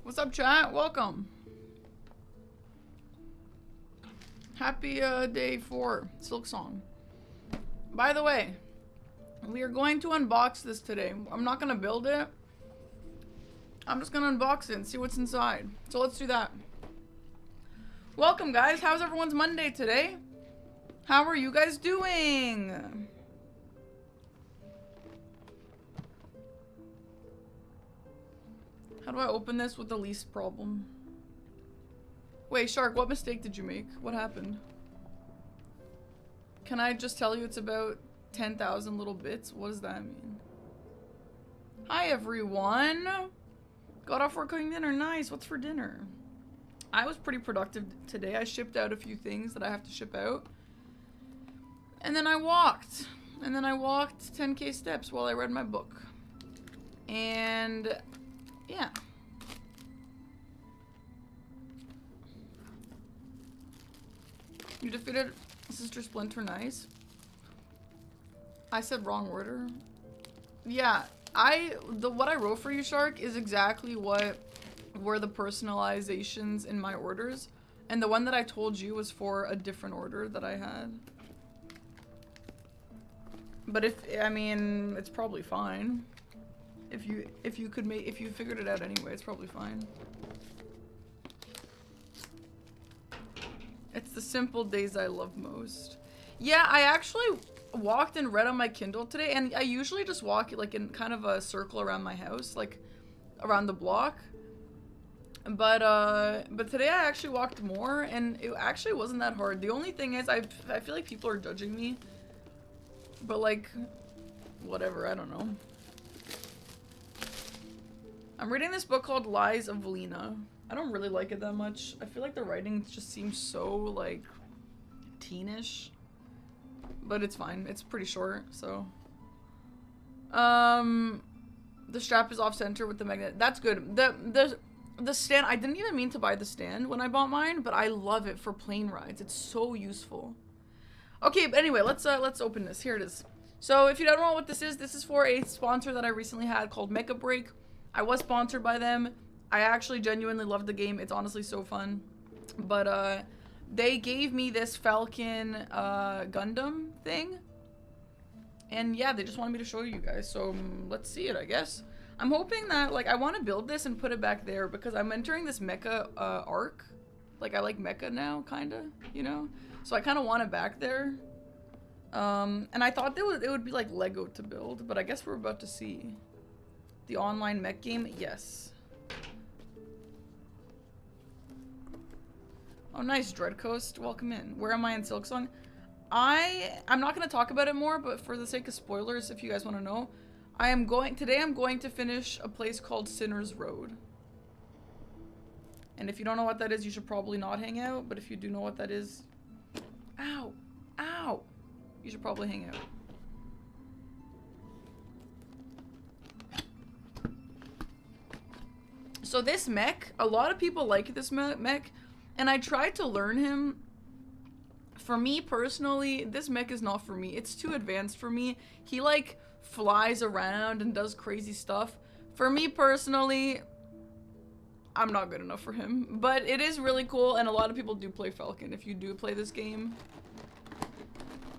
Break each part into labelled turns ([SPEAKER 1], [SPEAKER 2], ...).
[SPEAKER 1] What's up, chat? Welcome. Happy day 4, Silksong. By the way, we are going to unbox this today. I'm not gonna build it. I'm just gonna unbox it and see what's inside. So let's do that. Welcome, guys. How's everyone's Monday today? How are you guys doing? How do I open this with the least problem? Wait, Shark, what mistake did you make? What happened? Can I just tell you it's about 10,000 little bits? What does that mean? Hi, everyone. Got off work cooking dinner. Nice. What's for dinner? I was pretty productive today. I shipped out a few things that I have to ship out. And then I walked. And then I walked 10K steps while I read my book. And yeah. You defeated Sister Splinter. Nice. I said wrong order. Yeah, what I wrote for you, Shark, is exactly what were the personalizations in my orders. And the one that I told you was for a different order that I had. But I mean, it's probably fine. If you figured it out anyway, it's probably fine. It's the simple days I love most. Yeah, I actually walked and read on my Kindle today, and I usually just walk like in kind of a circle around my house, like around the block. But today I actually walked more, and it actually wasn't that hard. The only thing is I feel like people are judging me. But like, whatever, I don't know. I'm reading this book called Lies of Valina. I don't really like it that much. I feel like the writing just seems so, like, teenish. But it's fine. It's pretty short, so. The strap is off center with the magnet. That's good. The stand, I didn't even mean to buy the stand when I bought mine, but I love it for plane rides. It's so useful. Okay, but anyway, let's open this. Here it is. So if you don't know what this is for a sponsor that I recently had called Mecha Break. I was sponsored by them. I actually genuinely loved the game. It's honestly so fun. But they gave me this Falcon Gundam thing. And yeah, they just wanted me to show you guys. So let's see it, I guess. I'm hoping that, like, I want to build this and put it back there because I'm entering this mecha arc. Like, I like mecha now, kind of, you know? So I kind of want it back there. And I thought it would be like Lego to build, but I guess we're about to see. The online mech game? Yes. Oh, nice, Dreadcoast. Welcome in. Where am I in Silksong? I'm not going to talk about it more, but for the sake of spoilers, if you guys want to know, today I'm going to finish a place called Sinner's Road. And if you don't know what that is, you should probably not hang out, but if you do know what that is, ow, ow, you should probably hang out. So this mech, a lot of people like this mech, and I tried to learn him. For me personally, this mech is not for me. It's too advanced for me. He like flies around and does crazy stuff. For me personally, I'm not good enough for him. But it is really cool, and a lot of people do play Falcon if you do play this game.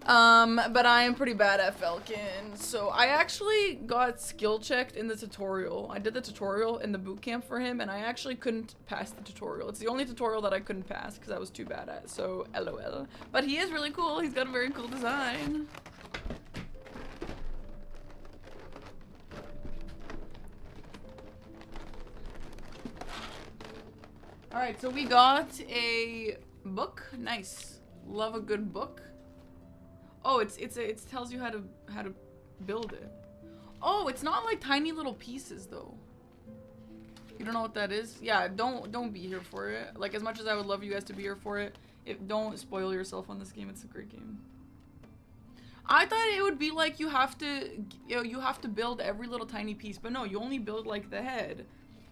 [SPEAKER 1] But I am pretty bad at Falcon, so I actually got skill checked in the tutorial. I did the tutorial in the boot camp for him, and I actually couldn't pass the tutorial. It's the only tutorial that I couldn't pass because I was too bad at, so LOL. But he is really cool. He's got a very cool design. Alright, so we got a book. Nice. Love a good book. Oh, it tells you how to build it. Oh, it's not like tiny little pieces though. You don't know what that is? Yeah, don't be here for it. Like, as much as I would love you guys to be here for it, don't spoil yourself on this game. It's a great game. I thought it would be like you have to build every little tiny piece, but no, you only build like the head,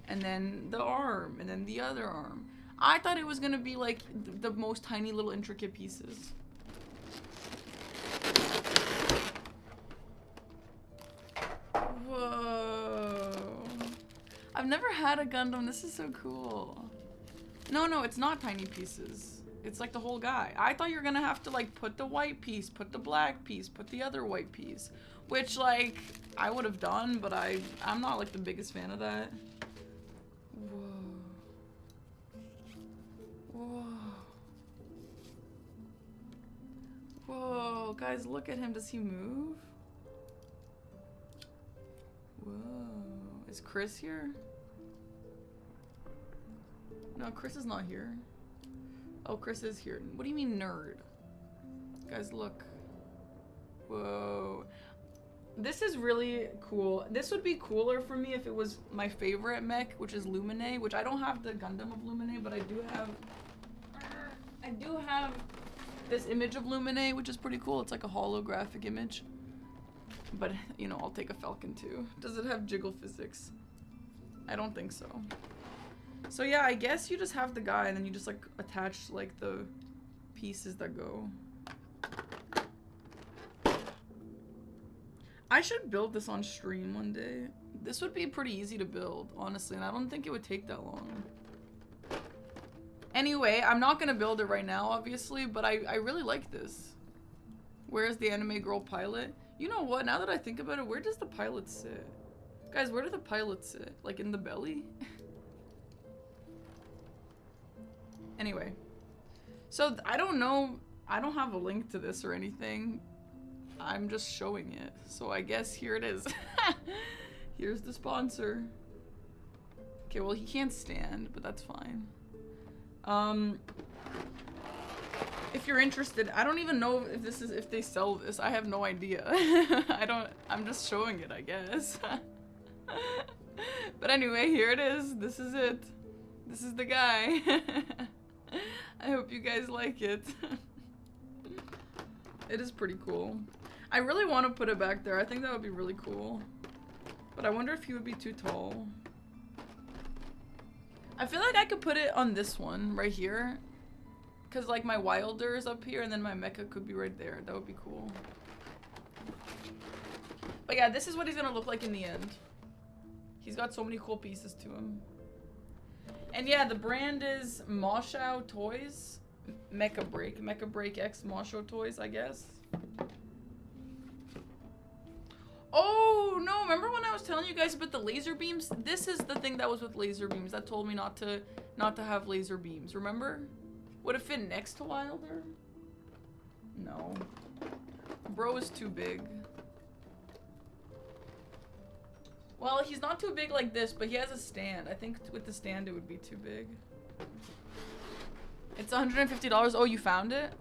[SPEAKER 1] and then the arm, and then the other arm. I thought it was gonna be like the most tiny little intricate pieces. Whoa. I've never had a Gundam. This is so cool. No, it's not tiny pieces. It's like the whole guy. I thought you were gonna have to like put the white piece, put the black piece, put the other white piece. Which like, I would have done, but I'm not like the biggest fan of that. Whoa. Whoa. Whoa, guys, look at him. Does he move? Whoa. Is Chris here? No, Chris is not here. Oh, Chris is here. What do you mean, nerd? Guys, look. Whoa. This is really cool. This would be cooler for me if it was my favorite mech, which is Lumine, which I don't have the Gundam of Lumine, but I do have this image of Lumine, which is pretty cool. It's like a holographic image. But, you know, I'll take a Falcon too. Does it have jiggle physics? I don't think so. So yeah, I guess you just have the guy and then you just like attach like the pieces that go. I should build this on stream one day. This would be pretty easy to build, honestly, and I don't think it would take that long. Anyway, I'm not gonna build it right now, obviously, but I really like this. Where's the anime girl pilot? You know what, now that I think about it, where does the pilot sit? Guys, where do the pilots sit? Like in the belly? Anyway. So, I don't know, I don't have a link to this or anything. I'm just showing it. So I guess here it is. Here's the sponsor. Okay, well he can't stand, but that's fine. If you're interested, I don't even know if they sell this. I have no idea. I'm just showing it, I guess. But anyway, here it is. This is it. This is the guy. I hope you guys like it. It is pretty cool. I really want to put it back there. I think that would be really cool. But I wonder if he would be too tall. I feel like I could put it on this one right here. Because like my Wilder is up here and then my Mecha could be right there. That would be cool. But yeah, this is what he's going to look like in the end. He's got so many cool pieces to him. And yeah, the brand is Moshow Toys. Mecha Break X Moshow Toys, I guess. Oh no, remember when I was telling you guys about the laser beams? This is the thing that was with laser beams that told me not to have laser beams, remember? Would it fit next to Wilder? No. Bro is too big. Well, he's not too big like this, but he has a stand. I think with the stand it would be too big. It's $150. Oh, you found it?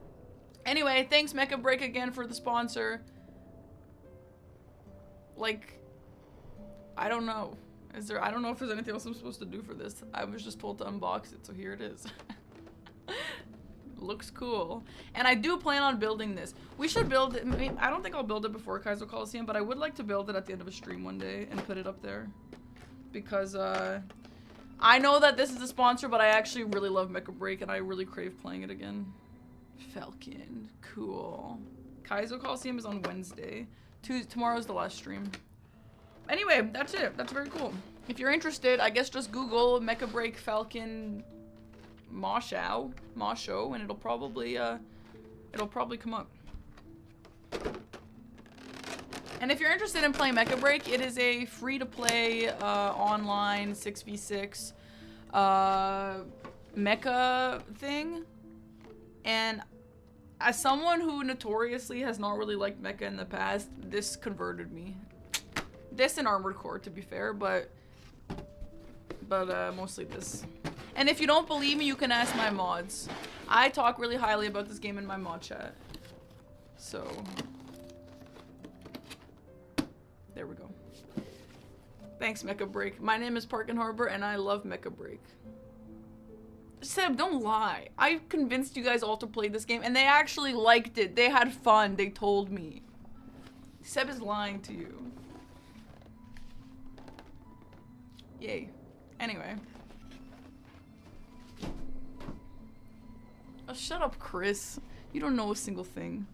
[SPEAKER 1] Anyway, thanks Mecha Break again for the sponsor. Like, I don't know. I don't know if there's anything else I'm supposed to do for this. I was just told to unbox it, so here it is. Looks cool. And I do plan on building this. We should build it. I don't think I'll build it before Kaizo Coliseum, but I would like to build it at the end of a stream one day and put it up there. Because, I know that this is a sponsor, but I actually really love Mecha Break and I really crave playing it again. Falcon. Cool. Kaizo Coliseum is on Wednesday. Tomorrow's the last stream. Anyway, that's it. That's very cool. If you're interested, I guess just Google Mecha Break Falcon Moshow, and it'll probably come up. And if you're interested in playing Mecha Break, it is a free-to-play online 6v6 mecha thing. And as someone who notoriously has not really liked mecha in the past, this converted me. This and Armored Core, to be fair, but mostly this. And if you don't believe me, you can ask my mods. I talk really highly about this game in my mod chat. So, there we go. Thanks, Mecha Break. My name is Parkin Harbor, and I love Mecha Break. Seb, don't lie. I convinced you guys all to play this game, and they actually liked it. They had fun. They told me. Seb is lying to you. Yay. Anyway. Oh, shut up, Chris. You don't know a single thing.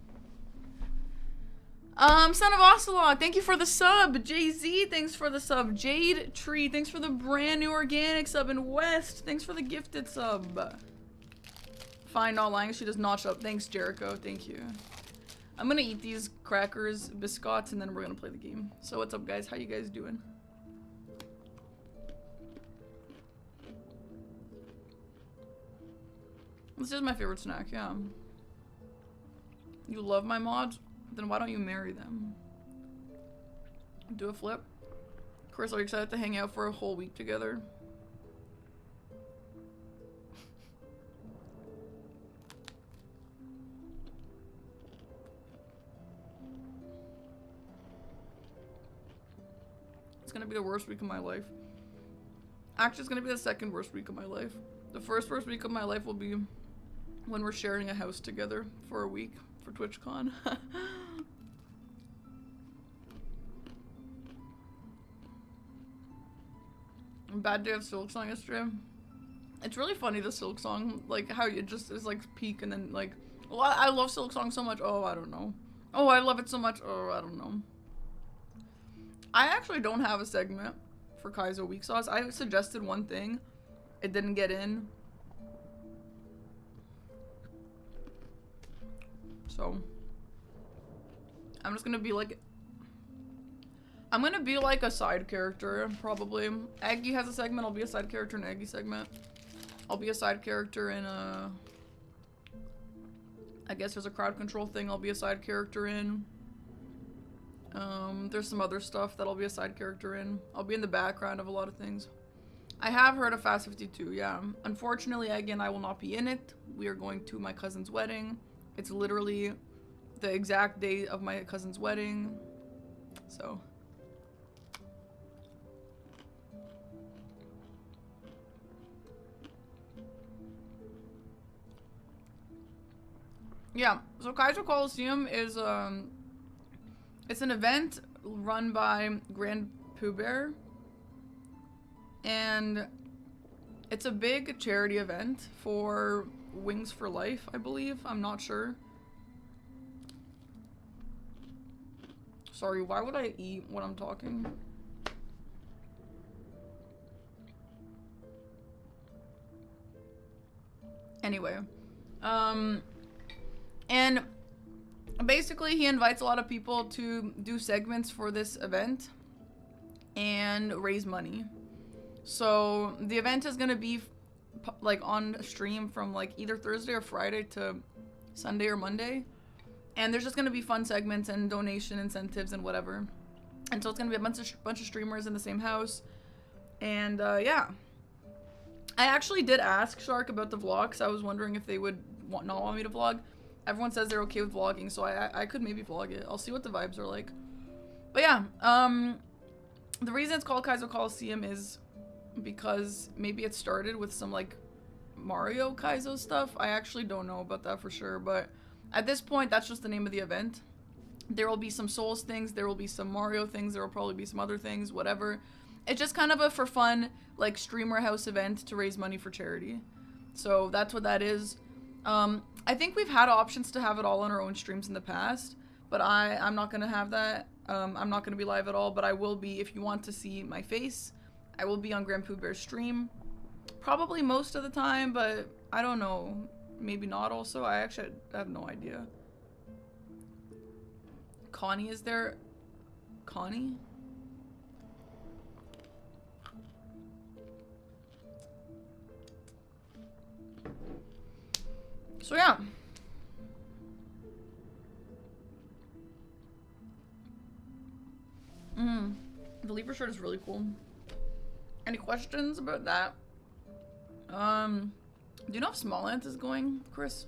[SPEAKER 1] Son of Ocelot, thank you for the sub. Jay-Z, thanks for the sub. Jade Tree, thanks for the brand new organic sub. And West, thanks for the gifted sub. Fine, not lying, she does not show up. Thanks, Jericho, thank you. I'm gonna eat these crackers, biscuits, and then we're gonna play the game. So what's up, guys? How you guys doing? This is my favorite snack, yeah. You love my mods? Then why don't you marry them? Do a flip. Chris, are you excited to hang out for a whole week together? It's gonna be the worst week of my life. Actually, it's gonna be the second worst week of my life. The first worst week of my life will be when we're sharing a house together for a week for TwitchCon. Bad day of Silksong yesterday. It's really funny, the Silksong, like how it just is like peak and then like, well, I love Silksong so much. Oh, I don't know. Oh, I love it so much. Oh, I don't know. I actually don't have a segment for Kaizo Weak Sauce. I suggested one thing. It didn't get in. So I'm just gonna be like, I'm gonna be like a side character, probably. Aggie has a segment, I'll be a side character in Aggie's segment. I'll be a side character in a, I guess there's a crowd control thing I'll be a side character in. There's some other stuff that I'll be a side character in. I'll be in the background of a lot of things. I have heard of Fast 52, yeah. Unfortunately, Aggie and I will not be in it. We are going to my cousin's wedding. It's literally the exact day of my cousin's wedding. So. Yeah, so Kaiser Coliseum is, it's an event run by Grand Pooh Bear. And it's a big charity event for Wings for Life, I believe. I'm not sure. Sorry, why would I eat when I'm talking? Anyway. And basically he invites a lot of people to do segments for this event and raise money. So the event is gonna be like on stream from like either Thursday or Friday to Sunday or Monday, and there's just gonna be fun segments and donation incentives and whatever. And so it's gonna be a bunch of streamers in the same house, and yeah. I actually did ask Shark about the vlog, because I was wondering if they would not want me to vlog. Everyone says they're okay with vlogging, so I could maybe vlog it. I'll see what the vibes are like. But yeah, the reason it's called Kaizo Coliseum is because maybe it started with some like Mario Kaizo stuff. I actually don't know about that for sure, but at this point that's just the name of the event. There will be some Souls things, there will be some Mario things, there will probably be some other things, whatever. It's just kind of a for fun like streamer house event to raise money for charity. So that's what that is. I think we've had options to have it all on our own streams in the past, but I'm not gonna have that. I'm not gonna be live at all, but I will be. If you want to see my face, I will be on Grand Pooh Bear's stream. Probably most of the time, but I don't know. Maybe not also. I actually have no idea. Connie is there? Connie? So yeah. The Leaper shirt is really cool. Any questions about that? Do you know if Smallant is going, Chris?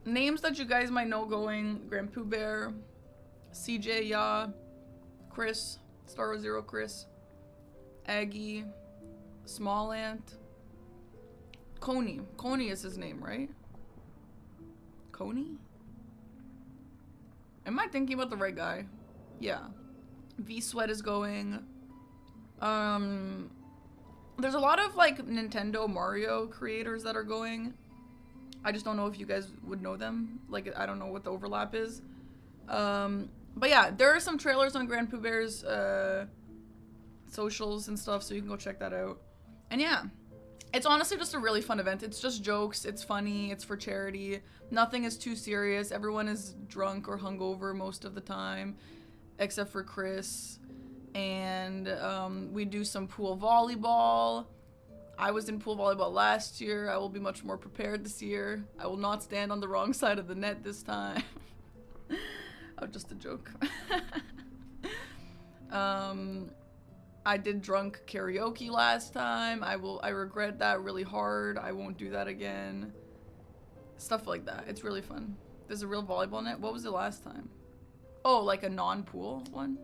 [SPEAKER 1] Names that you guys might know going: Grand Pooh Bear, CJ, Ya, Chris, Star Zero Chris, Aggie, Smallant, Coney. Coney is his name, right? Coney? Am I thinking about the right guy? Yeah. V-Sweat is going. There's a lot of like Nintendo Mario creators that are going. I just don't know if you guys would know them. Like, I don't know what the overlap is. But yeah, there are some trailers on Grand Pooh Bear's socials and stuff, so you can go check that out. And yeah, it's honestly just a really fun event. It's just jokes, it's funny, it's for charity. Nothing is too serious. Everyone is drunk or hungover most of the time, except for Chris. And we do some pool volleyball. I was in pool volleyball last year. I will be much more prepared this year. I will not stand on the wrong side of the net this time. Oh, just a joke. I did drunk karaoke last time. I regret that really hard. I won't do that again. Stuff like that. It's really fun. There's a real volleyball net. What was it last time? Oh, like a non-pool one?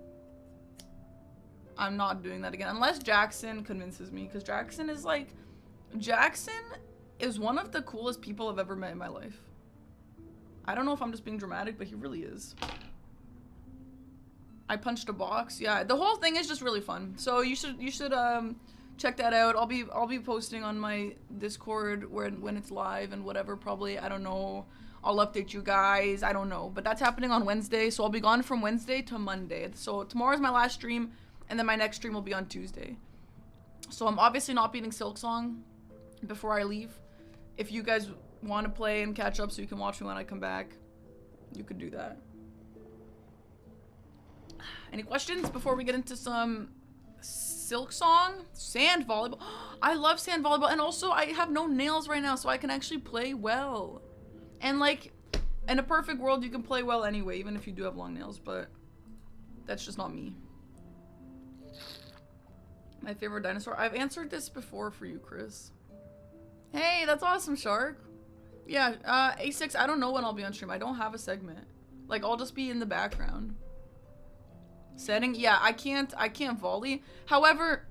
[SPEAKER 1] I'm not doing that again. Unless Jackson convinces me. Because Jackson is like... Jackson is one of the coolest people I've ever met in my life. I don't know if I'm just being dramatic, but he really is. I punched a box. Yeah, the whole thing is just really fun. So you should check that out. I'll be posting on my Discord when it's live and whatever, probably. I don't know. I'll update you guys. I don't know. But that's happening on Wednesday, so I'll be gone from Wednesday to Monday. So tomorrow's my last stream, and then my next stream will be on Tuesday. So I'm obviously not beating Silksong before I leave. If you guys want to play and catch up so you can watch me when I come back, you could do that. Any questions before we get into some Silksong? Sand volleyball. I love sand volleyball, and also I have no nails right now, so I can actually play well. And like, in a perfect world, you can play well anyway, even if you do have long nails, but that's just not me. My favorite dinosaur. I've answered this before for you, Chris. Hey, that's awesome, Shark. Yeah, A6, I don't know when I'll be on stream. I don't have a segment. Like, I'll just be in the background. Setting? Yeah, I can't volley. However,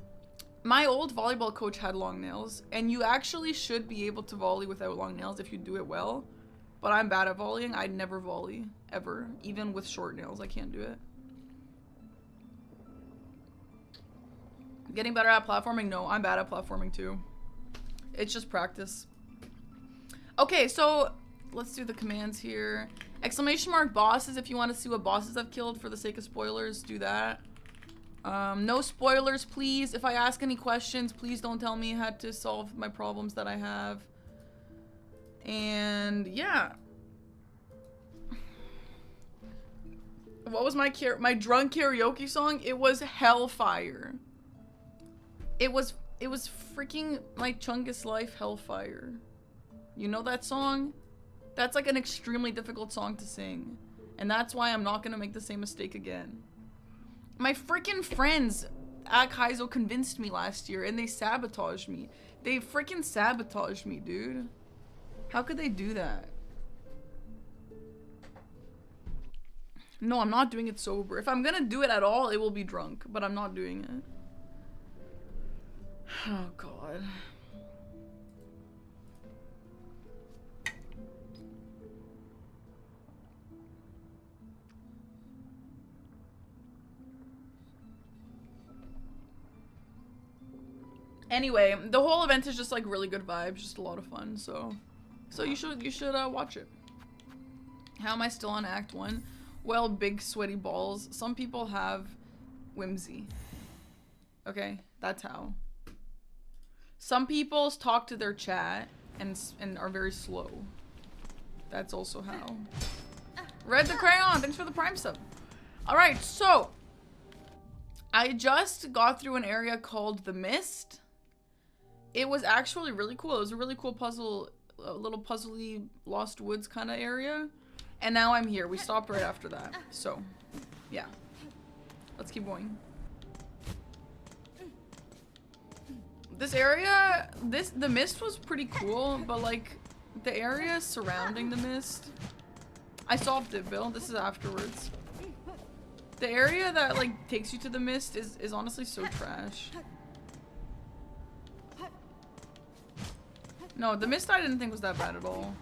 [SPEAKER 1] my old volleyball coach had long nails, and you actually should be able to volley without long nails if you do it well. But I'm bad at volleying. I'd never volley, ever. Even with short nails, I can't do it. Getting better at platforming? No, I'm bad at platforming too. It's just practice. Okay, so let's do the commands here. Exclamation mark bosses if you want to see what bosses I've killed. For the sake of spoilers, do that. No spoilers, please. If I ask any questions, please don't tell me how to solve my problems that I have. And yeah. What was my drunk karaoke song? It was Hellfire. It was freaking My Chungus Life Hellfire. You know that song? That's like an extremely difficult song to sing. And that's why I'm not gonna make the same mistake again. My freaking friends at Kaizo convinced me last year and they sabotaged me. They freaking sabotaged me, dude. How could they do that? No, I'm not doing it sober. If I'm gonna do it at all, it will be drunk. But I'm not doing it. Oh, God. Anyway, the whole event is just like really good vibes, just a lot of fun. So you should watch it. How am I still on Act 1? Well, big sweaty balls. Some people have whimsy. Okay, that's how. Some people talk to their chat and are very slow. That's also how. Red the Crayon, thanks for the Prime sub. Alright, so I just got through an area called The Mist. It was actually really cool. It was a really cool puzzle, a little puzzly Lost Woods kind of area. And now I'm here. We stopped right after that. So, yeah. Let's keep going. This area, the mist was pretty cool, but like the area surrounding the mist, I solved it, Bill. This is afterwards. The area that like takes you to the mist is honestly so trash. No, the mist I didn't think was that bad at all.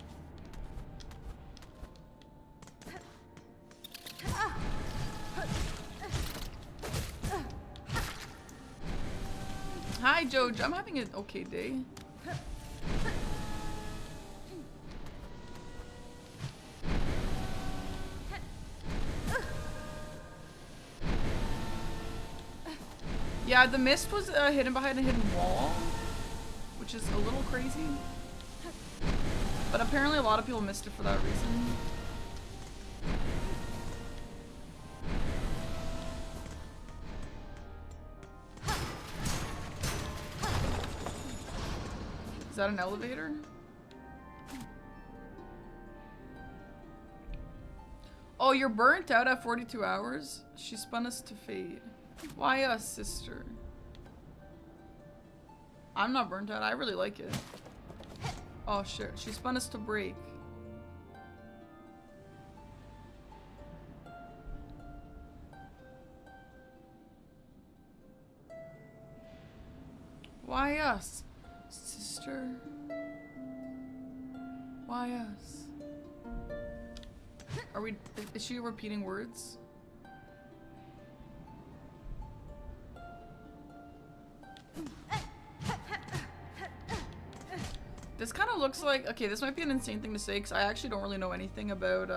[SPEAKER 1] Hi, Joj. I'm having an okay day. Yeah, the mist was hidden behind a hidden wall, which is a little crazy. But apparently a lot of people missed it for that reason. Is that an elevator? Oh, you're burnt out at 42 hours? She spun us to fade. Why us, sister? I'm not burnt out. I really like it. Oh shit. She spun us to break. Why us, sister? Why us? Are we? Is she repeating words? This kind of looks like, okay, this might be an insane thing to say because I actually don't really know anything about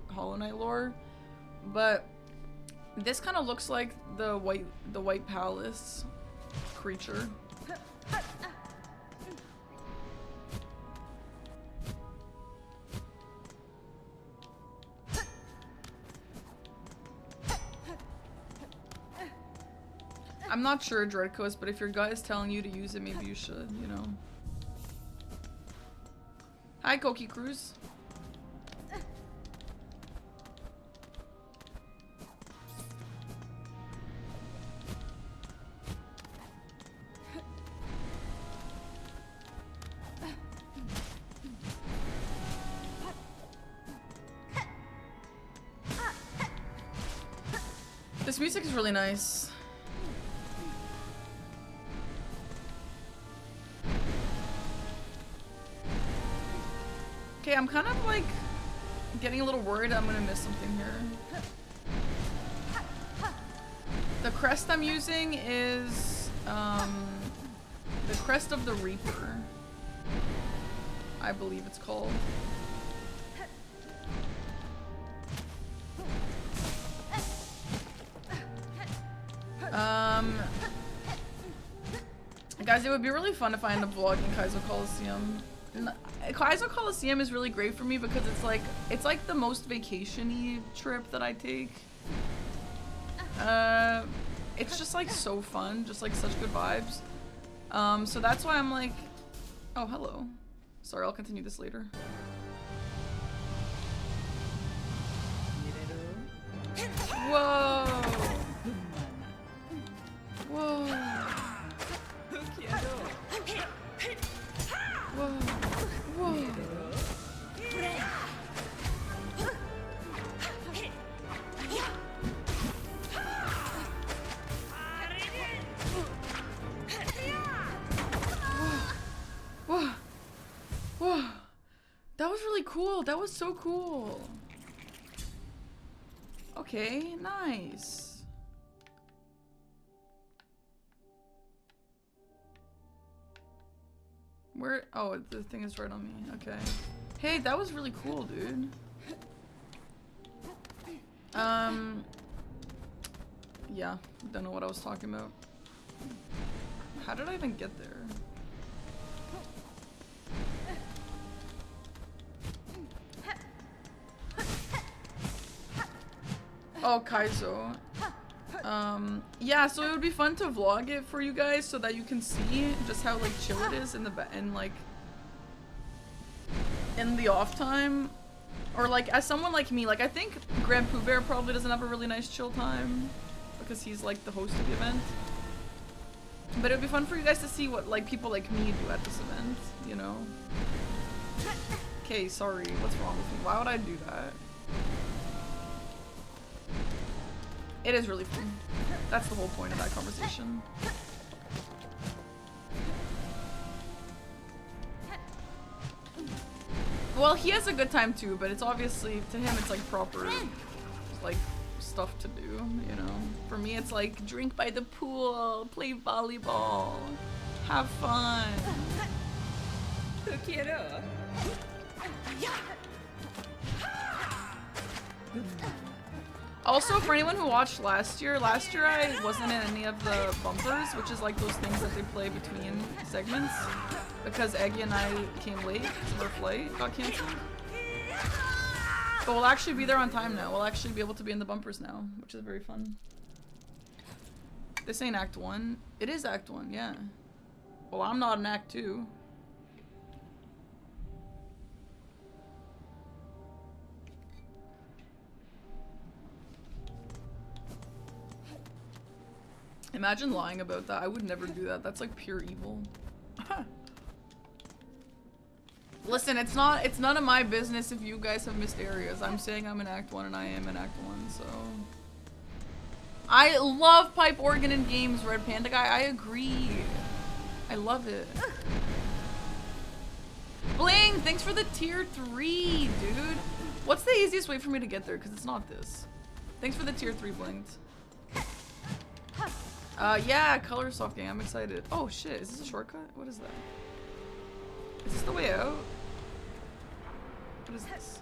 [SPEAKER 1] Hollow Knight lore, but this kind of looks like the White Palace creature. I'm not sure, Dreadcoast, but if your gut is telling you to use it, maybe you should, you know. Hi, Koki Cruz. This music is really nice. Okay, I'm kind of like getting a little worried I'm gonna miss something here. The crest I'm using is the Crest of the Reaper, I believe it's called. Guys, it would be really fun if I end up vlogging Kaizo Coliseum. Kaizo Coliseum is really great for me because it's like the most vacation-y trip that I take. It's just like so fun, just like such good vibes. So that's why I'm like, oh hello. Sorry, I'll continue this later. Whoa! Whoa! Whoa! Whoa! Whoa! Whoa! That was really cool. That was so cool. Okay, nice. Where? Oh, the thing is right on me. Okay. Hey, that was really cool, dude. Yeah, don't know what I was talking about. How did I even get there? Oh, Kaizo. Yeah, so it would be fun to vlog it for you guys so that you can see just how like chill it is in the in the off time, or like as someone like me, like I think Grand Pooh Bear probably doesn't have a really nice chill time because he's like the host of the event. But it would be fun for you guys to see what like people like me do at this event, you know. Okay, sorry, what's wrong with me? Why would I do that? It is really fun. That's the whole point of that conversation. Well, he has a good time too, but it's obviously, to him, it's like proper, like, stuff to do, you know? For me, it's like, drink by the pool, play volleyball, have fun. Also, for anyone who watched last year I wasn't in any of the bumpers, which is like those things that they play between segments, because Eggy and I came late because our flight got canceled. But we'll actually be there on time now. We'll actually be able to be in the bumpers now, which is very fun. This ain't Act 1. It is Act 1, yeah. Well, I'm not in Act 2. Imagine lying about that. I would never do that. That's like pure evil. Listen, it's none of my business if you guys have missed areas. I'm saying I'm in Act 1 and I am in Act 1, so. I love pipe organ in games, Red Panda Guy. I agree. I love it. Bling, thanks for the tier 3, dude. What's the easiest way for me to get there? Because it's not this. Thanks for the tier 3, Blinked. Yeah, color soft game. I'm excited. Oh shit, is this a shortcut? What is that? Is this the way out? What is this?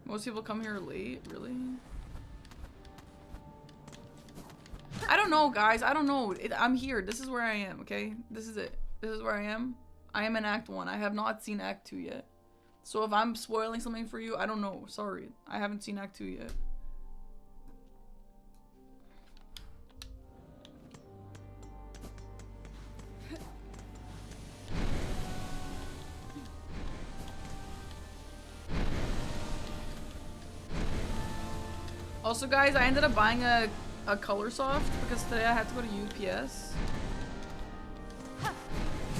[SPEAKER 1] Most people come here late, really? I don't know, guys. I don't know. I'm here. This is where I am, okay? This is it. This is where I am. I am in Act 1. I have not seen Act 2 yet. So if I'm spoiling something for you, I don't know. Sorry. I haven't seen Act 2 yet. Also, guys, I ended up buying a color soft because today I had to go to UPS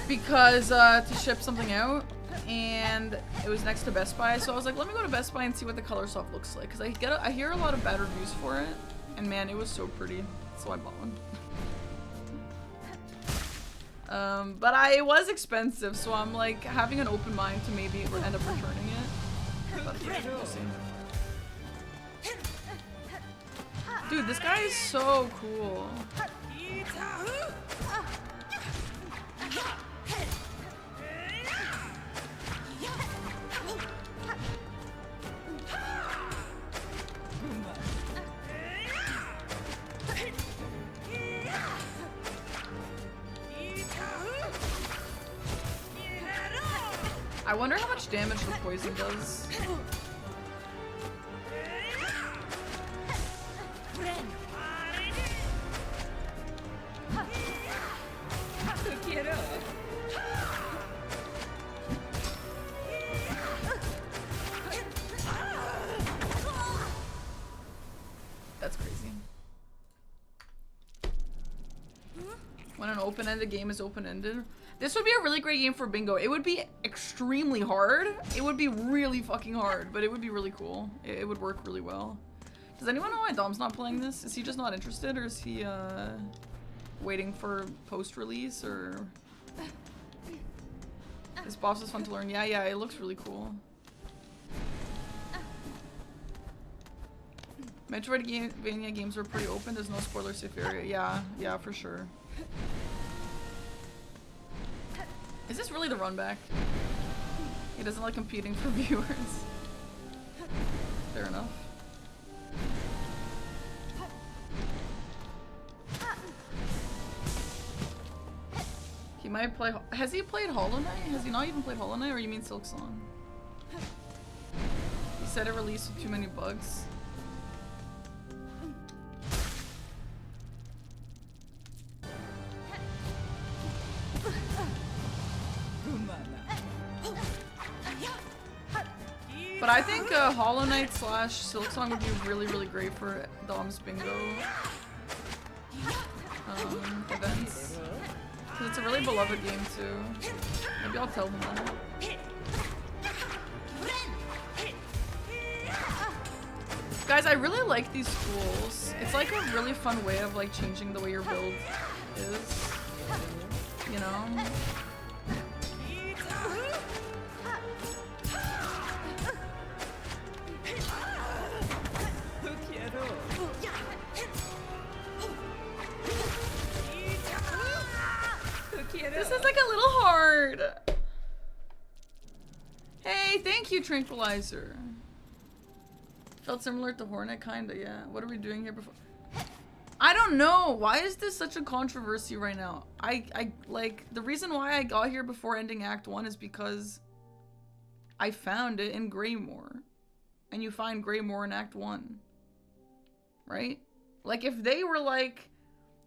[SPEAKER 1] because to ship something out, and it was next to Best Buy, so I was like, let me go to Best Buy and see what the color soft looks like, because I hear a lot of bad reviews for it, and man, it was so pretty, so I bought one. But it was expensive, so I'm like having an open mind to maybe end up returning it. But we'll see. Dude, this guy is so cool. I wonder how much damage the poison does. That's crazy. When an open-ended game is open-ended. This would be a really great game for bingo. It would be extremely hard. It would be really fucking hard, but it would be really cool. It would work really well. Does anyone know why Dom's not playing this? Is he just not interested, or is he waiting for post-release, or... This boss is fun to learn. Yeah, it looks really cool. Metroidvania games are pretty open. There's no spoiler safe area. Yeah, for sure. Is this really the run back? He doesn't like competing for viewers. Fair enough. He might play. Has he played Hollow Knight? Has he not even played Hollow Knight, or you mean Silksong? He said it released with too many bugs. But I think Hollow Knight / Silksong would be really, really great for Dom's bingo events. Because it's a really beloved game too. Maybe I'll tell them that. Guys, I really like these tools. It's like a really fun way of like changing the way your build is. You know? This is like a little hard. Hey, thank you, Tranquilizer. Felt similar to Hornet, kinda, yeah. What are we doing here before? I don't know. Why is this such a controversy right now? I like, the reason why I got here before ending Act 1 is because I found it in Greymoor. And you find Greymoor in Act 1. Right? Like, if they were like,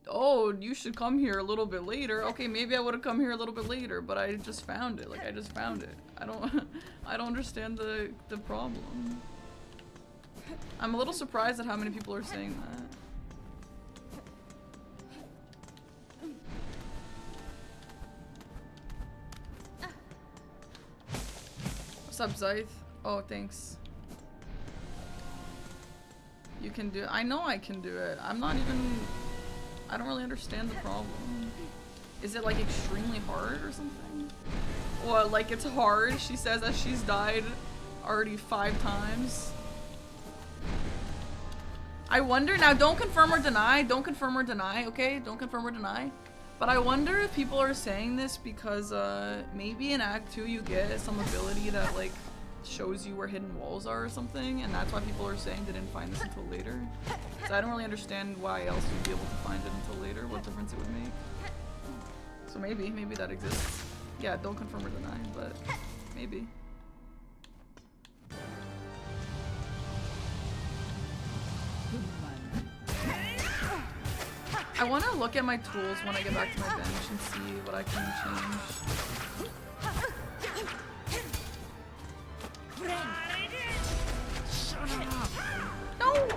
[SPEAKER 1] oh, you should come here a little bit later. Okay, maybe I would have come here a little bit later, but I just found it. Like, I just found it. I don't understand the problem. I'm a little surprised at how many people are saying that. What's up, Zyth? Oh, thanks. You can do it. I know I can do it. I'm not even... I don't really understand the problem. Is it like extremely hard or something? Well, like it's hard, she says, as she's died already 5 times. I wonder, now don't confirm or deny, don't confirm or deny, okay? Don't confirm or deny. But I wonder if people are saying this because maybe in Act 2 you get some ability that like shows you where hidden walls are or something, and that's why people are saying they didn't find this until later. So I don't really understand why else you'd be able to find it until later, what difference it would make. So maybe that exists. Yeah, don't confirm or deny, but maybe. I want to look at my tools when I get back to my bench and see what I can change. Shut up! No!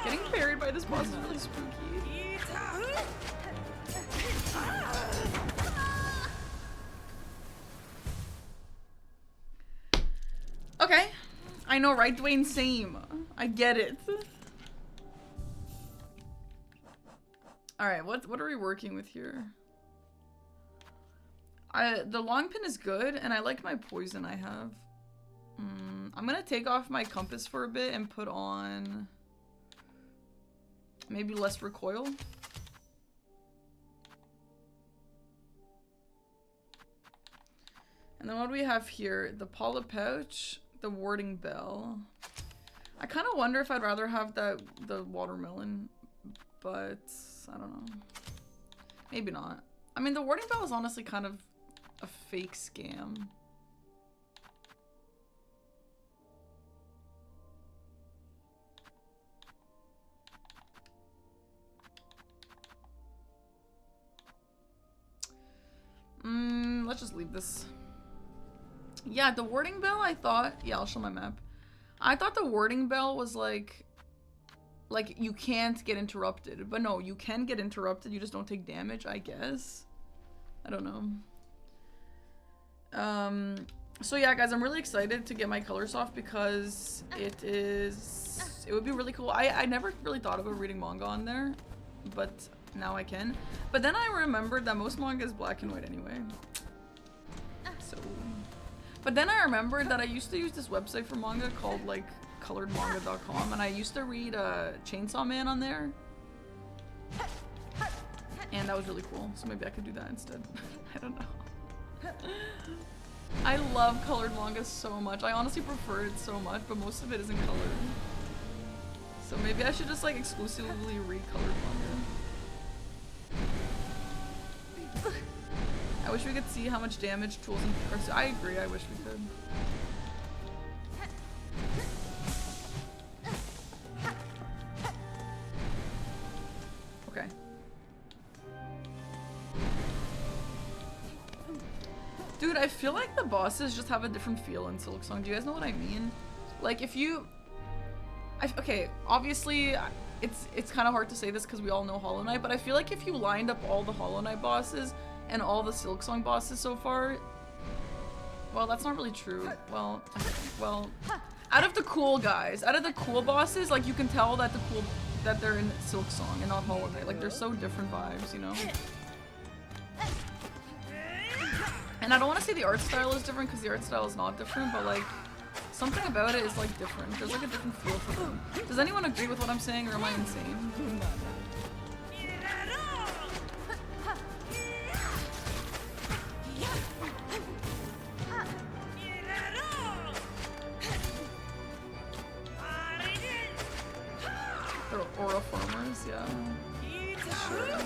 [SPEAKER 1] Getting parried by this boss is really spooky. Okay. I know, right, Dwayne? Same. I get it. Alright, what are we working with here? The long pin is good, and I like my poison I have. I'm gonna take off my compass for a bit and put on maybe less recoil. And then what do we have here? The polyp pouch, the warding bell. I kind of wonder if I'd rather have the watermelon, but I don't know. Maybe not. I mean, the warding bell is honestly kind of a fake scam. Let's just leave this. Yeah, the warding bell, I thought... Yeah, I'll show my map. I thought the warding bell was like you can't get interrupted. But no, you can get interrupted. You just don't take damage, I guess. I don't know. So yeah, guys, I'm really excited to get my colors off because it would be really cool. I never really thought about reading manga on there, but now I can. But then I remembered that most manga is black and white anyway. So, but then I remembered that I used to use this website for manga called like coloredmanga.com, and I used to read Chainsaw Man on there. And that was really cool, so maybe I could do that instead. I don't know. I love colored manga so much. I honestly prefer it so much, but most of it isn't colored. So maybe I should just like exclusively read colored manga. I wish we could see how much damage tools and I agree, I wish we could. Okay. Dude, I feel like the bosses just have a different feel in Silksong. Do you guys know what I mean? Like, if you... okay, obviously, it's kind of hard to say this because we all know Hollow Knight, but I feel like if you lined up all the Hollow Knight bosses and all the Silksong bosses so far... Well, that's not really true. Well, out of the cool guys, out of the cool bosses, like, you can tell that that they're in Silksong and not Hollow Knight. Like, they're so different vibes, you know? And I don't want to say the art style is different because the art style is not different, but like something about it is like different. There's like a different feel for them. Does anyone agree with what I'm saying, or am I insane? yeah. Sure.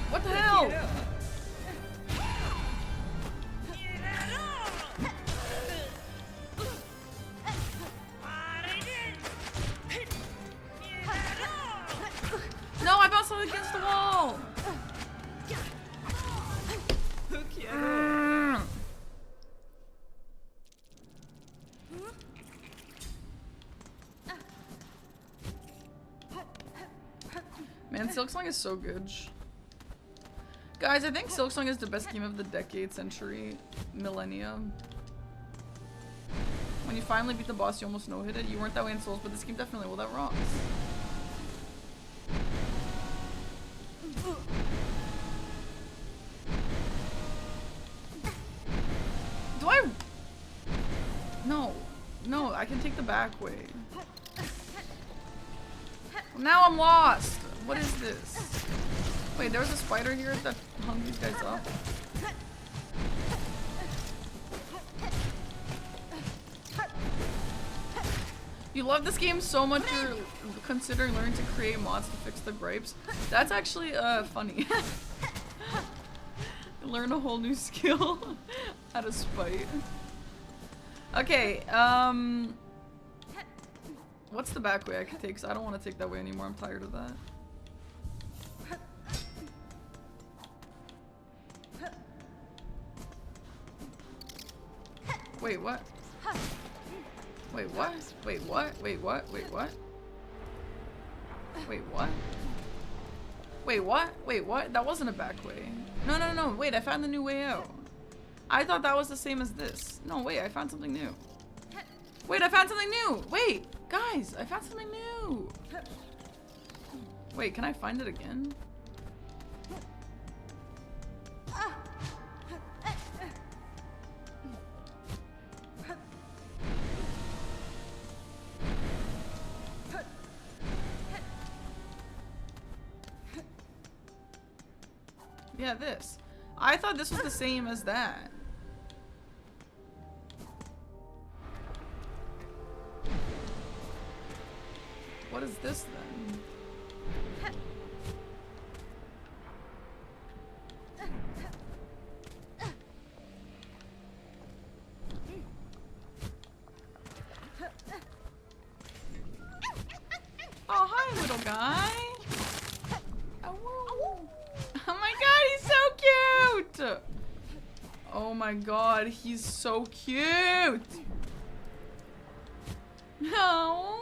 [SPEAKER 1] What the hell? No, I bounced against the wall. Man, Silksong is so good. Guys, I think Silksong is the best game of the decade, century, millennium. When you finally beat the boss, you almost no-hit it. You weren't that way in Souls, but this game definitely, well, that rocks. Do I? No. No, I can take the back way. Now I'm lost. What is this? Wait, there was a spider here that hung these guys up. You love this game so much you're considering learning to create mods to fix the gripes. That's actually funny. Learn a whole new skill out of spite. Okay, what's the back way I can take? Because I don't want to take that way anymore. I'm tired of that. Wait, what? Wait, what? Wait, what? Wait, what? Wait, what? Wait, what? Wait, what? Wait, what? That wasn't a back way. No, no, no, wait, I found the new way out. I thought that was the same as this. No, wait, I found something new. Wait, I found something new! Wait, guys, I found something new! Wait, can I find it again? Yeah, this. I thought this was the same as that. What is this then? Oh, hi, little guy. Oh my god, he's so cute! Oh my god, he's so cute! Oh.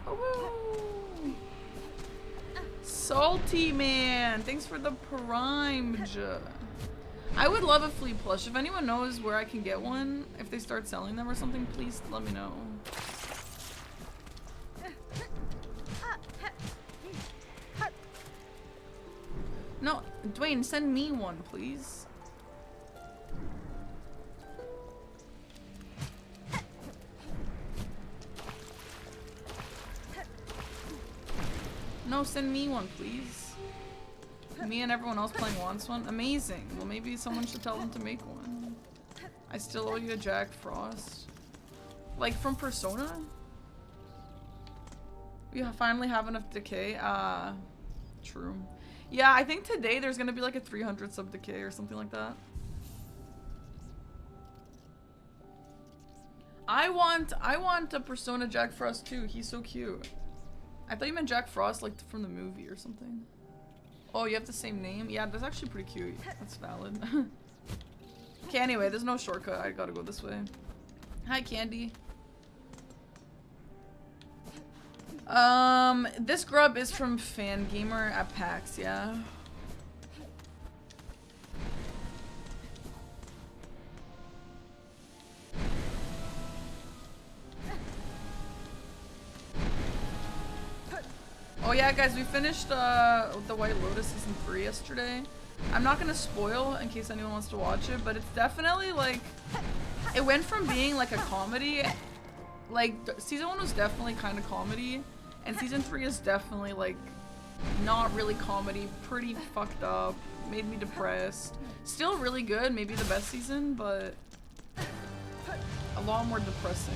[SPEAKER 1] Oh. Salty man, thanks for the prime. I would love a flea plush. If anyone knows where I can get one, if they start selling them or something, please let me know. No, Dwayne, send me one, please. No, send me one, please. Me and everyone else playing wants one. Amazing. Well, maybe someone should tell them to make one. I still owe you a Jack Frost. Like from Persona? We finally have enough decay. True. Yeah, I think today there's gonna be like a 300 sub decay or something like that. I want a Persona Jack Frost too. He's so cute. I thought you meant Jack Frost like from the movie or something. Oh, you have the same name? Yeah, that's actually pretty cute. That's valid. Okay, anyway, there's no shortcut. I gotta go this way. Hi, Candy. This grub is from Fangamer at PAX, yeah. Oh yeah, guys, we finished the White Lotus season 3 yesterday. I'm not gonna spoil in case anyone wants to watch it, but it's definitely like, it went from being like a comedy, like season 1 was definitely kind of comedy, and season 3 is definitely like not really comedy, pretty fucked up, made me depressed. Still really good, maybe the best season, but a lot more depressing.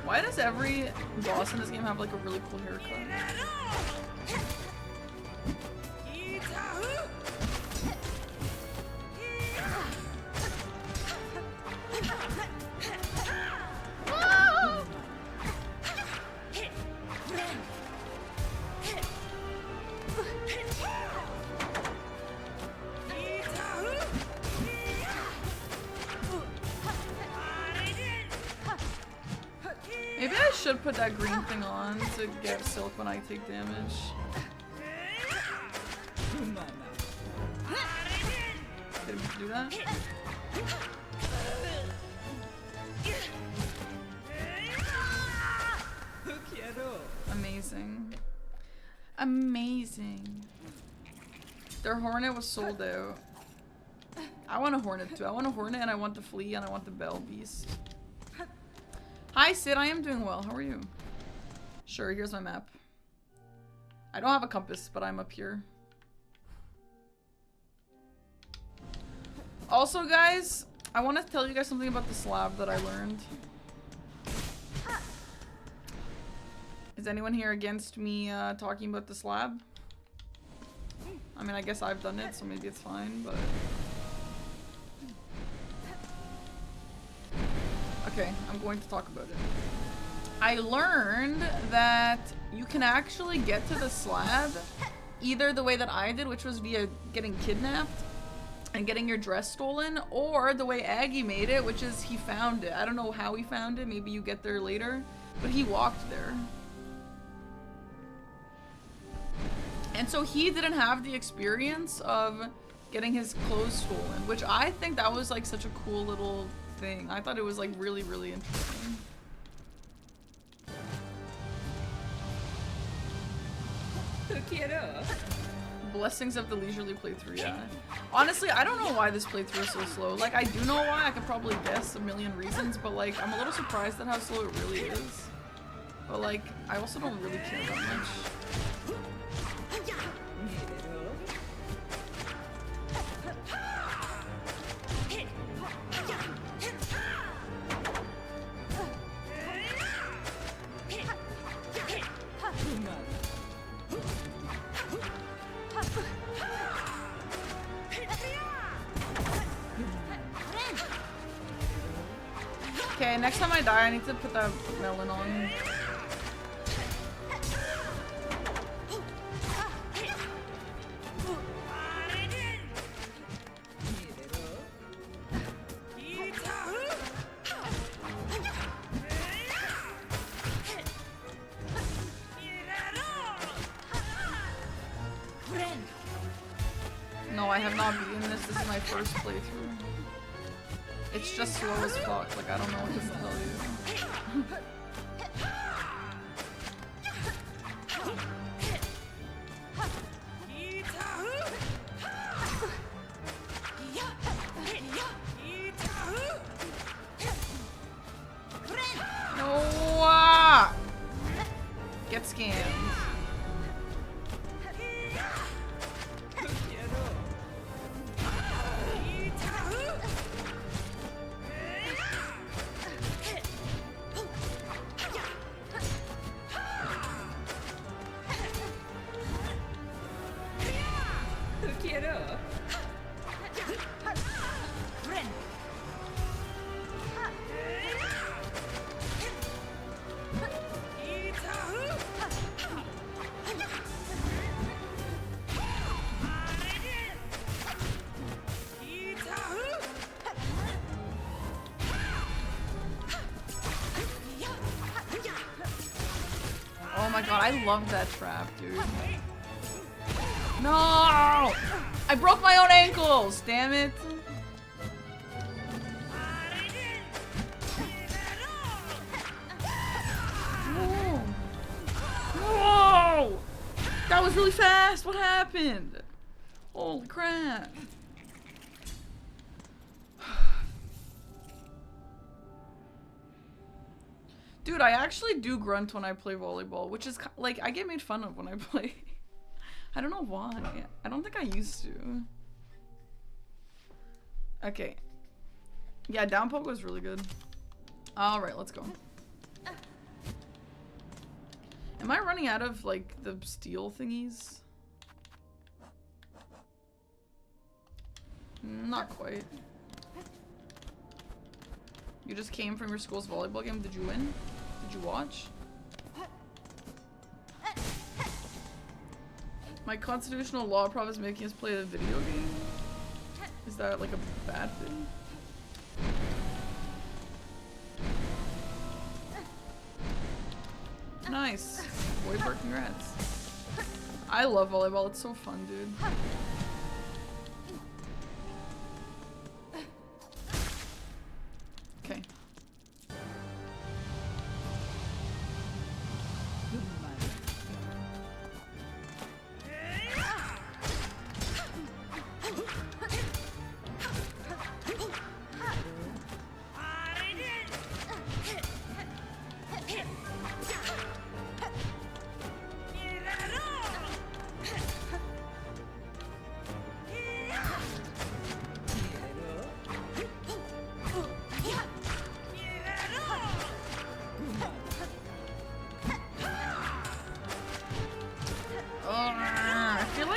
[SPEAKER 1] Why does every boss in this game have like a really cool haircut? Maybe I should put that green thing on to get Silk when I take damage. Did we do that? Amazing. Amazing. Their Hornet was sold out. I want a Hornet too. I want a Hornet and I want the Flea and I want the Bell Beast. Hi Sid, I am doing well. How are you? Sure, here's my map. I don't have a compass, but I'm up here. Also, guys, I want to tell you guys something about the slab that I learned. Is anyone here against me talking about the slab? I mean, I guess I've done it, so maybe it's fine, but... Okay, I'm going to talk about it. I learned that you can actually get to the slab either the way that I did, which was via getting kidnapped and getting your dress stolen, or the way Aggie made it, which is he found it. I don't know how he found it, maybe you get there later, but he walked there. And so he didn't have the experience of getting his clothes stolen, which I think that was like such a cool little thing. I thought it was like really, really interesting. Blessings of the leisurely playthrough, yeah. Honestly, I don't know why this playthrough is so slow. Like, I do know why. I could probably guess a million reasons, but like, I'm a little surprised at how slow it really is. But like, I also don't really care that much. Okay, next time I die, I need to put that melon on. No, I have not beaten this. This is my first playthrough. It's just slow as fuck, like I don't know what to tell you. No! Get scammed. my god, I love that trap, dude. No! I broke my own ankles! Damn it. Whoa! Whoa! That was really fast! What happened? Holy crap. Dude, I actually do grunt when I play volleyball, which is like, I get made fun of when I play. I don't know why. I don't think I used to. Okay. Yeah, down poke was really good. Alright, let's go. Am I running out of, like, the steel thingies? Not quite. You just came from your school's volleyball game. Did you win? Did you watch? My constitutional law prof is making us play a video game? Is that like a bad thing? Nice. Boy, congrats. I love volleyball. It's so fun, dude. Okay.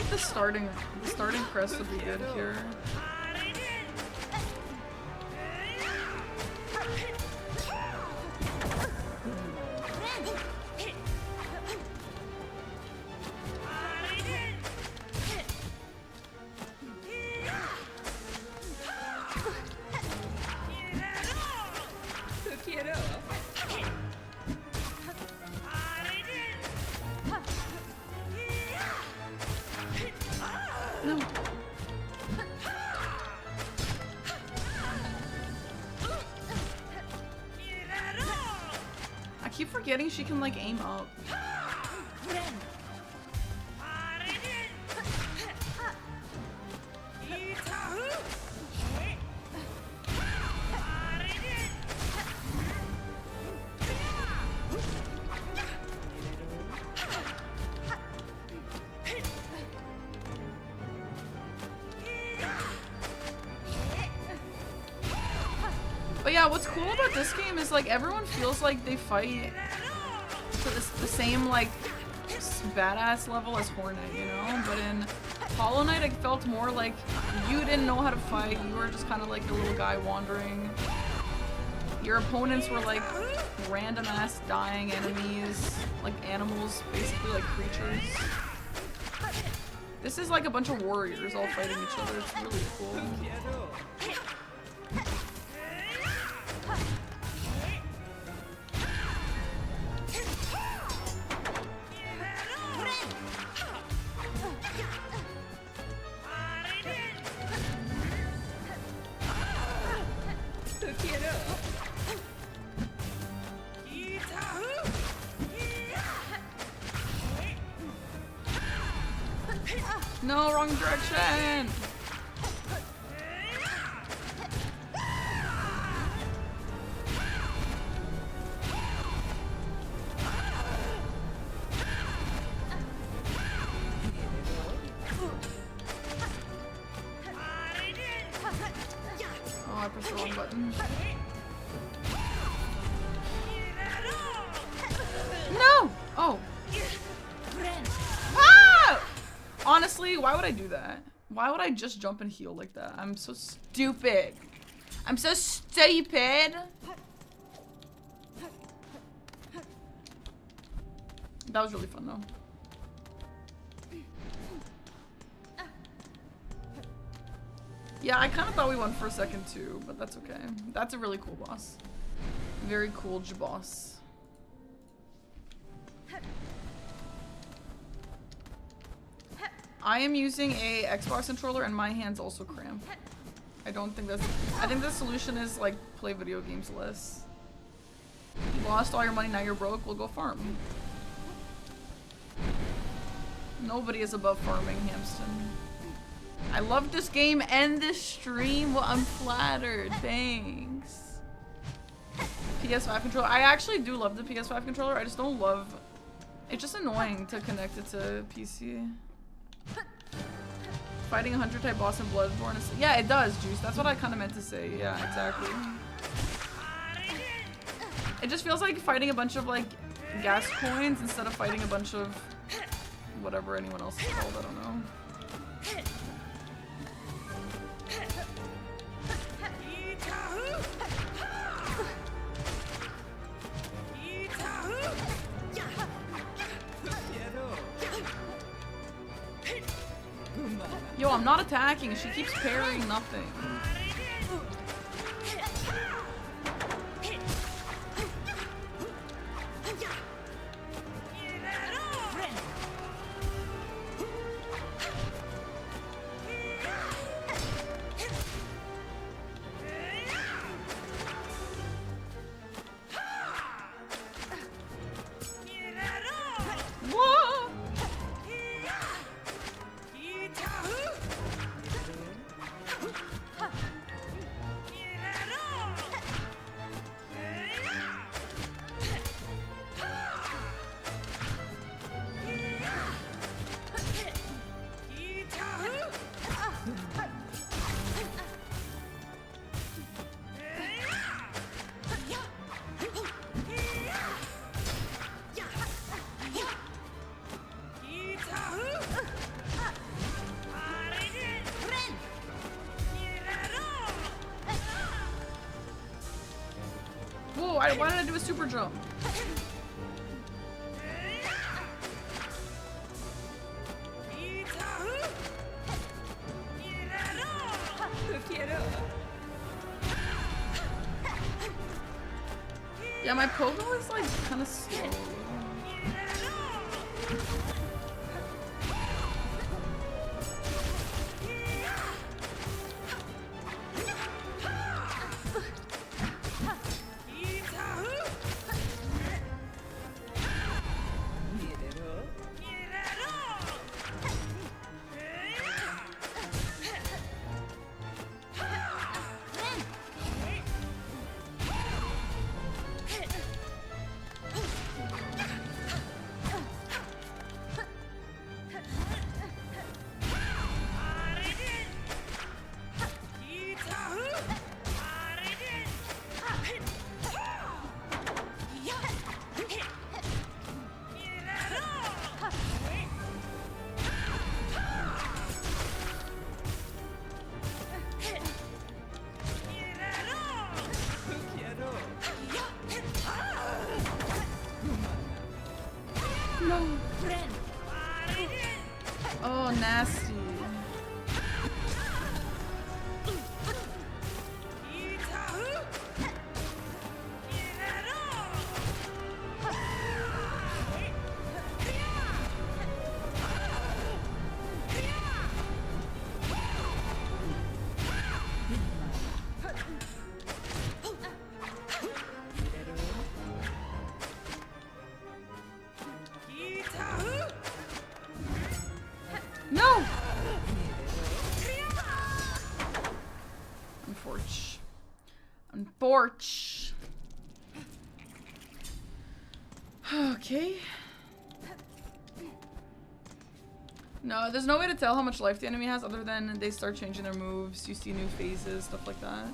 [SPEAKER 1] The starting press would be good here. She can like aim up. But yeah, what's cool about this game is like everyone feels like they fight to the same like badass level as Hornet, you know? But in Hollow Knight, it felt more like you didn't know how to fight. You were just kind of like a little guy wandering. Your opponents were like random ass dying enemies, like animals, basically like creatures. This is like a bunch of warriors all fighting each other. It's really cool. No, wrong direction! Oh, I pressed the wrong button. No! Oh. Honestly, why would I do that? Why would I just jump and heal like that? I'm so stupid. I'm so stupid. That was really fun though. Yeah, I kind of thought we won for a second too, but that's okay. That's a really cool boss. Very cool boss. I am using a Xbox controller and my hands also cramp. I don't think that's... I think the solution is like play video games less. You lost all your money, now you're broke, we'll go farm. Nobody is above farming, Hamston. I love this game and this stream. Well, I'm flattered. Thanks. PS5 controller. I actually do love the PS5 controller. I just don't love... It's just annoying to connect it to PC. Fighting a 100 type boss in Bloodborne is... Yeah, it does, Juice. That's what I kind of meant to say. Yeah, exactly. It just feels like fighting a bunch of, like, gas coins instead of fighting a bunch of... whatever anyone else is called. I don't know. Yo, I'm not attacking. She keeps parrying nothing. Why did I do a super jump? Yeah, my pogo is like kind of slow. Oh, nasty. No! Unforch. Okay. No, there's no way to tell how much life the enemy has other than they start changing their moves, you see new phases, stuff like that.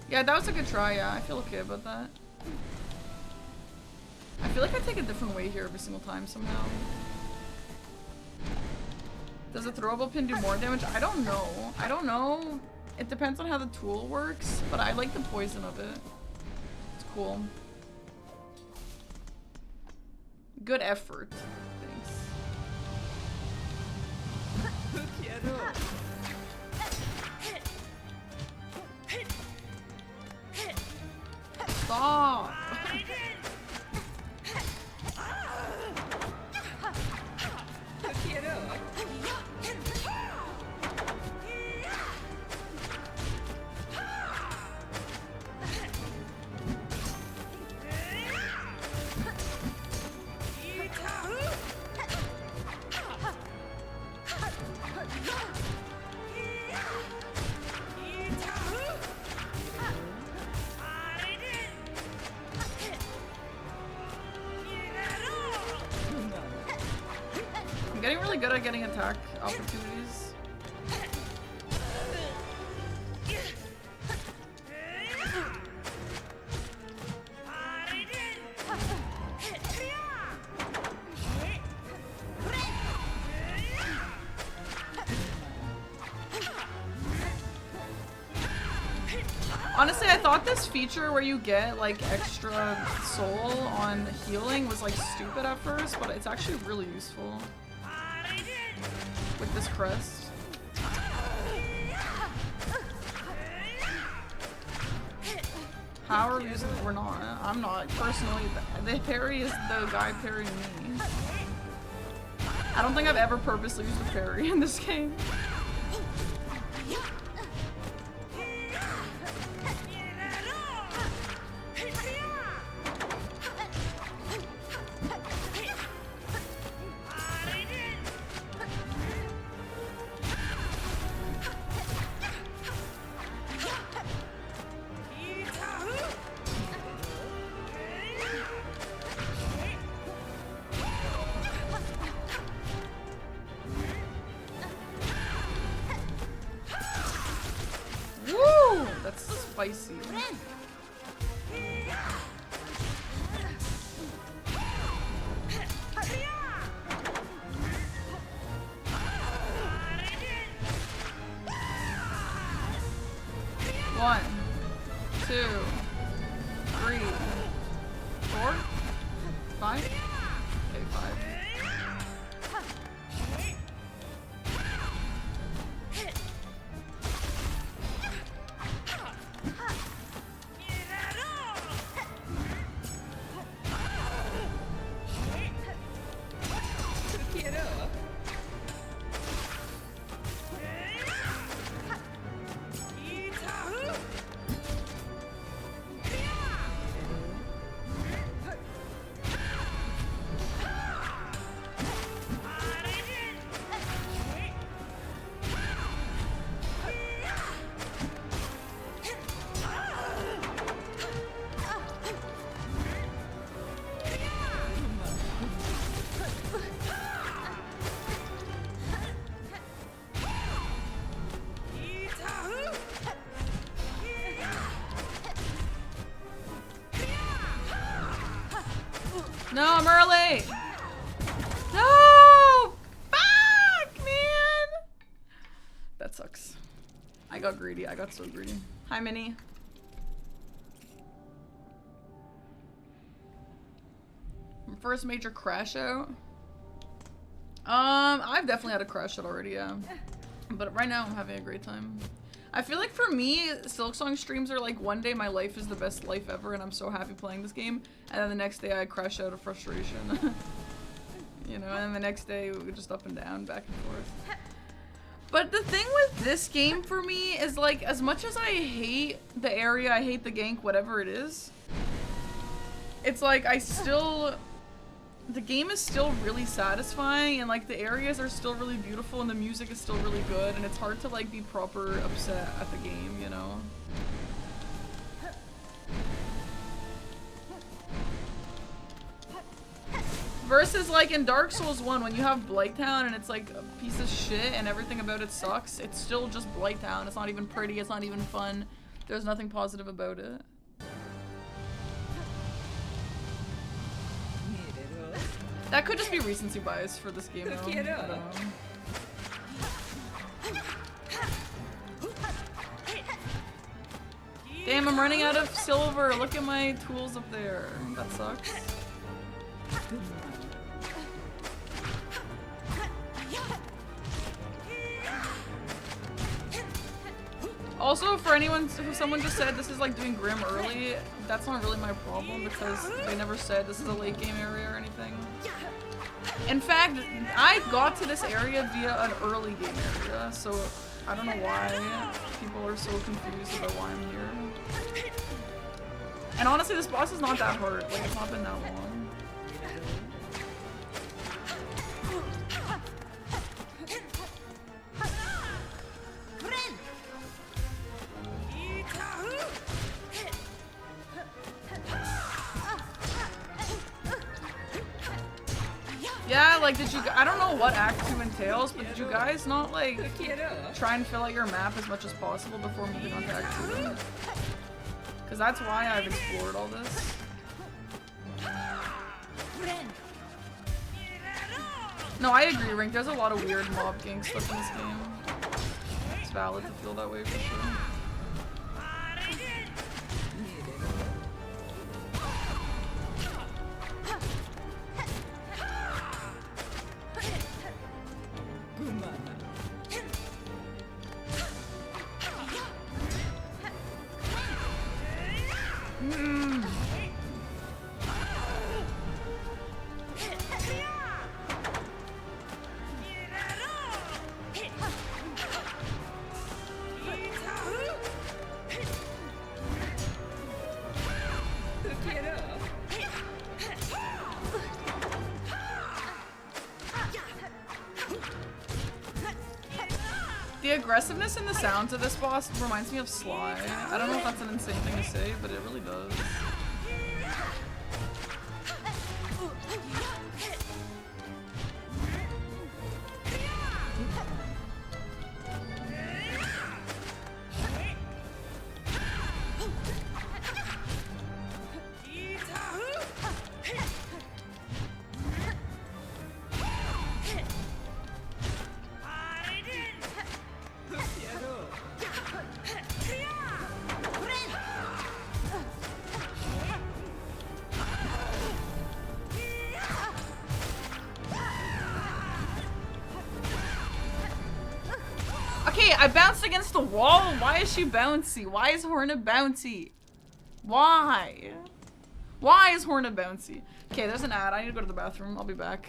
[SPEAKER 1] Yeah, that was a good try, yeah. I feel okay about that. I feel like I take a different way here every single time somehow. Does a throwable pin do more damage? I don't know. I don't know. It depends on how the tool works, but I like the poison of it. It's cool. Good effort. Thanks. Stop. good at getting attack opportunities. Honestly, I thought this feature where you get like extra soul on healing was like stupid at first, but it's actually really useful with this crest. How are we using it? We're not. I'm not. Personally, the parry is the guy parrying me. I don't think I've ever purposely used a parry in this game. Spicy. One, two, three, four, five. Okay, five. No, I'm early! No! Fuck, man! That sucks. I got greedy. I got so greedy. Hi, Minnie. First major crash out? I've definitely had a crash out already, yeah. But right now I'm having a great time. I feel like for me, Silksong streams are like one day my life is the best life ever and I'm so happy playing this game, and then the next day I crash out of frustration. You know, and then the next day we just up and down, back and forth. But the thing with this game for me is like, as much as I hate the area, I hate the gank, whatever it is, it's like the game is still really satisfying, and like the areas are still really beautiful and the music is still really good, and it's hard to like be proper upset at the game, you know? Versus like in Dark Souls 1, when you have Blighttown and it's like a piece of shit and everything about it sucks, it's still just Blighttown. It's not even pretty, it's not even fun. There's nothing positive about it. That could just be recency bias for this game, though. I don't know. Damn, I'm running out of silver. Look at my tools up there. That sucks. Also, for anyone who someone just said this is like doing Grim early, that's not really my problem because they never said this is a late game area or anything. In fact, I got to this area via an early game area, so I don't know why people are so confused about why I'm here. And honestly, this boss is not that hard. Like, it's not been that long. Yeah, like, did you? I don't know what Act 2 entails, but did you guys not like try and fill out your map as much as possible before moving on to Act 2? Because that's why I've explored all this. No, I agree, Rink. There's a lot of weird mob gang stuff in this game. It's valid to feel that way for sure. The aggressiveness in the sounds of this boss reminds me of Sly. I don't know if that's an insane thing to say, but it really does. Okay, I bounced against the wall. Why is she bouncy? Why is Hornet bouncy? Why? Why is Hornet bouncy? Okay, there's an ad. I need to go to the bathroom. I'll be back.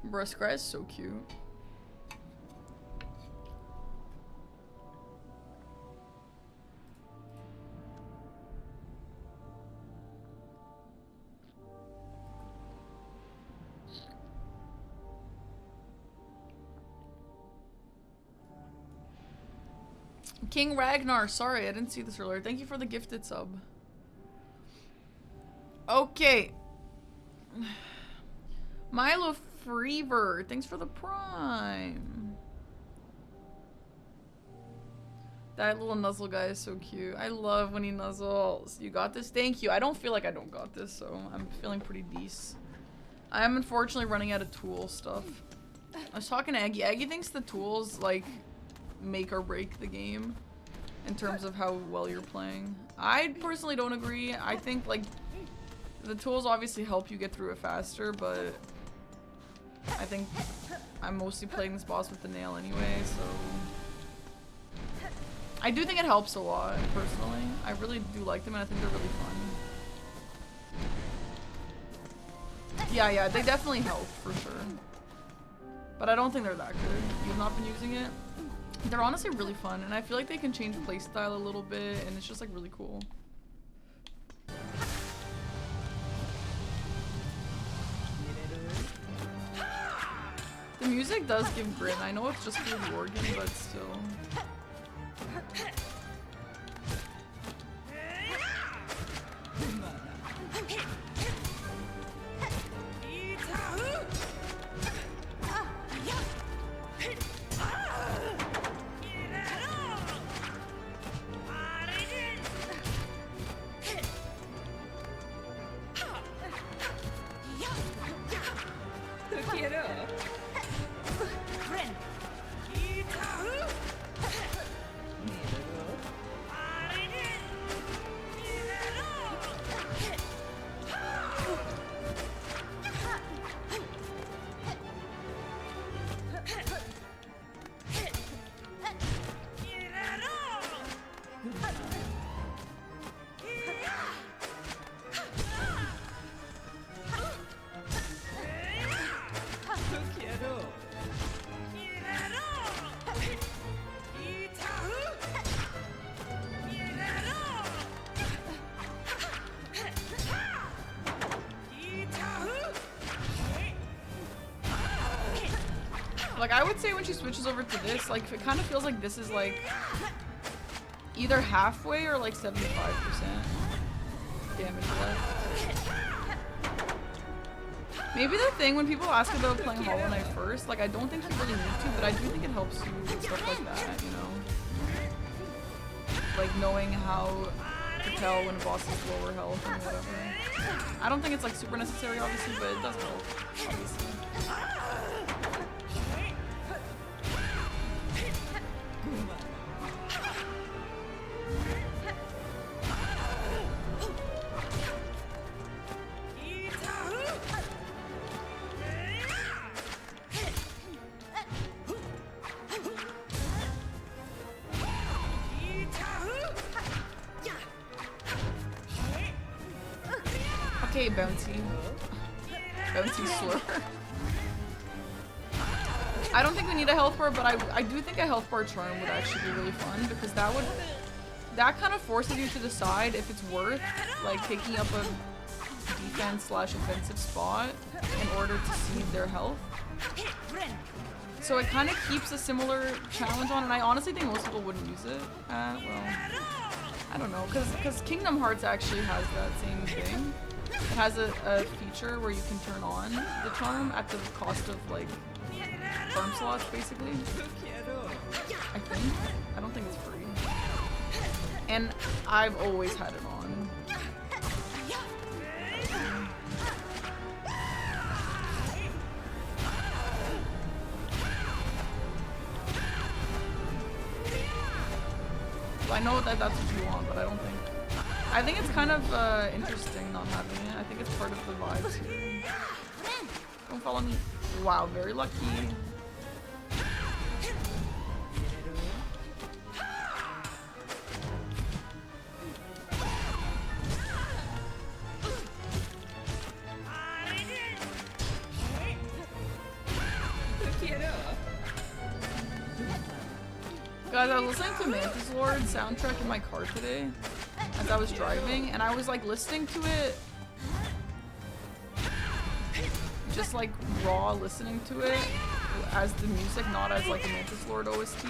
[SPEAKER 1] Bruh, Scry is so cute. King Ragnar, sorry, I didn't see this earlier. Thank you for the gifted sub. Okay. Milo Freever, thanks for the prime. That little nuzzle guy is so cute. I love when he nuzzles. You got this? Thank you. I don't feel like I don't got this, so I'm feeling pretty decent. I am unfortunately running out of tool stuff. I was talking to Aggie. Aggie thinks the tools, like, make or break the game in terms of how well you're playing. I personally don't agree. I think, like, the tools obviously help you get through it faster, but I think I'm mostly playing this boss with the nail anyway, so I do think it helps a lot, personally. I really do like them and I think they're really fun. Yeah, they definitely help, for sure. But I don't think they're that good. You've not been using it? They're honestly really fun, and I feel like they can change playstyle a little bit, and it's just like really cool. The music does give grit. I know it's just through the organ, but still. Like, I would say when she switches over to this, like, it kind of feels like this is, like, either halfway or, like, 75% damage left. Maybe the thing when people ask about playing Hollow Knight first, like, I don't think you really need to, but I do think it helps you with stuff like that, you know? Like, knowing how to tell when a boss is lower health and whatever. I don't think it's, like, super necessary, obviously, but it does help, obviously. Okay, bouncy slur. I don't think we need a health bar, but I do think a health bar charm would actually be really fun, because that kind of forces you to decide if it's worth, like, taking up a defense/offensive spot in order to see their health. So it kind of keeps a similar challenge on, and I honestly think most people wouldn't use it. Well, I don't know, because Kingdom Hearts actually has that same thing. It has a feature where you can turn on the charm at the cost of, like, farm slots, basically. I think. I don't think it's free. And I've always had it on. Well, I know that that's what you want, but I don't think. I think it's kind of interesting not having it. I think it's part of the vibes here. Don't follow me. Wow, very lucky. Guys, I was listening to Mantis Lord soundtrack in my car today as I was driving, and I was like listening to it, just like raw listening to it as the music, not as like a Mantis Lord OST.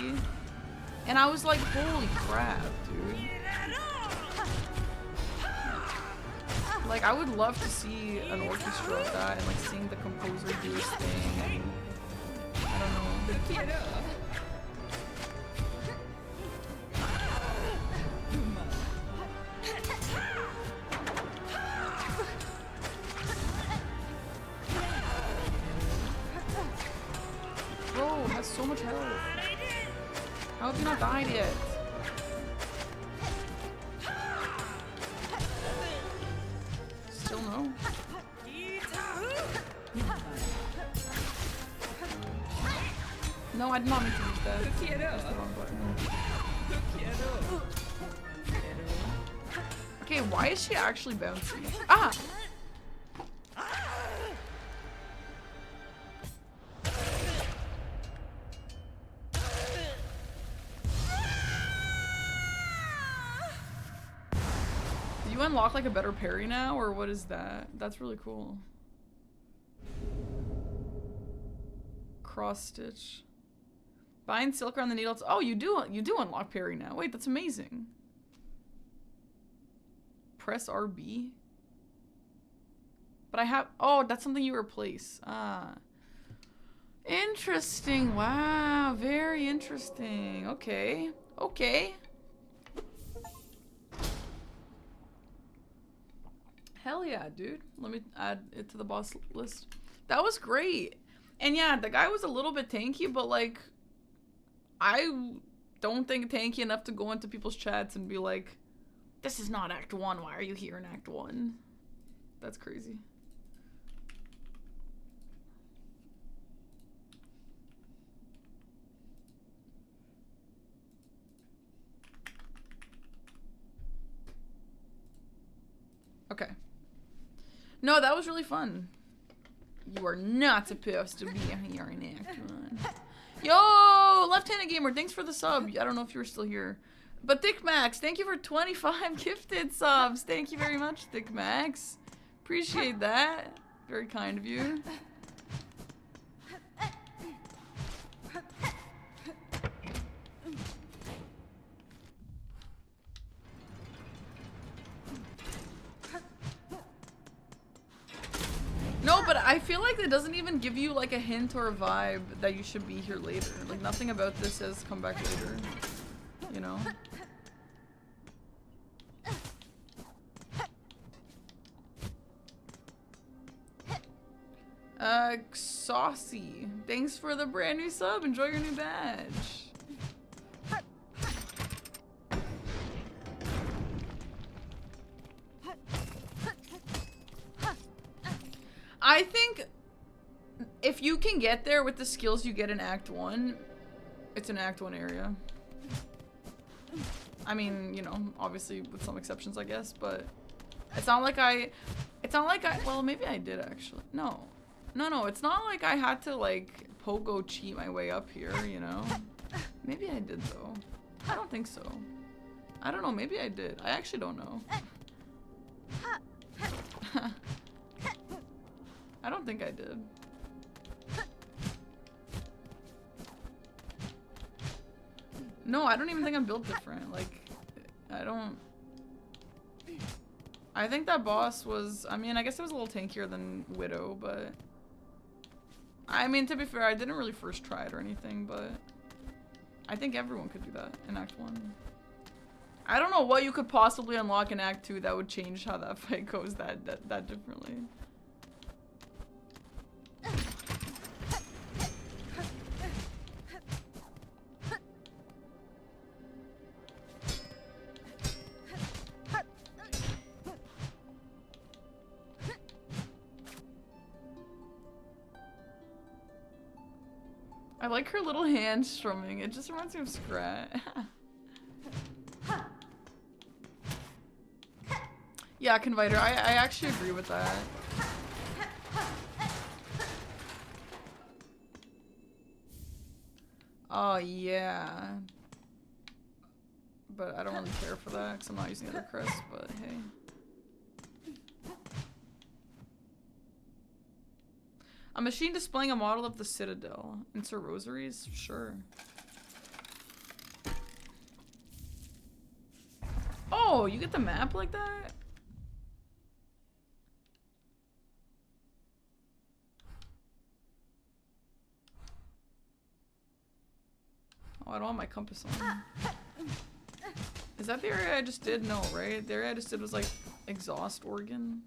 [SPEAKER 1] And I was like, holy crap, dude. Like, I would love to see an orchestra of that and like seeing the composer do his thing and I don't know. Bro, has so much health. How have you not died yet? Still no. No, I did not mean to use that. That's the wrong button. Okay, why is she actually bouncy? Ah! Do you unlock like a better parry now, or what is that? That's really cool. Cross stitch. Bind silk around the needles. Oh, you do unlock parry now. Wait, that's amazing. Press RB. But I have, oh, that's something you replace. Ah. Interesting. Wow, very interesting. Okay. Okay. Hell yeah, dude. Let me add it to the boss list. That was great. And yeah, the guy was a little bit tanky, but like, I don't think tanky enough to go into people's chats and be like, this is not Act 1, why are you here in Act 1? That's crazy. Okay. No, that was really fun. You are not supposed to be here in Act 1. Yo, left-handed gamer, thanks for the sub. I don't know if you were still here. But Thick Max, thank you for 25 gifted subs. Thank you very much, Thick Max. Appreciate that. Very kind of you. No, but I feel like it doesn't even give you like a hint or a vibe that you should be here later. Like nothing about this says come back later. You know? Saucy. Thanks for the brand new sub. Enjoy your new badge. I think if you can get there with the skills you get in Act 1, it's an Act 1 area. I mean, you know, obviously with some exceptions, I guess, but it's not like well, maybe I did actually. No, it's not like I had to like pogo cheat my way up here, you know? Maybe I did though. I don't think so. I don't know, maybe I did. I actually don't know. I don't think I did. No, I don't even think I'm built different. Like, I think that boss was, I mean, I guess it was a little tankier than Widow, but I mean, to be fair, I didn't really first try it or anything, but I think everyone could do that in Act 1. I don't know what you could possibly unlock in Act 2 that would change how that fight goes that differently. I like her little hand strumming. It just reminds me of Scrat. Yeah, Conviter, I actually agree with that. Oh, yeah. But I don't really care for that because I'm not using other crests, but hey. A machine displaying a model of the Citadel. Insert rosaries? Sure. Oh, you get the map like that? Oh, I don't have my compass on. Is that the area I just did? No, right? The area I just did was like exhaust organ.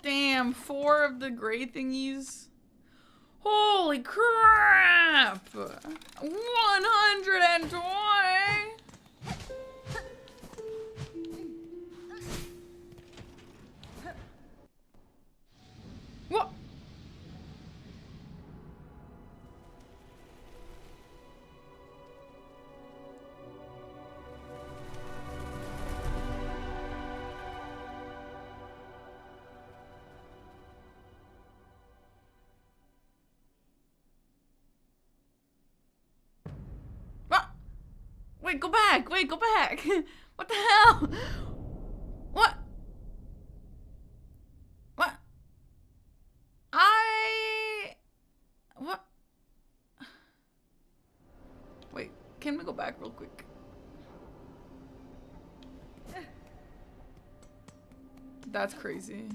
[SPEAKER 1] Damn, 4 of the gray thingies. Holy crap! 120! What? Wait, go back! Wait, go back! What the hell? What? What? What? Wait, can we go back real quick? That's crazy.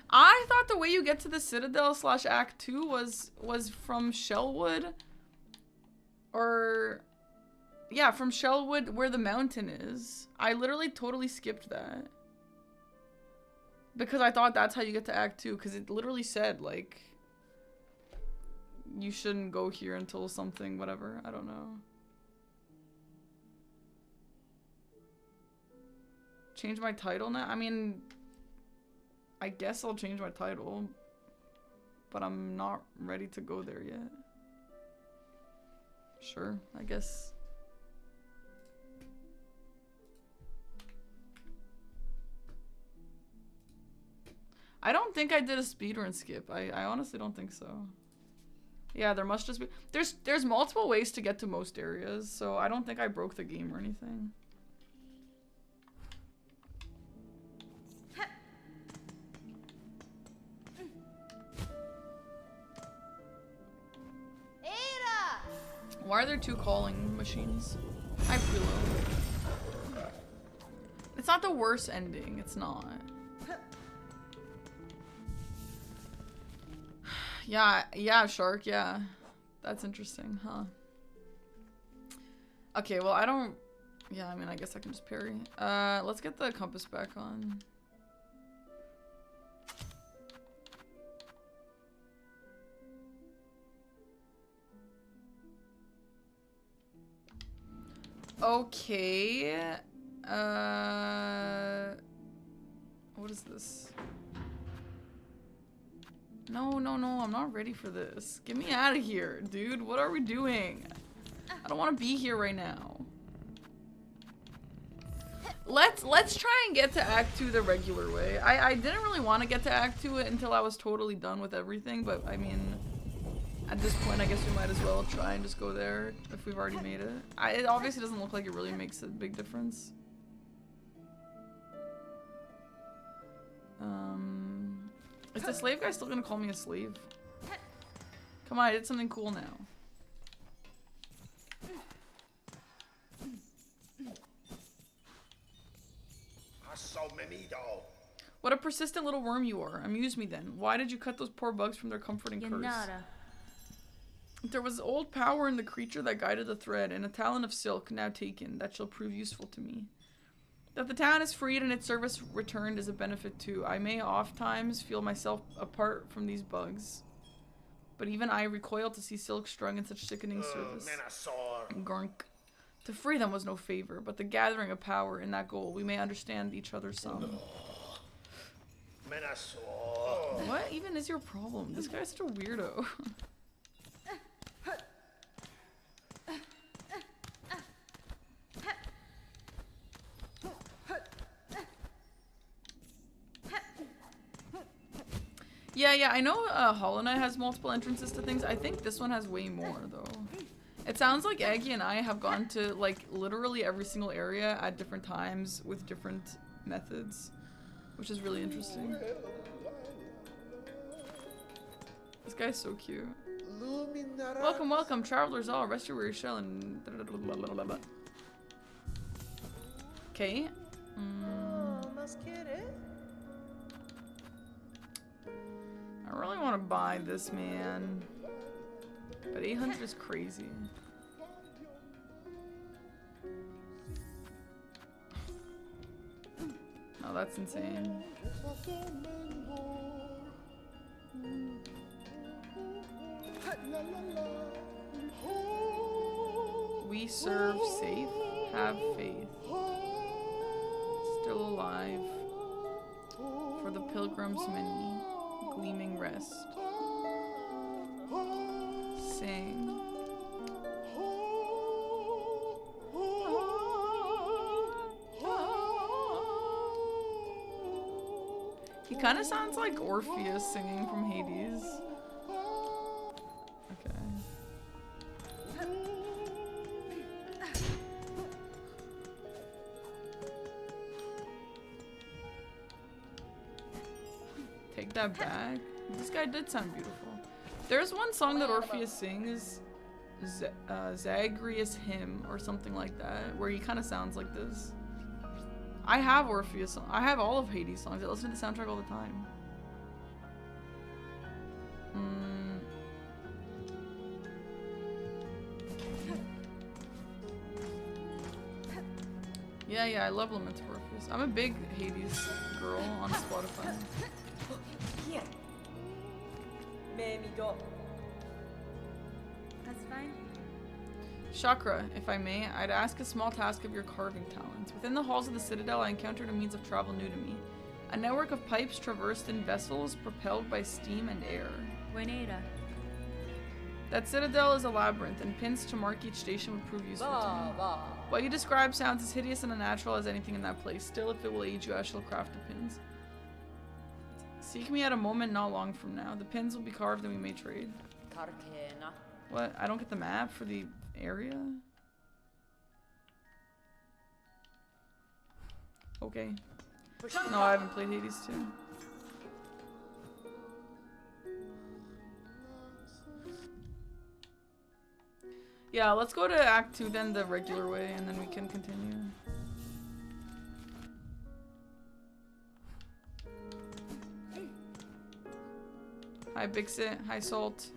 [SPEAKER 1] I thought the way you get to the Citadel / Act 2 was from Shellwood. Or... yeah, from Shellwood where the mountain is. I literally totally skipped that. Because I thought that's how you get to Act 2. Because it literally said, like... you shouldn't go here until something, whatever. I don't know. Change my title now? I mean... I guess I'll change my title. But I'm not ready to go there yet. Sure, I guess... I don't think I did a speedrun skip. I honestly don't think so. Yeah, there must just be... There's multiple ways to get to most areas, so I don't think I broke the game or anything. Why are there 2 calling machines? Hi, Preload. It's not the worst ending. It's not. Yeah, Shark, yeah. That's interesting, huh? Okay, well, I don't... yeah, I mean, I guess I can just parry. Let's get the compass back on. Okay. What is this? No, I'm not ready for this. Get me out of here, dude. What are we doing? I don't want to be here right now. Let's try and get to Act 2 the regular way. I didn't really want to get to Act 2 until I was totally done with everything, but I mean, at this point, I guess we might as well try and just go there if we've already made it. It obviously doesn't look like it really makes a big difference. Is the slave guy still gonna call me a slave? Come on, I did something cool now. What a persistent little worm you are. Amuse me then. Why did you cut those poor bugs from their comforting curse? There was old power in the creature that guided the thread, and a talent of silk now taken that shall prove useful to me. That the town is freed and its service returned is a benefit too. I may oft times feel myself apart from these bugs, but even I recoil to see silk strung in such sickening service. Gork. To free them was no favor, but the gathering of power in that goal, we may understand each other some. What even is your problem? This guy's such a weirdo. Yeah, I know Hollow Knight has multiple entrances to things. I think this one has way more, though. It sounds like Aggie and I have gone to, like, literally every single area at different times with different methods, which is really interesting. This guy's so cute. Welcome, welcome, travelers all. Rest your weary shell and. Okay. I really want to buy this, man. But 800 is crazy. Oh, that's insane. We serve safe, have faith, still alive, for the pilgrim's many, gleaming rest. Sing. He kind of sounds like Orpheus singing from Hades. Okay. Take that back. This guy did sound beautiful. There's one song that Orpheus sings, Zagreus Hymn or something like that, where he kind of sounds like this. I have Orpheus. I have all of Hades songs. I listen to the soundtrack all the time. Yeah, I love Lament of Orpheus. I'm a big Hades girl on Spotify.
[SPEAKER 2] That's fine.
[SPEAKER 1] Chakra, if I may, I'd ask a small task of your carving talents. Within the halls of the Citadel, I encountered a means of travel new to me. A network of pipes traversed in vessels propelled by steam and air.
[SPEAKER 2] Buenera.
[SPEAKER 1] That Citadel is a labyrinth, and pins to mark each station would prove useful to me. What you describe sounds as hideous and unnatural as anything in that place. Still, if it will aid you, I shall craft the pins. Seek me at a moment not long from now. The pins will be carved and we may trade. What? I don't get the map for the area? Okay. No, I haven't played Hades 2. Yeah, let's go to Act 2 then the regular way and then we can continue. Hi Bixit, hi Salt.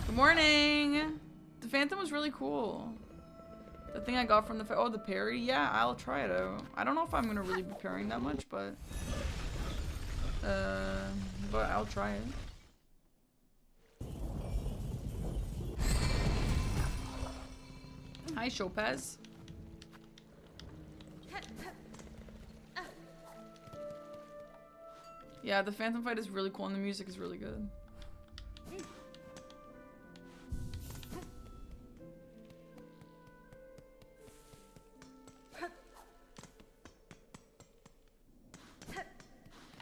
[SPEAKER 1] Good morning! The Phantom was really cool. The thing I got from the the parry? Yeah, I'll try it out. I don't know if I'm gonna really be parrying that much, but I'll try it. Hi Chopez. Yeah, the Phantom fight is really cool and the music is really good.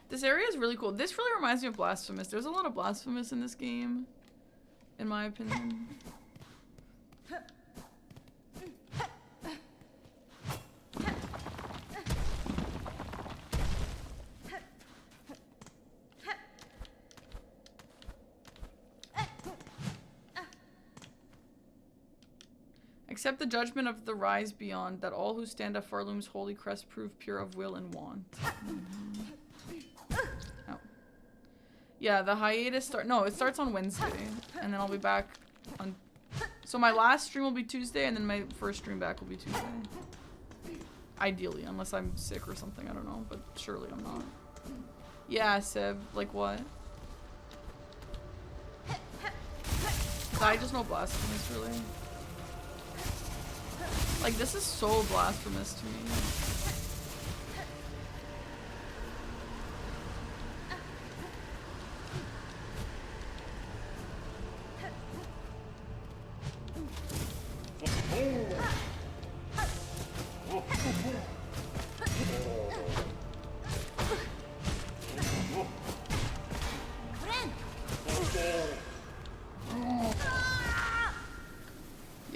[SPEAKER 1] This area is really cool. This really reminds me of Blasphemous. There's a lot of Blasphemous in this game, in my opinion. Accept the judgment of the rise beyond, that all who stand at Farloom's holy crest prove pure of will and want. Oh. Yeah, the hiatus it starts on Wednesday, and then I'll be back on... So my last stream will be Tuesday, and then my first stream back will be Tuesday. Ideally, unless I'm sick or something, I don't know, but surely I'm not. Yeah, Seb, like what? I just know Blasphemous, really. Like, this is so Blasphemous to me.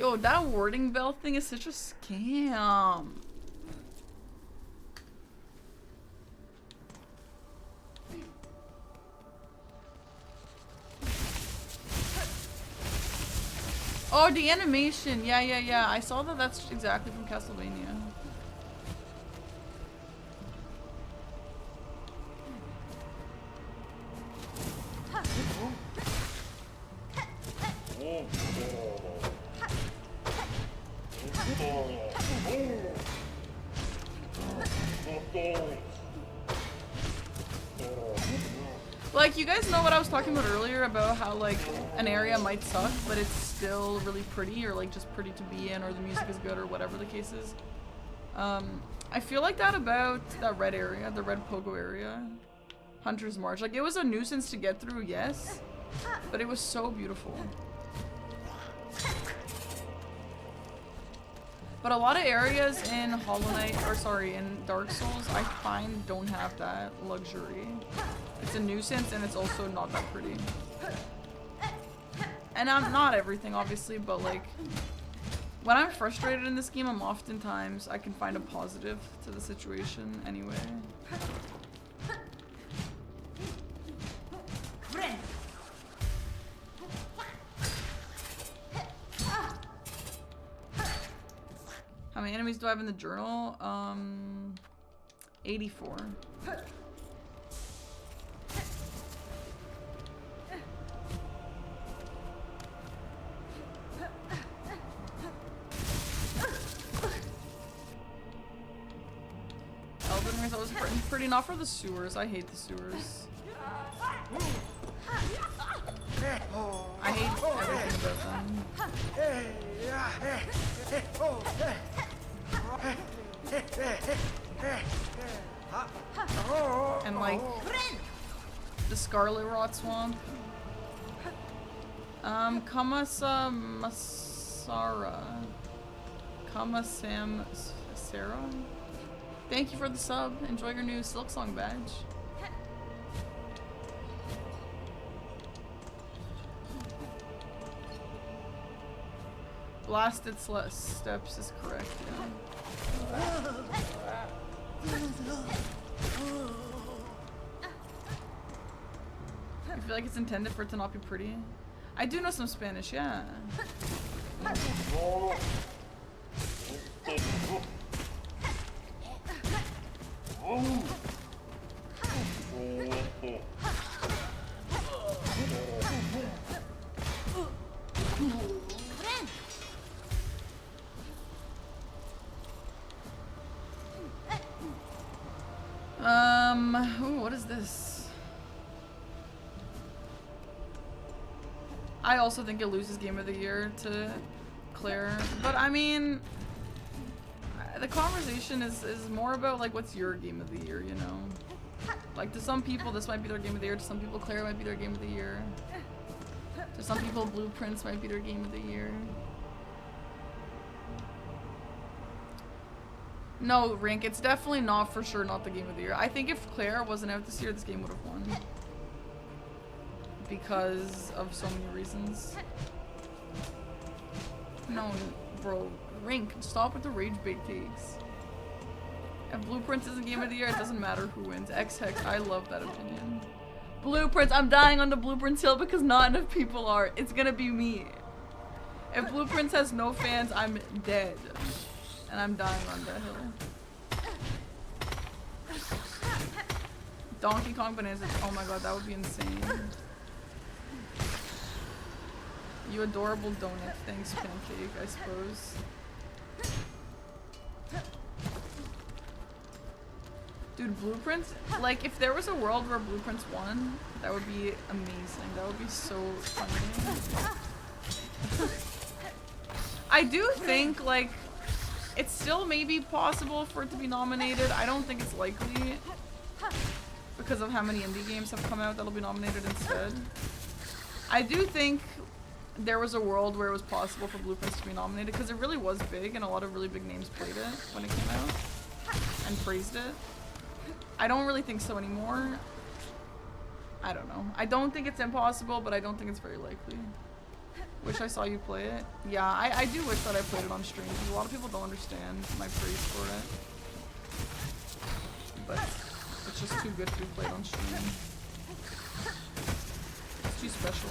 [SPEAKER 1] Yo, that warding bell thing is such a scam. Oh, the animation. Yeah. I saw that that's exactly from Castlevania. Like, you guys know what I was talking about earlier about how, like, an area might suck, but it's still really pretty, or, like, just pretty to be in, or the music is good, or whatever the case is. I feel like that about that red area, the red pogo area. Hunter's March. Like, it was a nuisance to get through, yes, but it was so beautiful. But a lot of areas in Hollow Knight, or sorry, in Dark Souls, I find don't have that luxury. It's a nuisance, and it's also not that pretty. And not everything, obviously, but like, when I'm frustrated in this game, I can find a positive to the situation anyway. How many enemies do I have in the journal? 84. Elden Ring, that was pretty, not for the sewers. I hate the sewers. I hate everything about them. And like the Scarlet Rot Swamp. Sarah. Thank you for the sub. Enjoy your new Silksong badge. Blasted steps is correct, yeah. I feel like it's intended for it to not be pretty. I do know some Spanish, yeah. Ooh, what is this? I also think it loses Game of the Year to Claire, but I mean, the conversation is more about like what's your Game of the Year, you know? Like to some people this might be their Game of the Year, to some people Claire might be their Game of the Year. To some people Blueprints might be their Game of the Year. No, Rink, it's definitely not for sure not the Game of the Year. I think if Claire wasn't out this year, this game would have won. Because of so many reasons. No, bro. Rink, stop with the rage bait takes. If Blueprints isn't Game of the Year, it doesn't matter who wins. X-Hex, I love that opinion. Blueprints, I'm dying on the Blueprints hill because not enough people are. It's gonna be me. If Blueprints has no fans, I'm dead. And I'm dying on that hill. Donkey Kong Bananas. Oh my god, that would be insane. You adorable donut. Thanks, Pancake, I suppose. Dude, Blueprints? Like, if there was a world where Blueprints won, that would be amazing. That would be so funny. I do think, like, it's still maybe possible for it to be nominated. I don't think it's likely because of how many indie games have come out that'll be nominated instead. I do think there was a world where it was possible for Blueprints to be nominated because it really was big and a lot of really big names played it when it came out and praised it. I don't really think so anymore. I don't know. I don't think it's impossible, but I don't think it's very likely. Wish I saw you play it. Yeah, I do wish that I played it on stream because a lot of people don't understand my praise for it. But it's just too good to be played on stream. It's too special.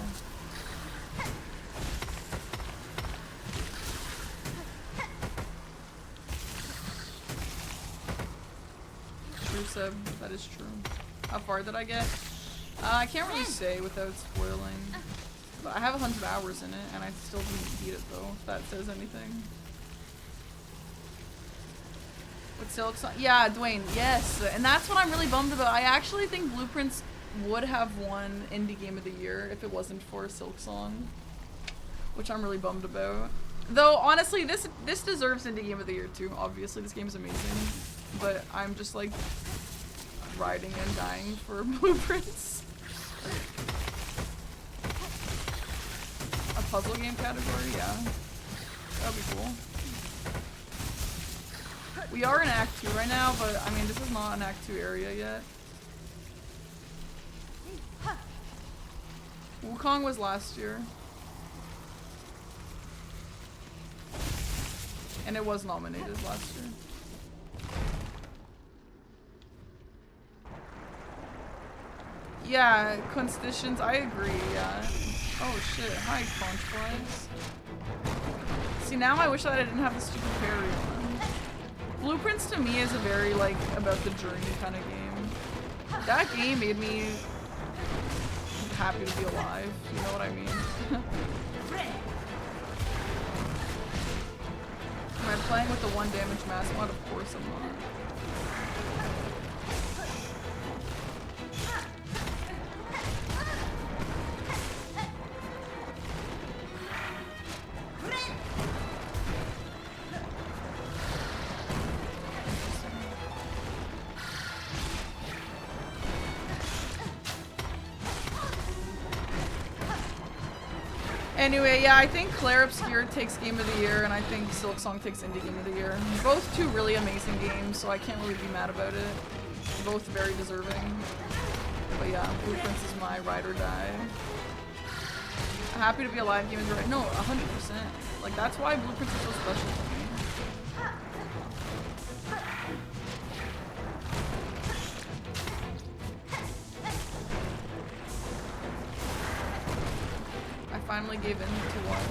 [SPEAKER 1] True, Seb. That is true. How far did I get? I can't really say without spoiling. But I have 100 hours in it, and I still didn't beat it though, if that says anything. With Silksong? Yeah, Dwayne, yes. And that's what I'm really bummed about. I actually think Blueprints would have won Indie Game of the Year if it wasn't for Silksong. Which I'm really bummed about. Though, honestly, this deserves Indie Game of the Year too. Obviously, this game is amazing. But I'm just like riding and dying for Blueprints. A puzzle game category? Yeah. That'd be cool. We are in Act 2 right now, but I mean, this is not an Act 2 area yet. Wukong was last year. And it was nominated last year. Yeah, Constitutions, I agree, yeah. Oh shit, hi Conch Flies. See, now I wish that I didn't have the stupid parry on. Blueprints to me is a very, like, about the journey kind of game. That game made me happy to be alive, you know what I mean? Am I playing with the 1 damage mass mod? Of course I'm not. Anyway, yeah, I think Claire Obscure takes Game of the Year, and I think Silksong takes Indie Game of the Year. Both two really amazing games, so I can't really be mad about it. Both very deserving. But yeah, Blueprints is my ride or die. Happy to be alive, Game of the Year. No, 100%. Like, that's why Blueprints is so special to me. Finally gave in to one.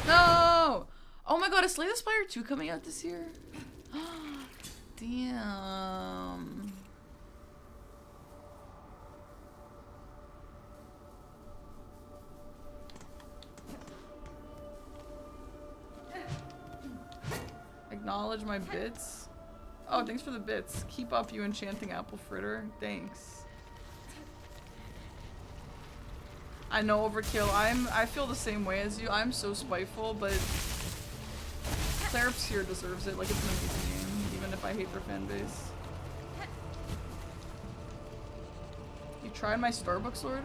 [SPEAKER 1] No! Oh my god, is Slay the Spire 2 coming out this year? Damn. Acknowledge my bits. Oh, thanks for the bits. Keep up, you enchanting apple fritter. Thanks. I know, Overkill. I feel the same way as you. I'm so spiteful, but Claire Obscure deserves it. Like, it's an amazing game, even if I hate their fan base. You tried my Starbucks order?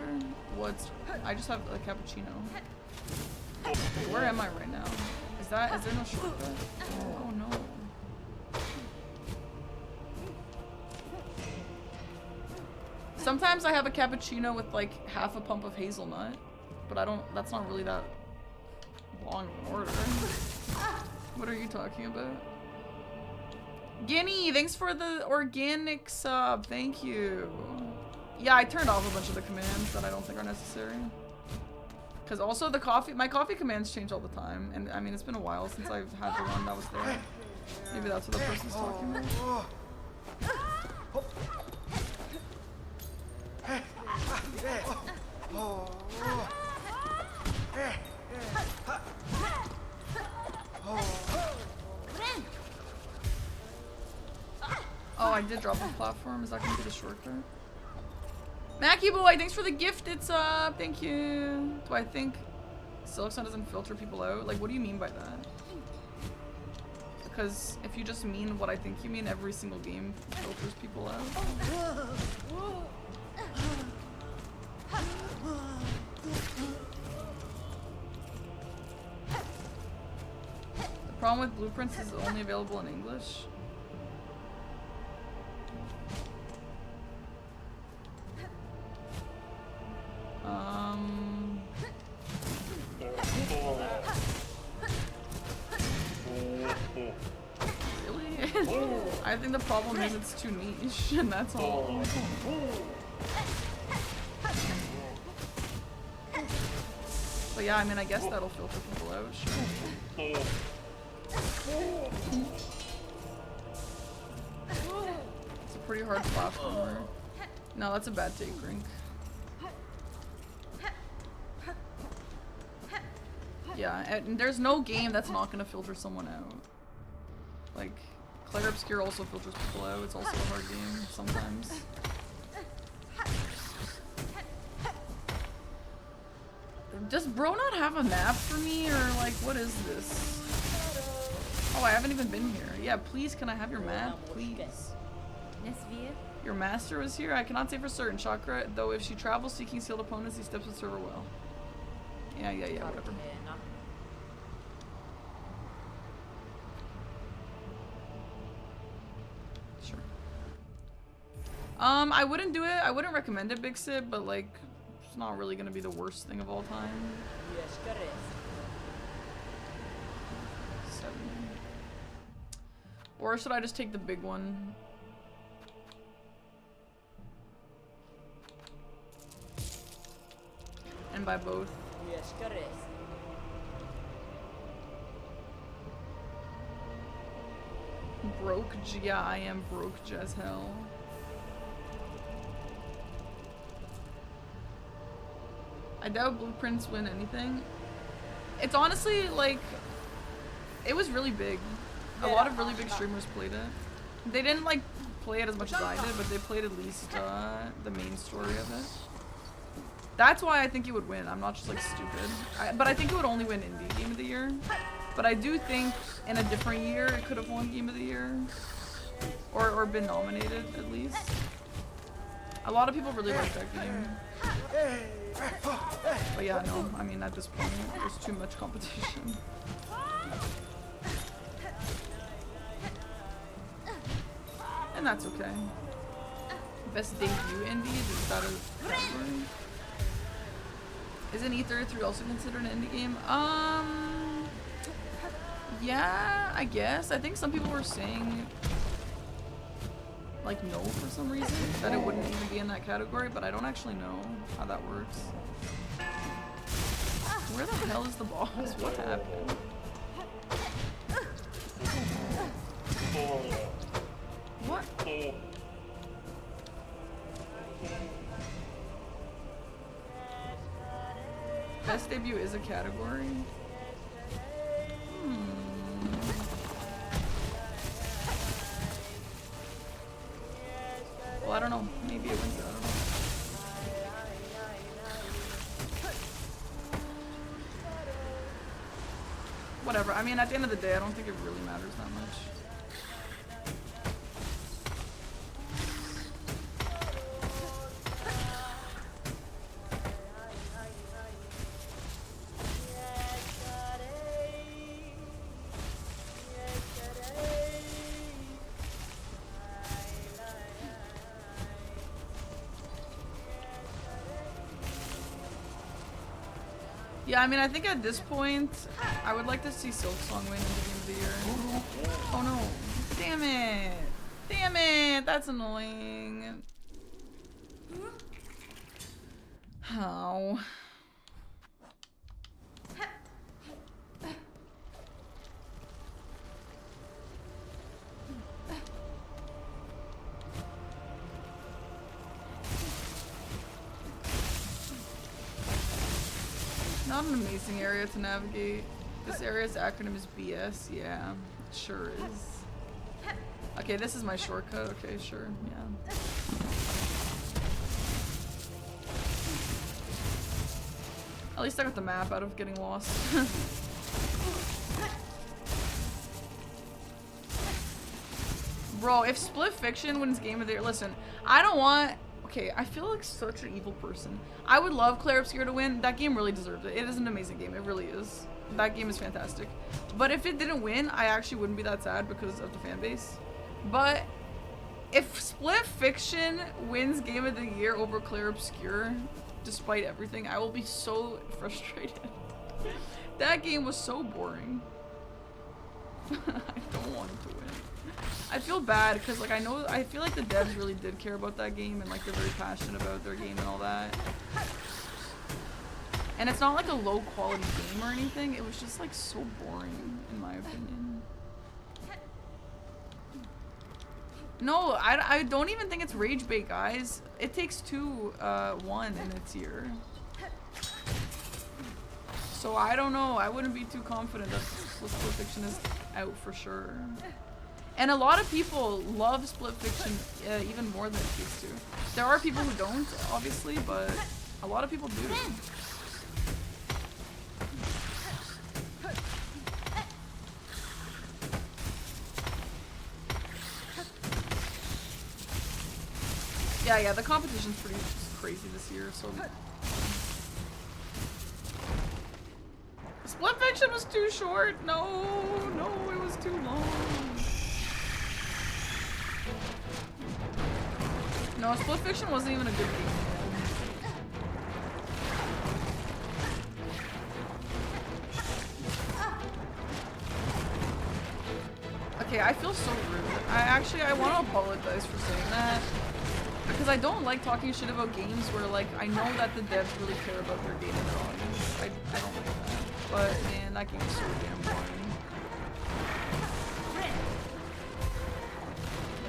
[SPEAKER 1] What's? I just have a cappuccino. Where am I right now? Is there no shortcut? Oh no. Sometimes I have a cappuccino with like half a pump of hazelnut, but that's not really that long of an order. What are you talking about? Guinea, thanks for the organic sub, thank you. Yeah, I turned off a bunch of the commands that I don't think are necessary. Cause also my coffee commands change all the time, and I mean it's been a while since I've had the one that was there. Maybe that's what the person's talking about. Oh, I did drop a platform. Is that gonna be the shortcut? Mackie boy, thanks for the gift. It's up. Thank you. Do I think Silksong doesn't filter people out? Like, what do you mean by that? Because if you just mean what I think you mean, every single game filters people out. The problem with Blueprints is it's only available in English. I think the problem is it's too niche, and that's all. But yeah, I mean, I guess that'll filter people out, sure. It's a pretty hard platformer. No, that's a bad take, Rink. Yeah, and there's no game that's not gonna filter someone out. Like, Claire Obscure also filters people out. It's also a hard game sometimes. Does bro not have a map for me, or like, what is this? Oh, I haven't even been here. Yeah, please, can I have your map, please? Your master was here? I cannot say for certain. Chakra, though, if she travels seeking sealed opponents, he steps with server well. Yeah, whatever. Sure. I wouldn't do it. I wouldn't recommend it, Big Sip, but like, it's not really gonna be the worst thing of all time. 7. Or should I just take the big one? And buy both. Broke? Yeah, I am broke as hell. I doubt Blueprints win anything. It's honestly like, it was really big. A lot of really big streamers played it. They didn't like play it as much as I did, but they played at least the main story of it. That's why I think it would win. I'm not just like stupid. But I think it would only win Indie Game of the Year. But I do think in a different year it could have won Game of the Year. Or been nominated at least. A lot of people really like that game. But yeah, no, I mean at this point there's too much competition. And that's okay. Best debut indies, is that a category? Isn't E33 also considered an indie game? Yeah, I guess. I think some people were saying like no for some reason, that it wouldn't even be in that category, but I don't actually know how that works. Where the hell is the boss? What happened? What? Best debut is a category? Well, I don't know. Maybe it wins. I don't know. Whatever. I mean, at the end of the day, I don't think it really matters that much. Yeah, I mean, I think at this point, I would like to see Silksong win the Game of the Year. Oh no. Damn it. Damn it. That's annoying. How? Not an amazing area to navigate. This area's acronym is BS. Yeah, it sure is. Okay, this is my shortcut. Okay, sure. Yeah. At least I got the map out of getting lost. Bro, if Split Fiction wins Game of the Year, listen, I don't want. Okay, I feel like such an evil person. I would love Claire Obscure to win. That game really deserves it. It is an amazing game. It really is. That game is fantastic. But if it didn't win, I actually wouldn't be that sad because of the fan base. But if Split Fiction wins Game of the Year over Claire Obscure, despite everything, I will be so frustrated. That game was so boring. I don't want it to win. I feel bad because like I feel like the devs really did care about that game and like they're very passionate about their game and all that. And it's not like a low quality game or anything. It was just like so boring in my opinion. No, I don't even think it's rage bait, guys. It Takes Two won in its year. So I don't know. I wouldn't be too confident that Split Fiction is out for sure. And a lot of people love Split Fiction even more than It Takes Two. There are people who don't, obviously, but a lot of people do. Yeah, the competition's pretty crazy this year, so... Split Fiction was too short! No, it was too long. No, Split Fiction wasn't even a good game. Okay, I feel so rude. I want to apologize for saying that. Because I don't like talking shit about games where, like, I know that the devs really care about their game and their audience. I don't like that. But, man, that game is so damn boring.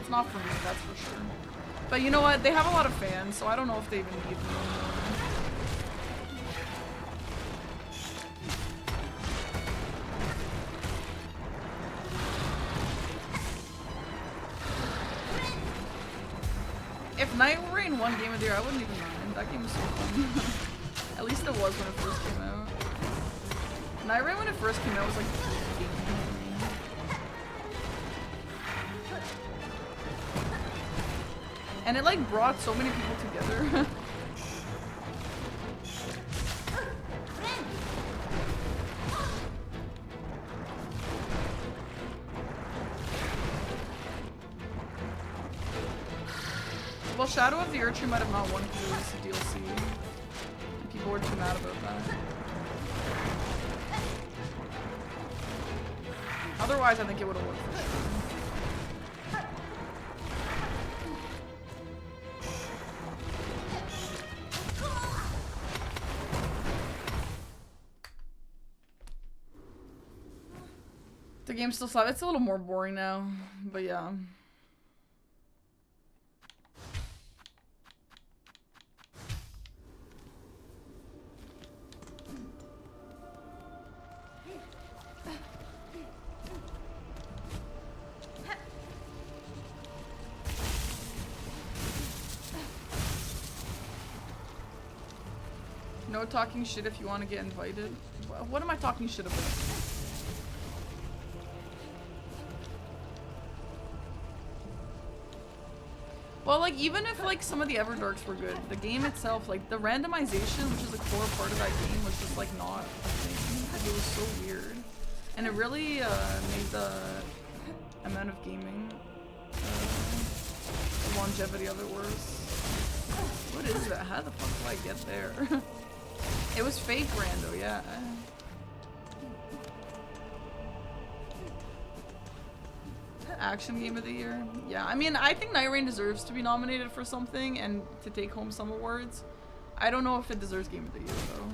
[SPEAKER 1] It's not for me, that's for sure. But you know what? They have a lot of fans, so I don't know if they even need me anymore. If Night Rain won Game of the Year, I wouldn't even mind. That game was so fun. At least it was when it first came out. Night Rain when it first came out was like the best game. And it like brought so many people together. Well, Shadow of the Erdtree might have not won because it was a DLC. And people were too mad about that. Otherwise, I think it would have won for sure. The game's still slow. It's a little more boring now, but yeah. No talking shit if you want to get invited. What am I talking shit about? Well, like, even if, like, some of the Everdarks were good, the game itself, like, the randomization, which is a core part of that game, was just, like, not a thing. Like, it was so weird. And it really, made the amount of gaming, the longevity of it worse. What is that? How the fuck do I get there? It was fake rando, yeah. Action Game of the Year? Yeah, I mean, I think Night Rain deserves to be nominated for something and to take home some awards. I don't know if it deserves Game of the Year, though,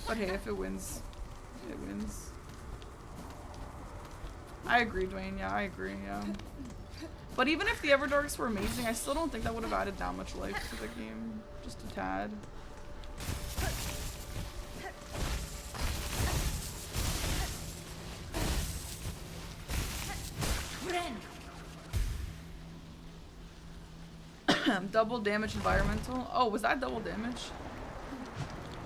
[SPEAKER 1] but hey, if it wins, it wins. I agree, Dwayne, yeah, I agree, yeah. But even if the Everdarks were amazing, I still don't think that would have added that much life to the game. Just a tad. Double damage environmental. Oh, was that double damage?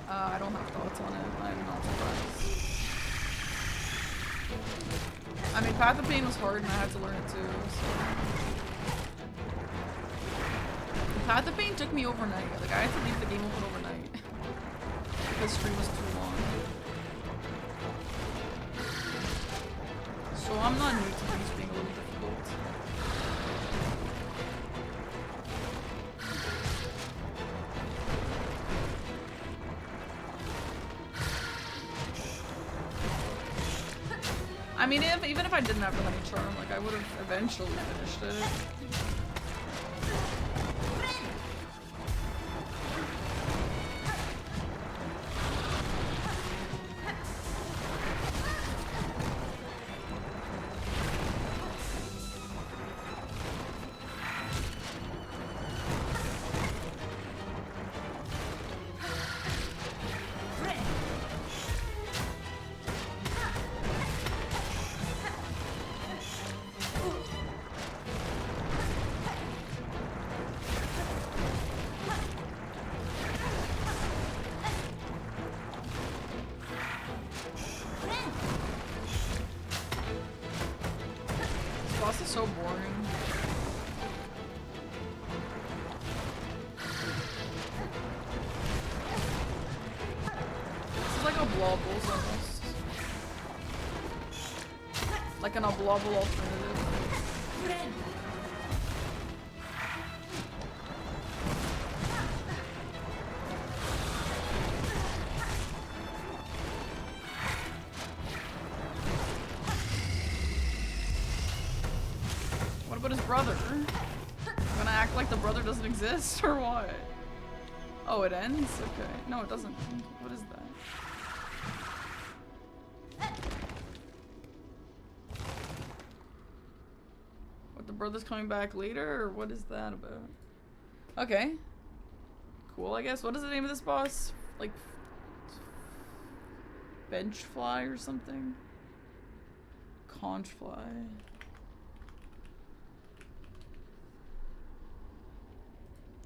[SPEAKER 1] I don't have thoughts on it. I'm not surprised. I mean, Path of Pain was hard and I had to learn it too, so. Path of Pain took me overnight. Like, I had to leave the game open overnight. Because stream was too long. So I'm not new to things being a little difficult. I mean, even if I didn't have the honey charm, like I would have eventually finished it. Boss is so boring. This is like a Blobbles almost. Like an Oblobble alternative. What about his brother? I'm gonna act like the brother doesn't exist, or what? Oh, it ends? Okay. No, it doesn't. What is that? What, the brother's coming back later, or what is that about? Okay. Cool, I guess. What is the name of this boss? Like... Bench fly or something? Conch fly.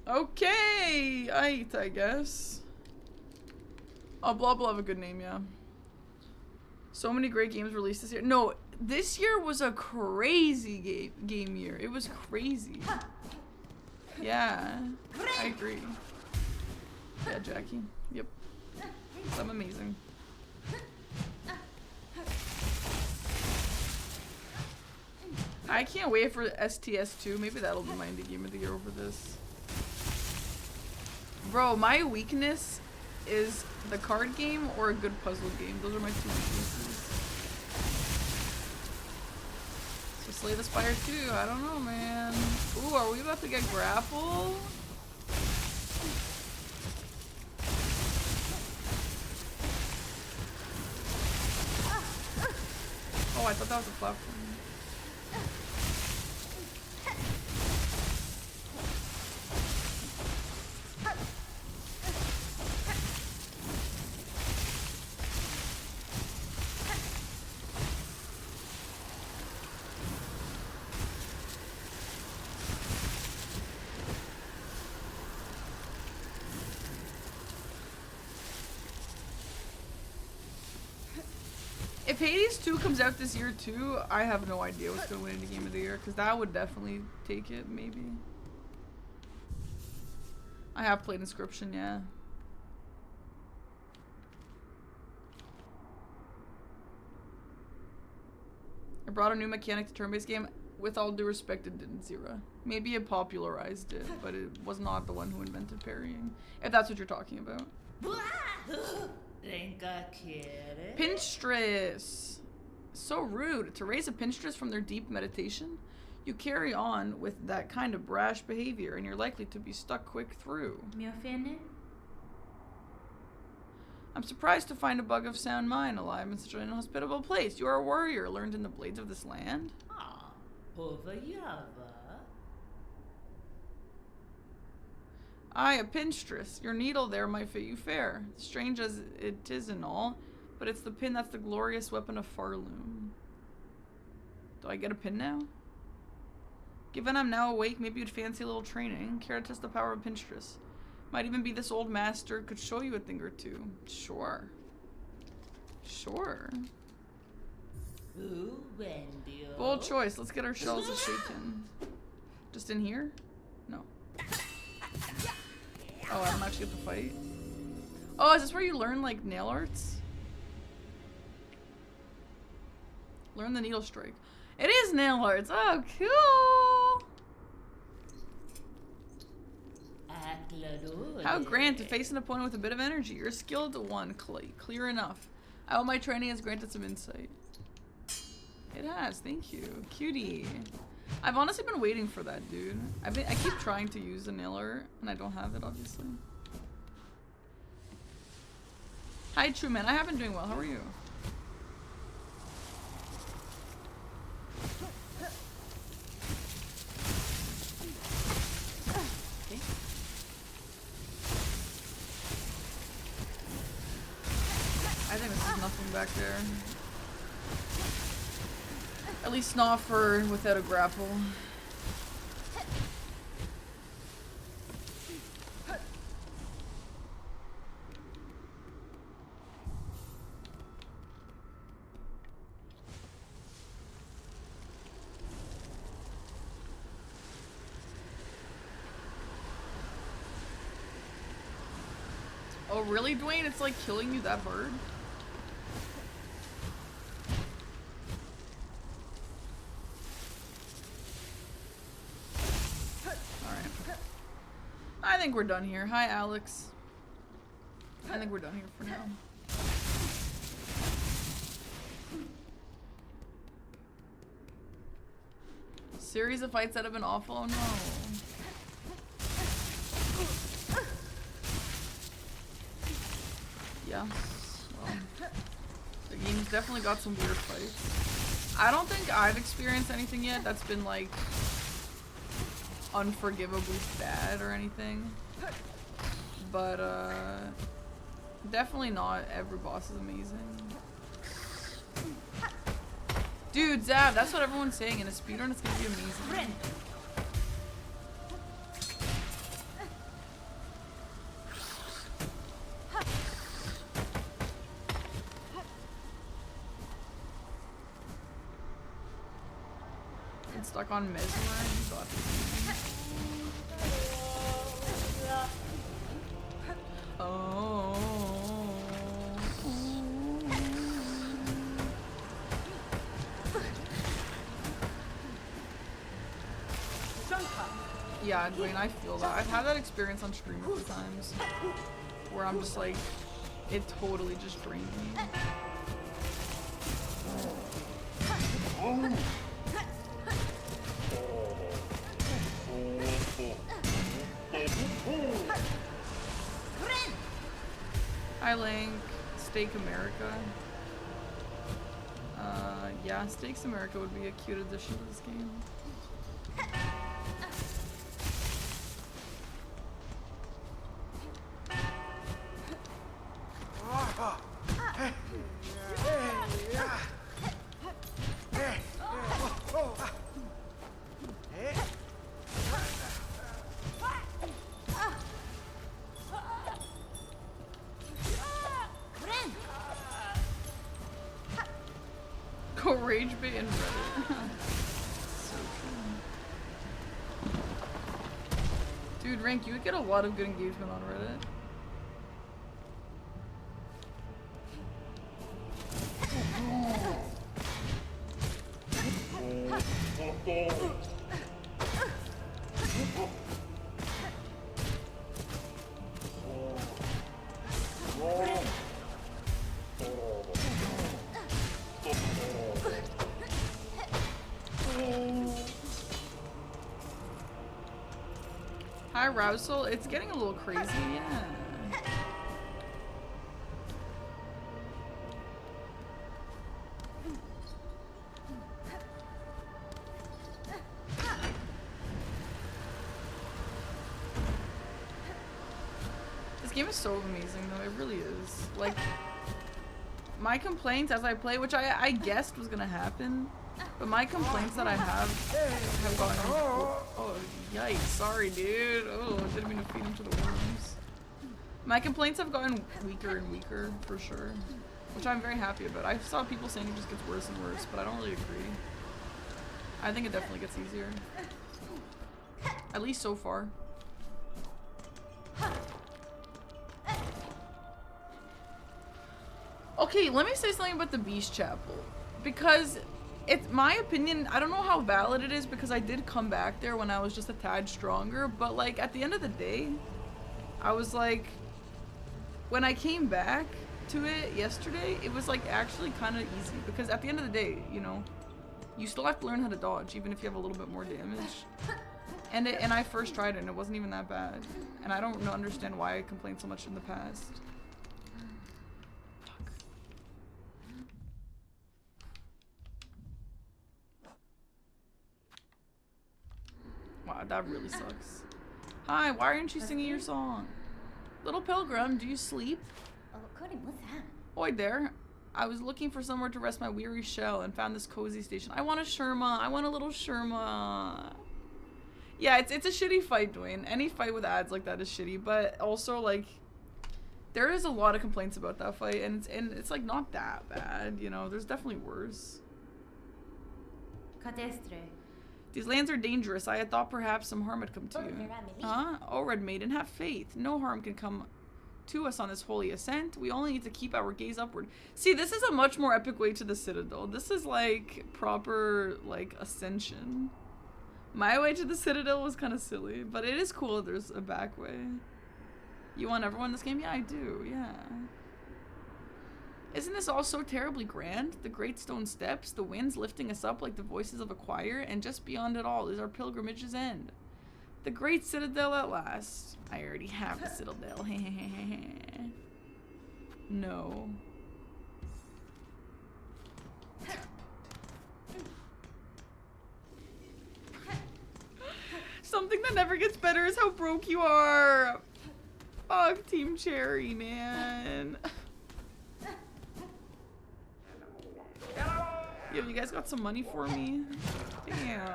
[SPEAKER 1] Okay, I guess. Oh, blah blah have a good name, yeah. So many great games released this year. No, this year was a crazy game year. It was crazy. Yeah, I agree. Yeah, Jackie. Yep. I'm amazing. I can't wait for STS2. Maybe that'll be my indie game of the year over this. Bro, my weakness is the card game or a good puzzle game. Those are my two weaknesses. So Slay the Spire 2, I don't know, man. Ooh, are we about to get grapple? Oh, I thought that was a platform. If Hades 2 comes out this year too, I have no idea what's gonna win the game of the year, because that would definitely take it, maybe. I have played Inscription, yeah. I brought a new mechanic to turn-based game. With all due respect, it didn't, Zira. Maybe it popularized it, but it was not the one who invented parrying. If that's what you're talking about. Pinstress. So rude. To raise a pinstress from their deep meditation, you carry on with that kind of brash behavior and you're likely to be stuck quick through. I'm surprised to find a bug of sound mind alive in such an inhospitable place. You are a warrior learned in the blades of this land. Aye, a pinstress. Your needle there might fit you fair. Strange as it is and all, but it's the pin that's the glorious weapon of Farloom. Do I get a pin now? Given I'm now awake, maybe you'd fancy a little training. Care to test the power of pinstress? Might even be this old master could show you a thing or two. Sure. Sure. Bold choice. Let's get our shells shaken. Just in here? No. Oh, I don't actually have to fight. Oh, is this where you learn, like, nail arts? Learn the needle strike. It is nail arts. Oh, cool. How grand to face an opponent with a bit of energy. You're a skilled one, clear enough. I hope my training has granted some insight. It has, thank you. Cutie. I've honestly been waiting for that, dude. I keep trying to use a nailer, and I don't have it, obviously. Hi, True Man. I have been doing well. How are you? Okay. I think this is nothing back there. At least not for without a grapple. Oh really, Dwayne? It's like killing you that hard? I think we're done here. Hi, Alex. I think we're done here for now. Series of fights that have been awful? Oh no. Yeah. Well, the game's definitely got some weird fights. I don't think I've experienced anything yet that's been like unforgivably bad or anything, but definitely not every boss is amazing. Dude, Zab, that's what everyone's saying. In a speedrun, it's gonna be amazing. It's stuck on Mesmer. You got this. Oh. Yeah, Dwayne, I feel that. I've had that experience on stream a few times where I'm just like, it totally just drained me. Hi, Link. Steak America. Yeah, Steaks America would be a cute addition to this game. Go rage bait and Reddit. So true. Dude, Rank, you would get a lot of good engagement on Reddit. Hi, Rousel. It's getting a little crazy, yeah. This game is so amazing, though. It really is. Like, my complaints as I play, which I guessed was gonna happen, but my complaints that I have gotten. Oh, yikes! Sorry, dude. Oh, didn't mean to feed him to the worms. My complaints have gotten weaker and weaker for sure, which I'm very happy about. I saw people saying it just gets worse and worse, but I don't really agree. I think it definitely gets easier, at least so far. Okay, let me say something about the Beast Chapel, because it's my opinion. I don't know how valid it is because I did come back there when I was just a tad stronger, but like at the end of the day, I was like, when I came back to it yesterday, it was like actually kind of easy because at the end of the day, you know, You still have to learn how to dodge, even if you have a little bit more damage. And I first tried it and it wasn't even that bad. And I don't understand why I complained so much in the past. Fuck. Wow, that really sucks. Hi, why aren't you singing your song? Little pilgrim, do you sleep? Oi there. I was looking for somewhere to rest my weary shell and found this cozy station. I want a Sherma. I want a little Sherma. Yeah, it's a shitty fight, Dwayne. Any fight with ads like that is shitty, but also like there is a lot of complaints about that fight, and it's like not that bad, you know. There's definitely worse. These lands are dangerous. I had thought perhaps some harm had come to you. Huh? Oh, Red Maiden, have faith. No harm can come to us on this holy ascent. We only need to keep our gaze upward. See, this is a much more epic way to the Citadel. This is like proper like ascension. My way to the Citadel was kind of silly, but it is cool there's a back way. You want everyone in this game? Yeah, I do. Yeah. Isn't this all so terribly grand? The great stone steps, the winds lifting us up like the voices of a choir, and just beyond it all is our pilgrimage's end. The great Citadel at last. I already have the Citadel. No. Something that never gets better is how broke you are. Fuck Team Cherry, man. Yo, you guys got some money for me? Damn.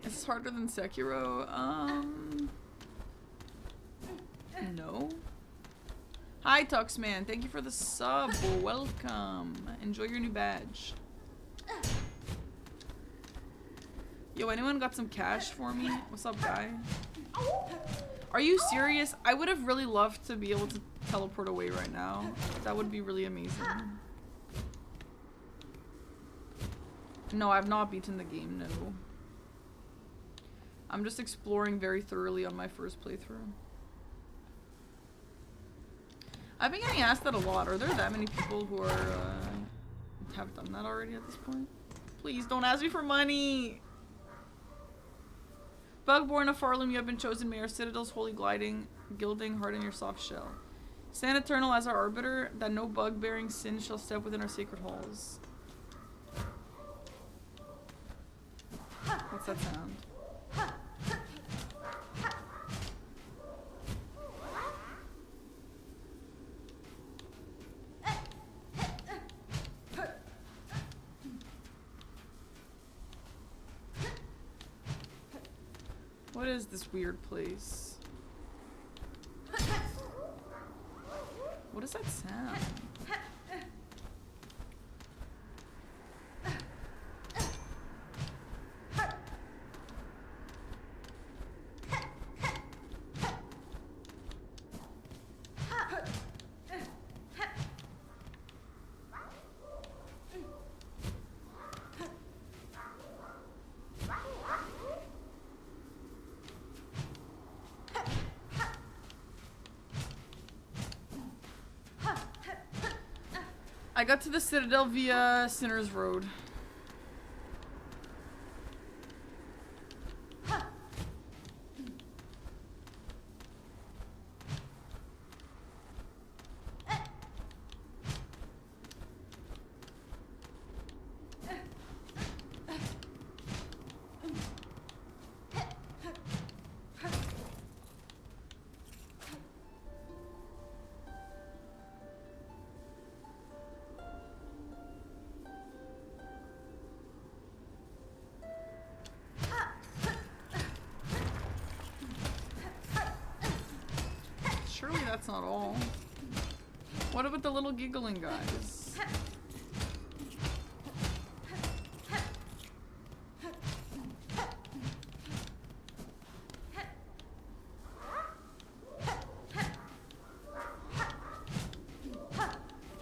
[SPEAKER 1] Is this harder than Sekiro? No. Hi, Tuxman. Thank you for the sub. Welcome. Enjoy your new badge. Yo, anyone got some cash for me? What's up, guy? Are you serious? I would have really loved to be able to teleport away right now. That would be really amazing. No, I've not beaten the game, no. I'm just exploring very thoroughly on my first playthrough. I've been getting asked that a lot. Are there that many people who are, have done that already at this point? Please don't ask me for money! Bugborn of Farlam, you have been chosen. May our citadel's holy gilding harden your soft shell. Stand eternal as our arbiter, that no bug-bearing sin shall step within our sacred halls. What's that sound? What is this weird place? What is that sound? I got to the Citadel via Sinner's Road. Surely that's not all. What about the little giggling guys?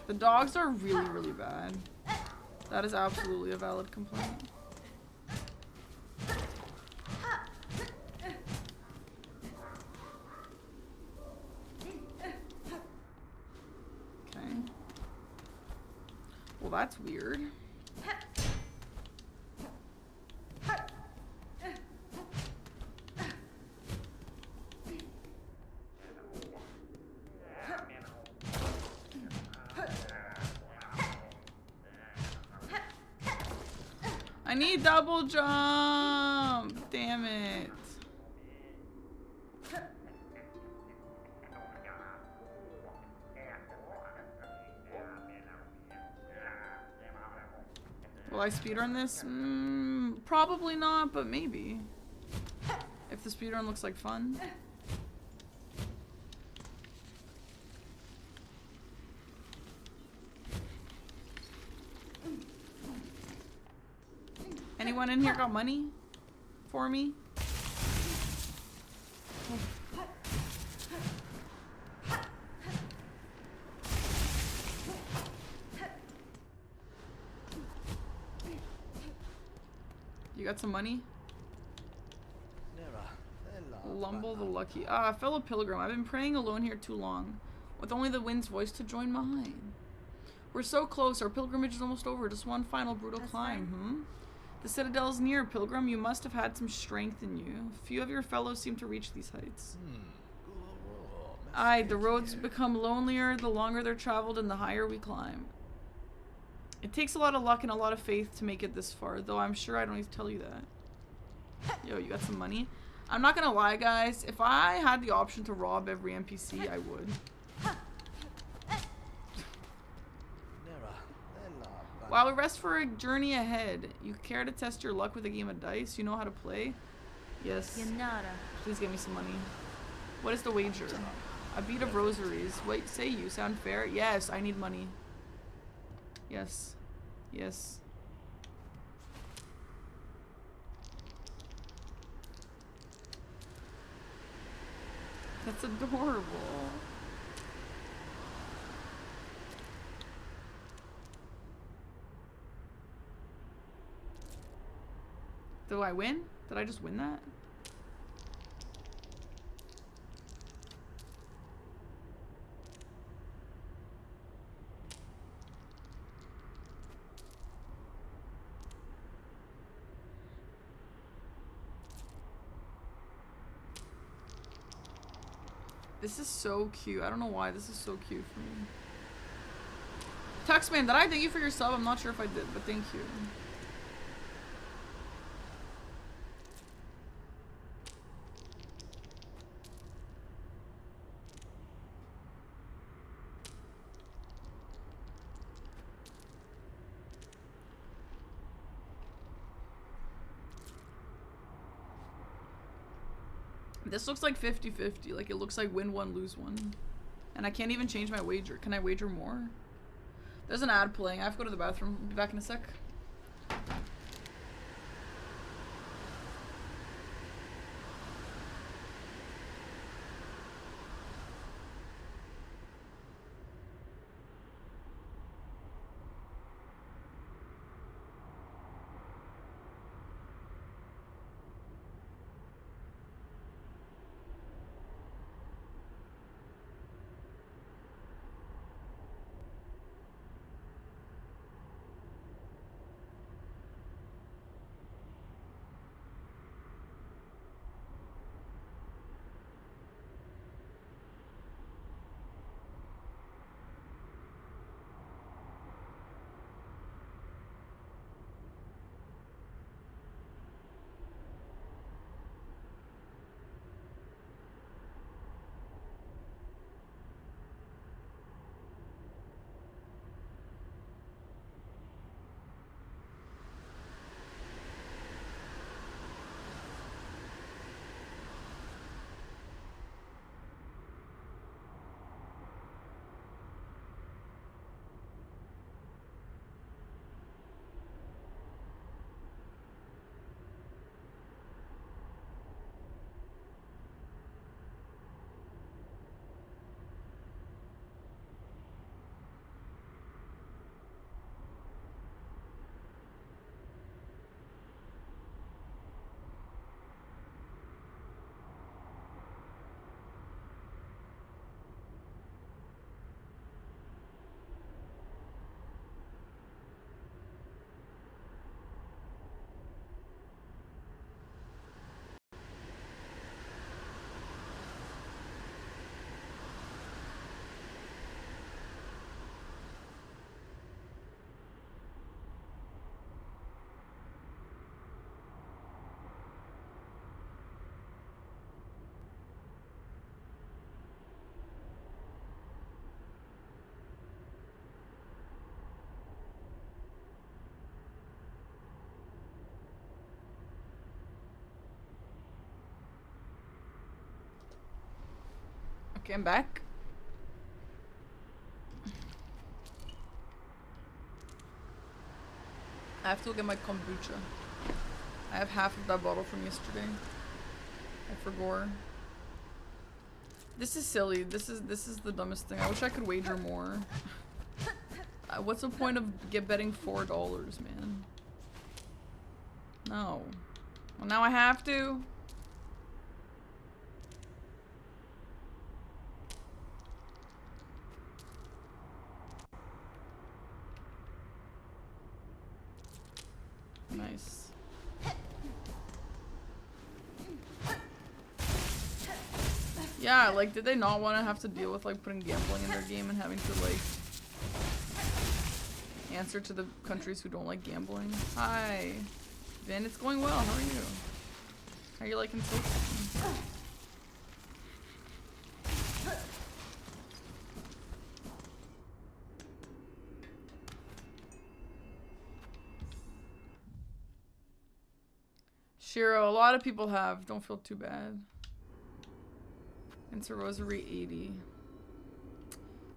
[SPEAKER 1] The dogs are really, really bad. That is absolutely a valid complaint. that's weird. I need double jump. Damn it. Will I speedrun this? Probably not, but maybe. If the speedrun looks like fun. Anyone in here got money for me? You got some money? Lumble the Lucky. Ah, fellow pilgrim, I've been praying alone here too long, with only the wind's voice to join mine. We're so close, our pilgrimage is almost over, just one final brutal climb, The citadel is near, pilgrim, you must have had some strength in you. Few of your fellows seem to reach these heights. Aye, the roads become lonelier the longer they're traveled and the higher we climb. It takes a lot of luck and a lot of faith to make it this far, though I'm sure I don't need to tell you that. Yo, you got some money? I'm not gonna lie, guys. If I had the option to rob every NPC, I would. While we rest for a journey ahead, you care to test your luck with a game of dice? You know how to play? Yes. Please give me some money. What is the wager? A beat of rosaries. Wait, say you. Sound fair? Yes, I need money. Yes. Yes. That's adorable. Do I win? Did I just win that? This is so cute. I don't know why this is so cute for me. Tuxman, did I thank you for your sub? I'm not sure if I did, but thank you. This looks like 50-50. Like, it looks like win one, lose one. And I can't even change my wager. Can I wager more? There's an ad playing. I have to go to the bathroom. I'll be back in a sec. Okay, I'm back. I have to go get my kombucha. I have half of that bottle from yesterday. I forgot. This is silly. This is the dumbest thing. I wish I could wager more. What's the point of betting $4, man? No. Well, now I have to. Nice. Yeah, like, did they not want to have to deal with, like, putting gambling in their game and having to, like, answer to the countries who don't like gambling? Hi. Vin, it's going well. How are you? How are you liking Silksong? Shiro, a lot of people have. Don't feel too bad. Into Rosary 80.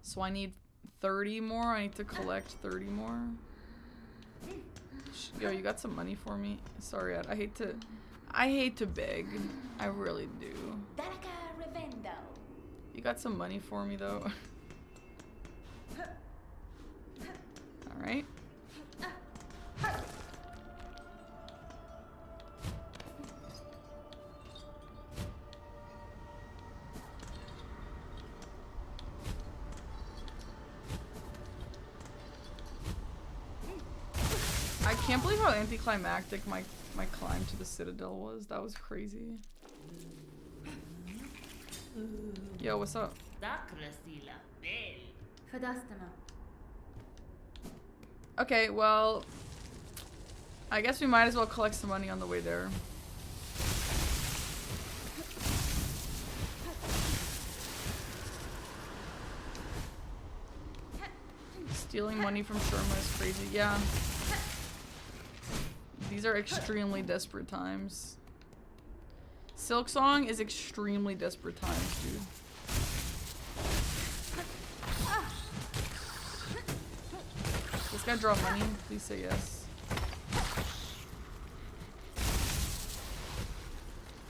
[SPEAKER 1] So I need 30 more. I need to collect 30 more. Yo, you got some money for me? Sorry, I hate to beg. I really do. You got some money for me though. All right. I can't believe how anticlimactic my climb to the Citadel was. That was crazy. Yo, what's up? Okay, well, I guess we might as well collect some money on the way there. Stealing money from Sherma is crazy. Yeah. These are extremely desperate times. Silksong is extremely desperate times, dude. This guy draw money? Please say yes.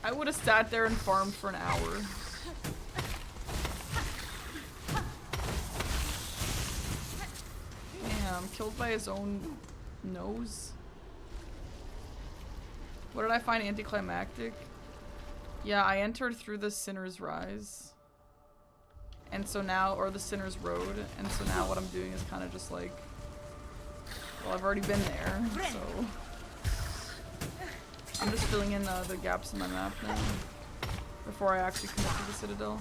[SPEAKER 1] I would have sat there and farmed for an hour. Damn, killed by his own nose. What did I find anticlimactic? Yeah, I entered through the Sinner's Rise. And so now, or the Sinner's Road, and so now what I'm doing is kind of just like, well, I've already been there, so I'm just filling in the gaps in my map now before I actually connect to the Citadel.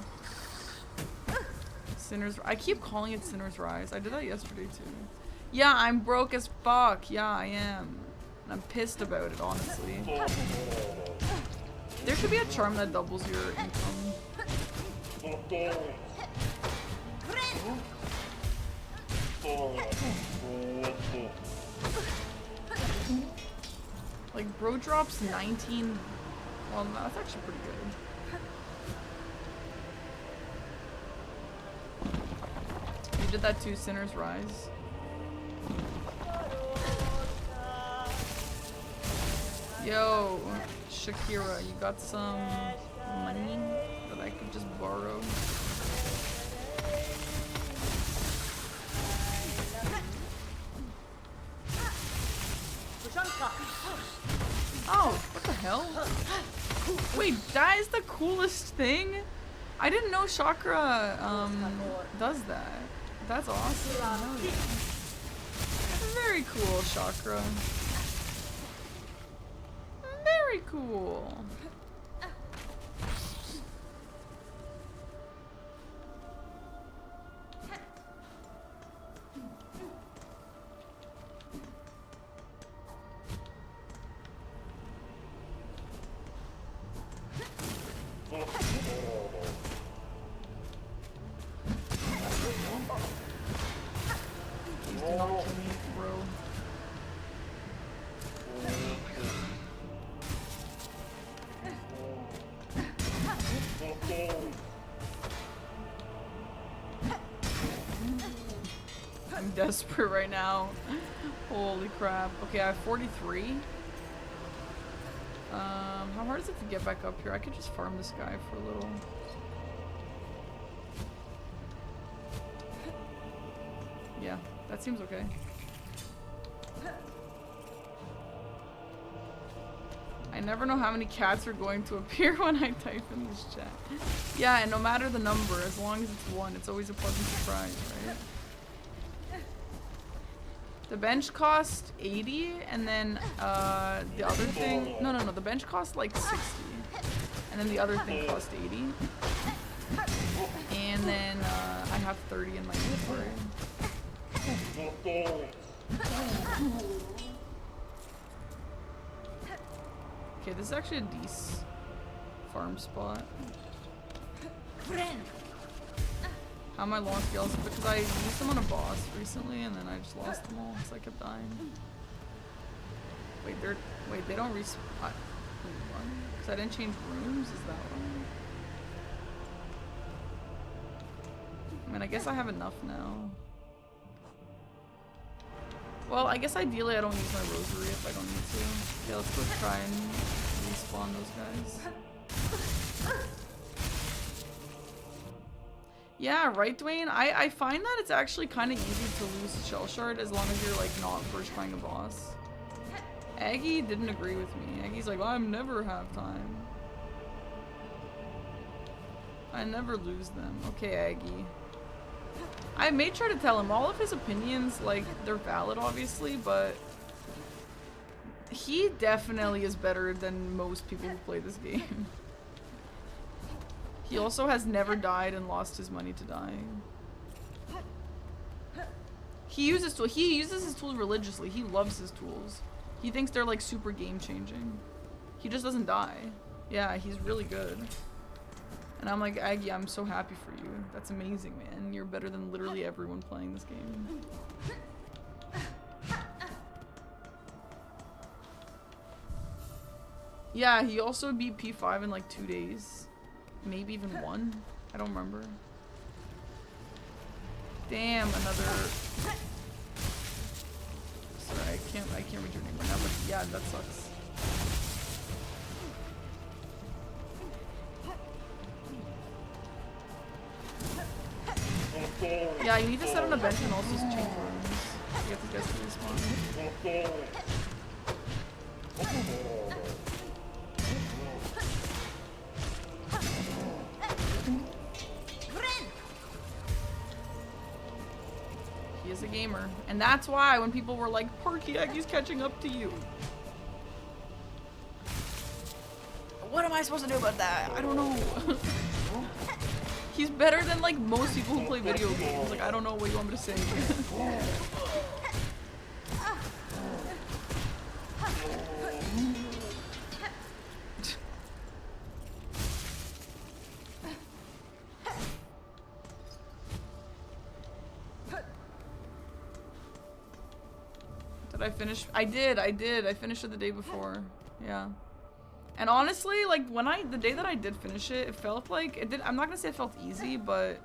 [SPEAKER 1] I keep calling it Sinner's Rise. I did that yesterday too. Yeah, I'm broke as fuck. Yeah, I am. And I'm pissed about it, honestly. There should be a charm that doubles your income. Like, bro drops 19. Well, no, that's actually pretty good. You did that too, Sinner's Rise. Yo, Shakira, you got some money that I could just borrow? Oh, what the hell? Wait, that is the coolest thing? I didn't know Chakra does that. That's awesome. Very cool, Chakra. Very cool. Please do not kill me, bro. desperate right now. Holy crap. Okay, I have 43. How hard is it to get back up here? I could just farm this guy for a little. Yeah, that seems okay. I never know how many cats are going to appear when I type in this chat. Yeah, and no matter the number, as long as it's one, it's always a pleasant surprise, right? The bench cost 80, and then the other thing... No, the bench cost like 60. And then the other thing cost 80. And then I have 30 in my inventory. Okay, this is actually a decent farm spot. How am I low on skills? Because I used them on a boss recently and then I just lost them all because I kept dying. Wait, they don't respawn. Because I didn't change rooms? Is that why? I mean, I guess I have enough now. Well, I guess ideally I don't use my rosary if I don't need to. Okay, let's go try and respawn those guys. Yeah, right, Dwayne? I find that it's actually kind of easy to lose a shell shard as long as you're, like, not first trying a boss. Aggie didn't agree with me. Aggie's like, well, I'm never have time. I never lose them. Okay, Aggie. I may try to tell him all of his opinions, like, they're valid, obviously, but he definitely is better than most people who play this game. He also has never died and lost his money to dying. He uses his tools religiously. He loves his tools. He thinks they're like super game changing. He just doesn't die. Yeah, he's really good. And I'm like, Aggie, I'm so happy for you. That's amazing, man. You're better than literally everyone playing this game. Yeah, he also beat P5 in like 2 days. Maybe even 1. I don't remember. Damn, another... Sorry, I can't read your name right now, but yeah, that sucks. Yeah, you need to set on a bench and also change rooms. You have to guess to respawn. He is a gamer. And that's why when people were like, Porky Aggie's catching up to you. What am I supposed to do about that? I don't know. He's better than like most people who play video games. Like, I don't know what you want me to say. Did I finish? I did. I finished it the day before. Yeah. And honestly, like the day that I did finish it, it felt like it did. I'm not gonna say it felt easy, but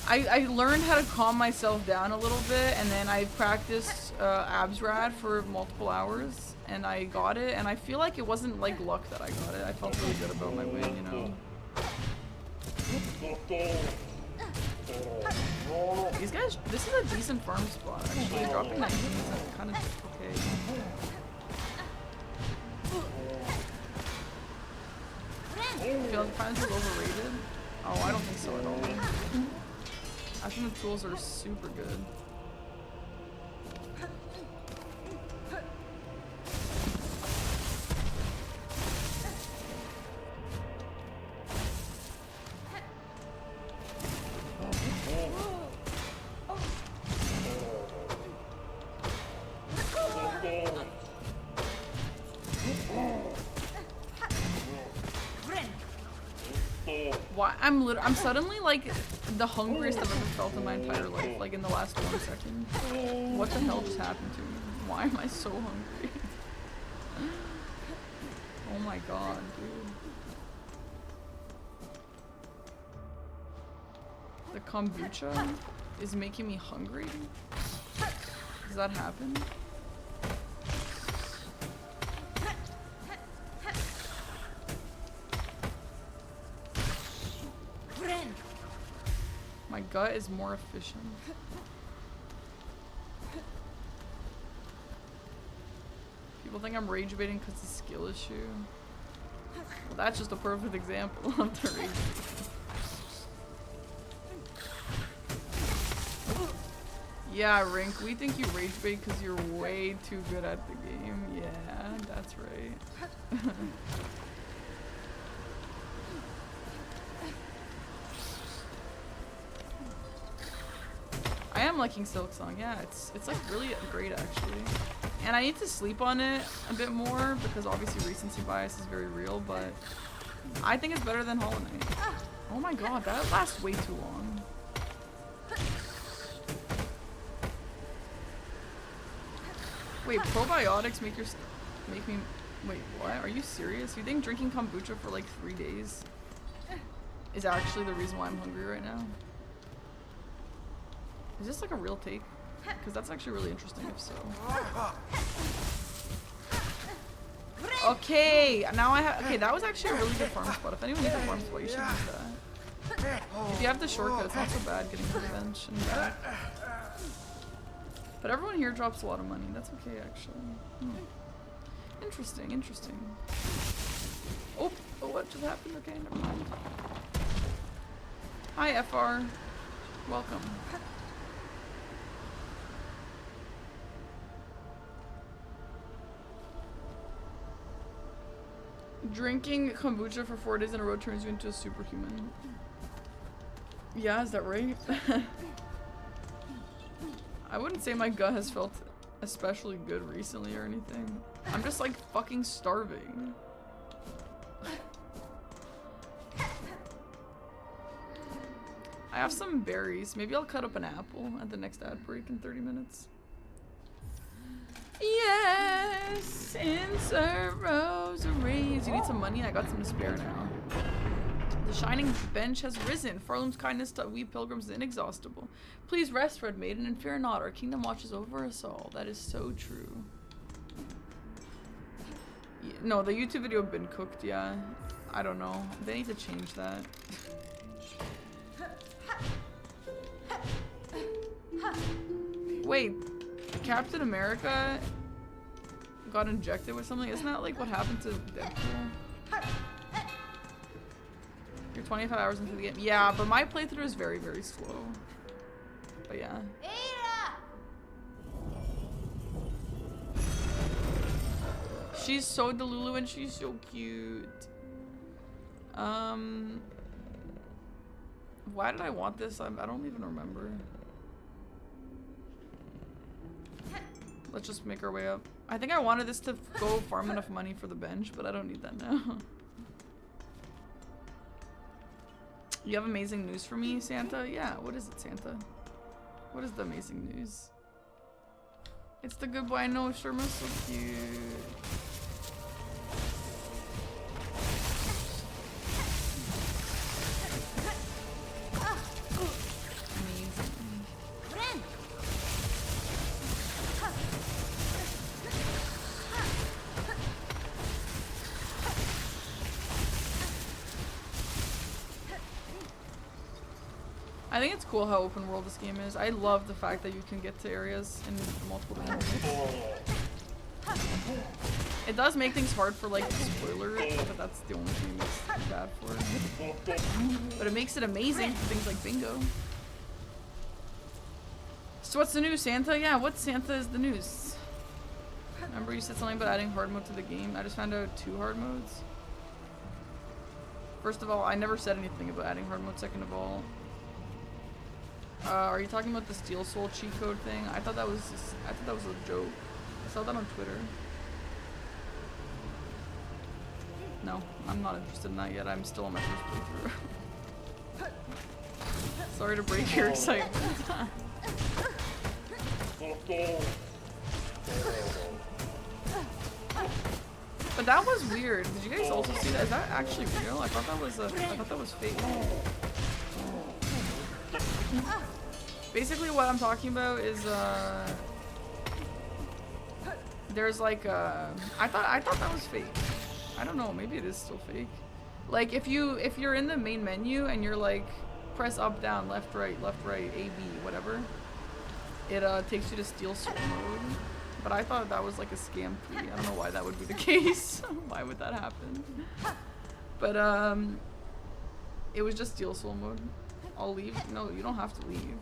[SPEAKER 1] I learned how to calm myself down a little bit, and then I practiced abs-rad for multiple hours, and I got it. And I feel like it wasn't like luck that I got it. I felt really good about my win, you know. These guys, this is a decent farm spot actually. Dropping 19 is kind of okay. I feel like finance is overrated. Oh, I don't think so at all. I think the tools are super good. Why? I'm suddenly like the hungriest I've ever felt in my entire life, like in the last 1 second. What the hell just happened to me? Why am I so hungry? Oh my god, dude. The kombucha? is making me hungry? Does that happen? My gut is more efficient. People think I'm rage baiting because it's a skill issue. Well, that's just a perfect example of the rage baiting. Yeah, Rink, we think you rage bait because you're way too good at the game. Yeah, that's right. I am liking Silksong, yeah, it's like really great actually. And I need to sleep on it a bit more because obviously recency bias is very real, but I think it's better than Hollow Knight. Oh my god, that lasts way too long. Wait, probiotics make me wait, what? Are you serious? You think drinking kombucha for like 3 days is actually the reason why I'm hungry right now? Is this like a real take? Because that's actually really interesting if so. Okay, now I have. Okay, that was actually a really good farm spot. If anyone needs a farm spot, you should use that. If you have the shortcut, it's not so bad getting to the bench and back. But everyone here drops a lot of money. That's okay, actually. Interesting, interesting. Oh, what just happened? Okay, never mind. Hi, FR. Welcome. Drinking kombucha for 4 days in a row turns you into a superhuman. Yeah, is that right? I wouldn't say my gut has felt especially good recently or anything. I'm just like fucking starving. I have some berries. Maybe I'll cut up an apple at the next ad break in 30 minutes. Yes, insert rosaries. You need some money? I got some to spare now. The shining bench has risen. Farlam's kindness to we pilgrims is inexhaustible. Please rest, Red Maiden, and fear not. Our kingdom watches over us all. That is so true. Yeah, no, the YouTube video been cooked, yeah. I don't know. They need to change that. Wait, Captain America got injected with something? Isn't that like what happened to Deadpool? You're 25 hours into the game. Yeah, but my playthrough is very, very slow. But yeah. She's so Delulu and she's so cute. Why did I want this? I don't even remember. Let's just make our way up. I think I wanted this to go farm enough money for the bench, but I don't need that now. You have amazing news for me, Santa? Yeah, what is it, Santa? What is the amazing news? It's the good boy I know, Sherma's so cute. I think it's cool how open world this game is. I love the fact that you can get to areas in multiple dimensions. It does make things hard for like spoilers, but that's the only thing that's bad for it. But it makes it amazing for things like bingo. So what's the news, Santa? Yeah, what Santa is the news? Remember you said something about adding hard mode to the game? I just found out 2 hard modes. First of all, I never said anything about adding hard mode. Second of all, are you talking about the Steel Soul cheat code thing? I thought that was a joke. I saw that on Twitter. No, I'm not interested in that yet. I'm still on my first playthrough. Sorry to break your excitement. But that was weird. Did you guys also see that? Is that actually real? I thought that was fake. Basically what I'm talking about is there's like I thought that was fake. I don't know, maybe it is still fake. Like if you're in the main menu and you're like press up, down, left, right, A, B, whatever, it takes you to Steel Soul mode. But I thought that was like a scam plea. I don't know why that would be the case. Why would that happen? But it was just Steel Soul mode. I'll leave. No, you don't have to leave.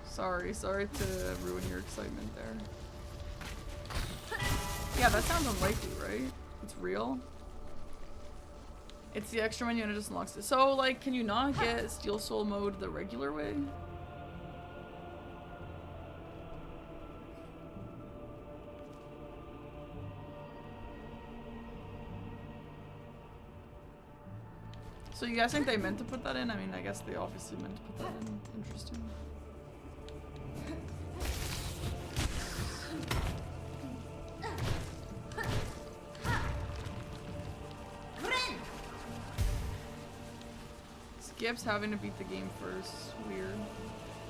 [SPEAKER 1] Sorry to ruin your excitement there. Yeah, that sounds unlikely, right? It's real. It's the extra menu and it just unlocks it. So, like, can you not get Steel Soul mode the regular way? So you guys think they meant to put that in? I mean, I guess they obviously meant to put that in. Interesting. Skips having to beat the game first. Weird.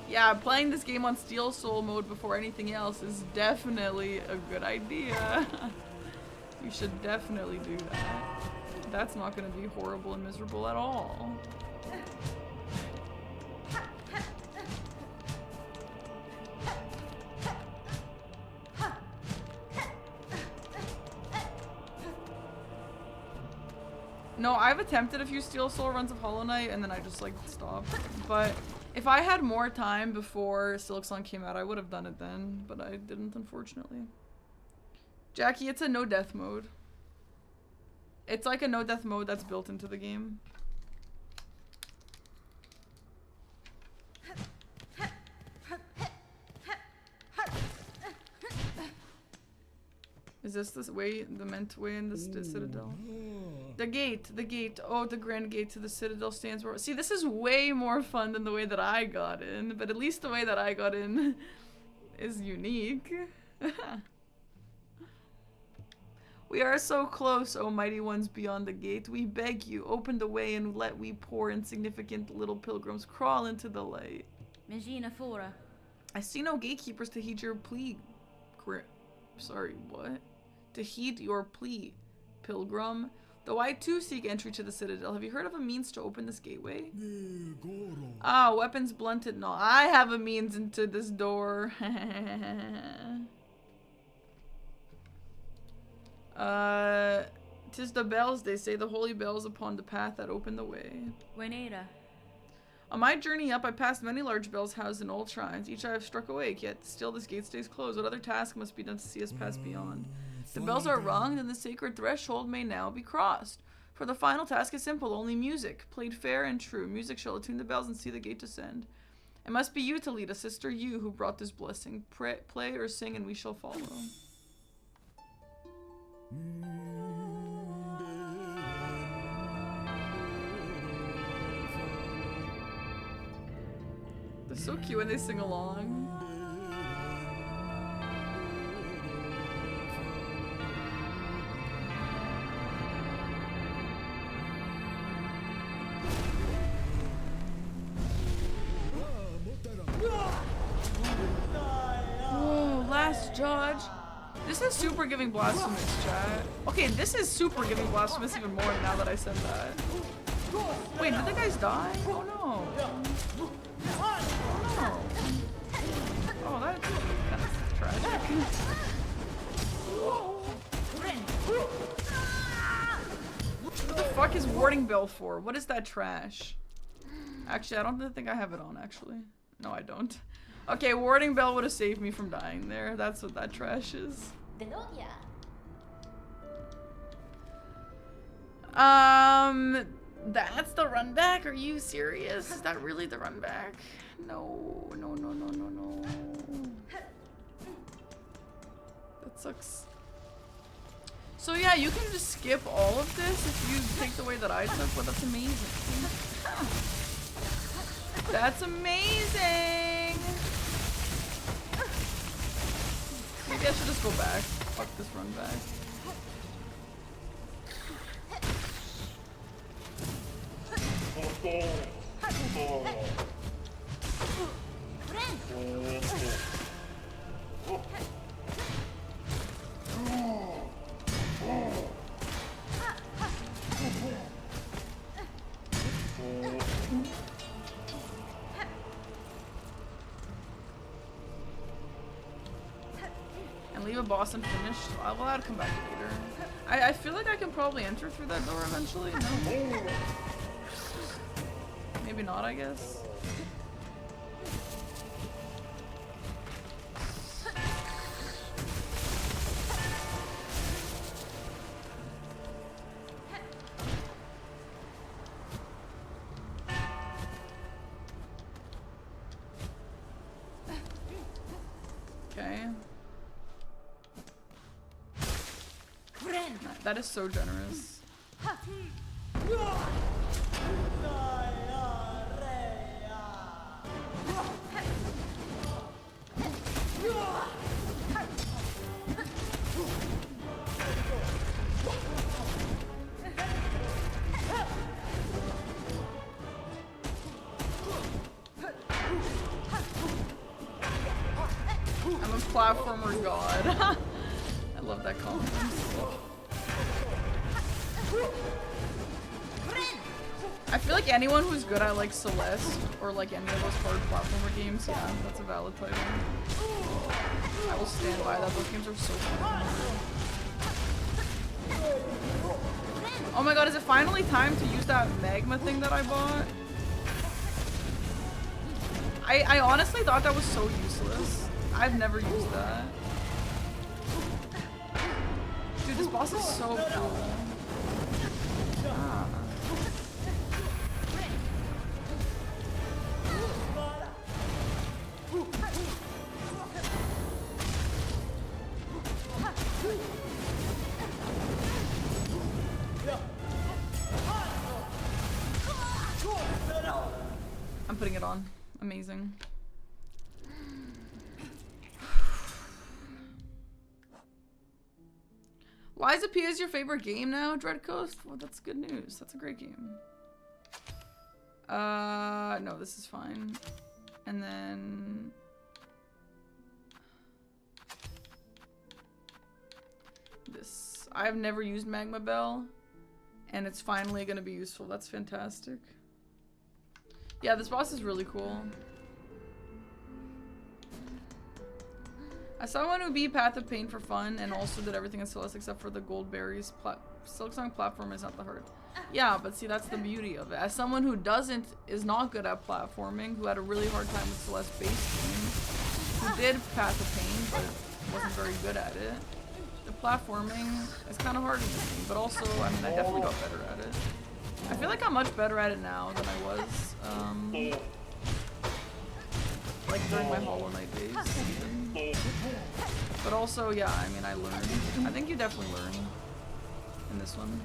[SPEAKER 1] Yeah, playing this game on Steel Soul mode before anything else is definitely a good idea. You should definitely do that. That's not going to be horrible and miserable at all. No, I've attempted a few Steel Soul runs of Hollow Knight and then I just like stopped. But if I had more time before Silksong came out, I would have done it then, but I didn't, unfortunately. Jackie, it's a no death mode. It's like a no death mode that's built into the game. Is this the way, the meant way in the Citadel? The gate. Oh, the grand gate to the Citadel stands where. See, this is way more fun than the way that I got in, but at least the way that I got in is unique. We are so close, O mighty ones beyond the gate. We beg you, open the way and let we poor insignificant little pilgrims crawl into the light. I see no gatekeepers to heed your plea. Sorry, what? To heed your plea, pilgrim. Though I too seek entry to the Citadel, have you heard of a means to open this gateway? Ah, weapons blunted. No, I have a means into this door. 'Tis the bells, they say, the holy bells upon the path that open the way. On my journey up, I passed many large bells housed in old shrines. Each I have struck awake, yet still this gate stays closed. What other task must be done to see us pass beyond? If the bells are rung, then the sacred threshold may now be crossed. For the final task is simple, only music, played fair and true. Music shall attune the bells and see the gate descend. It must be you, Talita, sister, you who brought this blessing. Play or sing and we shall follow. They're so cute when they sing along. Whoa, last judge. This is super giving blasphemous, chat. Okay, this is super giving blasphemous even more now that I said that. Wait, did the guys die? Oh no. Oh, that's kind of tragic. What the fuck is Warding Bell for? What is that trash? Actually, I don't think I have it on, actually. No, I don't. Okay, Warding Bell would have saved me from dying there. That's what that trash is. That's the run back? Are you serious? Is that really the run back? No. That sucks. So yeah, you can just skip all of this if you take the way that I took. Well, that's amazing. That's amazing! Maybe I should just go back. Fuck this run back. And leave a boss unfinished. Well, I'll come back later. I feel like I can probably enter through that door eventually. No. Maybe not, I guess. Okay. That is so generous. I'm a platformer god. I love that comment. I feel like anyone who's good at like Celeste or like any of those hard platformer games, yeah, that's a valid title. I will stand by that. Those games are so fun. Oh my god, is it finally time to use that magma thing that I bought? I honestly thought that was so useless. I've never used that. Dude, this boss is so cool. Ah. I'm putting it on. Amazing. Liza P is your favorite game now, Dread Coast? Well, that's good news. That's a great game. No, this is fine. And then... this. I've never used Magma Bell, and it's finally gonna be useful. That's fantastic. Yeah, this boss is really cool. As someone who beat Path of Pain for fun and also did everything in Celeste except for the gold berries, Silksong platform is not the hard. Yeah, but see, that's the beauty of it. As someone who is not good at platforming, who had a really hard time with Celeste base game, who did Path of Pain but wasn't very good at it, the platforming is kind of hard in this game, but also, I mean, I definitely got better at it. I feel like I'm much better at it now than I was, like during my Hollow Knight days. Even. But also, yeah, I mean, I learned. I think you definitely learn in this one.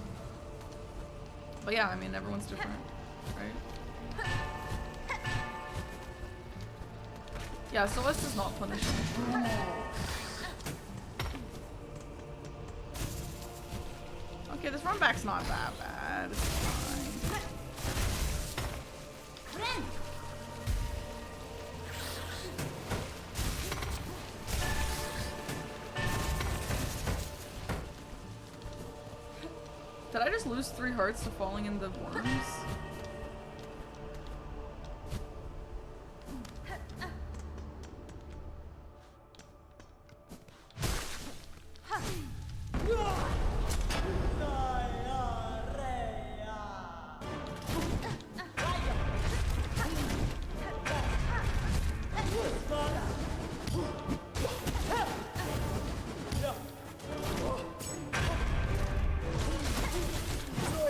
[SPEAKER 1] But yeah, I mean, everyone's different, right? Yeah, Celeste is not punishing. Okay, this run back's not that bad. It's fine. Did I just lose 3 hearts to falling in the worms?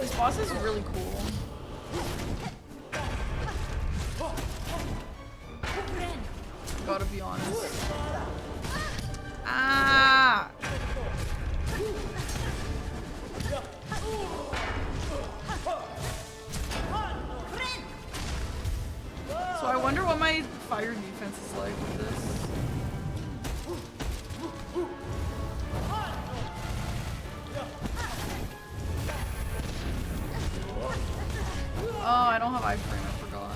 [SPEAKER 1] This boss is really cool. Gotta be honest. Ah! So I wonder what my fire defense is like with this. Oh, I don't have iframe, I forgot.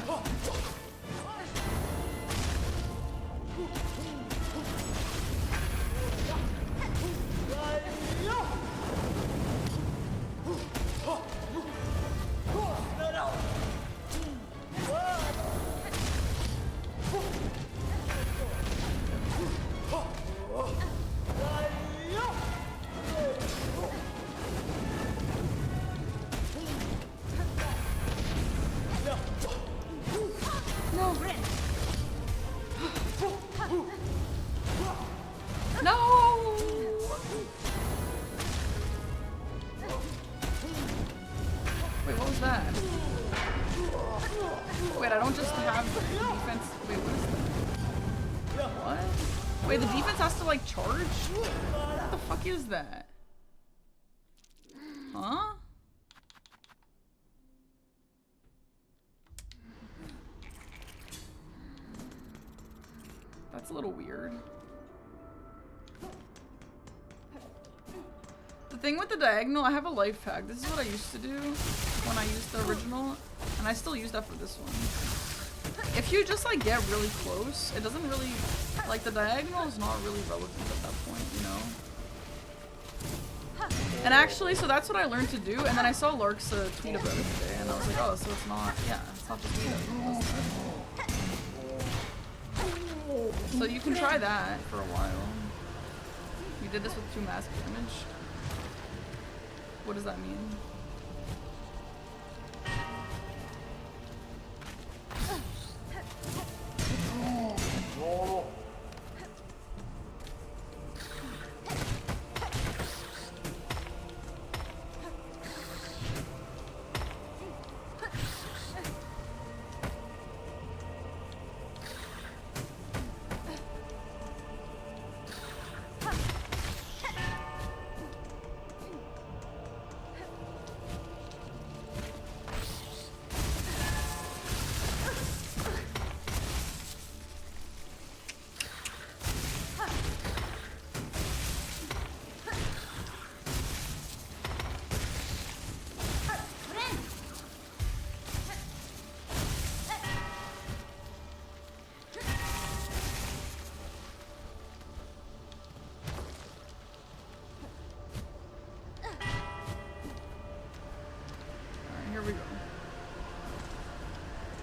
[SPEAKER 1] is that? Wait, I don't just have the defense. Wait, what is that? What? Wait, the defense has to like charge? What the fuck is that? Huh? That's a little weird. The thing with the diagonal, I have a life hack. This is what I used to do when I used the original, and I still use that for this one. If you just like get really close, it doesn't really, like the diagonal is not really relevant at that point, you know? And actually, so that's what I learned to do, and then I saw Lark's tweet about it today, and I was like, oh, so it's not, yeah, it's not just me that does that. So you can try that for a while. You did this with 2 mask damage. What does that mean?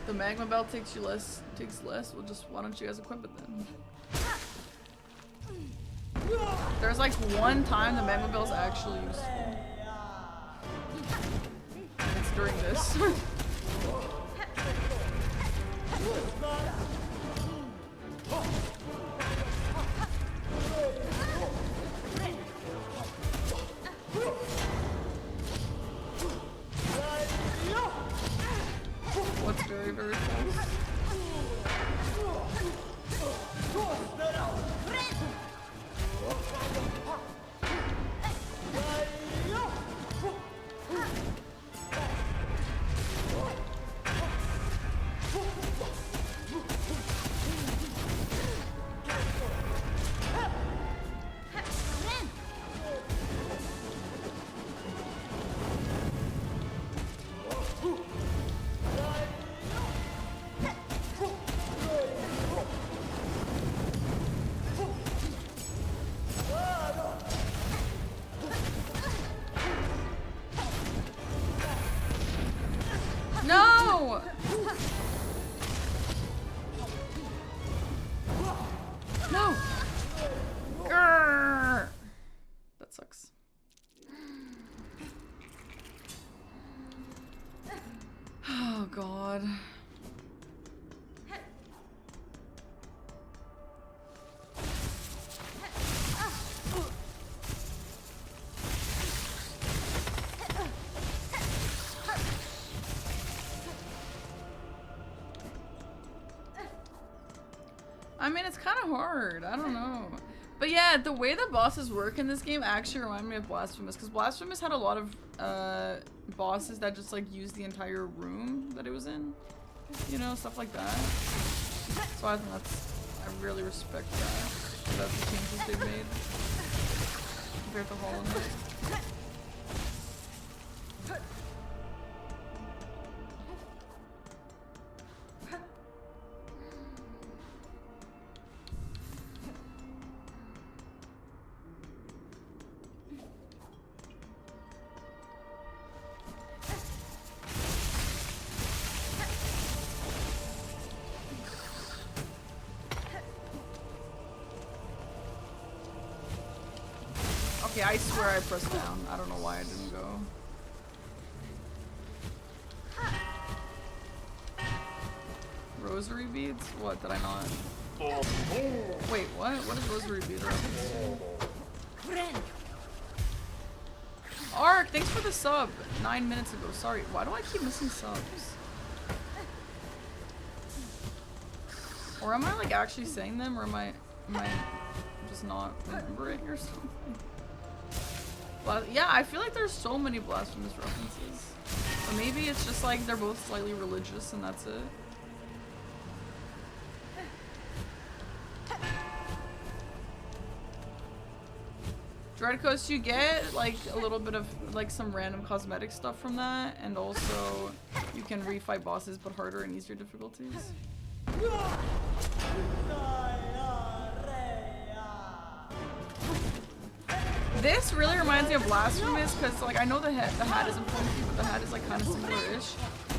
[SPEAKER 1] The magma belt takes less. Well, just why don't you guys equip it then? There's like one time the magma belt's actually useful. And it's during this. What's very, very close? No! No! Grrr. That sucks. Oh god. I mean, it's kind of hard. I don't know. But yeah, the way the bosses work in this game actually remind me of Blasphemous, because Blasphemous had a lot of bosses that just like used the entire room that it was in. You know, stuff like that. So I think I really respect that. That's the changes they've made compared to Hollow Knight. Okay, I swear I pressed down. I don't know why I didn't go. Rosary beads? What, did I not? Wait, what? What is rosary bead reference? Ark, thanks for the sub 9 minutes ago. Sorry, why do I keep missing subs? Or am I like actually saying them, or am I just not remembering or something? But yeah, I feel like there's so many blasphemous references. But maybe it's just like they're both slightly religious and that's it. Dreadcoast, you get like a little bit of like some random cosmetic stuff from that, and also you can refight bosses but harder and easier difficulties. This really reminds me of Blasphemous because like I know the hat isn't pointy, but the hat is like kind of similar-ish,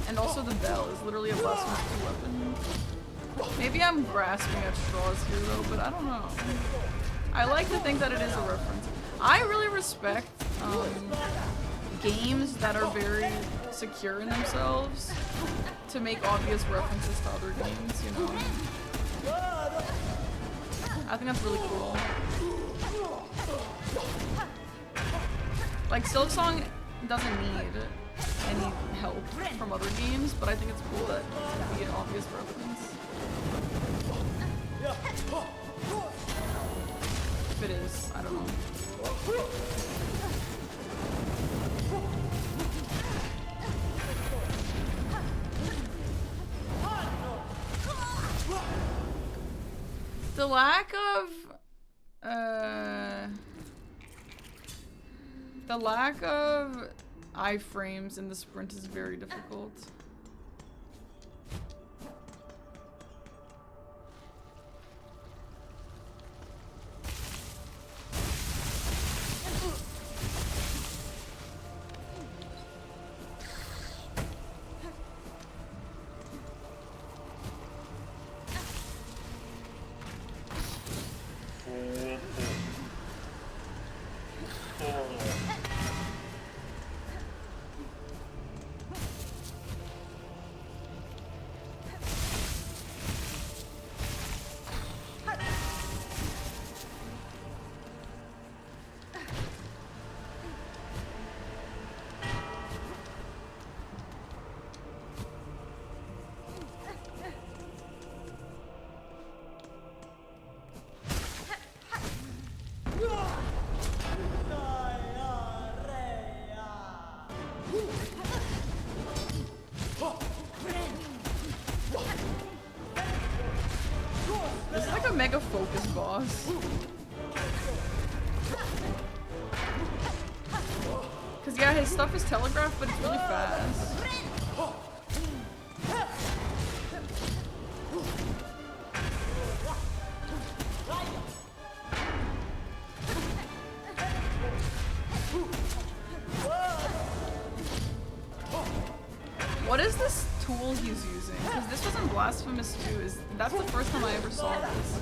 [SPEAKER 1] and also the bell is literally a Blasphemous 2 weapon. Maybe I'm grasping at straws here though, but I don't know. I like to think that it is a reference. I really respect games that are very secure in themselves to make obvious references to other games, you know? I think that's really cool. Like, Silksong doesn't need any help from other games, but I think it's cool that it can be an obvious reference. If it is, I don't know. The lack of iframes in the sprint is very difficult. This is like a mega focus boss. Cause yeah, his stuff is telegraphed, but it's really fast. What is this tool he's using? Because this was in Blasphemous 2. That's the first time I ever saw this.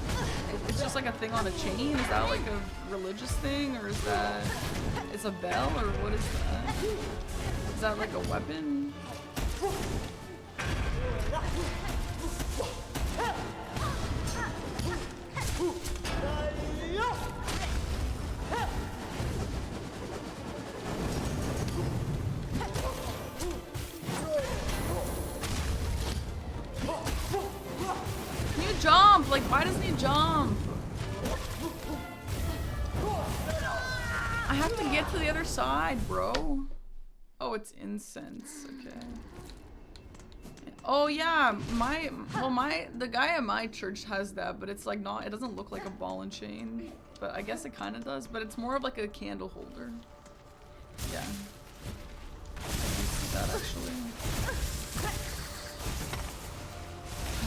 [SPEAKER 1] It's just like a thing on a chain? Is that like a religious thing? Or is that... It's a bell? Or what is that? Is that like a weapon? Jump! Like, why doesn't he jump? I have to get to the other side, bro. Oh, it's incense. Okay. Oh yeah, the guy at my church has that, but it's like not. It doesn't look like a ball and chain, but I guess it kind of does. But it's more of like a candle holder. Yeah. I can see that actually.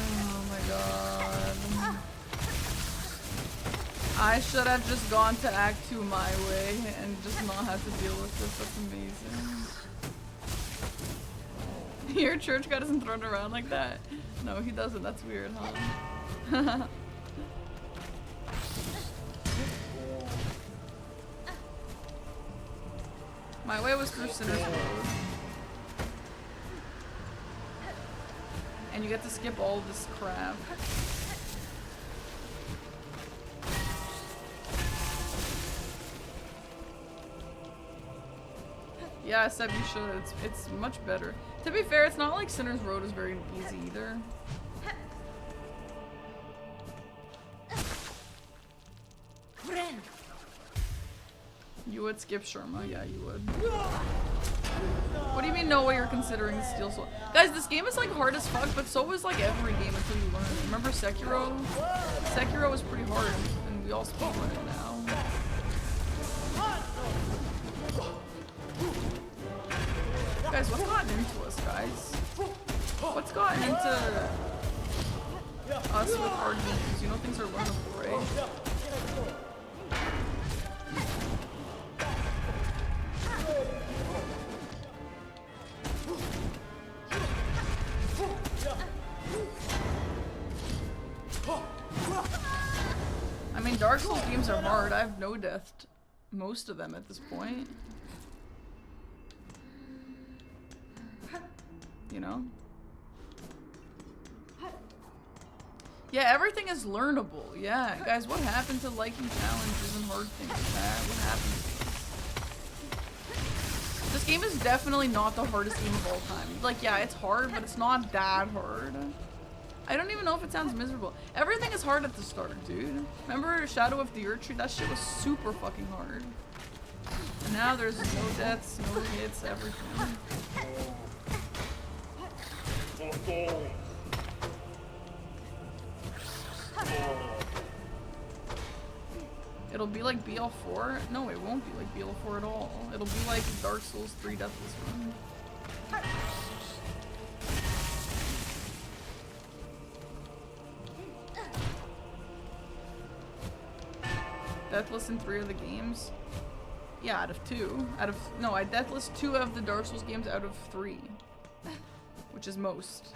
[SPEAKER 1] Oh my god. I should have just gone to Act 2 my way and just not have to deal with this. That's amazing. Your church guy doesn't throw it around like that? No, he doesn't. That's weird, huh? My way was through Sinner's Road. And you get to skip all of this crap. Yeah, Seb, you should. It's much better. To be fair, it's not like Sinner's Road is very easy either. You would skip Sharma, yeah, you would. What do you mean no way you're considering the Steel Soul? Guys, this game is like hard as fuck, but so is like every game until you learn. Remember Sekiro? Sekiro was pretty hard, and we all speedrun it now. Guys, what's gotten into us, guys? What's gotten into us with hard games? You know things are learnable, right? I mean, Dark Souls games are hard. I've no-deathed most of them at this point. You know? Yeah, everything is learnable. Yeah, guys, what happened to liking challenges and hard things like that? What happened to this? This game is definitely not the hardest game of all time. Like, yeah, it's hard, but it's not that hard. I don't even know if it sounds miserable. Everything is hard at the start, dude. Remember Shadow of the Erdtree? That shit was super fucking hard. And now there's no deaths, no hits, everything. It'll be like BL4? No, it won't be like BL4 at all. It'll be like Dark Souls 3 Deathless Run. Deathless in 3 of the games? Yeah, out of 2. No, I Deathless 2 of the Dark Souls games out of 3. Which is most.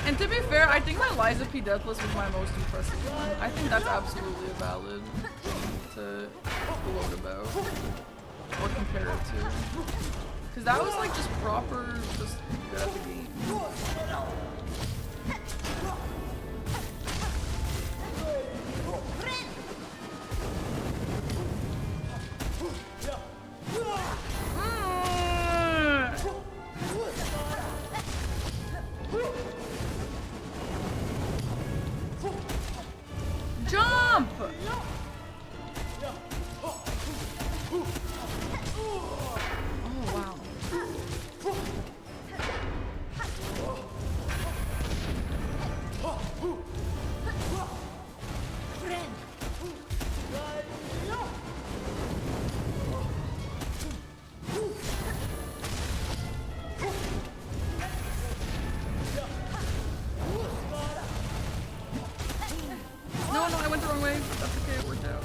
[SPEAKER 1] And to be fair, I think my Liza P. Deathless was my most impressive one. I think that's absolutely a valid thing to gloat about. Or compare it to. Because that was like just proper, just good at the game. Jump! Oh, wow. No, I went the wrong way. That's okay, it worked out.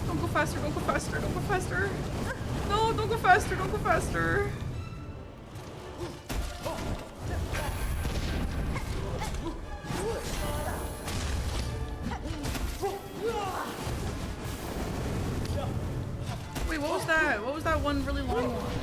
[SPEAKER 1] Don't go faster, don't go faster. No, don't go faster, don't go faster. Wait, what was that? What was that one really long one?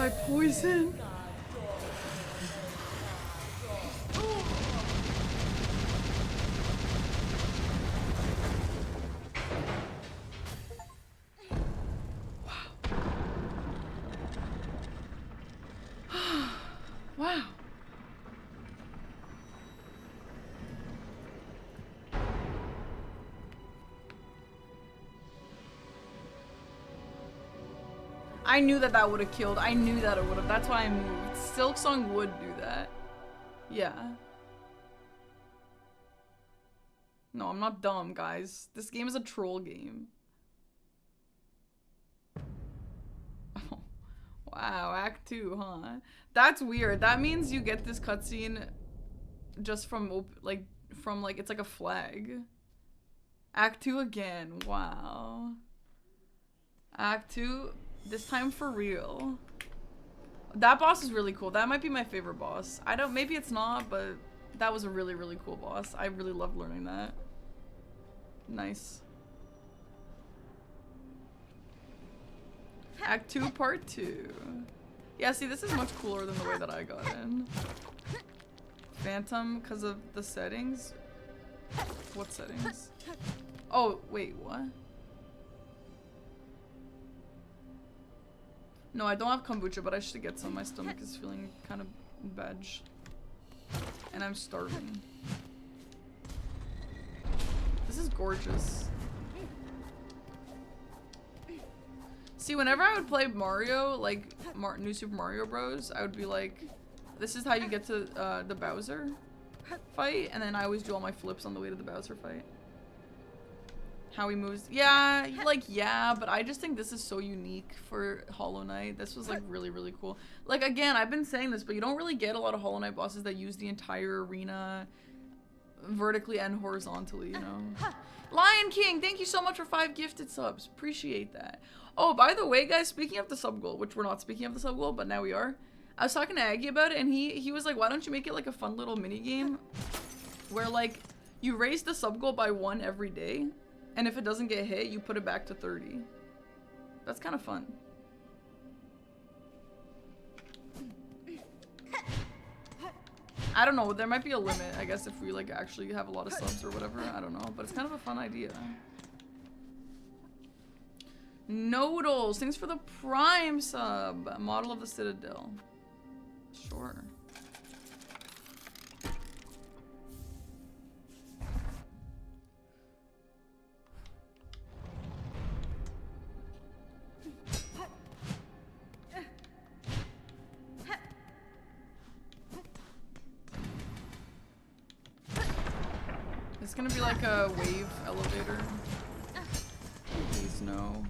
[SPEAKER 1] by poison. Wow. I knew that that would have killed. I knew that it would have. That's why I moved. Silksong would do that. Yeah. No, I'm not dumb, guys. This game is a troll game. Oh. Wow, Act 2, huh? That's weird. That means you get this cutscene just from, like, it's like a flag. Act 2 again. Wow. Act 2, this time for real. That boss is really cool. That might be my favorite boss. Maybe it's not, but that was a really, really cool boss. I really loved learning that. Nice. Act 2, Part 2. Yeah, see, this is much cooler than the way that I got in. Phantom, because of the settings? What settings? Oh, wait, what? No, I don't have kombucha, but I should get some. My stomach is feeling kind of bad. And I'm starving. This is gorgeous. See, whenever I would play Mario, like New Super Mario Bros, I would be like, this is how you get to the Bowser fight, and then I always do all my flips on the way to the Bowser fight. How he moves. Yeah, yeah, but I just think this is so unique for Hollow Knight. This was like really, really cool. Like, again, I've been saying this, but you don't really get a lot of Hollow Knight bosses that use the entire arena vertically and horizontally, you know? Lion King, thank you so much for 5 gifted subs. Appreciate that. Oh, by the way, guys, speaking of the sub goal, which we're not speaking of the sub goal, but now we are. I was talking to Aggie about it, and he was like, why don't you make it like a fun little mini game where like you raise the sub goal by 1 every day, and if it doesn't get hit, you put it back to 30. That's kind of fun. I don't know, there might be a limit, I guess, if we like actually have a lot of subs or whatever. I don't know, but it's kind of a fun idea. Nodals, thanks for the Prime sub. Model of the Citadel. Sure. It's gonna be like a wave elevator. Please no.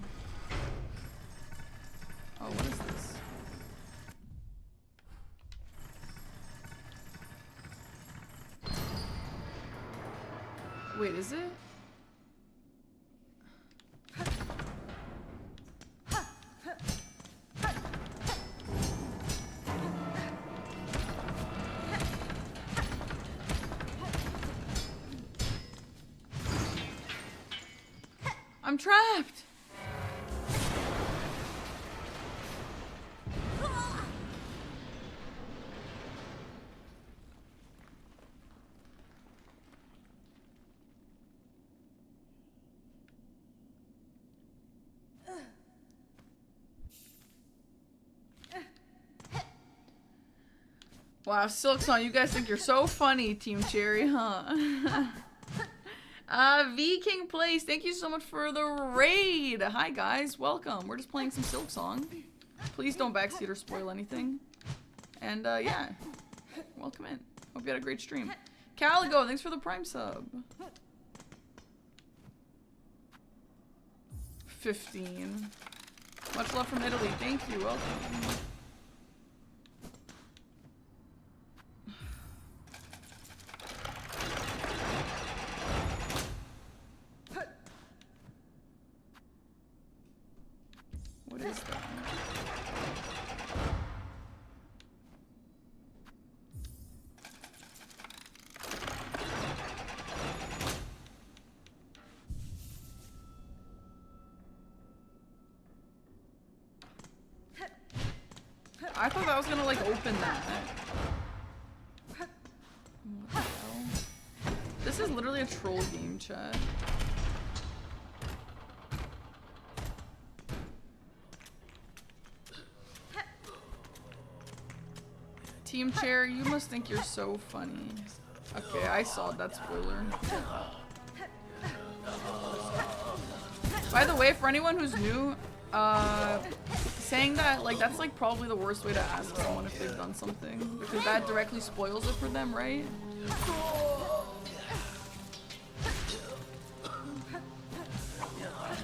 [SPEAKER 1] Oh, what is this? Wait, is it? I'm trapped! Wow, Silksong, you guys think you're so funny, Team Cherry, huh? V King Place, thank you so much for the raid. Hi guys, welcome. We're just playing some Silksong. Please don't backseat or spoil anything. And yeah, welcome in. Hope you had a great stream. Caligo, thanks for the Prime sub. 15. Much love from Italy. Thank you. Welcome. What is that? I thought that was gonna like open that. What the hell? This is literally a troll game, chat. Team Chair, you must think you're so funny. Okay, I saw that spoiler. By the way, for anyone who's new, saying that, like, that's like probably the worst way to ask someone if they've done something, because that directly spoils it for them, right?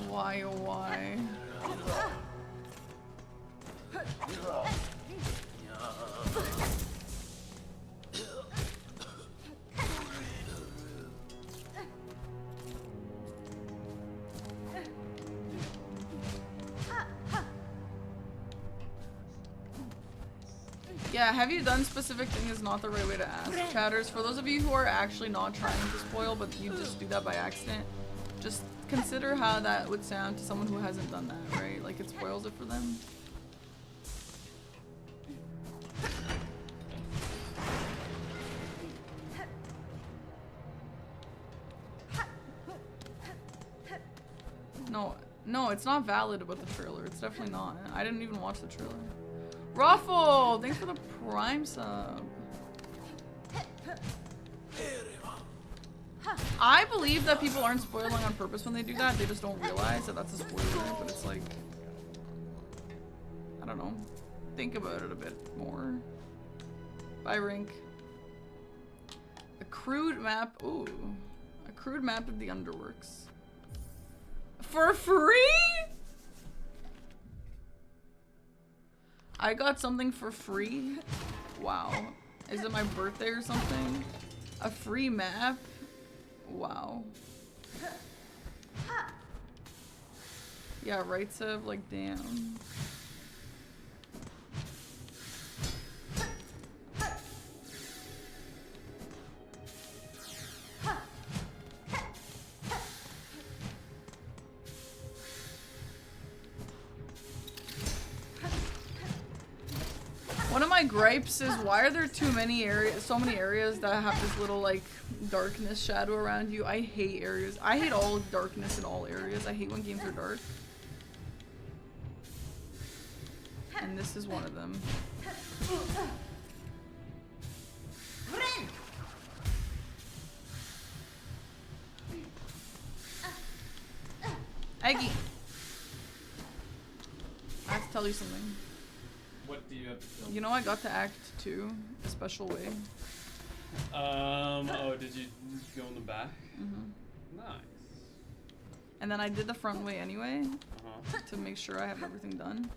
[SPEAKER 1] Why, oh why? Yeah, have you done specific thing is not the right way to ask. Chatters, for those of you who are actually not trying to spoil, but you just do that by accident, just consider how that would sound to someone who hasn't done that, right? Like, it spoils it for them. No, it's not valid about the trailer. It's definitely not. I didn't even watch the trailer. Ruffle! Thanks for the Prime sub. I believe that people aren't spoiling on purpose when they do that. They just don't realize that that's a spoiler, but it's like, I don't know. Think about it a bit more. Bye, Rink. A crude map. Ooh. A crude map of the Underworks. For free? I got something for free? Wow. Is it my birthday or something? A free map? Wow. Yeah, right, Sev? Like, damn. One of my gripes is why are there too many areas, so many areas that have this little like darkness shadow around you. I hate areas. I hate all darkness in all areas. I hate when games are dark. And this is one of them. Aggie, I have to tell you something.
[SPEAKER 2] What do you have to tell?
[SPEAKER 1] You know I got to Act 2 a special way.
[SPEAKER 2] Oh, did you go in the back?
[SPEAKER 1] Mm-hmm.
[SPEAKER 2] Nice.
[SPEAKER 1] And then I did the front way anyway, to make sure I have everything done.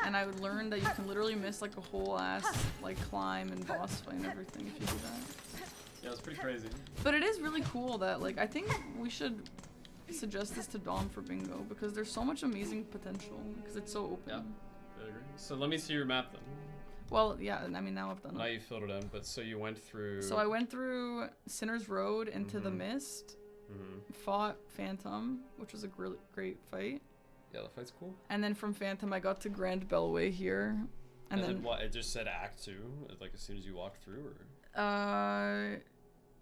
[SPEAKER 1] And I would learn that you can literally miss like a whole ass like climb and boss fight and everything if you do that.
[SPEAKER 2] Yeah, it's pretty crazy.
[SPEAKER 1] But it is really cool that like I think we should suggest this to Dom for bingo because there's so much amazing potential because it's so open.
[SPEAKER 2] Yeah, I agree. So let me see your map then.
[SPEAKER 1] Well, yeah, I mean now I've done
[SPEAKER 2] Now
[SPEAKER 1] it.
[SPEAKER 2] you filled it in, but so you went through.
[SPEAKER 1] So I went through Sinner's Road into the Mist, fought Phantom, which was a great fight.
[SPEAKER 2] Yeah, the fight's cool.
[SPEAKER 1] And then from Phantom I got to Grand Bellway here. And then
[SPEAKER 2] what? It just said Act 2, like as soon as you walked through, or?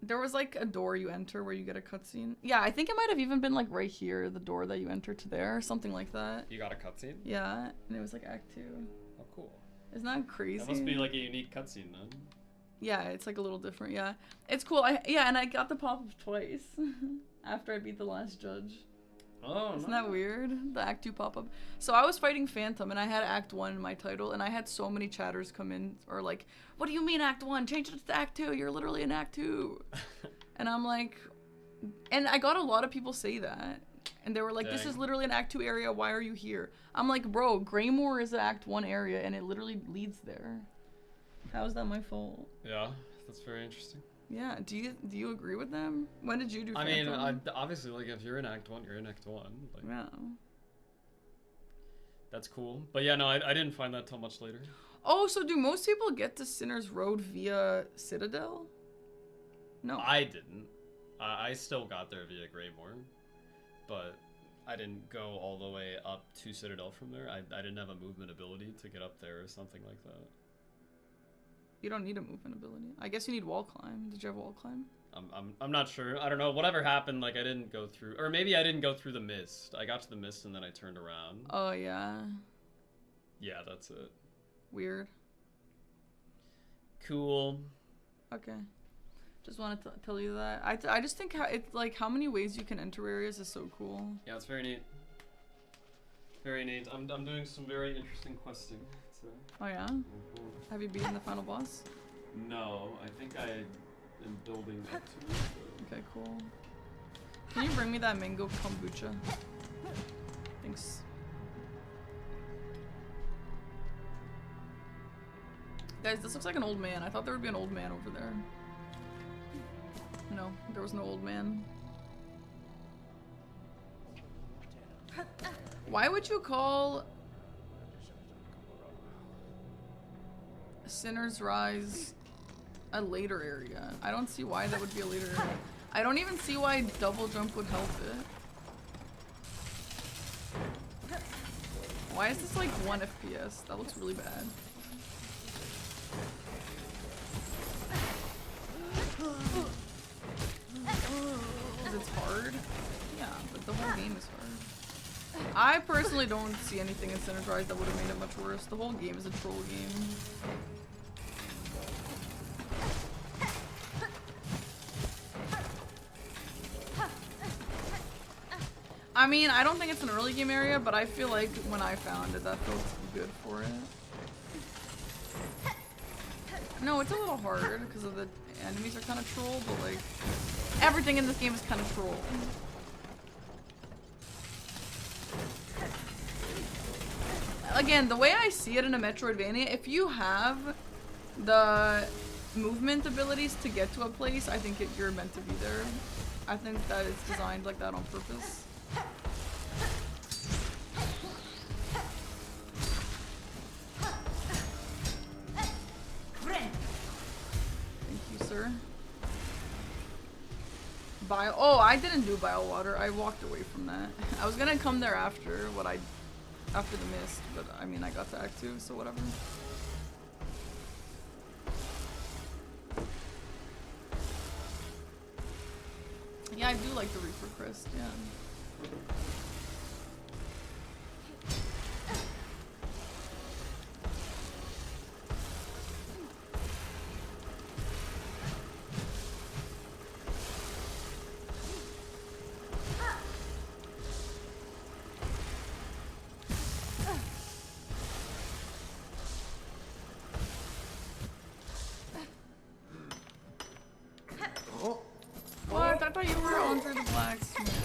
[SPEAKER 1] There was like a door you enter where you get a cutscene. Yeah, I think it might have even been like right here, the door that you enter to there, or something like that.
[SPEAKER 2] You got a cutscene?
[SPEAKER 1] Yeah, and it was like Act 2.
[SPEAKER 2] Oh, cool.
[SPEAKER 1] Isn't that crazy?
[SPEAKER 2] That must be like a unique cutscene then.
[SPEAKER 1] Yeah, it's like a little different. Yeah, it's cool. And I got the pop-up twice after I beat the last judge.
[SPEAKER 2] Oh,
[SPEAKER 1] Isn't that weird? The Act 2 pop-up. So I was fighting Phantom and I had Act 1 in my title and I had so many chatters come in or like, what do you mean Act 1? Change it to Act 2. You're literally in Act 2. And I'm like, and I got a lot of people say that. And they were like, this is literally an Act 2 area. Why are you here? I'm like, bro, Greymoor is an Act 1 area and it literally leads there. How is that my fault?
[SPEAKER 2] Yeah, that's very interesting.
[SPEAKER 1] Yeah, do you agree with them? When did you do Phantom?
[SPEAKER 2] I mean, obviously, like, if you're in Act 1, you're in Act 1. Like,
[SPEAKER 1] yeah.
[SPEAKER 2] That's cool. But yeah, no, I didn't find that till much later.
[SPEAKER 1] Oh, so do most people get to Sinner's Road via Citadel? No.
[SPEAKER 2] I didn't. I still got there via Greymoor. But I didn't go all the way up to Citadel from there. I didn't have a movement ability to get up there or something like that.
[SPEAKER 1] You don't need a movement ability. I guess you need wall climb. Did you have wall climb?
[SPEAKER 2] I'm not sure. I don't know. Whatever happened, like I didn't go through, or maybe I didn't go through the mist. I got to the mist and then I turned around.
[SPEAKER 1] Oh yeah.
[SPEAKER 2] Yeah, that's it.
[SPEAKER 1] Weird.
[SPEAKER 2] Cool.
[SPEAKER 1] Okay. Just wanted to tell you that. I just think it's like how many ways you can enter areas is so cool.
[SPEAKER 2] Yeah, it's very neat. Very neat. I'm doing some very interesting questing today.
[SPEAKER 1] Oh yeah? Have you beaten the final boss?
[SPEAKER 2] No, I think I am building up to it.
[SPEAKER 1] Okay, cool. Can you bring me that mango kombucha? Thanks. Guys, this looks like an old man. I thought there would be an old man over there. No, there was no old man. Why would you call Sinner's Rise a later area? I don't see why that would be a later area. I don't even see why double jump would help it. Why is this like 1 FPS? That looks really bad. Because it's hard? Yeah, but the whole game is hard. I personally don't see anything in Sinner's Rise that would have made it much worse. The whole game is a troll game. I mean, I don't think it's an early game area, but I feel like when I found it, that felt good for it. No, it's a little hard because of the enemies are kind of troll, but like everything in this game is kind of troll. Again, the way I see it in a Metroidvania, if you have the movement abilities to get to a place, I think you're meant to be there. I think that it's designed like that on purpose. Thank you, sir. Oh, I didn't do bio water. I walked away from that. I was gonna come there after after the mist, but I mean, I got to Act 2, so whatever. Yeah, I do like the Reaper Crest, yeah. What? I thought you were on through the blacksmith.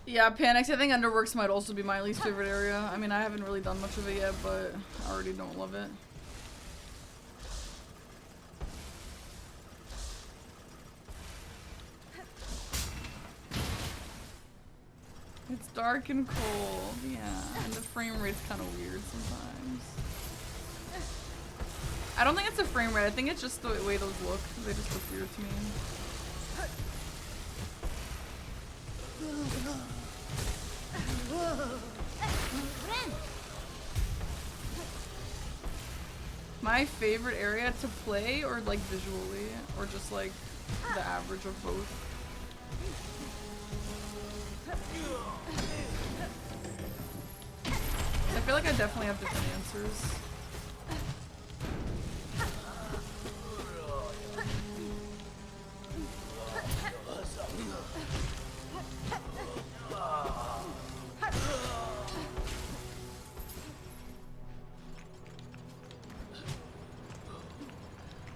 [SPEAKER 1] Yeah, Panics. I think Underworks might also be my least favorite area. I mean, I haven't really done much of it yet, but I already don't love it. It's dark and cold, yeah, and the frame rate's kind of weird sometimes. I don't think it's a frame rate, I think it's just the way those look. They just look weird to me. My favorite area to play, or like visually, or just like the average of both? I feel like I definitely have different answers.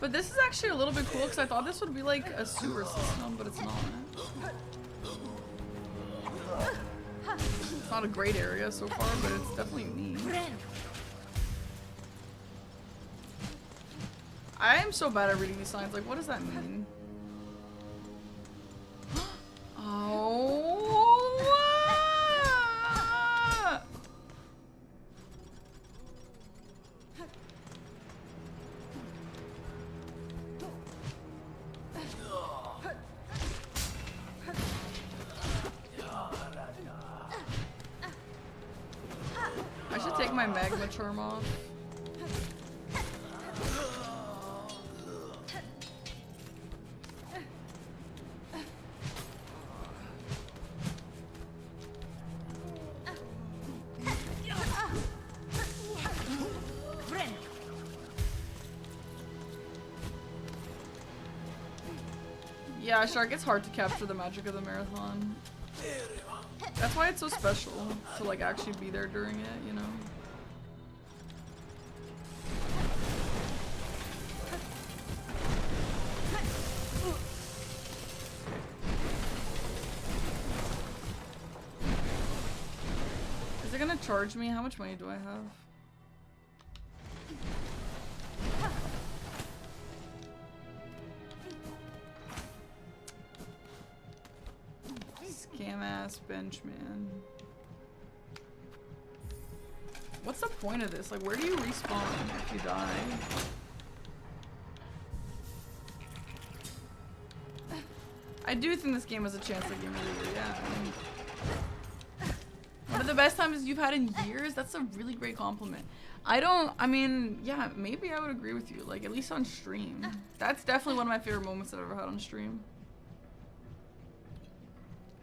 [SPEAKER 1] But this is actually a little bit cool because I thought this would be like a sewer system, but it's not. It's not a great area so far, but it's definitely neat. I am so bad at reading these signs. Like, what does that mean? Oh. I should take my magma charm off. Yeah, Shark, it's hard to capture the magic of the marathon. That's why it's so special to like actually be there during it, you know? Is it gonna charge me? How much money do I have? Scam ass bench man. What's the point of this? Like, where do you respawn if you die? I do think this game has a chance at Game of the Year, yeah. One of the best times you've had in years? That's a really great compliment. I mean, yeah, maybe I would agree with you. Like, at least on stream. That's definitely one of my favorite moments I've ever had on stream.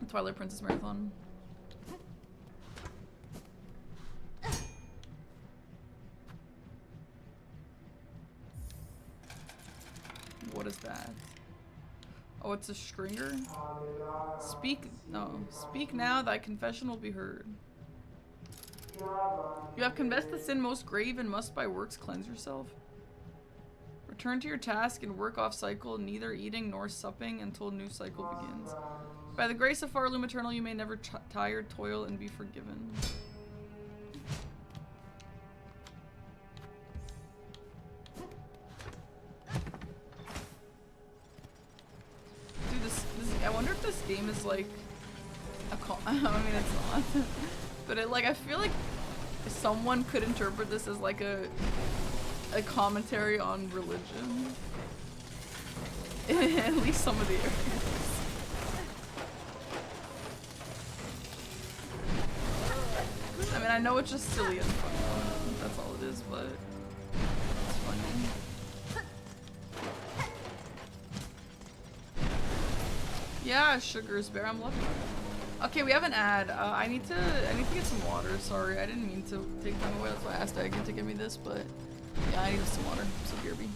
[SPEAKER 1] Twilight Princess Marathon. What is that? Oh, it's a stringer? Speak now, thy confession will be heard. You have confessed the sin most grave and must by works cleanse yourself. Return to your task and work off cycle, neither eating nor supping until new cycle begins. By the grace of Farloom Eternal, you may never tire, toil, and be forgiven. Dude, I wonder if this game is like a I mean, it's not. But I feel like someone could interpret this as like a commentary on religion. At least some of the areas. I mean, I know it's just silly and fun. That's all it is, but it's funny. Yeah, Sugar's Bear, I'm loving it. Okay, we have an ad. I need to get some water. Sorry, I didn't mean to take time away. That's why I asked Aggie to give me this, but yeah, I need some water. So BRB.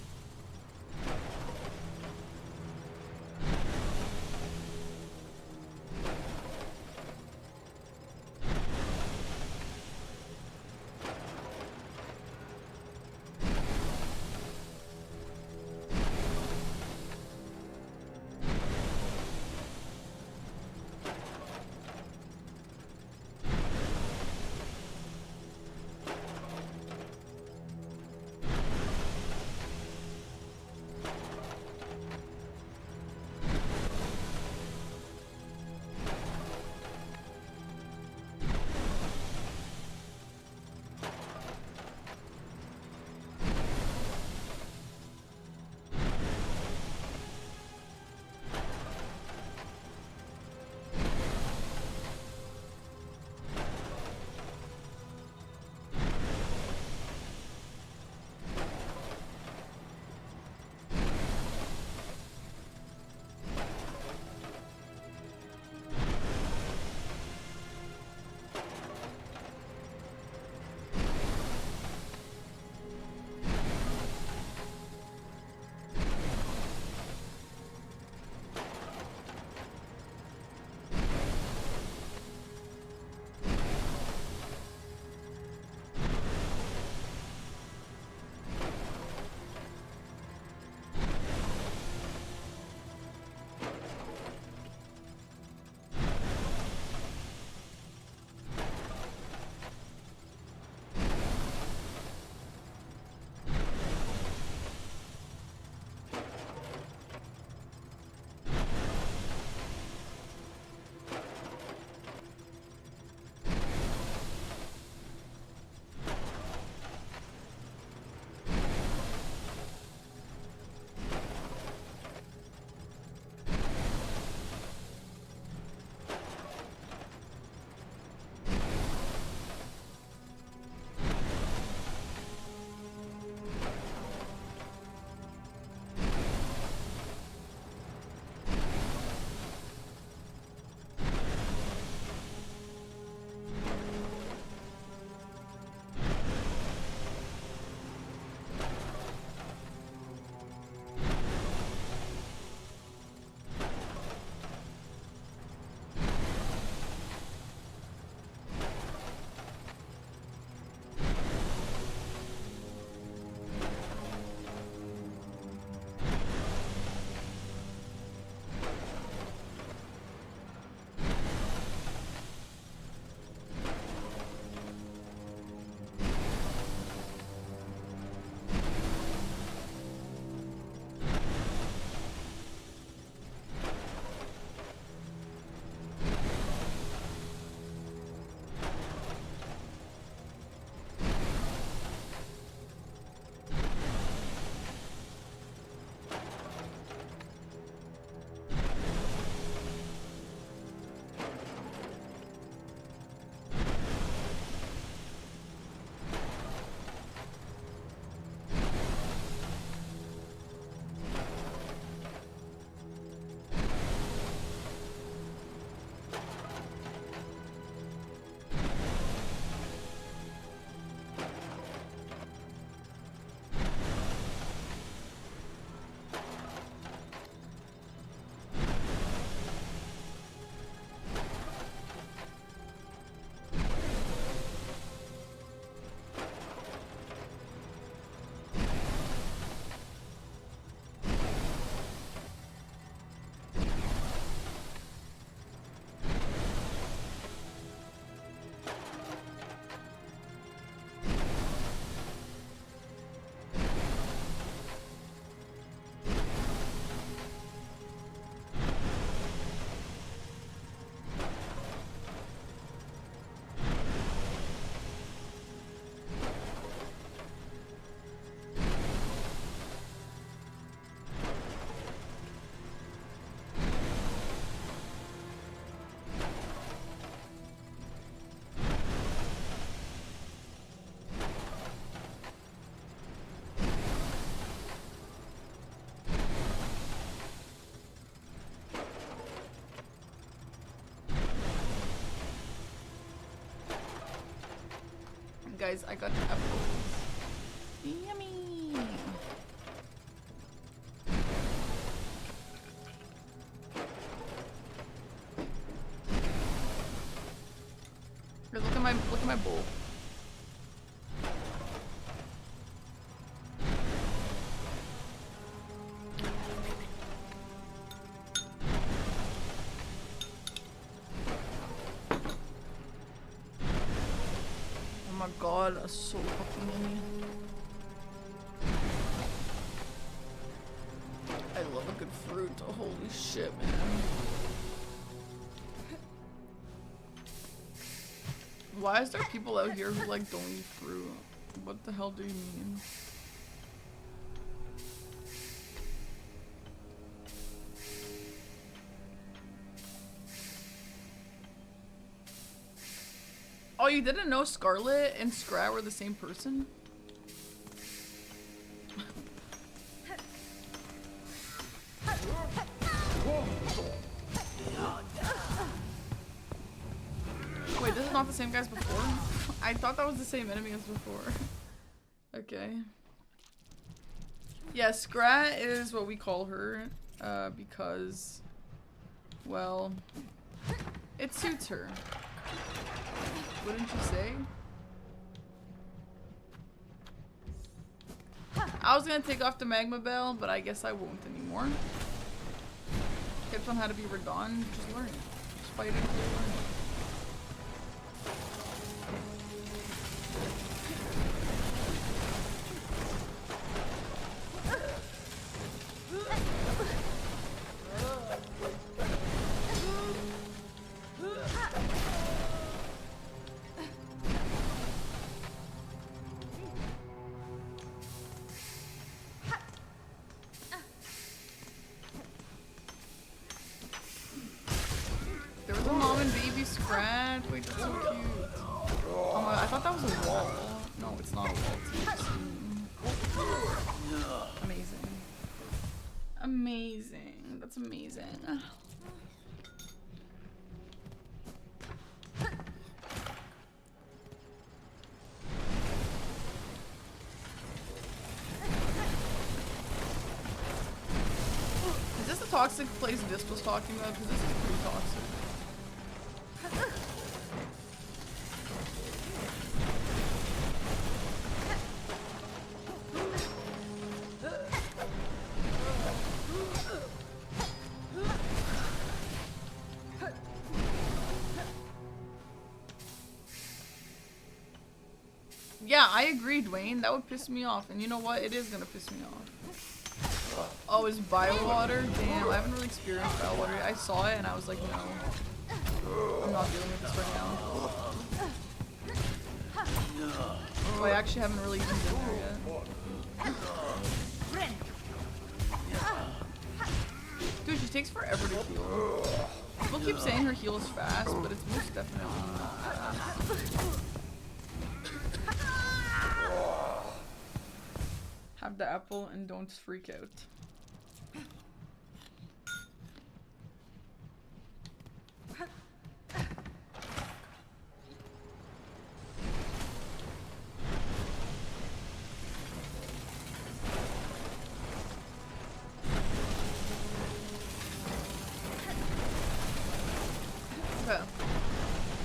[SPEAKER 1] guys, I got apples. Yummy. Here, look at my bowl. Oh my god, that's so fucking yummy. I love a good fruit. Oh, holy shit, man. Why is there people out here who like don't eat fruit? What the hell do you mean? Oh, you didn't know Scarlet and Scrat were the same person? Wait, this is not the same guy as before? I thought that was the same enemy as before. Okay. Yeah, Scrat is what we call her, because, well, it suits her. Wouldn't you say? I was gonna take off the magma bell, but I guess I won't anymore. Tips on how to be Radon, just learn it. Just fight it until you learn it. Wait, that's so cute. Oh my, I thought that was a wall. No, it's not a wall. It's amazing. Amazing. That's amazing. Is this the toxic place Disc was talking about? Because this is pretty toxic. Yeah, I agree, Dwayne. That would piss me off. And you know what? It is gonna piss me off. Oh, it's Biowater? Damn, I haven't really experienced Biowater. I saw it and I was like, no. I'm not dealing with this right now. So I actually haven't really even been there yet. Dude, she takes forever to heal. People keep saying her heal is fast, but it's most definitely not fast. Have the apple and don't freak out. Okay.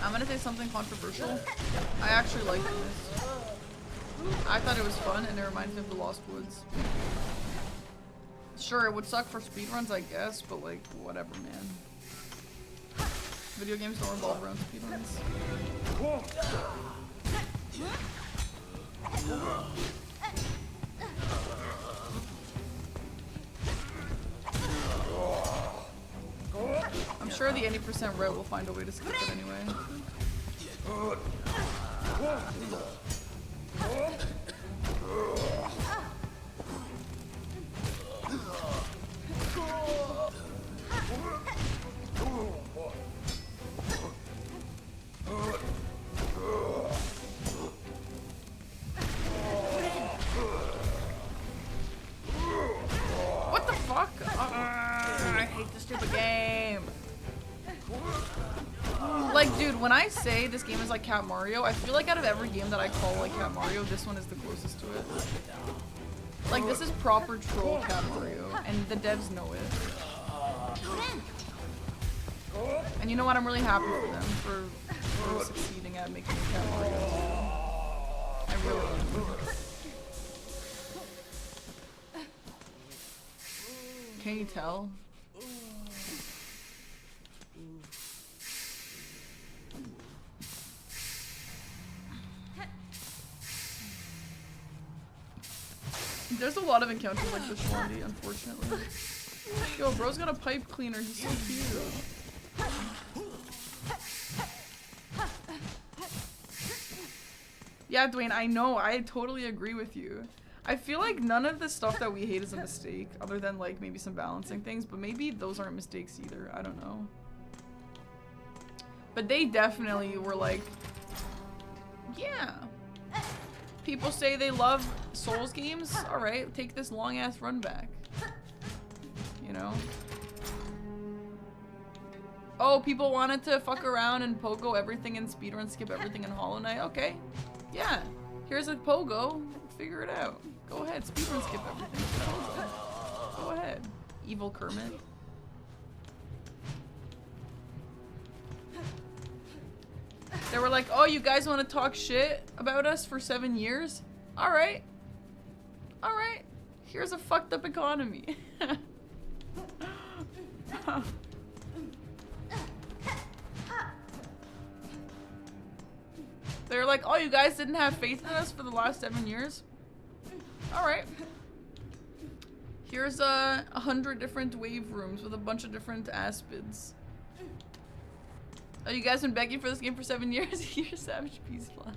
[SPEAKER 1] I'm gonna say something controversial. I actually like this. I thought it was fun and it reminds me of the Lost Woods. Sure, it would suck for speedruns, I guess, but like, whatever, man. Video games don't revolve around speedruns. I'm sure the 80% right will find a way to skip it anyway. What the fuck? I hate this stupid game. Like, dude, when I say this game is like Cat Mario, I feel like out of every game that I call like Cat Mario, this one is the closest to it. Like, this is proper troll Cat Mario, and the devs know it. And you know what? I'm really happy for them for succeeding at making a Cat Mario. I really am. Can you tell? There's a lot of encounters like this, Shandy, unfortunately. Yo, bro's got a pipe cleaner. He's so cute. Yeah, Dwayne, I know. I totally agree with you. I feel like none of the stuff that we hate is a mistake, other than like maybe some balancing things, but maybe those aren't mistakes either. I don't know. But they definitely were like, yeah. People say they love Souls games. Alright, take this long ass run back. You know? Oh, people wanted to fuck around and pogo everything and speedrun skip everything in Hollow Knight. Okay. Yeah. Here's a pogo. Figure it out. Go ahead, speedrun skip everything. Go ahead. Evil Kermit. They were like, oh, you guys want to talk shit about us for 7 years? Alright. Alright. Here's a fucked up economy. They were like, oh, you guys didn't have faith in us for the last 7 years? Alright. Here's 100 different wave rooms with a bunch of different aspids. Oh, you guys been begging for this game for 7 years? You're Savage Peace Fly.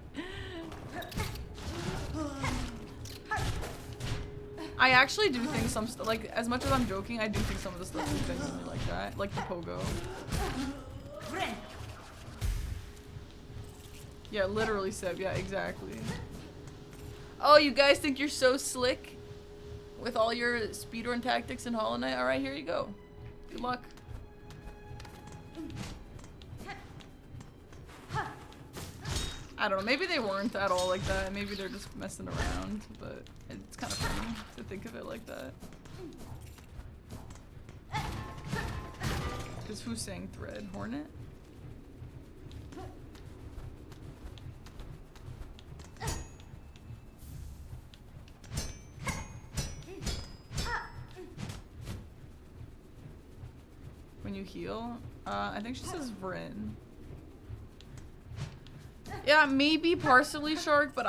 [SPEAKER 1] I actually do think some stuff, like, as much as I'm joking, I do think some of the stuff is genuinely like that. Like the pogo. Yeah, literally, Seb. Yeah, exactly. Oh, you guys think you're so slick with all your speedrun tactics in Hollow Knight? Alright, here you go. Good luck. I don't know, maybe they weren't at all like that. Maybe they're just messing around, but it's kind of funny to think of it like that. Because who sang Thread? Hornet? When you heal? I think she says Vryn. Yeah, maybe partially Shark, but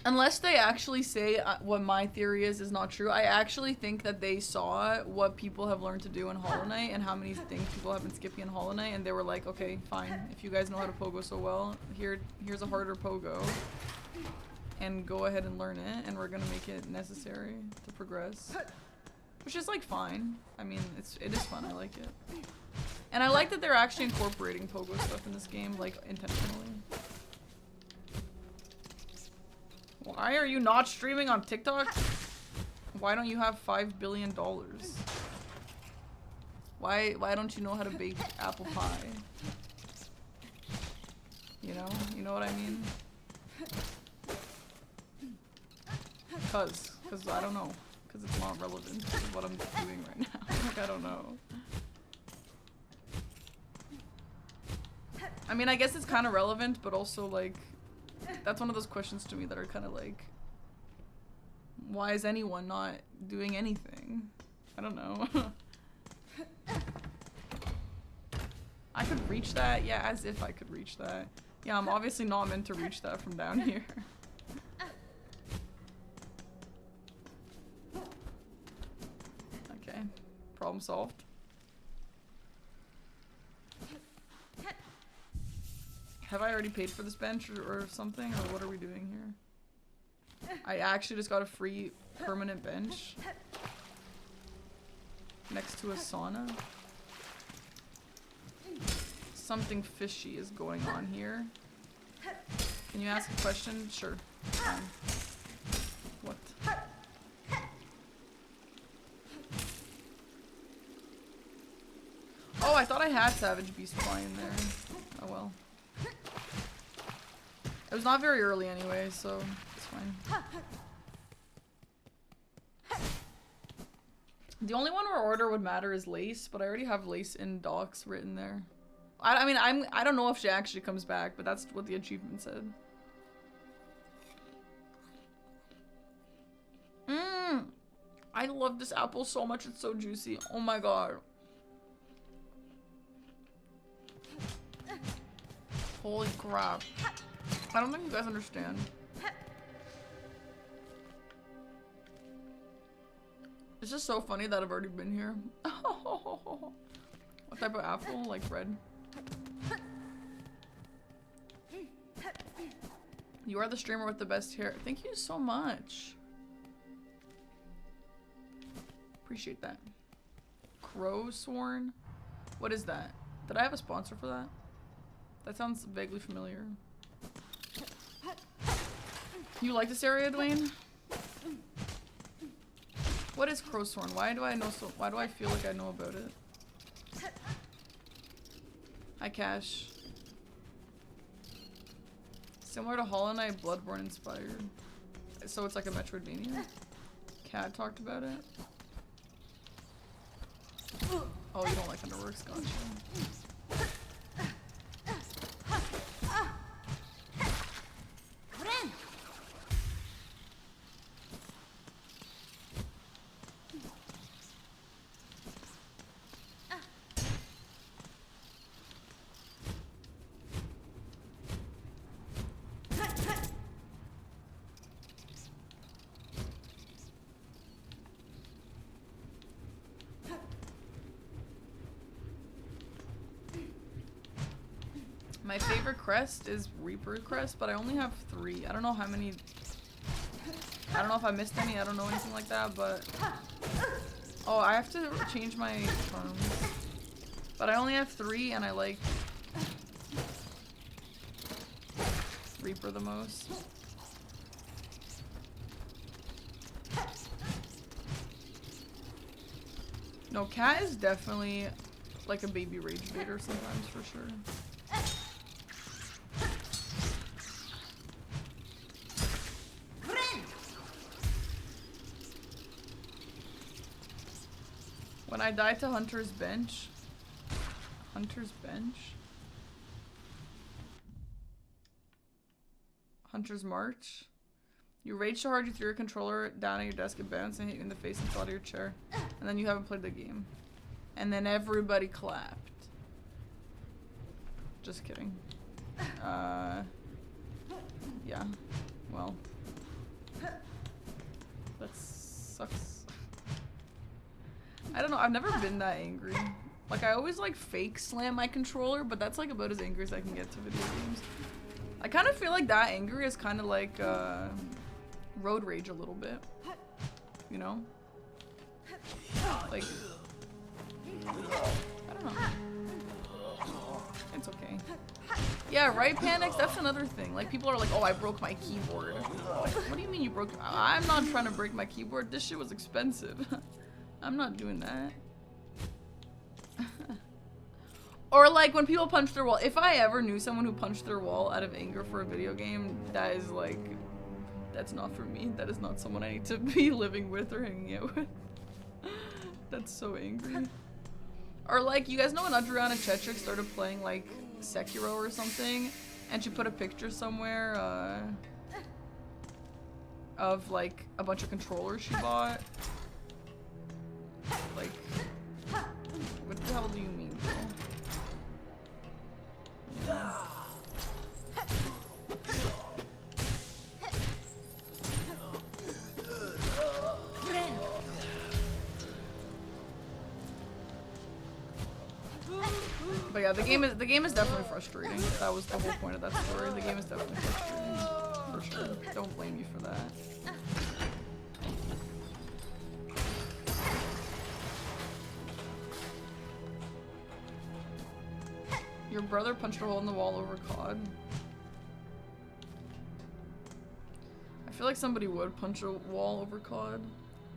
[SPEAKER 1] unless they actually say what my theory is not true, I actually think that they saw what people have learned to do in Hollow Knight and how many things people have been skipping in Hollow Knight, and they were like, okay, fine, if you guys know how to pogo so well, here's a harder pogo, and go ahead and learn it, and we're gonna make it necessary to progress. Which is like fine. I mean, it is fun, I like it. And I like that they're actually incorporating pogo stuff in this game, like, intentionally. Why are you not streaming on TikTok? Why don't you have $5 billion? Why don't you know how to bake apple pie? You know what I mean? Cause I don't know. Cause it's not relevant to what I'm doing right now. Like, I don't know. I mean, I guess it's kind of relevant, but also, like, that's one of those questions to me that are kind of like, why is anyone not doing anything? I don't know. I could reach that? Yeah, as if I could reach that. Yeah, I'm obviously not meant to reach that from down here. Okay, problem solved. Have I already paid for this bench or something? Or what are we doing here? I actually just got a free permanent bench next to a sauna. Something fishy is going on here. Can you ask a question? Sure. What? Oh, I thought I had Savage Beast flying there. Oh well. It was not very early anyway, so it's fine. The only one where order would matter is Lace, but I already have Lace in docs written there. I mean, I don't know if she actually comes back, but that's what the achievement said. I love this apple so much, it's so juicy. Oh my god. Holy crap. I don't think you guys understand. It's just so funny that I've already been here. What type of apple? Like red? You are the streamer with the best hair. Thank you so much. Appreciate that. Crow Sworn? What is that? Did I have a sponsor for that? That sounds vaguely familiar. You like this area, Dwayne? What is Crowthorn? Why do I know so? Why do I feel like I know about it? Hi, Cash. Similar to Hollow Knight, Bloodborne inspired. So it's like a Metroidvania. Cat talked about it. Oh, you don't like Underworks, gotcha. My favorite crest is Reaper crest, but I only have 3. I don't know how many. I don't know if I missed any. I don't know anything like that, but. Oh, I have to change my terms. But I only have 3, and I like Reaper the most. No, Cat is definitely like a baby rage baiter sometimes, for sure. When I die to Hunter's Bench. Hunter's Bench? Hunter's March? You rage so hard you threw your controller down at your desk and bounced and hit you in the face and fell out of your chair. And then you haven't played the game. And then everybody clapped. Just kidding. Yeah. Well. That sucks. I don't know, I've never been that angry. Like, I always, like, fake slam my controller, but that's, like, about as angry as I can get to video games. I kind of feel like that angry is kind of like, road rage a little bit. You know? Like, I don't know. It's okay. Yeah, right, Panics? That's another thing. Like, people are like, oh, I broke my keyboard. Like, what do you mean you broke? I'm not trying to break my keyboard. This shit was expensive. I'm not doing that. Or like when people punch their wall. If I ever knew someone who punched their wall out of anger for a video game, that is like, that's not for me. That is not someone I need to be living with or hanging out with. That's so angry. Or like, you guys know when Adriana Chetrick started playing like Sekiro or something, and she put a picture somewhere of like a bunch of controllers she bought? Like, what the hell do you mean, bro? Yeah. But yeah, the game is definitely frustrating. That was the whole point of that story. The game is definitely frustrating, for sure. Don't blame you for that. Your brother punched a hole in the wall over COD. I feel like somebody would punch a wall over COD.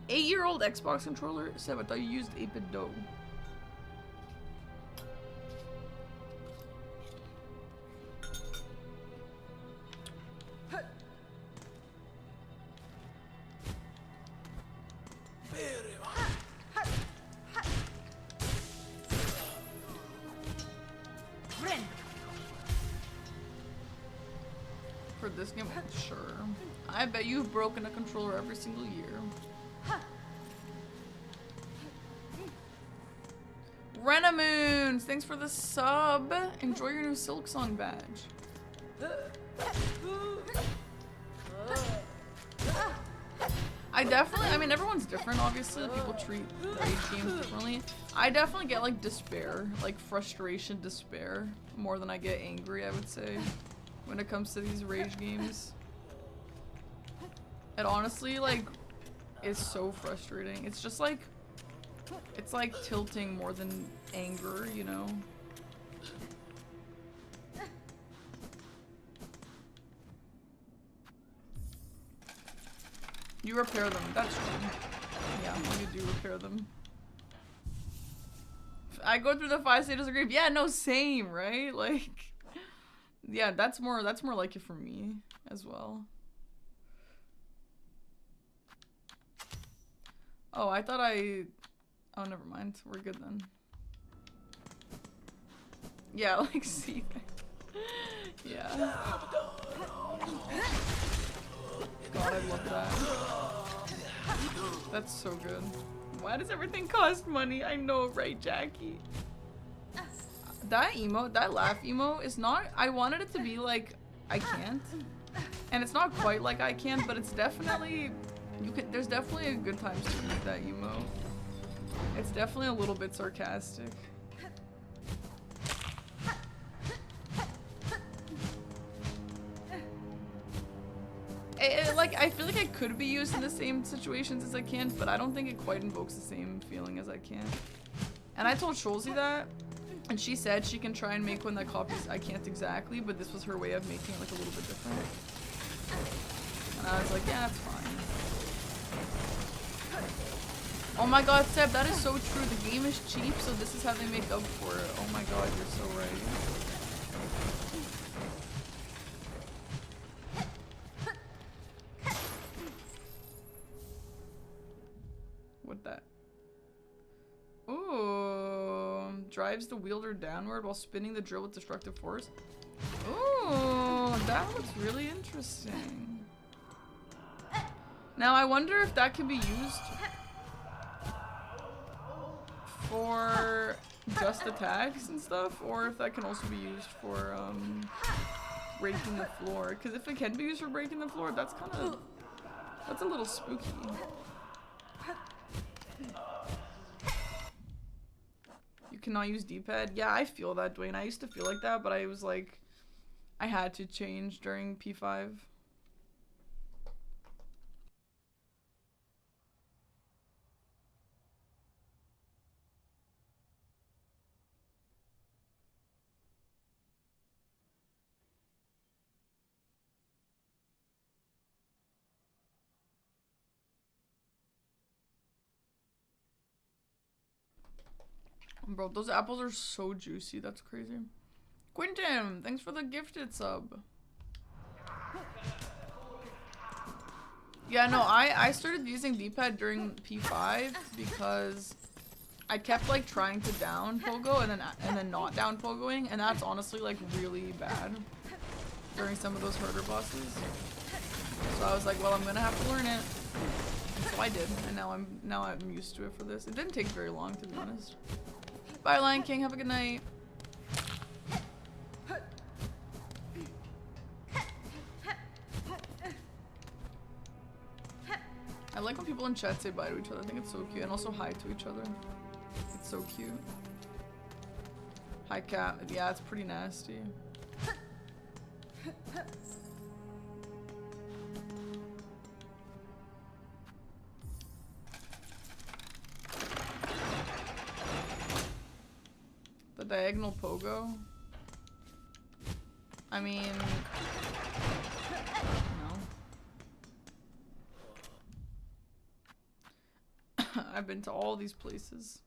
[SPEAKER 1] 8-year-old Xbox controller? Seb, I thought you used 8-bit dough. this game? Sure. I bet you've broken a controller every single year. Renamoons, thanks for the sub. Enjoy your new Silksong badge. I mean, everyone's different, obviously. People treat rage games differently. I definitely get, like, despair. Like, frustration, despair. More than I get angry, I would say. When it comes to these rage games. It honestly, like, is so frustrating. It's just, like... It's, like, tilting more than anger, you know? You repair them, that's true. Yeah, you do repair them. I go through the 5 stages of grief. Yeah, no, same, right? Like, yeah, that's more like it for me as well. Oh, I thought oh, never mind. We're good then. Yeah, like, see. Yeah. God, I love that. That's so good. Why does everything cost money? I know, right, Jackie? That emote, that laugh emote is not... I wanted it to be like, I can't. And it's not quite like I can't, but it's definitely... There's definitely a good time to make that emote. It's definitely a little bit sarcastic. Like, I feel like I could be used in the same situations as I can, but I don't think it quite invokes the same feeling as I can. And I told Scholzy that, and she said she can try and make one that copies I can't exactly, but this was her way of making it like a little bit different. And I was like, yeah, that's fine. Oh my god, Seb, that is so true. The game is cheap, so this is how they make up for it. Oh my god, you're so right. What that? Ooh, drives the wielder downward while spinning the drill with destructive force. Ooh, that looks really interesting. Now I wonder if that can be used for just attacks and stuff, or if that can also be used for breaking the floor. Because if it can be used for breaking the floor, that's a little spooky. You cannot use D-pad. Yeah, I feel that, Dwayne. I used to feel like that, but I was like, I had to change during P5. Bro, those apples are so juicy. That's crazy. Quentin, thanks for the gifted sub. Yeah, no, I started using D-pad during P5 because I kept like trying to down pogo and then not down pogoing, and that's honestly like really bad during some of those harder bosses. So I was like, well, I'm gonna have to learn it. And so I did, and now I'm used to it for this. It didn't take very long, to be honest. Bye, Lion King. Have a good night. I like when people in chat say bye to each other. I think it's so cute. And also hi to each other. It's so cute. Hi, cat. Yeah, it's pretty nasty. The diagonal pogo? I mean... no. I've been to all these places.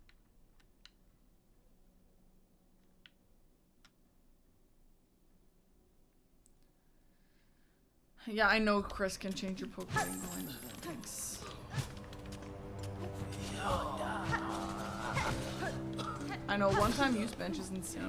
[SPEAKER 1] Yeah, I know Chris can change your pogo angle. Thanks. I know, one-time use bench is insane.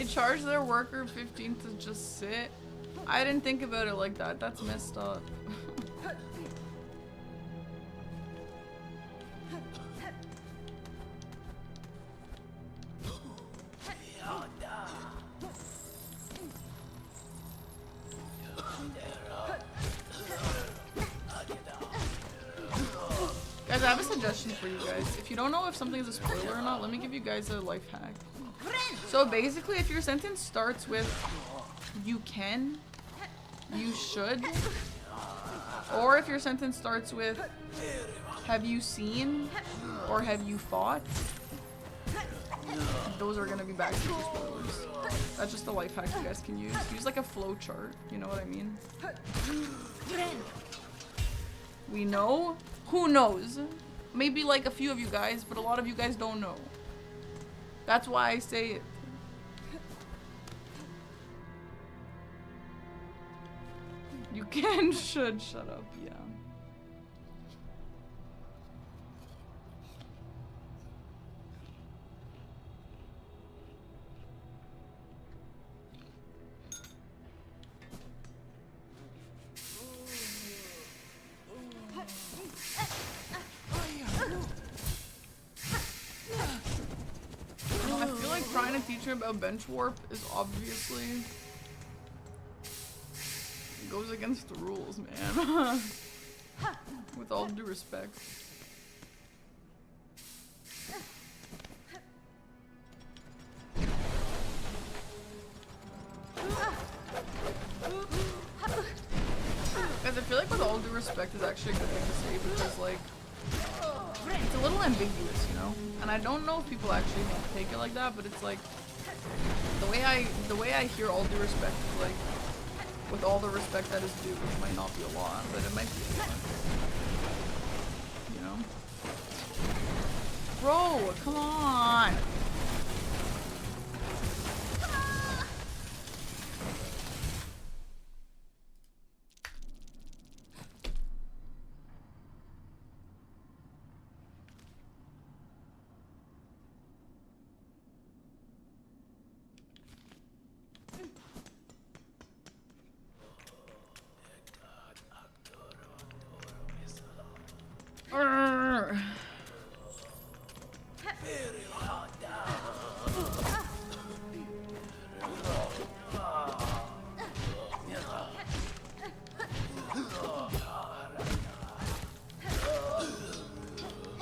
[SPEAKER 1] charge their worker 15 to just sit. I didn't think about it like that. That's messed up. Guys, I have a suggestion for you guys. If you don't know if something is a spoiler or not, let me give you guys a life hack. So basically, if your sentence starts with you can, you should, or if your sentence starts with have you seen or have you fought, those are gonna be back to spoilers. That's just a life hack you guys can use. Use like a flow chart, you know what I mean? We know? Who knows? Maybe like a few of you guys, but a lot of you guys don't know. That's why I say it. You can, should, shut up, yeah. I feel like trying to teach her about bench warp is obviously goes against the rules, man. With all due respect. Guys, I feel like with all due respect is actually a good thing to say because, like, it's a little ambiguous, you know? And I don't know if people actually take it like that, but it's like the way I hear all due respect is like with all the respect that is due, which might not be a lot, but it might be a lot. You know? Bro, come on!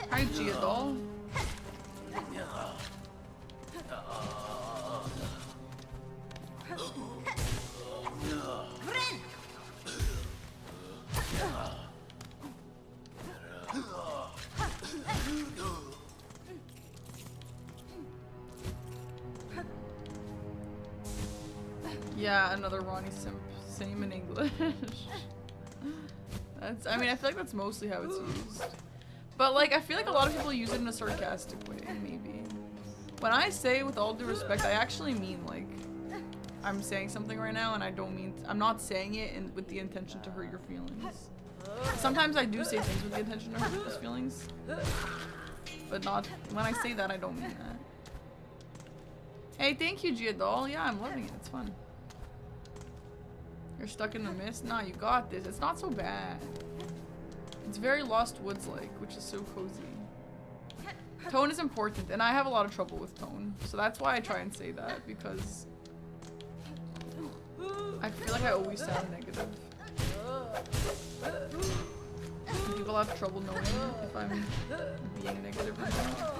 [SPEAKER 1] Hi, Geodol. Yeah, another Ronnie simp. Same in English. I mean, I feel like that's mostly how it's used. But, like, I feel like a lot of people use it in a sarcastic way, maybe. When I say with all due respect, I actually mean, like, I'm saying something right now and I don't mean, I'm not saying it with the intention to hurt your feelings. Sometimes I do say things with the intention to hurt people's feelings. But not, when I say that, I don't mean that. Hey, thank you, Geodol. Yeah, I'm loving it. It's fun. You're stuck in the mist? Nah, you got this. It's not so bad. It's very Lost Woods-like, which is so cozy. Tone is important, and I have a lot of trouble with tone. So that's why I try and say that, because I feel like I always sound negative. And people have trouble knowing if I'm being negative or not.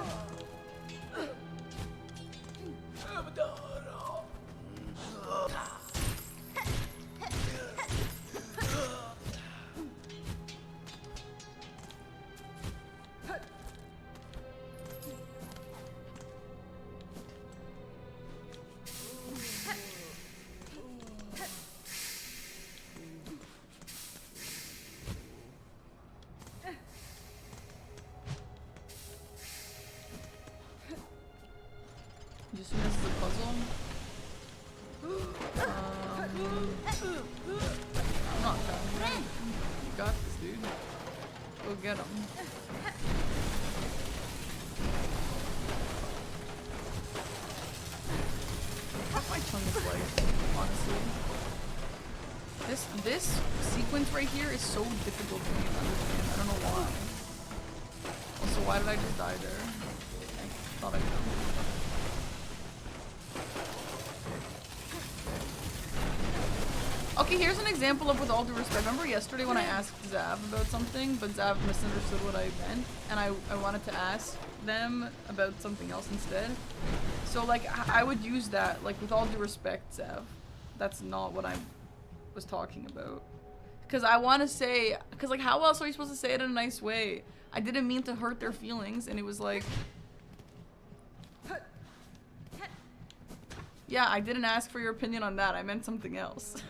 [SPEAKER 1] You assume this is a puzzle? I'm not trying. You got this, dude. Go get him. Fuck my this sequence right here is so difficult for me to understand. I don't know why. Also, why did I just die there? I thought I knew. Okay, here's an example of with all due respect. Remember yesterday when I asked Zav about something, but Zav misunderstood what I meant, and I wanted to ask them about something else instead. So like I would use that, like, with all due respect, Zav. That's not what I was talking about. Because I want to say, because like how else are you supposed to say it in a nice way? I didn't mean to hurt their feelings, and it was like, yeah, I didn't ask for your opinion on that. I meant something else.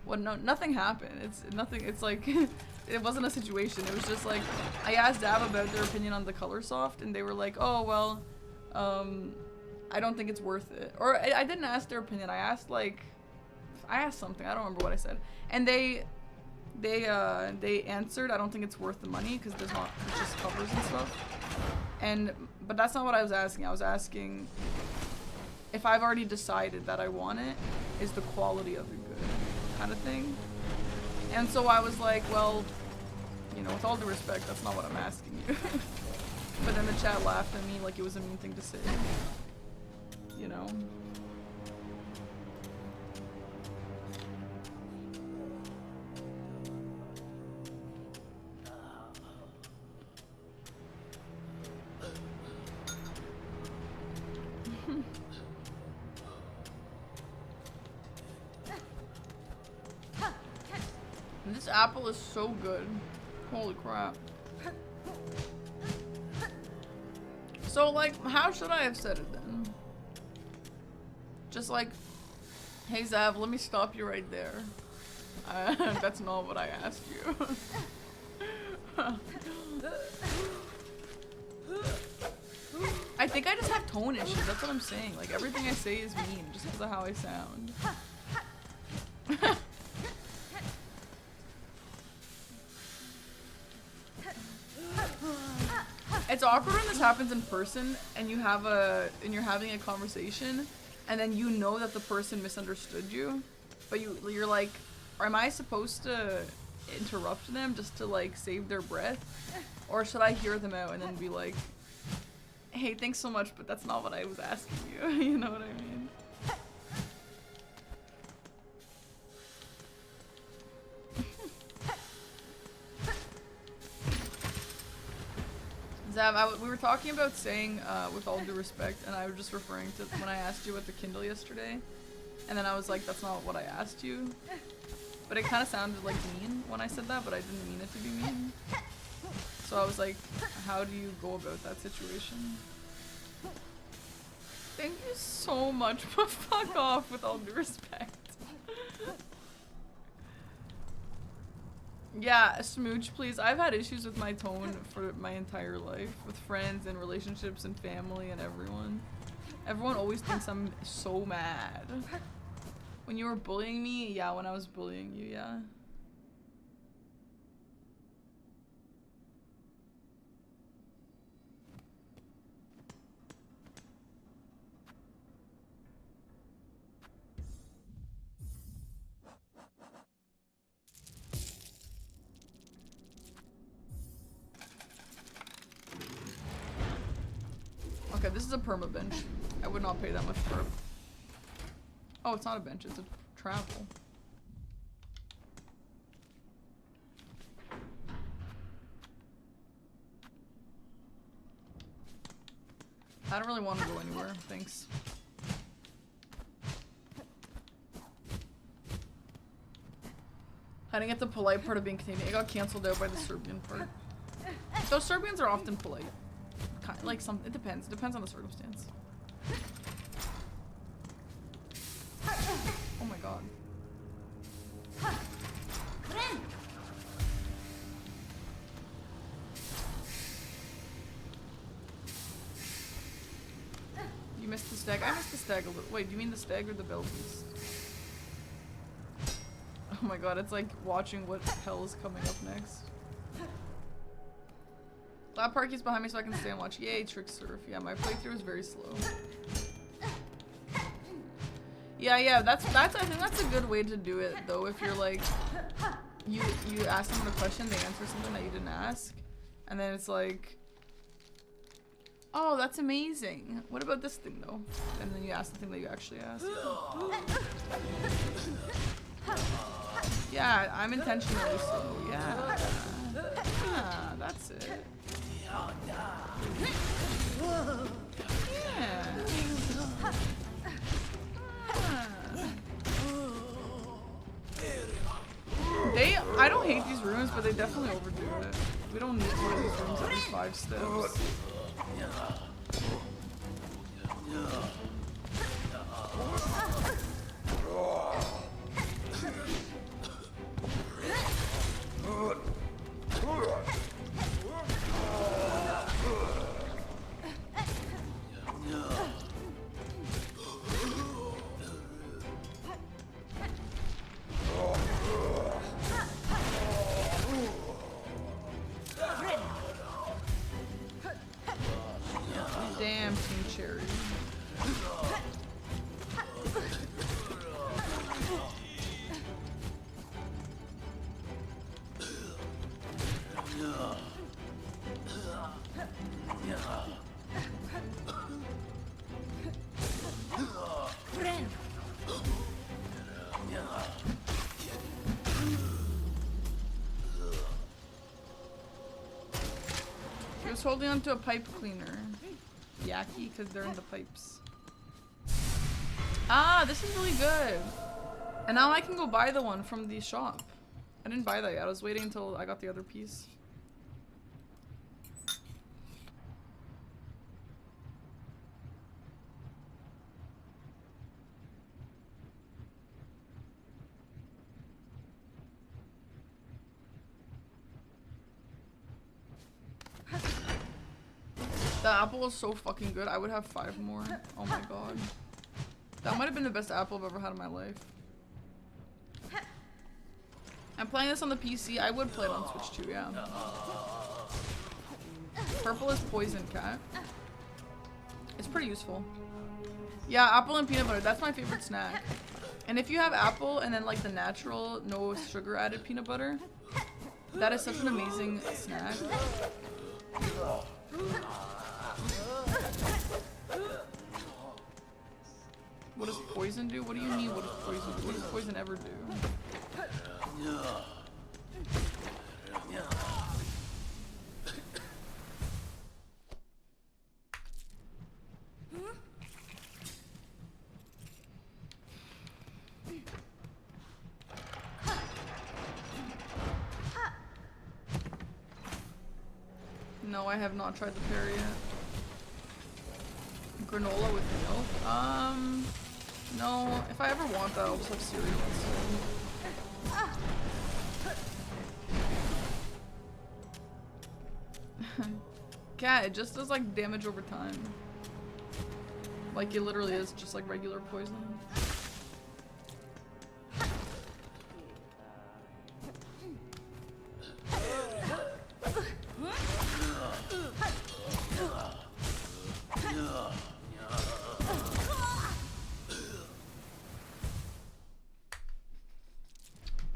[SPEAKER 1] Well, no, nothing happened. It's nothing. It's like, it wasn't a situation. It was just like, I asked Dab about their opinion on the color soft, and they were like, oh, well, I don't think it's worth it. Or I didn't ask their opinion. I asked something. I don't remember what I said. And they answered, I don't think it's worth the money because it's just covers and stuff. But that's not what I was asking. I was asking if I've already decided that I want it, is the quality of it good, kind of thing. And so I was like, well, you know, with all due respect, that's not what I'm asking you. But then the chat laughed at me like it was a mean thing to say, you know? This apple is so good. Holy crap. So, like, how should I have said it then? Just like, hey Zav, let me stop you right there. That's not what I asked you. I think I just have tone issues, that's what I'm saying. Like, everything I say is mean just because of how I sound. It's awkward when this happens in person and you're having a conversation and then you know that the person misunderstood you, but you're like, am I supposed to interrupt them just to like save their breath, or should I hear them out and then be like, hey, thanks so much, but that's not what I was asking you. You know what I mean? Zav, we were talking about saying, with all due respect, and I was just referring to when I asked you about the Kindle yesterday, and then I was like, that's not what I asked you. But it kind of sounded like mean when I said that, but I didn't mean it to be mean. So I was like, how do you go about that situation? Thank you so much, but fuck off with all due respect. Yeah, smooch, please. I've had issues with my tone for my entire life, with friends and relationships and family and everyone. Everyone always thinks I'm so mad. When you were bullying me, yeah, when I was bullying you, yeah. Okay, this is a perma bench. I would not pay that much for it. Oh, it's not a bench, it's a travel. I don't really want to go anywhere, thanks. I didn't get the polite part of being Canadian. It got cancelled out by the Serbian part. So Serbians are often polite. Like it depends. It depends on the circumstance. Oh my god. You missed the stag. I missed the stag a little. Wait, do you mean the stag or the bell beast? Oh my god, it's like watching what hell is coming up next. Lab Parky's behind me so I can stay and watch. Yay, Trick Surf. Yeah, my playthrough is very slow. Yeah, that's I think that's a good way to do it though. If you're like, you ask someone a question, they answer something that you didn't ask, and then it's like, oh, that's amazing. What about this thing though? And then you ask the thing that you actually asked. Yeah, I'm intentionally slow. Yeah, that's it. I don't hate these rooms, but they definitely overdo it. We don't need one of these rooms every 5 steps. Damn, Team Cherry. He was holding onto a pipe cleaner. Yaki, because they're in the pipes. Ah, this is really good. And now I can go buy the one from the shop. I didn't buy that yet. I was waiting until I got the other piece. The apple is so fucking good. I would have 5 more. Oh my god. That might have been the best apple I've ever had in my life. I'm playing this on the PC. I would play it on Switch too, yeah. Purple is poison, cat. It's pretty useful. Yeah, apple and peanut butter. That's my favorite snack. And if you have apple and then like the natural, no sugar added peanut butter, that is such an amazing snack. What does poison do? What do you mean what does poison do? What does poison ever do? No, I have not tried the pear yet. Granola with milk? No. If I ever want that, I'll just have cereal instead. Cat, it just does like damage over time. Like it literally is just like regular poison.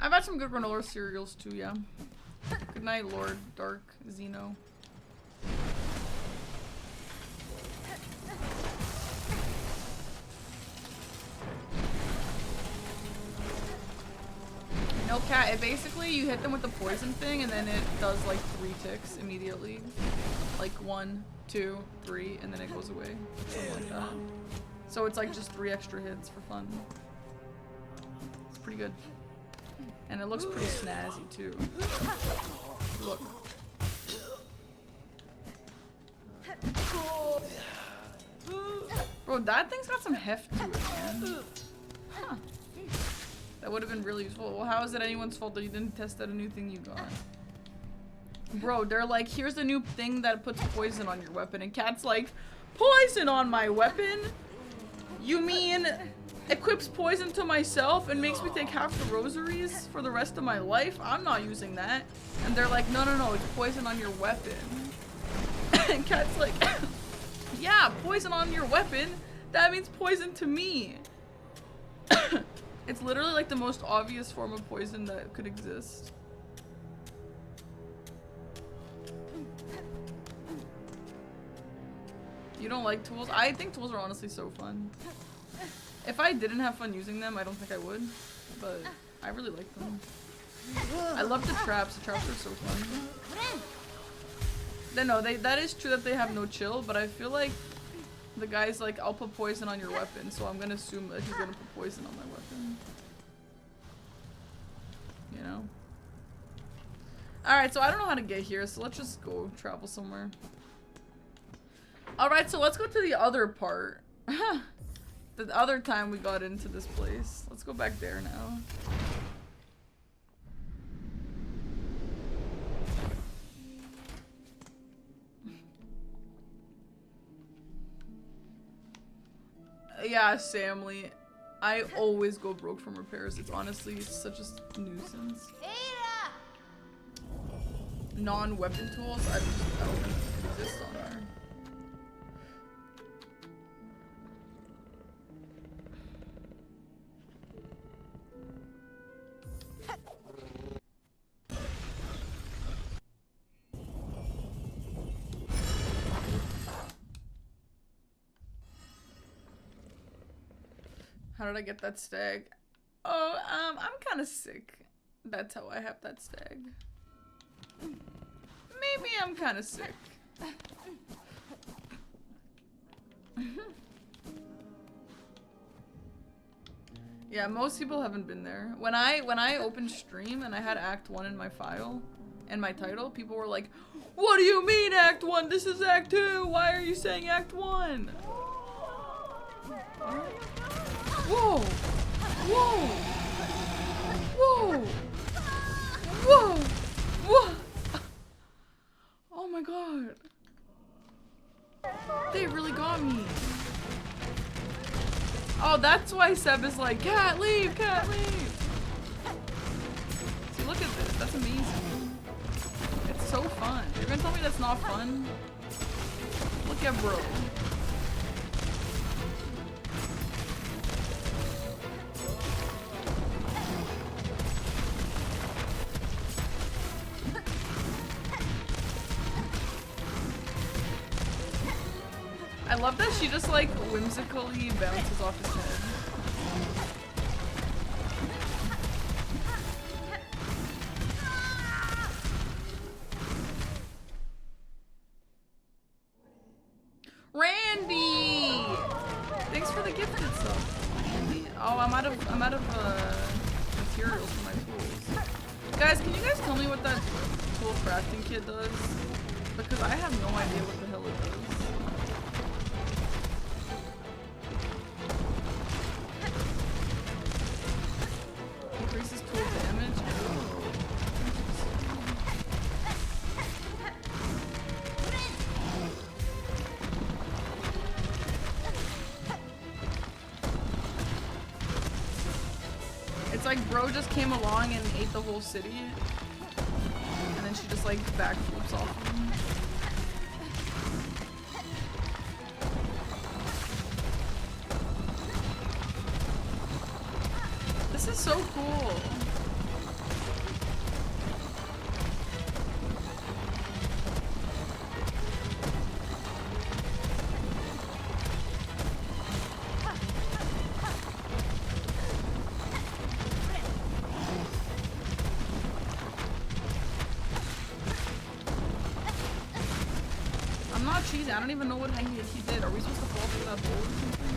[SPEAKER 1] I've had some good granola cereals too, yeah. Good night, Lord Dark Xeno. No, cat, it basically, you hit them with the poison thing and then it does like 3 ticks immediately. Like 1, 2, 3, and then it goes away. Something like that. So it's like just 3 extra hits for fun. It's pretty good. And it looks pretty snazzy too. Look. Bro, that thing's got some heft to it, man. Huh. That would have been really useful. Well, how is it anyone's fault that you didn't test out a new thing you got? Bro, they're like, here's a new thing that puts poison on your weapon. And Cat's like, poison on my weapon? You mean equips poison to myself and makes me take half the rosaries for the rest of my life? I'm not using that. And they're like, no, it's poison on your weapon. And Cat's like, yeah, poison on your weapon? That means poison to me. It's literally like the most obvious form of poison that could exist. You don't like tools? I think tools are honestly so fun. If I didn't have fun using them, I don't think I would. But I really like them. I love the traps. The traps are so fun. No, that is true that they have no chill, but I feel like the guy's like, I'll put poison on your weapon, so I'm gonna assume that he's gonna put poison on my weapon. You know? Alright, so I don't know how to get here, so let's just go travel somewhere. Alright, so let's go to the other part. The other time we got into this place. Let's go back there now. Yeah, Samly. I always go broke from repairs. It's honestly such a nuisance. Non-weapon tools? I don't think it exists on there. How did I get that stag? Oh, I'm kind of sick. That's how I have that stag. Maybe I'm kind of sick. Yeah, most people haven't been there. When I opened stream and I had Act 1 in my file and my title, people were like, "What do you mean Act 1? This is Act 2. Why are you saying Act 1?" Whoa! Whoa! Whoa! Whoa! Whoa! Oh my god. They really got me. Oh, that's why Seb is like, cat leave, cat leave. See, look at this. That's amazing. It's so fun. You're gonna tell me that's not fun? Look at bro. I love that she just like whimsically bounces off his head. Randy! Thanks for the gifted stuff, Randy. Oh, I'm out of materials for my tools. Guys, can you guys tell me what that tool crafting kit does? Because I have no idea what the hell it does. Increases tool damage. Oh. It's like bro just came along and ate the whole city. And then she just like backflips off of him. This is so cool. I'm not cheesy. I don't even know what he did. Are we supposed to fall through that hole or something?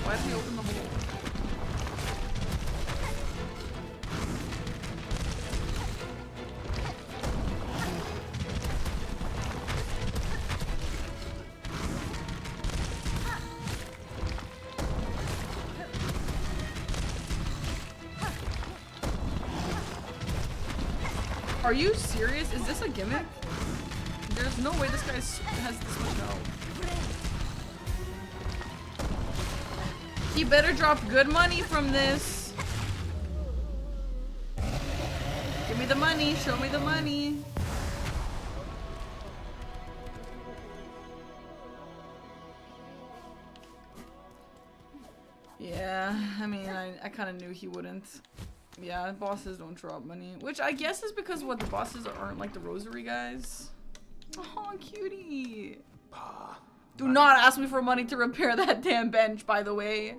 [SPEAKER 1] Why did he open the hole? Are you serious? Is this a gimmick? There's no way this guy has this much health. He better drop good money from this. Give me the money. Show me the money. Yeah, I mean, I kind of knew he wouldn't. Yeah, bosses don't drop money. Which I guess is because what, the bosses aren't like the rosary guys? Oh, cutie. Do not ask me for money to repair that damn bench, by the way.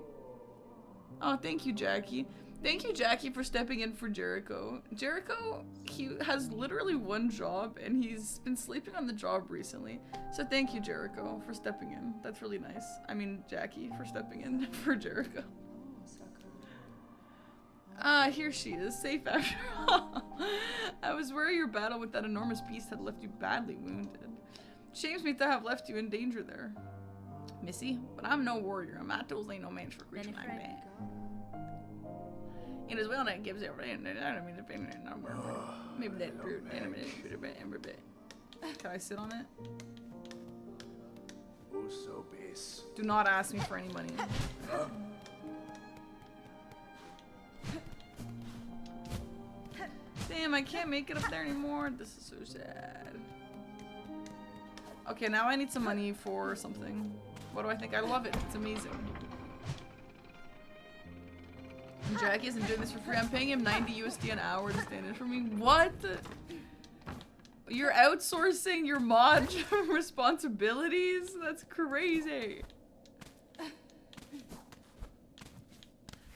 [SPEAKER 1] Oh, thank you, Jackie. Thank you, Jackie, for stepping in for Jericho. Jericho, he has literally one job, and he's been sleeping on the job recently. So thank you, Jericho, for stepping in. That's really nice. I mean, Jackie, for stepping in for Jericho. Ah, here she is, safe after all. I was worried your battle with that enormous beast had left you badly wounded. Shames me to have left you in danger there, Missy, but I'm no warrior. My tools ain't no match for creature like that. And as well, that gives everything. I don't mean to find that number. Maybe that's true. Can I sit on it?
[SPEAKER 3] So base.
[SPEAKER 1] Do not ask me for any money. Damn, I can't make it up there anymore. This is so sad. Okay, now I need some money for something. What do I think? I love it. It's amazing. Jackie isn't doing this for free. I'm paying him 90 USD an hour to stand in for me. What? You're outsourcing your mod responsibilities? That's crazy.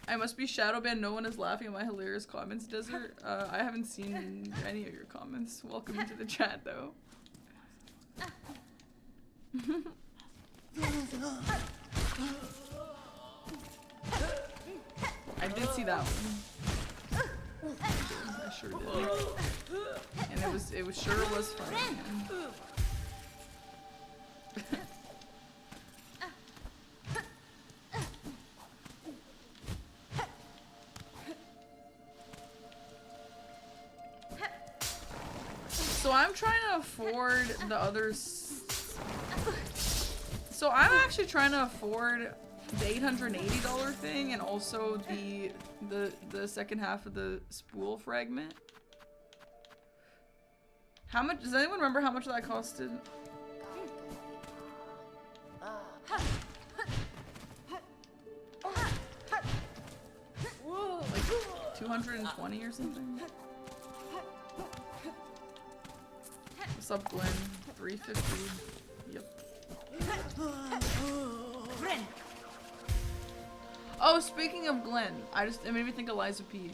[SPEAKER 1] I must be shadow banned. No one is laughing at my hilarious comments, Desert. I haven't seen any of your comments. Welcome into the chat, though. I did see that one. I sure did. And it was sure was fun. So I'm trying to afford the others. So I'm actually trying to afford the $880 thing and also the second half of the spool fragment. How much? Does anyone remember how much that costed? Like 220 or something. What's up, Glenn? 350. Yep. Oh, speaking of Glenn, it made me think of Liza P.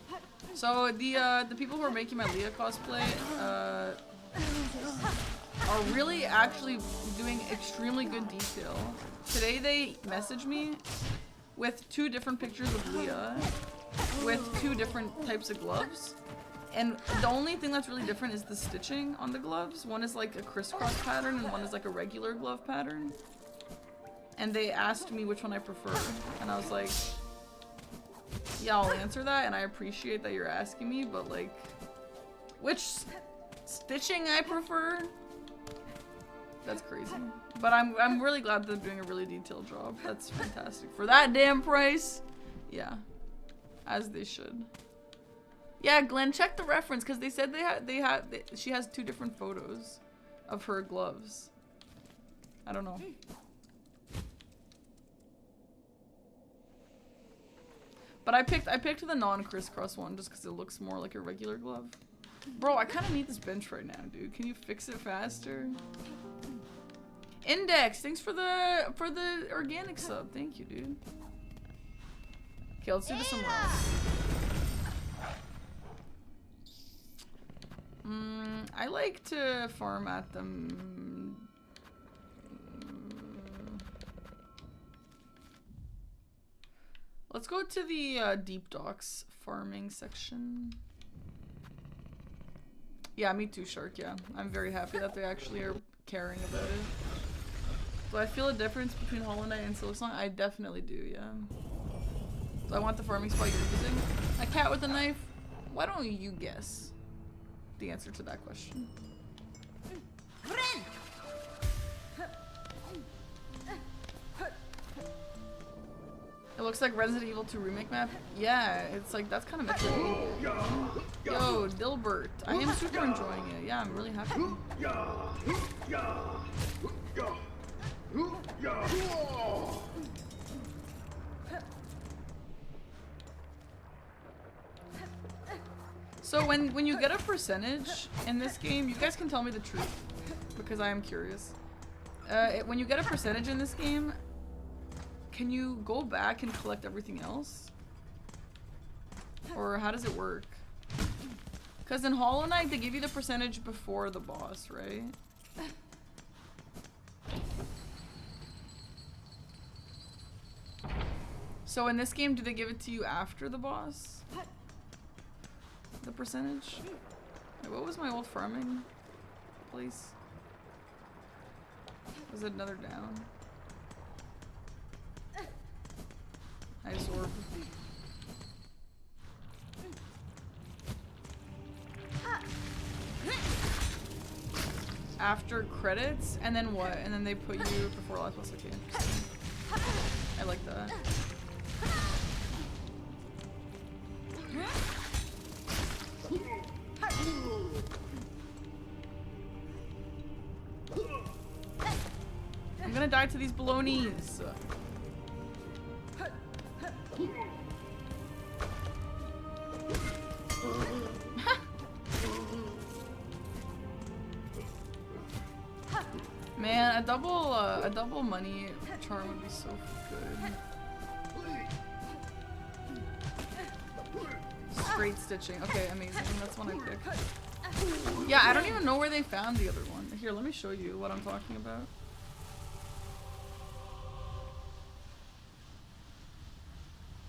[SPEAKER 1] So the people who are making my Leah cosplay are really actually doing extremely good detail. Today they messaged me with 2 different pictures of Leah with 2 different types of gloves. And the only thing that's really different is the stitching on the gloves. One is like a crisscross pattern and one is like a regular glove pattern. And they asked me which one I prefer. And I was like, yeah, I'll answer that, and I appreciate that you're asking me, but like, which stitching I prefer? That's crazy. But I'm really glad they're doing a really detailed job. That's fantastic. For that damn price, yeah. As they should. Yeah, Glenn, check the reference, because they said she has 2 different photos of her gloves. I don't know. But I picked the non-crisscross one just because it looks more like a regular glove. Bro, I kind of need this bench right now, dude. Can you fix it faster? Index, thanks for the organic sub. Thank you, dude. Okay, let's do this somewhere else. I like to farm at them. Let's go to the deep docks farming section. Yeah, me too, Shark. Yeah, I'm very happy that they actually are caring about it. Do I feel a difference between Hollow Knight and Silksong? I definitely do, yeah. Do I want the farming spot you're using? A cat with a knife? Why don't you guess the answer to that question? It looks like Resident Evil 2 remake map. Yeah, it's like, that's kind of Metroid. Yo, Dilbert. I am super enjoying it. Yeah, I'm really happy. So when you get a percentage in this game, you guys can tell me the truth because I am curious. When you get a percentage in this game, can you go back and collect everything else? Or how does it work? Because in Hollow Knight, they give you the percentage before the boss, right? So in this game, do they give it to you after the boss? The percentage? Wait, what was my old farming place? Was it another down? Nice orb. After credits, and then what? And then they put you before last boss. Okay, interesting. I like that. I'm gonna die to these balonies. Man, a double money charm would be so good. Straight stitching. Okay, amazing. That's one I picked. Yeah, I don't even know where they found the other one. Here, let me show you what I'm talking about.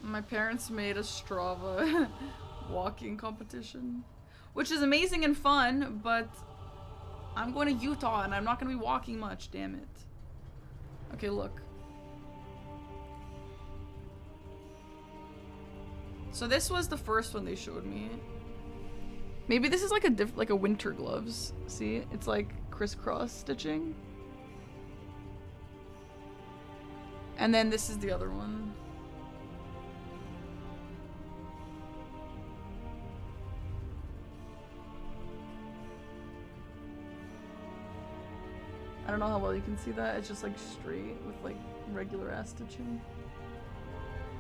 [SPEAKER 1] My parents made a Strava walking competition, which is amazing and fun, but I'm going to Utah and I'm not going to be walking much, damn it. Okay, look. So this was the first one they showed me. Maybe this is like a winter gloves. See? It's like crisscross stitching. And then this is the other one. I don't know how well you can see that. It's just like straight with like regular ass stitching.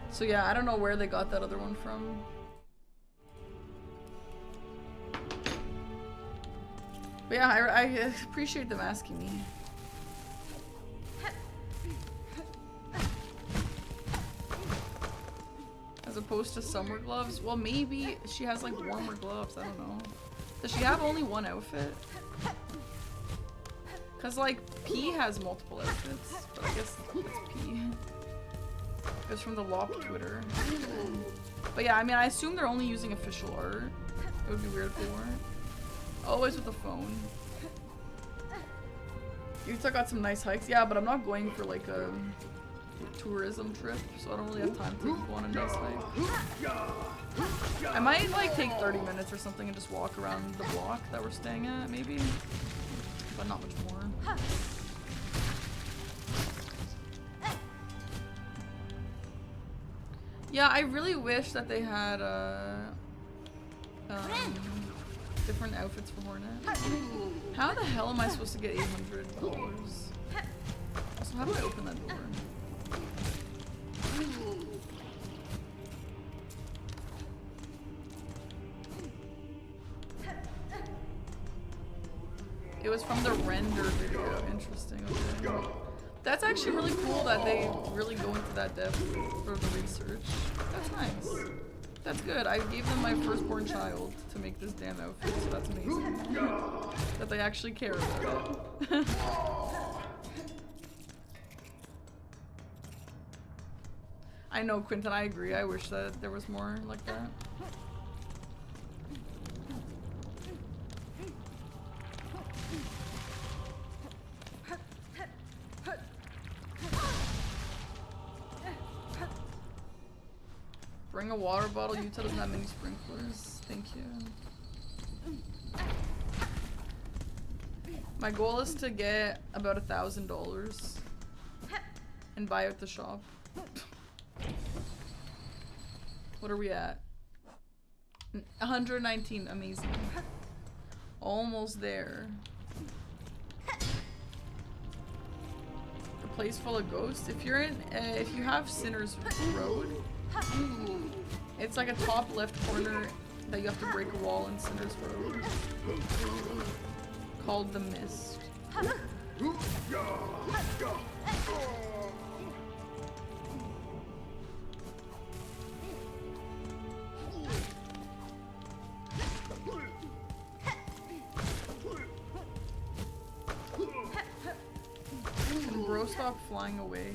[SPEAKER 1] So yeah, I don't know where they got that other one from. But yeah, I appreciate them asking me. As opposed to summer gloves? Well, maybe she has like warmer gloves. I don't know. Does she have only one outfit? Cause like P has multiple outfits, but I guess it's P. It's from the Lop Twitter. But yeah, I mean, I assume they're only using official art. It would be weird if they weren't. Always with the phone. Utah got some nice hikes. Yeah, but I'm not going for like a tourism trip, so I don't really have time to go on a nice hike. I might like take 30 minutes or something and just walk around the block that we're staying at, maybe. But not much more. Yeah, I really wish that they had different outfits for Hornet. How the hell am I supposed to get $800? Also, how do I open that door? It was from the render video. Interesting. Okay. That's actually really cool that they really go into that depth for the research. That's nice. That's good. I gave them my firstborn child to make this damn outfit, so that's amazing. That they actually care about it. I know, Quinton, I agree. I wish that there was more like that. Bring a water bottle. Utah doesn't have many sprinklers. Thank you. My goal is to get about $1,000 and buy out the shop. What are we at? 119. Amazing. Almost there. A place full of ghosts. If you're in, if you have Sinner's Road, it's like a top left corner that you have to break a wall in Cinder's Road. Called the Mist. Can bro stop flying away?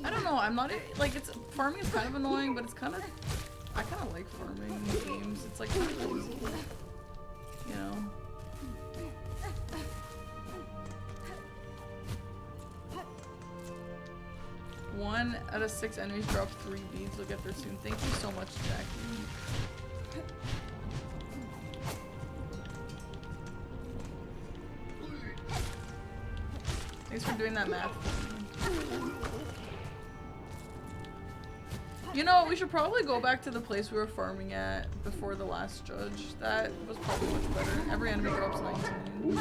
[SPEAKER 1] I don't know, I'm not like it's farming is kind of annoying, but it's kind of I kind of like farming games. It's like kind of easy, you know. One out of 6 enemies drop 3 beads. We'll get there soon. Thank you so much, Jackie. Thanks for doing that math for me. You know, we should probably go back to the place we were farming at before the last judge. That was probably much better. Every enemy drops 19.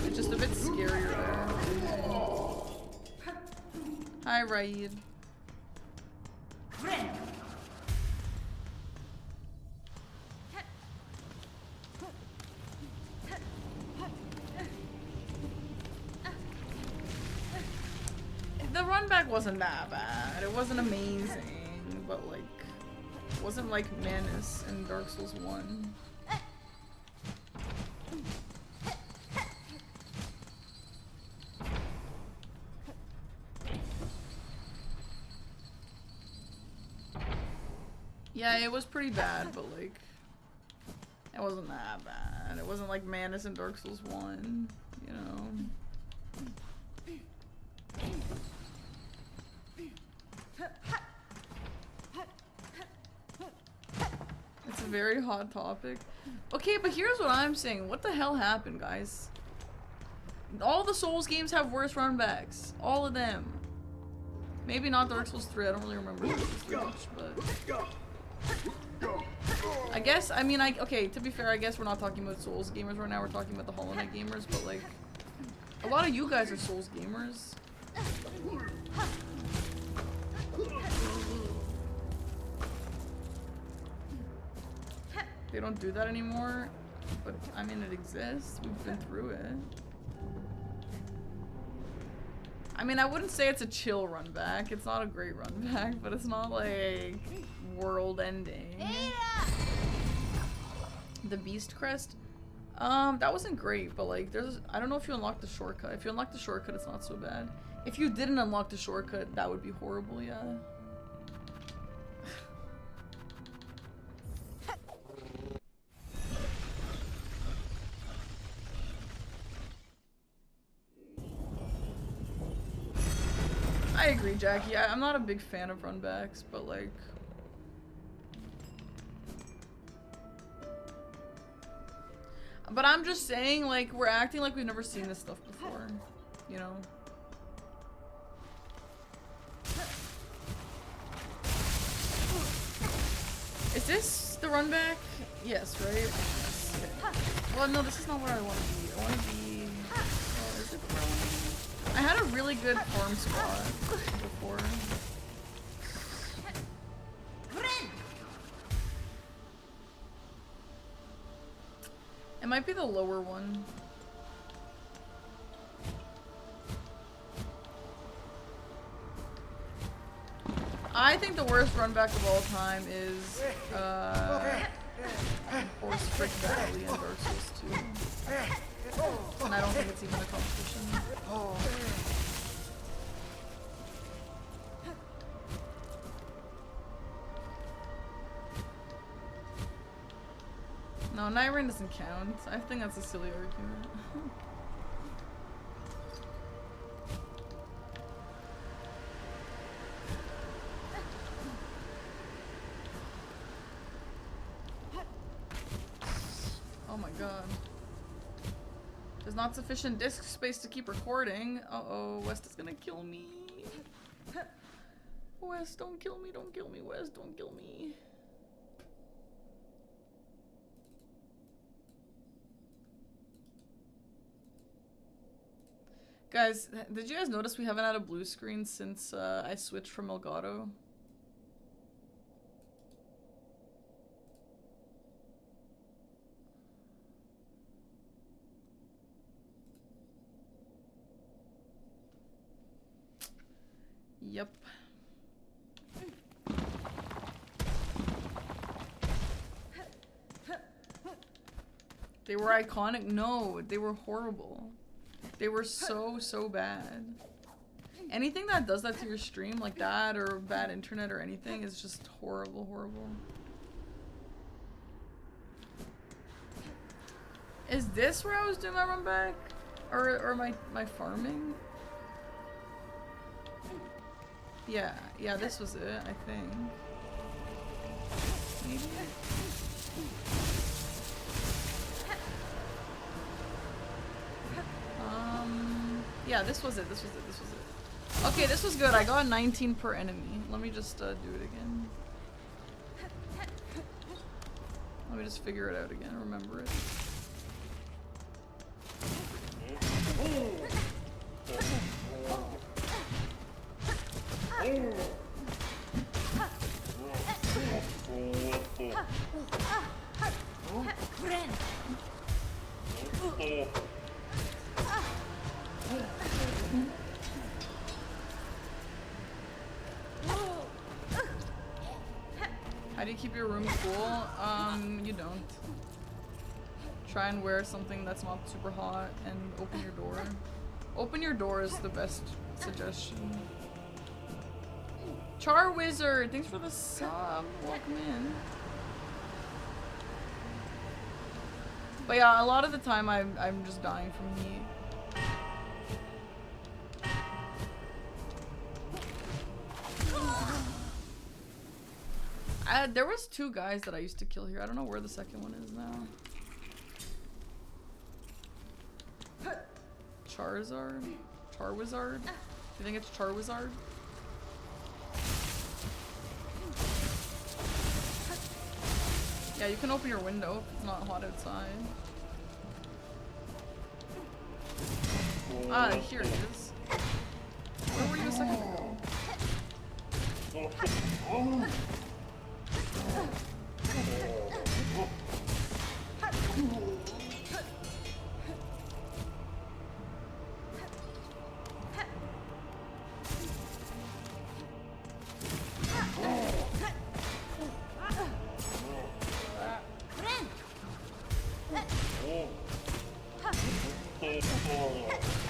[SPEAKER 1] It's just a bit scarier there. Hi, Raid. The run back wasn't that bad. It wasn't amazing, but like, it wasn't like Manus in Dark Souls 1. Yeah, it was pretty bad, but like, it wasn't that bad. It wasn't like Manus in Dark Souls 1, you know. It's a very hot topic. Okay, but here's what I'm saying. What the hell happened, guys? All the Souls games have worse runbacks. All of them. Maybe not Dark Souls 3. I don't really remember Dark Souls 3 much, but... I guess, I mean, okay, to be fair, I guess we're not talking about Souls gamers right now. We're talking about the Hollow Knight gamers, but like... A lot of you guys are Souls gamers. They don't do that anymore, but I mean it exists. We've been through it. I mean, I wouldn't say it's a chill run back. It's not a great run back, but it's not like world ending. The Beast Crest, that wasn't great, but like I don't know if you unlock the shortcut. If you unlock the shortcut, it's not so bad. If you didn't unlock the shortcut, that would be horrible, yeah. I agree, Jackie. I'm not a big fan of runbacks, but like... But I'm just saying, like, we're acting like we've never seen this stuff before, you know? Is this the run back? Yes, right? Yes. Well, no, this is not where I want to be. I want to be... Oh, is it where I want to be? I had a really good farm spot before. It might be the lower one. I think the worst run back of all time is Horse Frick Valley in Dark Souls 2. And I don't think it's even a competition. No, Night Rain doesn't count. I think that's a silly argument. Oh my god. There's not sufficient disk space to keep recording. Uh-oh, West is gonna kill me. West, don't kill me, West, don't kill me. Guys, did you guys notice we haven't had a blue screen since I switched from Elgato? Yep. They were iconic? No, they were horrible. They were so bad. Anything that does that to your stream like that, or bad internet or anything, is just horrible. Is this where I was doing my run back? Or my farming? Yeah, this was it, I think. Maybe? Yeah, this was it. Okay, this was good. I got 19 per enemy. Let me just do it again. Let me just figure it out again. Remember it. How do you keep your room cool? You don't. Try and wear something that's not super hot and open your door. Open your door is the best suggestion. Char Wizard, thanks for the sub. Welcome in. But yeah, a lot of the time I'm just dying from heat. There was 2 guys that I used to kill here. I don't know where the second one is now. Charizard? Charwizard? Do you think it's Charwizard? Yeah, you can open your window if it's not hot outside. Ah, here it is. Where were you a second ago?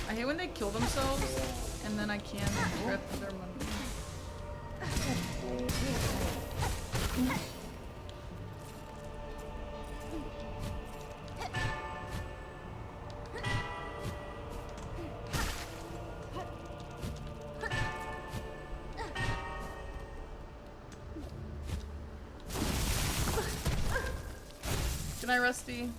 [SPEAKER 1] I hate when they kill themselves and then I can't get their money. Good night, Rusty.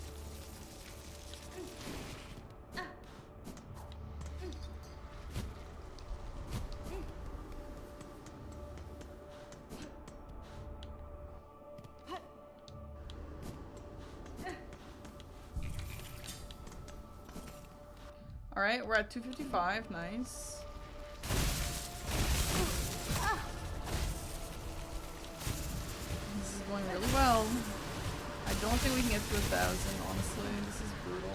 [SPEAKER 1] Alright, we're at 255, nice. This is going really well. I don't think we can get to 1,000, honestly. This is brutal.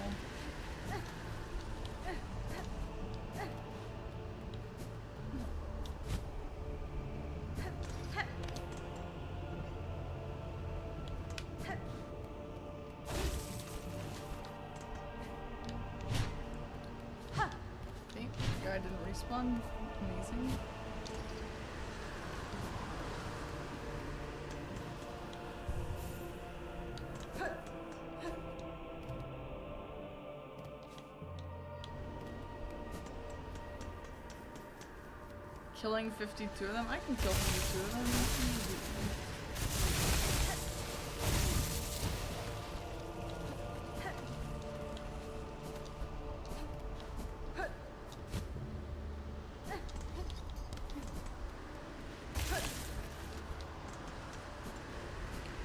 [SPEAKER 1] Respawn. Amazing. Killing 52 of them? I can kill 52 of them.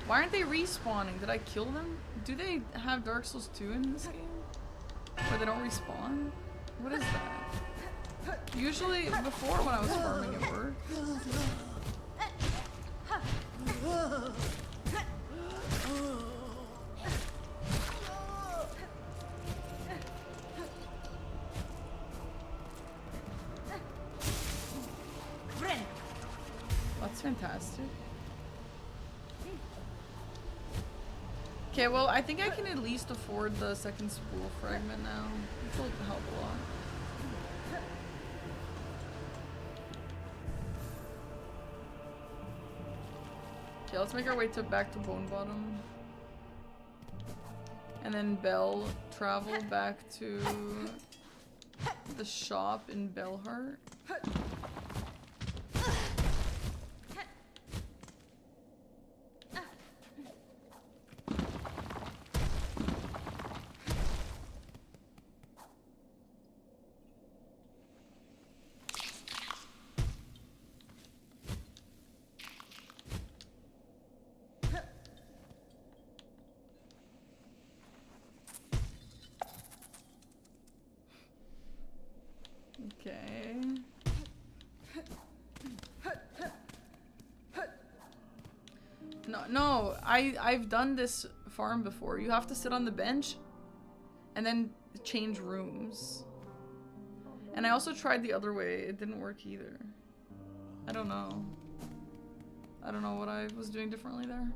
[SPEAKER 1] Why aren't they respawning? Did I kill them? Do they have Dark Souls 2 in this game? Where they don't respawn? What is that? Usually, before when I was farming, it worked. That's fantastic. Okay, well, I think I can at least afford the second spool fragment now. This will help a lot. Okay, let's make our way back to Bone Bottom. And then Bell travel back to the shop in Bellheart. Okay. No, I've done this farm before. You have to sit on the bench and then change rooms. And I also tried the other way. It didn't work either. I don't know. I don't know what I was doing differently there.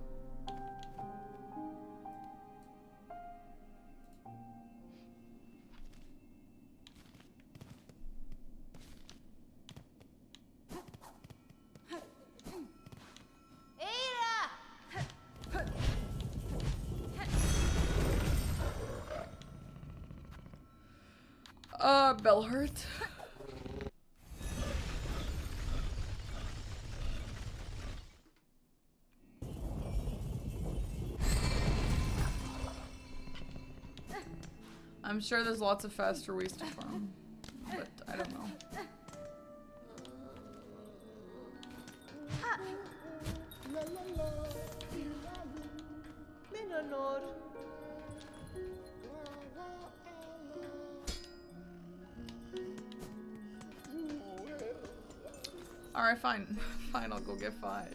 [SPEAKER 1] Bellheart. I'm sure there's lots of faster ways to farm, but I don't know. Alright, fine. Fine, I'll go get 5.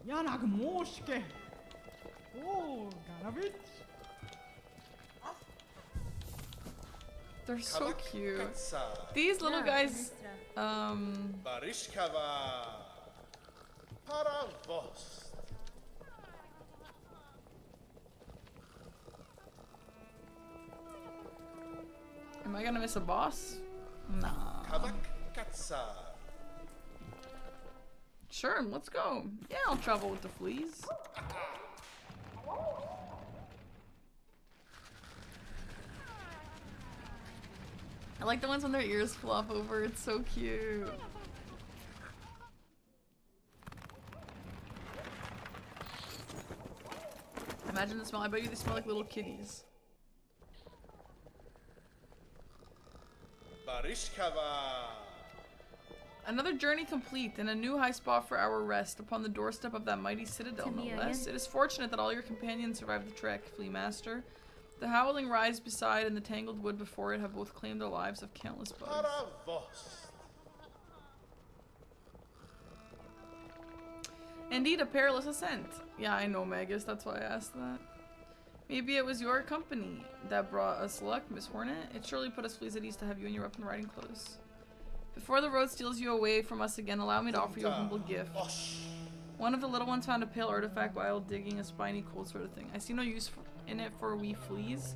[SPEAKER 3] Janak Moshke. Oh, Garavich.
[SPEAKER 1] They're so cute. These little guys,
[SPEAKER 4] Barishkava. Paravos.
[SPEAKER 1] am I gonna miss a boss? Nah.
[SPEAKER 4] Kavak Katsa.
[SPEAKER 1] Sure, let's go. Yeah, I'll travel with the fleas. I like the ones when their ears flop over. It's so cute. Imagine the smell. I bet you they smell like little kitties.
[SPEAKER 4] Barishkava.
[SPEAKER 1] Another journey complete and a new high spot for our rest upon the doorstep of that mighty citadel, no less. It is fortunate that all your companions survived the trek, Flea Master. The howling rise beside and the tangled wood before it have both claimed the lives of countless bugs.
[SPEAKER 4] Paravos.
[SPEAKER 1] Indeed, a perilous ascent. Yeah, I know, Magus, that's why I asked that. Maybe it was your company that brought us luck, Miss Hornet. It surely put us fleas at ease to have you in your weapon riding clothes. Before the road steals you away from us again, allow me to offer you a humble gift. One of the little ones found a pale artifact while digging a spiny cold sort of thing. I see no use in it for wee fleas.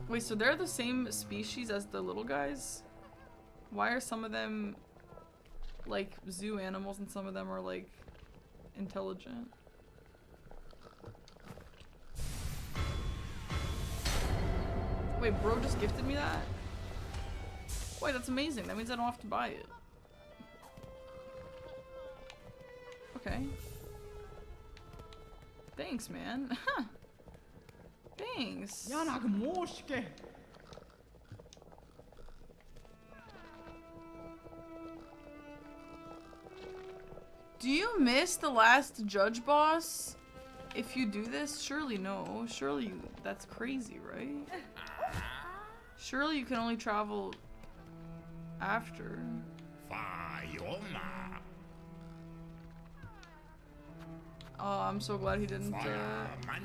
[SPEAKER 1] Wait, so they're the same species as the little guys? Why are some of them like zoo animals and some of them are like intelligent? Wait, bro just gifted me that? Wait, that's amazing. That means I don't have to buy it. Okay. Thanks, man. Thanks.
[SPEAKER 3] Janak Moshke.
[SPEAKER 1] Do you miss the last judge boss? if you do this, surely no. Surely you, that's crazy, right? Surely you can only travel after. Oh, I'm so glad he didn't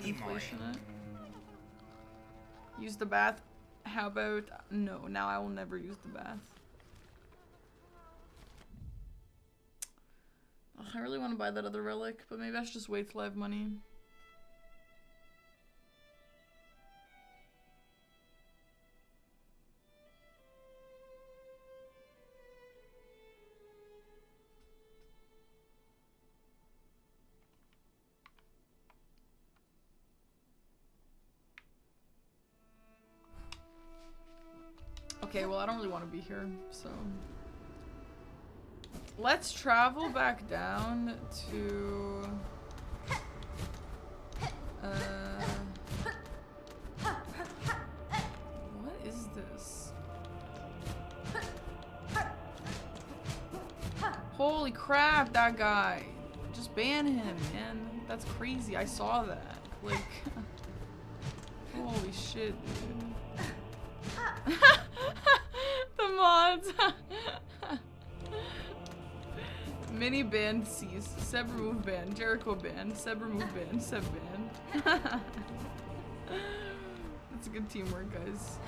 [SPEAKER 1] inflation it. Use the bath. How about no? Now I will never use the bath. Ugh, I really want to buy that other relic, but maybe I should just wait till I have money. Okay, well, I don't really want to be here, so. Let's travel back down to. What is this? Holy crap, that guy. Just ban him, man. That's crazy. I saw that. Like. Holy shit, dude. The mods. Mini ban cease. Seb remove ban. Jericho ban. Seb remove ban. Seb ban. That's good teamwork, guys.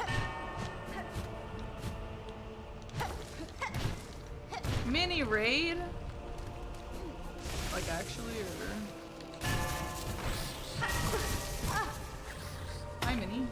[SPEAKER 1] Mini raid? Like actually, or? Hi, Mini.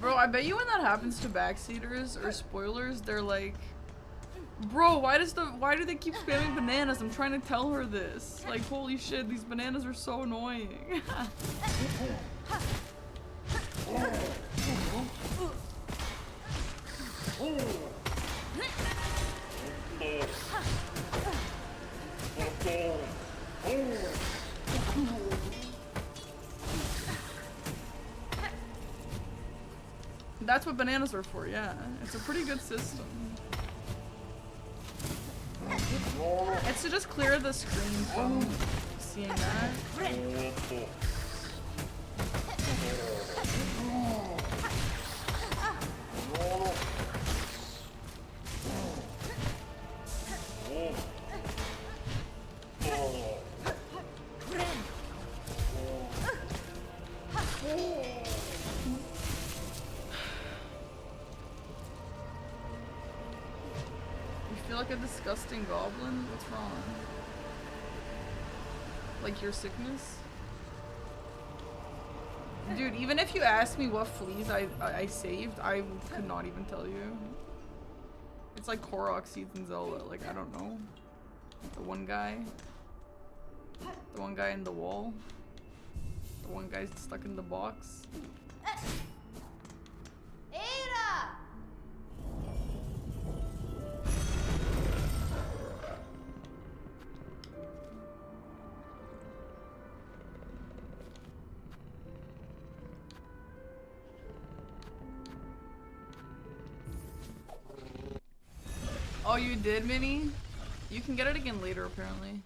[SPEAKER 1] Bro, I bet you when that happens to backseaters or spoilers, they're like, bro, why do they keep spamming bananas? I'm trying to tell her this. Like, holy shit, these bananas are so annoying. That's what bananas are for, yeah. It's a pretty good system. It's to just clear the screen from seeing that. Like a disgusting goblin? What's wrong? Like your sickness? Dude, even if you asked me what fleas I saved, I could not even tell you. It's like Korok seeds in Zelda, like I don't know. The one guy in the wall. The one guy stuck in the box. Oh, you did, Minnie? You can get it again later, apparently.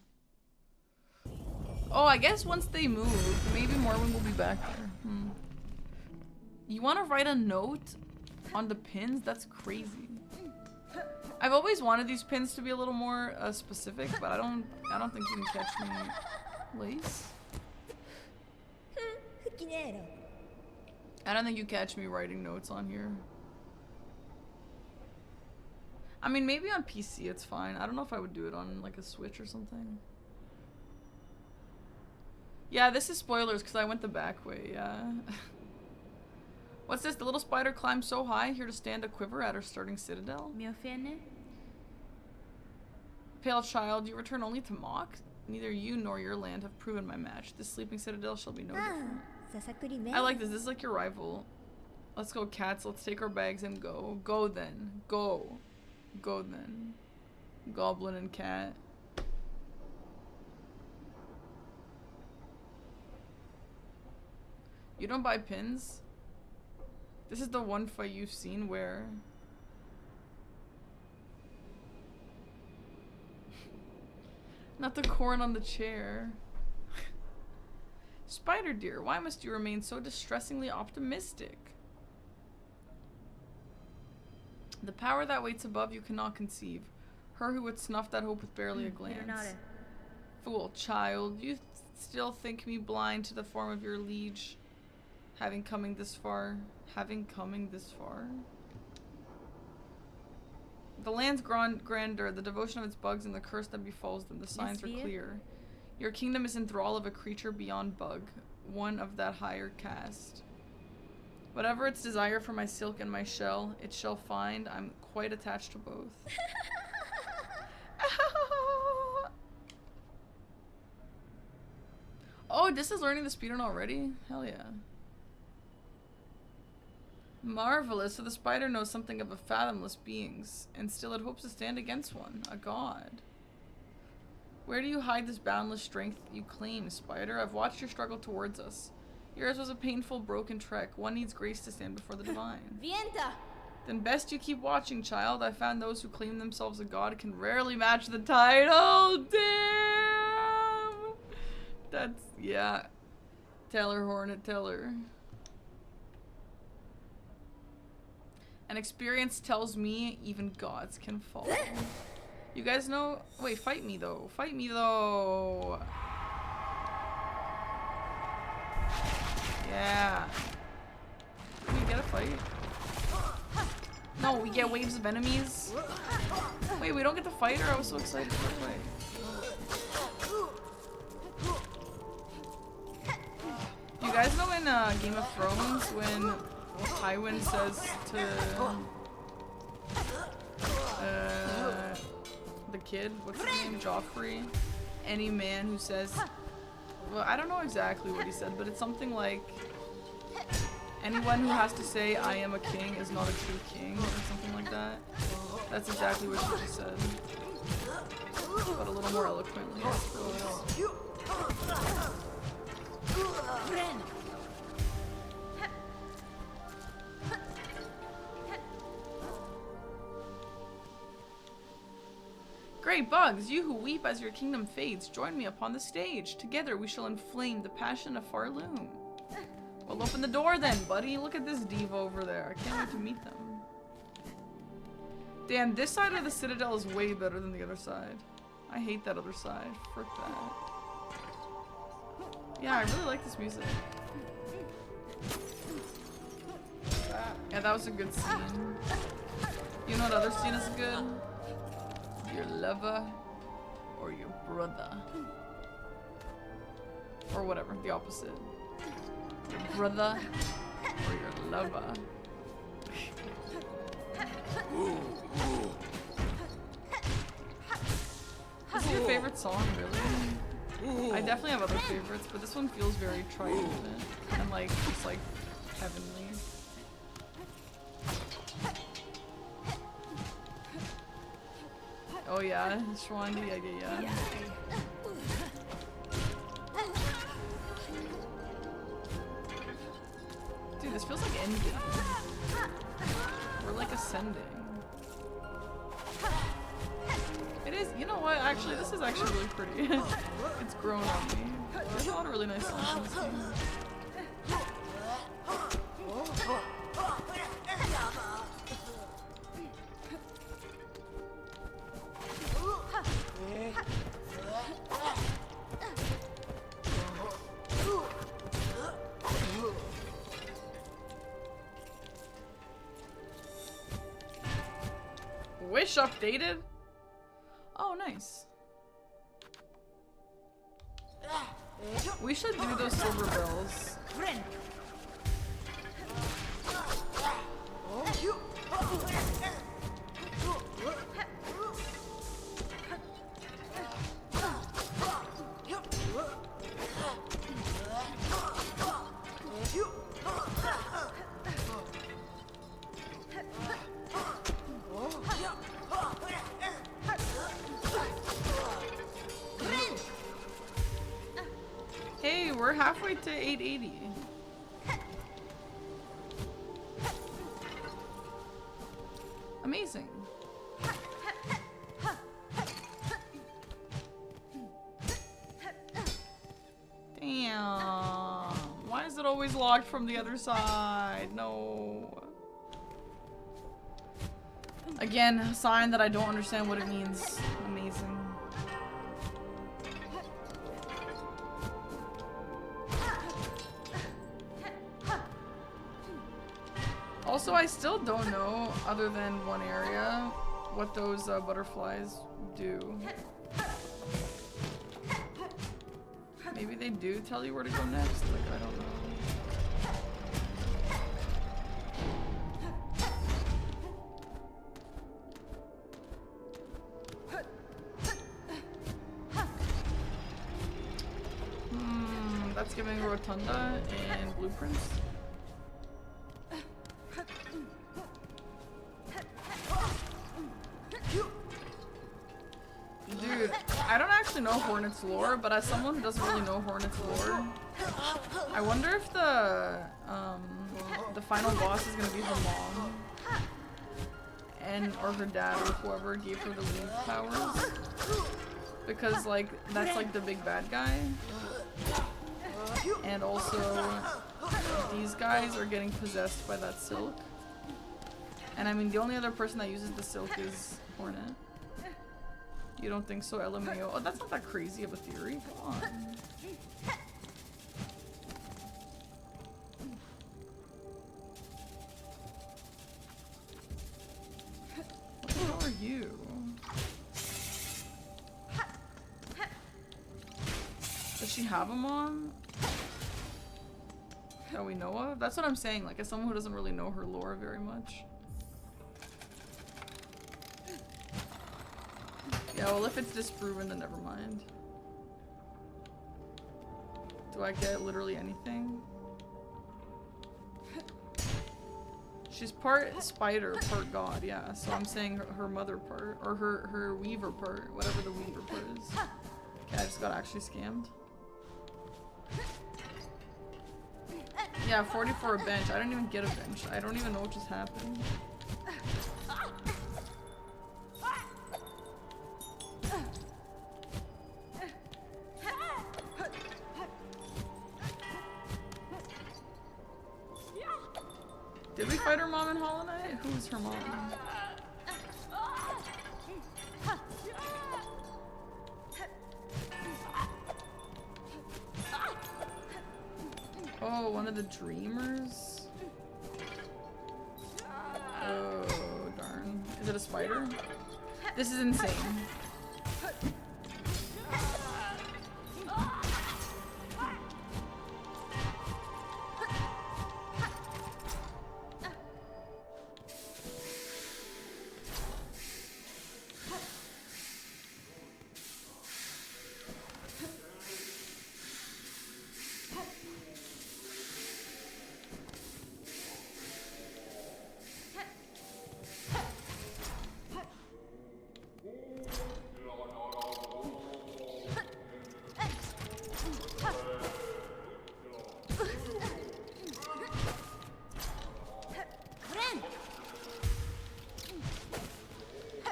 [SPEAKER 1] Oh, I guess once they move, maybe Morwen will be back there. You want to write a note on the pins? That's crazy. I've always wanted these pins to be a little more specific, but I don't think you can catch me. Lace? I don't think you catch me writing notes on here. I mean, maybe on PC it's fine. I don't know if I would do it on like a Switch or something. Yeah, this is spoilers because I went the back way, yeah. What's this? The little spider climbed so high, here to stand a quiver at her starting citadel? Pale child, you return only to mock? Neither you nor your land have proven my match. This sleeping citadel shall be no different. I like this. This is like your rival. Let's go, cats. Let's take our bags and go. Go then. Go. Go then. Goblin and cat. You don't buy pins? This is the one fight you've seen where... Not the corn on the chair. Spider dear, why must you remain so distressingly optimistic? The power that waits above you cannot conceive. Her who would snuff that hope with barely a glance. Fool child, you still think me blind to the form of your liege, having coming this far. The land's grandeur, the devotion of its bugs, and the curse that befalls them, the signs are clear. Your kingdom is in thrall of a creature beyond bug, one of that higher caste. Whatever its desire for my silk and my shell, it shall find. I'm quite attached to both. Oh, this is learning the speedrun already? Hell yeah. Marvelous, so the spider knows something of a fathomless beings, and still it hopes to stand against one, a god. Where do you hide this boundless strength you claim, spider? I've watched your struggle towards us. Yours was a painful, broken trek. One needs grace to stand before the divine.
[SPEAKER 5] Vienta!
[SPEAKER 1] Then best you keep watching, child. I found those who claim themselves a god can rarely match the title. Damn! That's, yeah. Tell her, Hornet, tell her. And experience tells me even gods can fall. You guys know... Wait, fight me though. Fight me though. Yeah. Can we get a fight? No, we get waves of enemies. Wait, we don't get to fight her? I was so excited for the fight. You guys know in Game of Thrones when Tywin says to the kid, what's his name, Joffrey, any man who says, well, I don't know exactly what he said, but it's something like, anyone who has to say I am a king is not a true king, or something like that. That's exactly what she just said, but a little more eloquently, I suppose. Great bugs, you who weep as your kingdom fades, join me upon the stage. Together we shall inflame the passion of Farloom. Well, open the door then, buddy. Look at this diva over there. I can't wait to meet them. Damn, this side of the Citadel is way better than the other side. I hate that other side. Frick that. Yeah, I really like this music. Yeah, that was a good scene. You know what other scene is good? Your lover or your brother. Or whatever, the opposite. Your brother or your lover. This is your favorite song, really? I definitely have other favorites, but this one feels very triumphant and like just like heavenly. Oh yeah, Shwandi, I get ya. Dude, this feels like endgame. We're like ascending. It is, you know what, actually, this is actually really pretty. It's grown on me. There's a lot of really nice songs in this game. Wish updated? Oh, nice. We should do those silver bells. way to 880. Amazing. Damn. Why is it always locked from the other side? No. Again, a sign that I don't understand what it means. Amazing. Also, I still don't know, other than one area, what those butterflies do. Maybe they do tell you where to go next, like, I don't know. That's giving Rotunda and blueprints. Dude, I don't actually know Hornet's lore, but as someone who doesn't really know Hornet's lore, I wonder if the final boss is gonna be her mom, and or her dad or whoever gave her the leaf powers, because like that's like the big bad guy, and also these guys are getting possessed by that silk, and I mean the only other person that uses the silk is Hornet. You don't think so, LMAO? Oh, that's not that crazy of a theory. Come on. What the hell are you? Does she have a mom that we know of? That's what I'm saying, like as someone who doesn't really know her lore very much. Yeah, well if it's disproven then never mind. Do I get literally anything? She's part spider, part god, yeah. So I'm saying her mother part, or her weaver part, whatever the weaver part is. Okay, I just got actually scammed. Yeah, 40 for a bench. I didn't even get a bench. I don't even know what just happened. Did we fight her mom in Hollow Knight? Who's her mom? Oh, one of the dreamers? Oh, darn. Is it a spider? This is insane.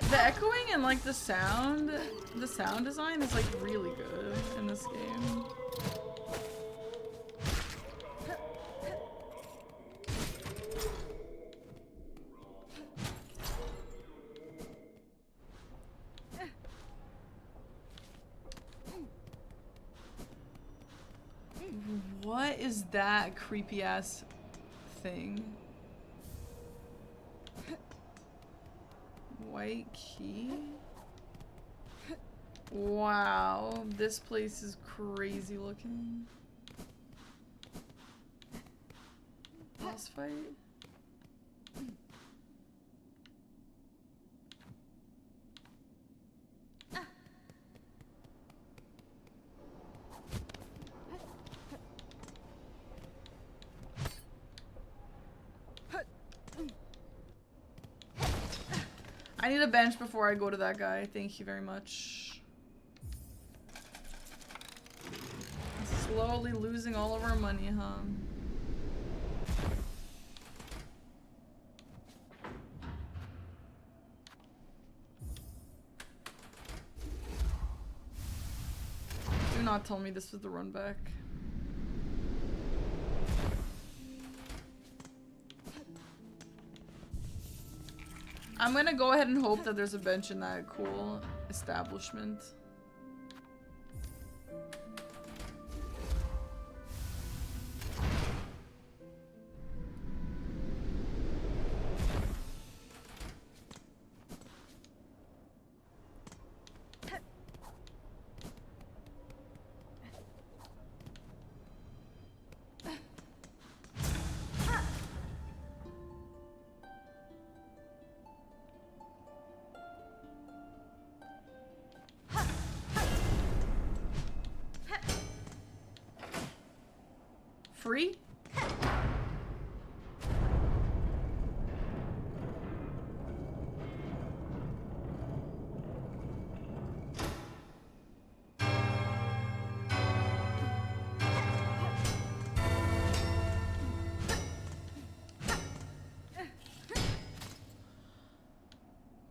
[SPEAKER 1] The echoing and like the sound design is like really good in this game. What is that creepy ass thing? White key? Wow, this place is crazy looking. Boss fight? I need a bench before I go to that guy. Thank you very much. This is Slowly losing all of our money, huh? Do not tell me this was the run back. I'm gonna go ahead and hope that there's a bench in that cool establishment. Free?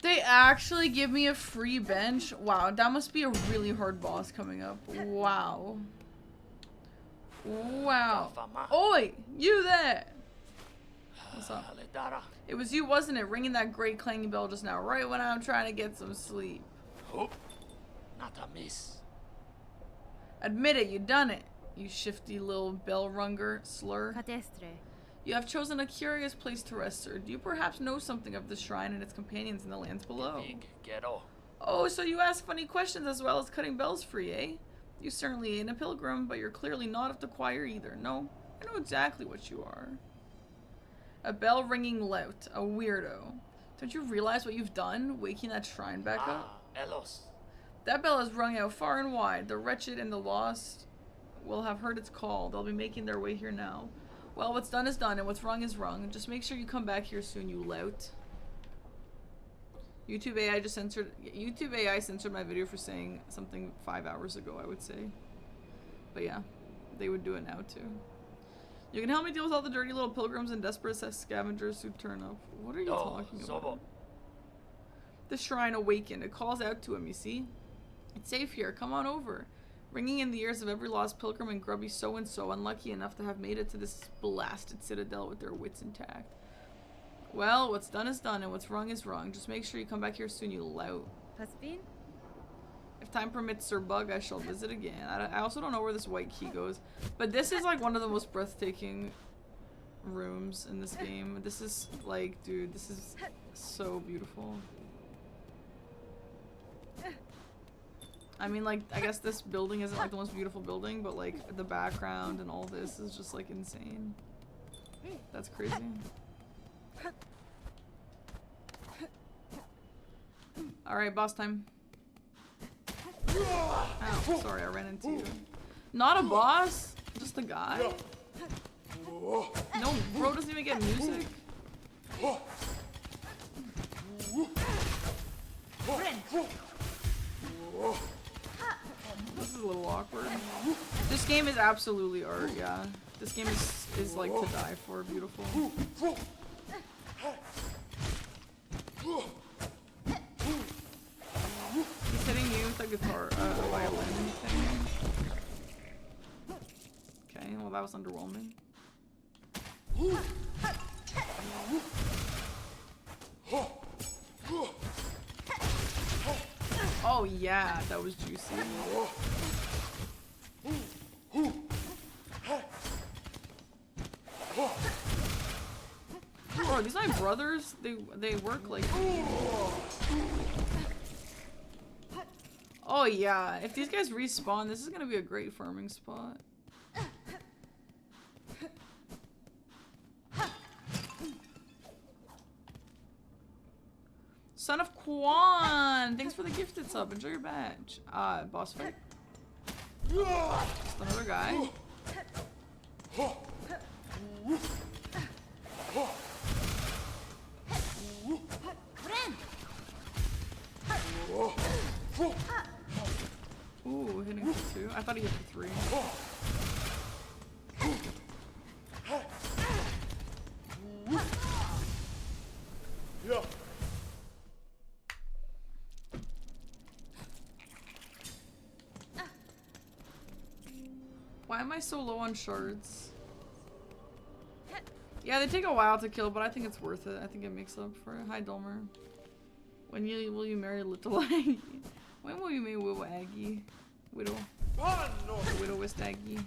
[SPEAKER 1] They actually give me a free bench? Wow, that must be a really hard boss coming up. Wow. Wow. Oi! You there! What's up? It was you, wasn't it? Ringing that great clanging bell just now, right when I'm trying to get some sleep.
[SPEAKER 4] Not a miss.
[SPEAKER 1] Admit it, you done it, you shifty little bell runger slur. You have chosen a curious place to rest, sir. Do you perhaps know something of the shrine and its companions in the lands below? Oh, so you ask funny questions as well as cutting bells free, eh? You certainly ain't a pilgrim, but you're clearly not of the choir either. No, I know exactly what you are. A bell-ringing lout, a weirdo. Don't you realize what you've done, waking that shrine back up? That bell has rung out far and wide. The wretched and the lost will have heard its call. They'll be making their way here now. Well, what's done is done, and what's wrong is wrong. Just make sure you come back here soon, you lout. YouTube AI censored my video for saying something 5 hours ago, I would say. But yeah, they would do it now too. You can help me deal with all the dirty little pilgrims and desperate scavengers who turn up. What are you talking about? The shrine awakened. It calls out to him, you see? It's safe here. Come on over. Ringing in the ears of every lost pilgrim and grubby so-and-so unlucky enough to have made it to this blasted citadel with their wits intact. Well, what's done is done, and what's wrong is wrong. Just make sure you come back here soon, you lout. If time permits, Sir Bug, I shall visit again. I also don't know where this white key goes. But this is like one of the most breathtaking rooms in this game. This is like, dude, this is so beautiful. I mean, like, I guess this building isn't like the most beautiful building, but like the background and all this is just like insane. That's crazy. Alright, boss time. Ow, sorry, I ran into you. Not a boss? Just a guy? No, bro doesn't even get music? This is a little awkward. This game is absolutely art, yeah. This game is like to die for. Beautiful. He's hitting you with a guitar, a violin thing. Okay, well that was underwhelming. Oh yeah, that was juicy. Bro, these are my brothers. They work like. Oh yeah, if these guys respawn, this is gonna be a great farming spot. Son of Quan! Thanks for the gifted sub. Enjoy your badge. Boss fight. Just another guy. Ooh, hitting for 2. I thought he hit for 3. Why am I so low on shards? Yeah, they take a while to kill, but I think it's worth it. I think it makes up for it. Hi, Dolmer. When will you marry Little Aggie? When will you marry Widow Aggie? Widow. The widowest Aggie.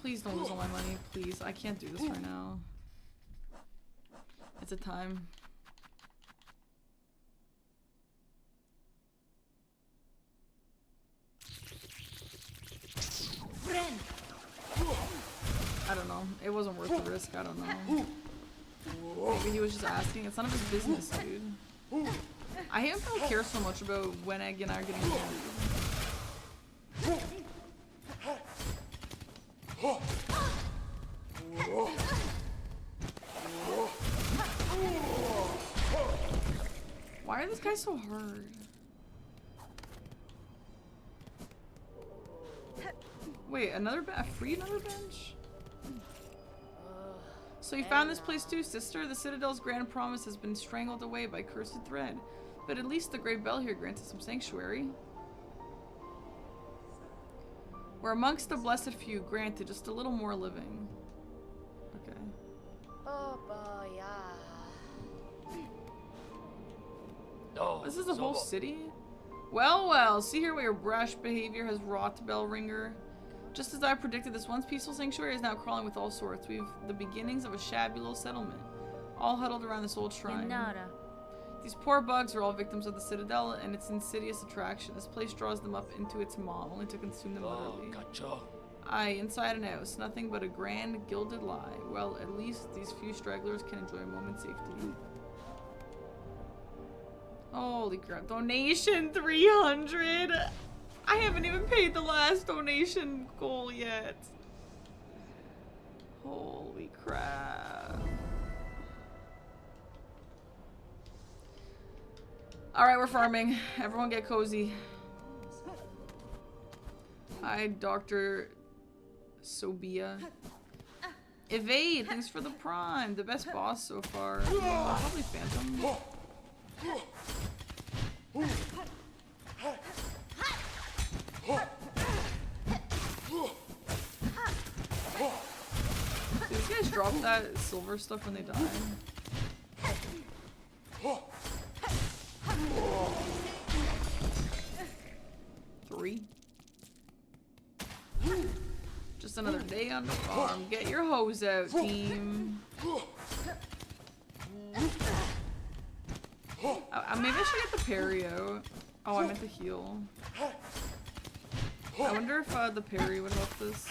[SPEAKER 1] Please don't lose all my money, please. I can't do this right now. It's a time. I don't know. It wasn't worth the risk. I don't know. Maybe he was just asking. It's none of his business, dude. I hate when people care so much about when Egg and I are getting married. Why are these guys so hard? Wait, another another bench? So you found this place too, sister? The Citadel's grand promise has been strangled away by cursed thread. But at least the Great Bell here granted some sanctuary. We're amongst the blessed few, granted just a little more living. Okay. This is the whole city? Well, well, see here what your brash behavior has wrought, Bellringer. Just as I predicted, this once peaceful sanctuary is now crawling with all sorts. We've the beginnings of a shabby little settlement, all huddled around this old shrine. These poor bugs are all victims of the Citadel and its insidious attraction. This place draws them up into its maw, only to consume them utterly. Aye, inside and out, it's nothing but a grand, gilded lie. Well, at least these few stragglers can enjoy a moment's safety. Holy crap. Donation 300! I haven't even paid the last donation goal yet. Holy crap. Alright, we're farming. Everyone get cozy. Hi, Dr. Sobia. Evade, thanks for the prime. The best boss so far. Probably Phantom. Do these guys drop that silver stuff when they die? 3. Just another day on the farm. Get your hose out, team. Maybe I should get the parry out. Oh, I meant the heal. I wonder if the parry would help this.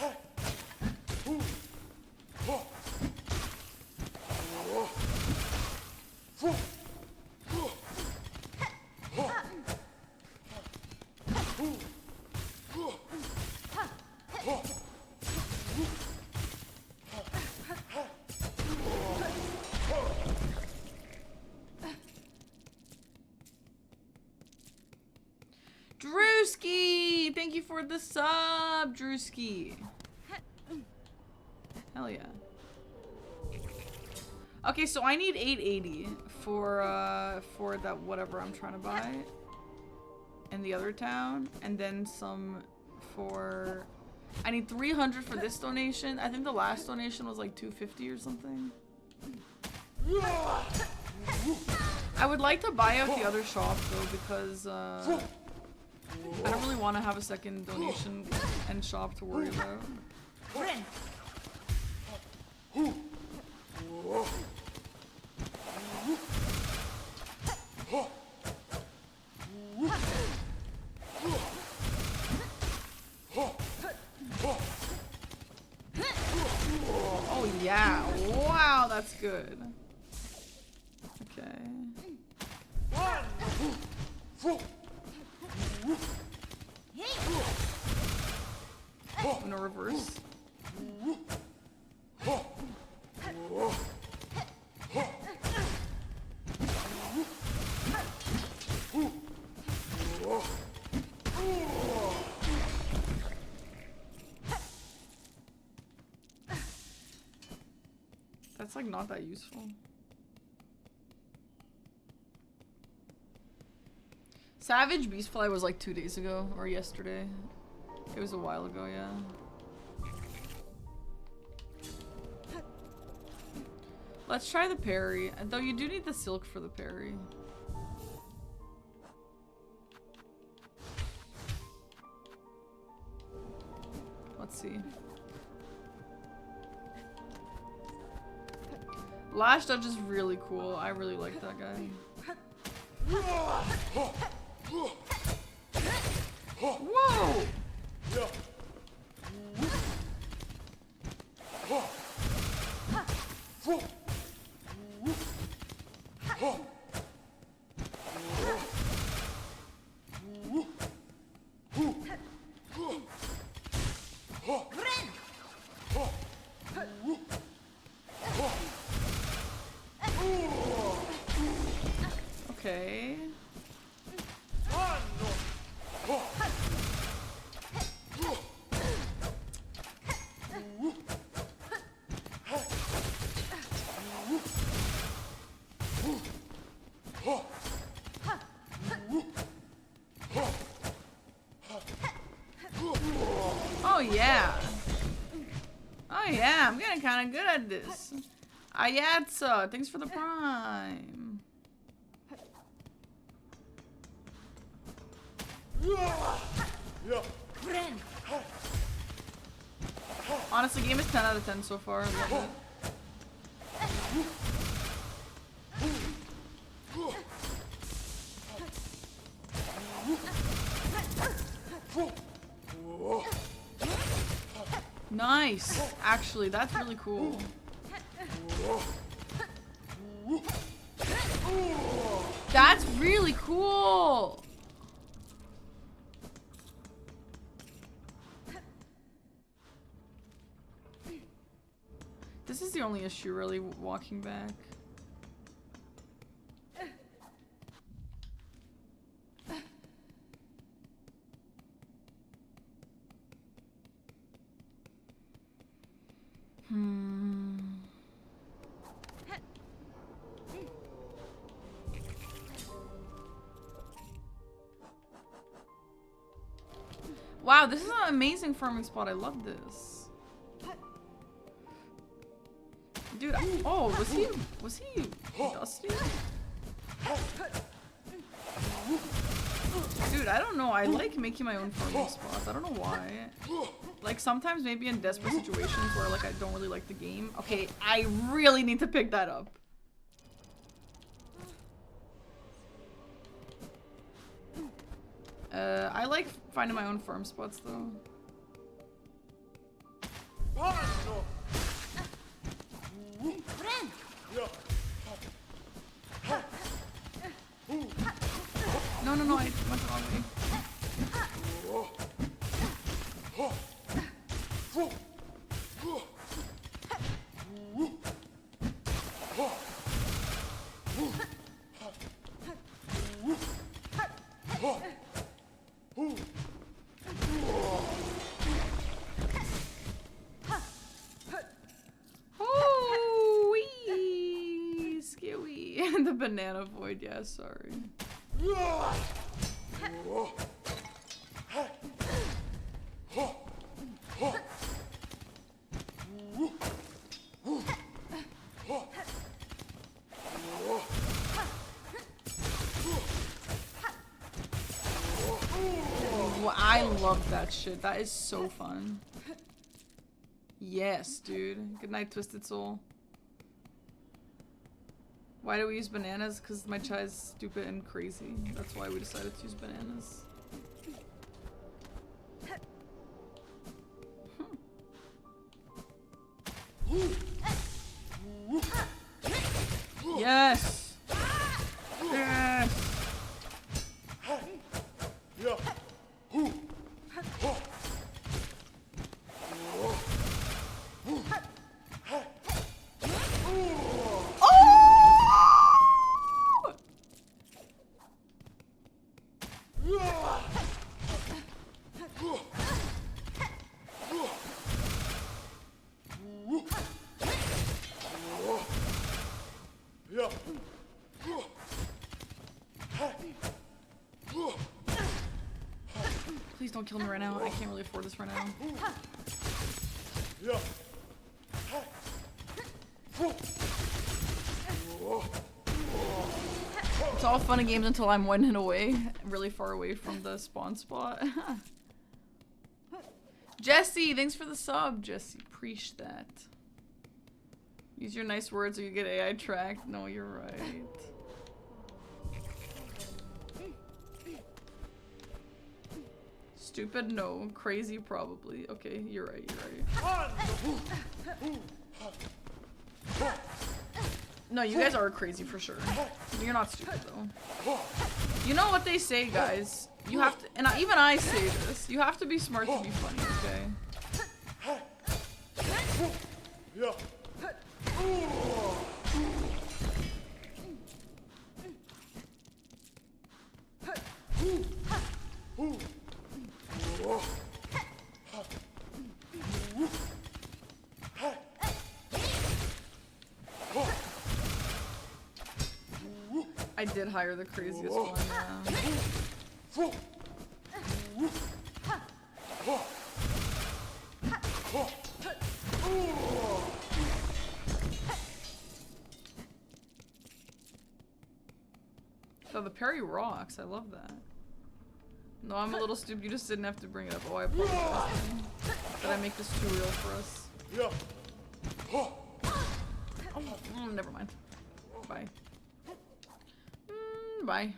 [SPEAKER 1] Drewski! Thank you for the sub, Drewski. Hell yeah. Okay, so I need 880 for that whatever I'm trying to buy in the other town, and then some for. I need 300 for this donation. I think the last donation was like 250 or something. I would like to buy out the other shop though, because I don't really want to have a second donation and shop to worry about. Oh yeah, wow, that's good. Okay. No reverse. That's like not that useful. Savage Beastfly was like 2 days ago or yesterday. It was a while ago, yeah. Let's try the parry. Though you do need the silk for the parry. Let's see. Lash dodge is really cool. I really like that guy. Whoa! Okay. Oh yeah. Oh yeah, I'm getting kind of good at this. Ayatsa, thanks for the prime. Honestly, game is 10 out of 10 so far. I love it. Nice. Actually, that's really cool. That's really cool. This is the only issue, really, walking back. Wow, this is an amazing farming spot. I love this. Dude, oh, was he dusty? Dude, I don't know. I like making my own farming spots. I don't know why. Like, sometimes maybe in desperate situations where, like, I don't really like the game. Okay, I really need to pick that up. I like finding my own farm spots, though. No, I went the wrong way. Oh, scary. The banana void, yeah, sorry. I love that shit. That is so fun. Yes, dude. Good night, Twisted Soul. Why do we use bananas? Because my chai is stupid and crazy. That's why we decided to use bananas. Yes! Yes! don't kill me right now. I can't really afford this right now. It's all fun and games until I'm 1 hit away. Really far away from the spawn spot. Jesse, thanks for the sub, Jesse. Appreciate that. Use your nice words or you get AI tracked. No, you're right. Stupid, no. Crazy, probably. Okay, you're right, you're right. No, you guys are crazy for sure. You're not stupid, though. You know what they say, guys. You have to, and even I say this, you have to be smart to be funny, okay? I did hire the craziest one, yeah. So the parry rocks, I love that. No, I'm a little stupid, you just didn't have to bring it up. Oh, I apologize. Did I make this too real for us? Oh, never mind. Bye. Bye.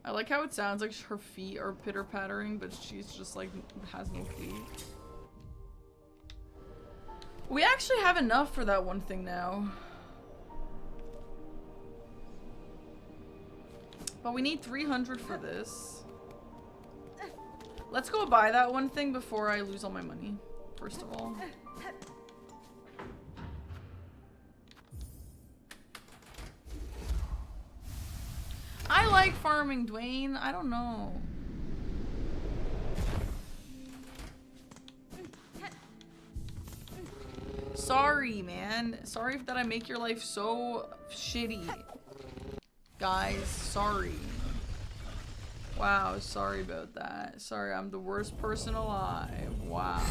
[SPEAKER 1] I like how it sounds like her feet are pitter-pattering, but she's just like has no feet. We actually have enough for that one thing now. But we need 300 for this. Let's go buy that one thing before I lose all my money, first of all. I like farming, Dwayne. I don't know. Sorry, man. Sorry that I make your life so shitty. Guys, sorry. Wow, sorry about that. Sorry, I'm the worst person alive. Wow.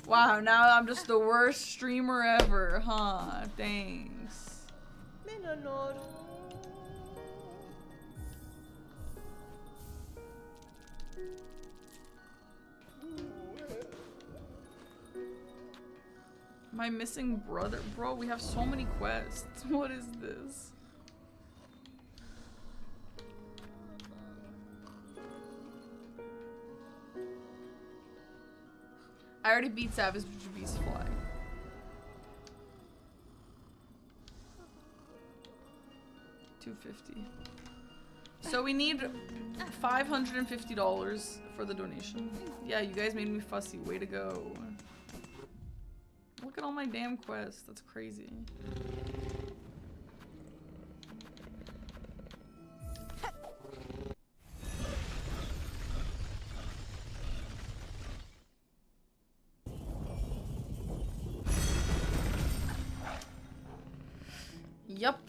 [SPEAKER 1] Wow, now I'm just the worst streamer ever, huh? Thanks. My missing brother? Bro, we have so many quests. What is this? I already beat Savage Beast Fly. $250. So we need $550 for the donation. Yeah, you guys made me fussy. Way to go. Look at all my damn quests. That's crazy. Yup.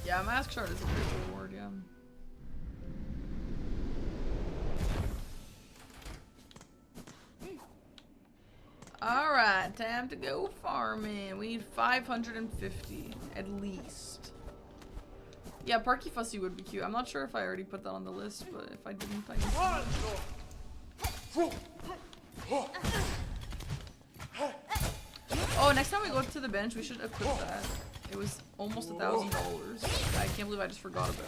[SPEAKER 1] Yeah, mask shard is a great reward, yeah. Alright, time to go farming. We need 550 at least. Yeah, Parky Fussy would be cute. I'm not sure if I already put that on the list, but if I didn't, I need to. Oh, next time we go to the bench, we should equip that. It was almost $1,000. I can't believe I just forgot about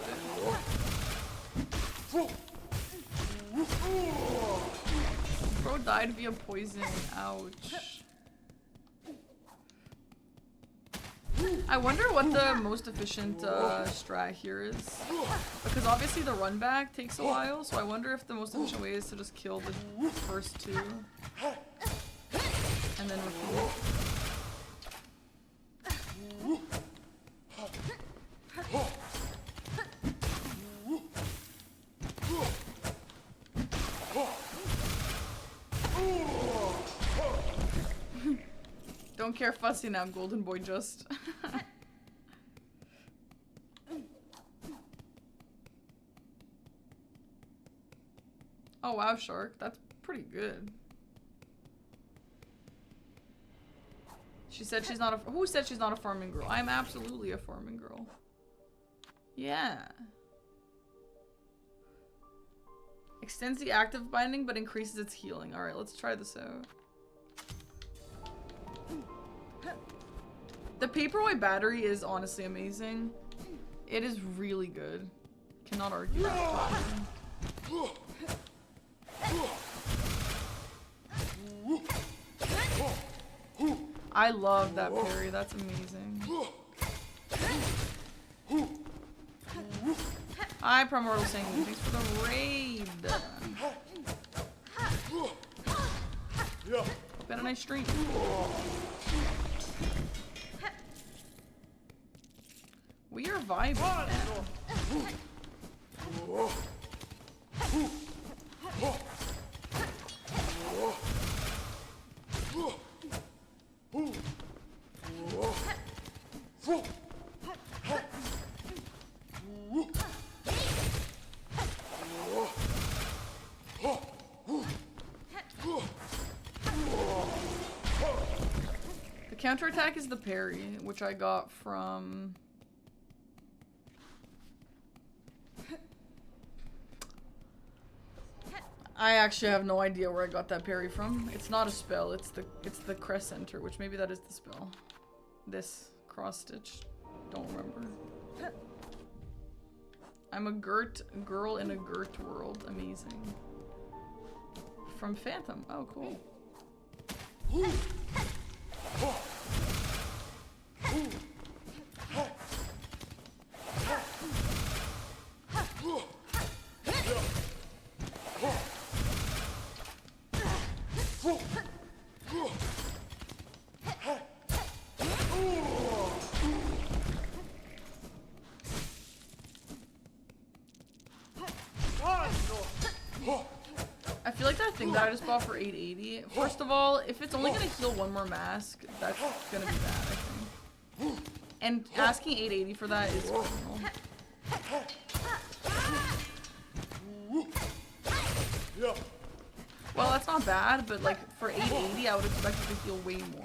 [SPEAKER 1] it. Bro died via poison. Ouch. I wonder what the most efficient strat here is. Because obviously the run back takes a while, so I wonder if the most efficient way is to just kill the first two. And then repeat. Don't care fussy now, golden boy just. Oh wow, Shark. That's pretty good. She said she's not a- who said she's not a farming girl? I'm absolutely a farming girl. Yeah. Extends the active binding but increases its healing. Alright, let's try this out. The paperweight battery is honestly amazing. It is really good. Cannot argue that. I love that parry, that's amazing. Hi, Primordial Singing, thanks for the raid. Hope you had a nice stream. We are vibing. The counterattack is the parry, which I got from... I actually have no idea where I got that parry from. It's not a spell, it's the crest center, which maybe that is the spell. This cross stitch. Don't remember. I'm a girt girl in a girt world. Amazing. From Phantom. Oh, cool. I feel like that thing that I just bought for 880. First of all, if it's only gonna heal one more mask, that's gonna be bad, I think. And asking 880 for that is criminal. Well, that's not bad, but like for 880, I would expect it to heal way more.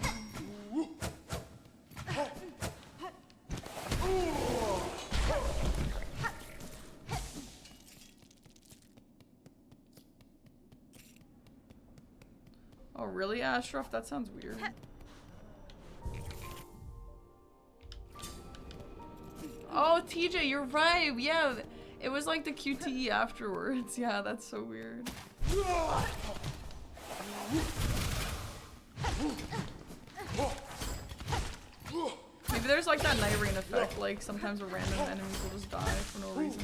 [SPEAKER 1] Oh, really, Ashraf? That sounds weird. Oh, TJ, you're right. Yeah, it was like the QTE afterwards. Yeah, that's so weird. Maybe there's like that Night Rain effect, like sometimes a random enemies will just die for no reason.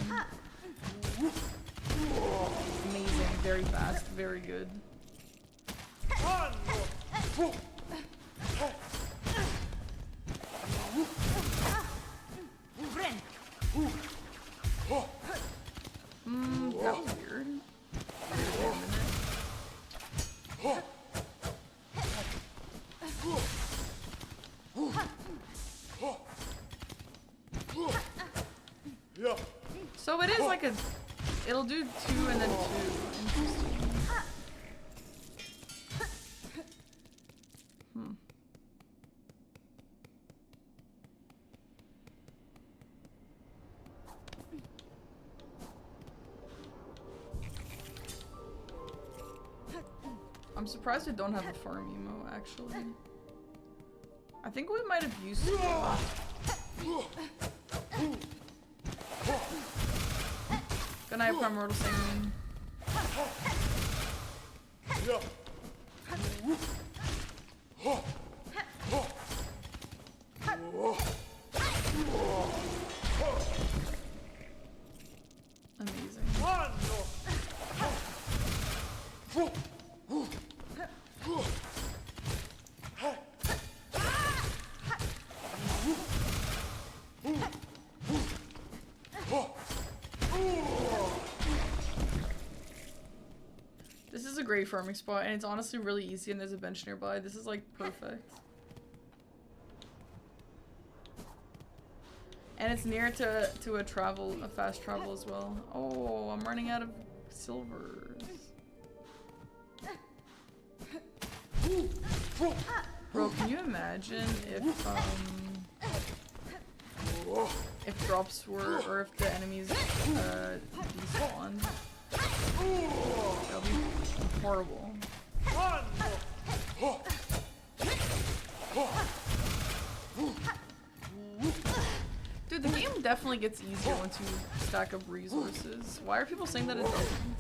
[SPEAKER 1] Amazing, very fast, very good. That was weird. So it is like a, it'll do 2 and then 2. Interesting. I'm surprised I don't have a farm emo, actually. I think we might have used it. Good night, Primordial Singing. Amazing. This is a great farming spot, and it's honestly really easy, and there's a bench nearby. This is like perfect. And it's near to a fast travel as well. Oh, I'm running out of silvers. Bro, can you imagine if drops were, or if the enemies despawned? That would be horrible. Dude, the game definitely gets easier once you stack up resources. Why are people saying that it doesn't?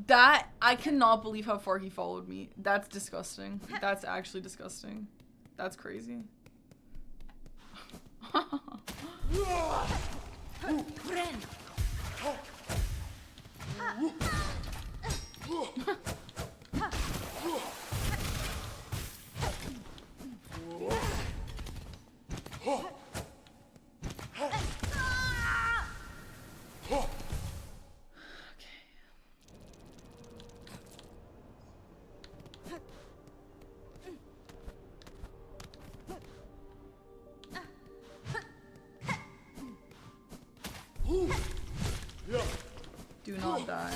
[SPEAKER 1] That, I cannot believe how far he followed me. That's disgusting. That's actually disgusting. That's crazy. Do not die.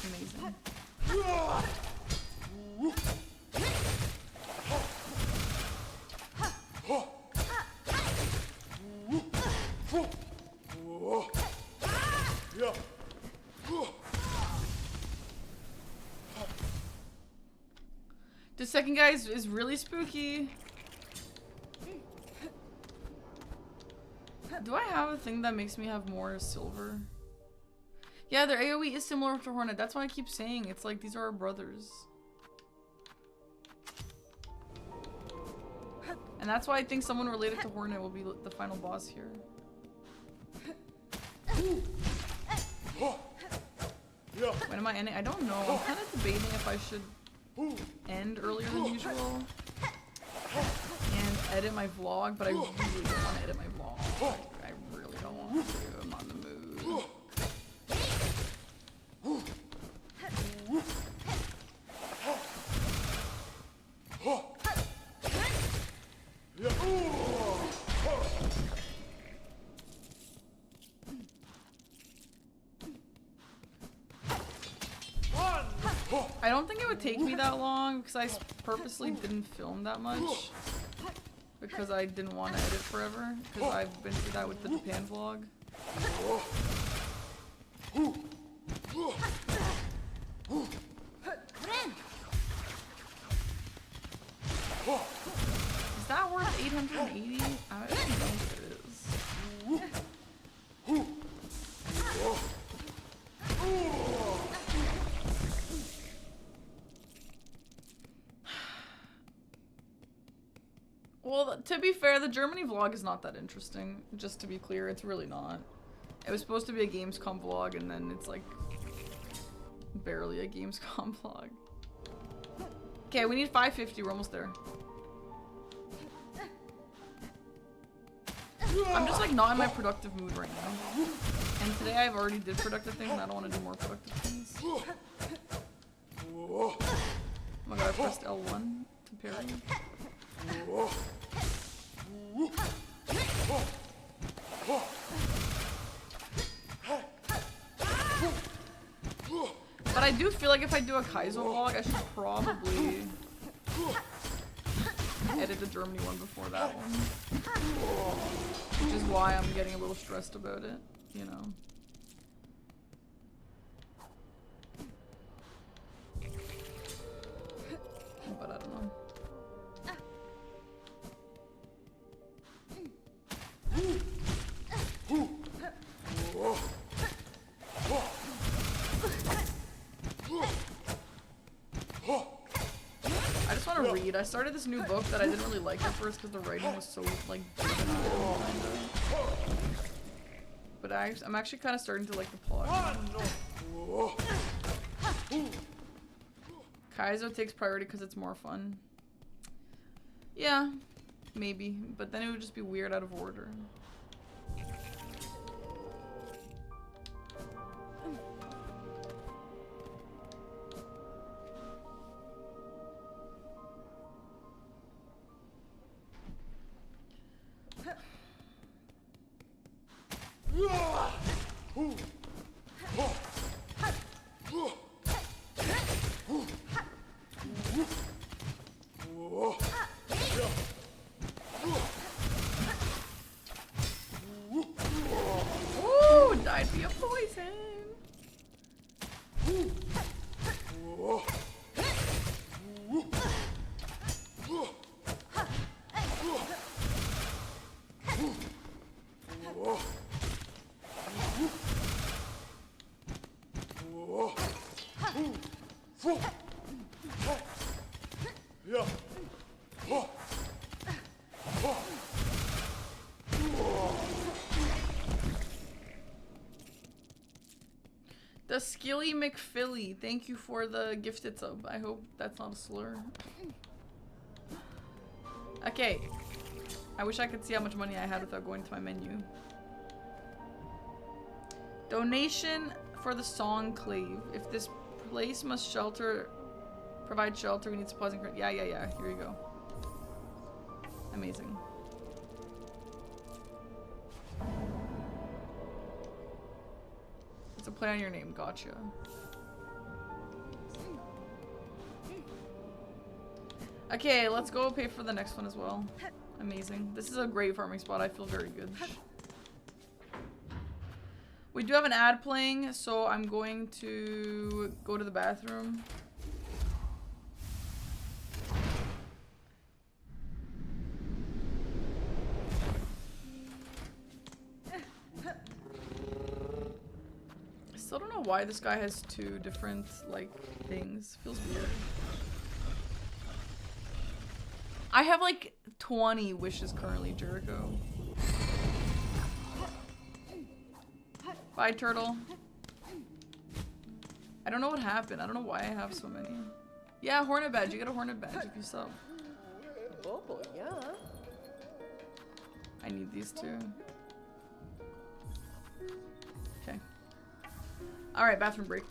[SPEAKER 1] Amazing. The second guy is really spooky. Do I have a thing that makes me have more silver? Yeah, their AoE is similar to Hornet. That's why I keep saying it's like these are our brothers. And that's why I think someone related to Hornet will be the final boss here. When am I ending? I don't know. I'm kind of debating if I should end earlier than usual and edit my vlog, but I really don't want to edit my vlog. I really don't want to. I'm not in the mood. I don't think it would take me that long because I purposely didn't film that much because I didn't want to edit forever because I've been through that with the Japan vlog. Is that worth 880? I don't know if it is. Well, to be fair, the Germany vlog is not that interesting. Just to be clear, it's really not. It was supposed to be a Gamescom vlog, and then it's like barely a Gamescom vlog. Okay, we need 550. We're almost there. I'm just like not in my productive mood right now. And today I've already did productive things, and I don't want to do more productive things. Oh my god, I pressed L1 to parry. But I do feel like if I do a Kaizo vlog, I should probably edit the Germany one before that one. Which is why I'm getting a little stressed about it, you know. But I don't know. I just want to want to read. I started this new book that I didn't really like at first because the writing was so like juvenile, kinda. But I'm actually kind of starting to like the plot. Kaizo takes priority because it's more fun. Yeah, maybe, but then it would just be weird out of order. Ooh, died via poison. The Skilly McPhilly, thank you for the gifted sub. I hope that's not a slur. Okay. I wish I could see how much money I had without going to my menu. Donation for the Songclave. If this place must provide shelter, we need supplies and yeah. Here you go. Amazing. It's a play on your name, gotcha. Okay, let's go pay for the next one as well. Amazing. This is a great farming spot. I feel very good. We do have an ad playing, so I'm going to go to the bathroom. I still don't know why this guy has two different, like, things. Feels weird. I have, like, 20 wishes currently, Jericho. Bye, turtle. I don't know what happened. I don't know why I have so many. Yeah, Hornet Badge. You get a Hornet Badge if you sub.
[SPEAKER 5] Oh, yeah.
[SPEAKER 1] I need these two. Okay. Alright, bathroom break.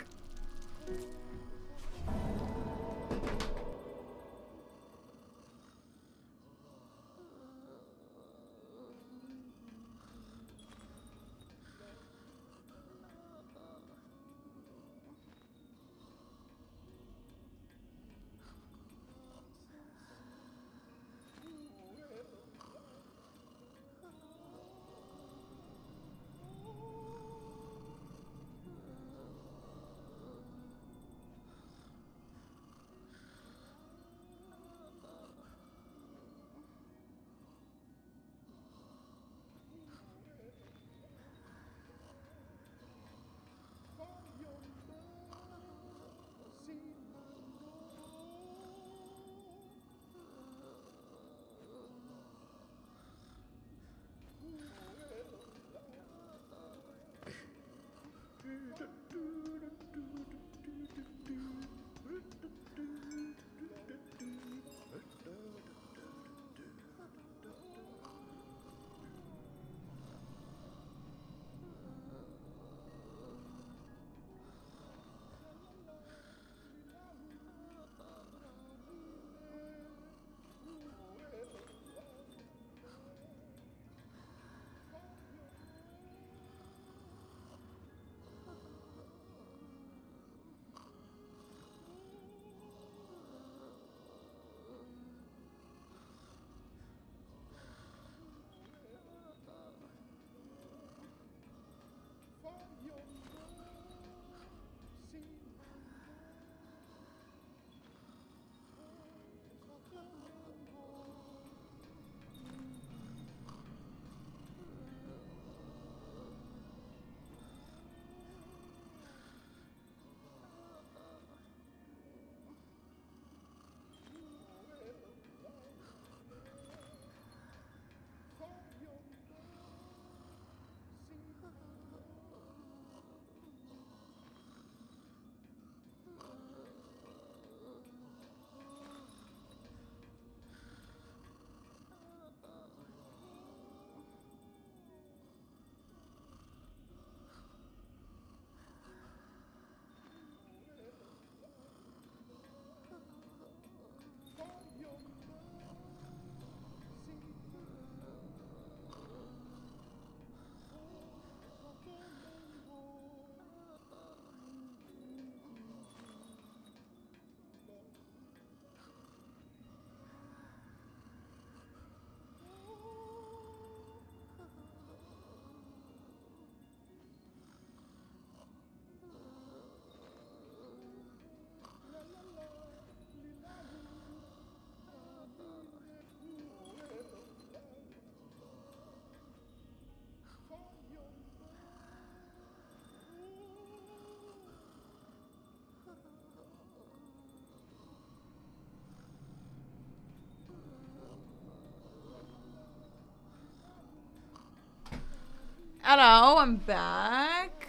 [SPEAKER 1] Hello, I'm back.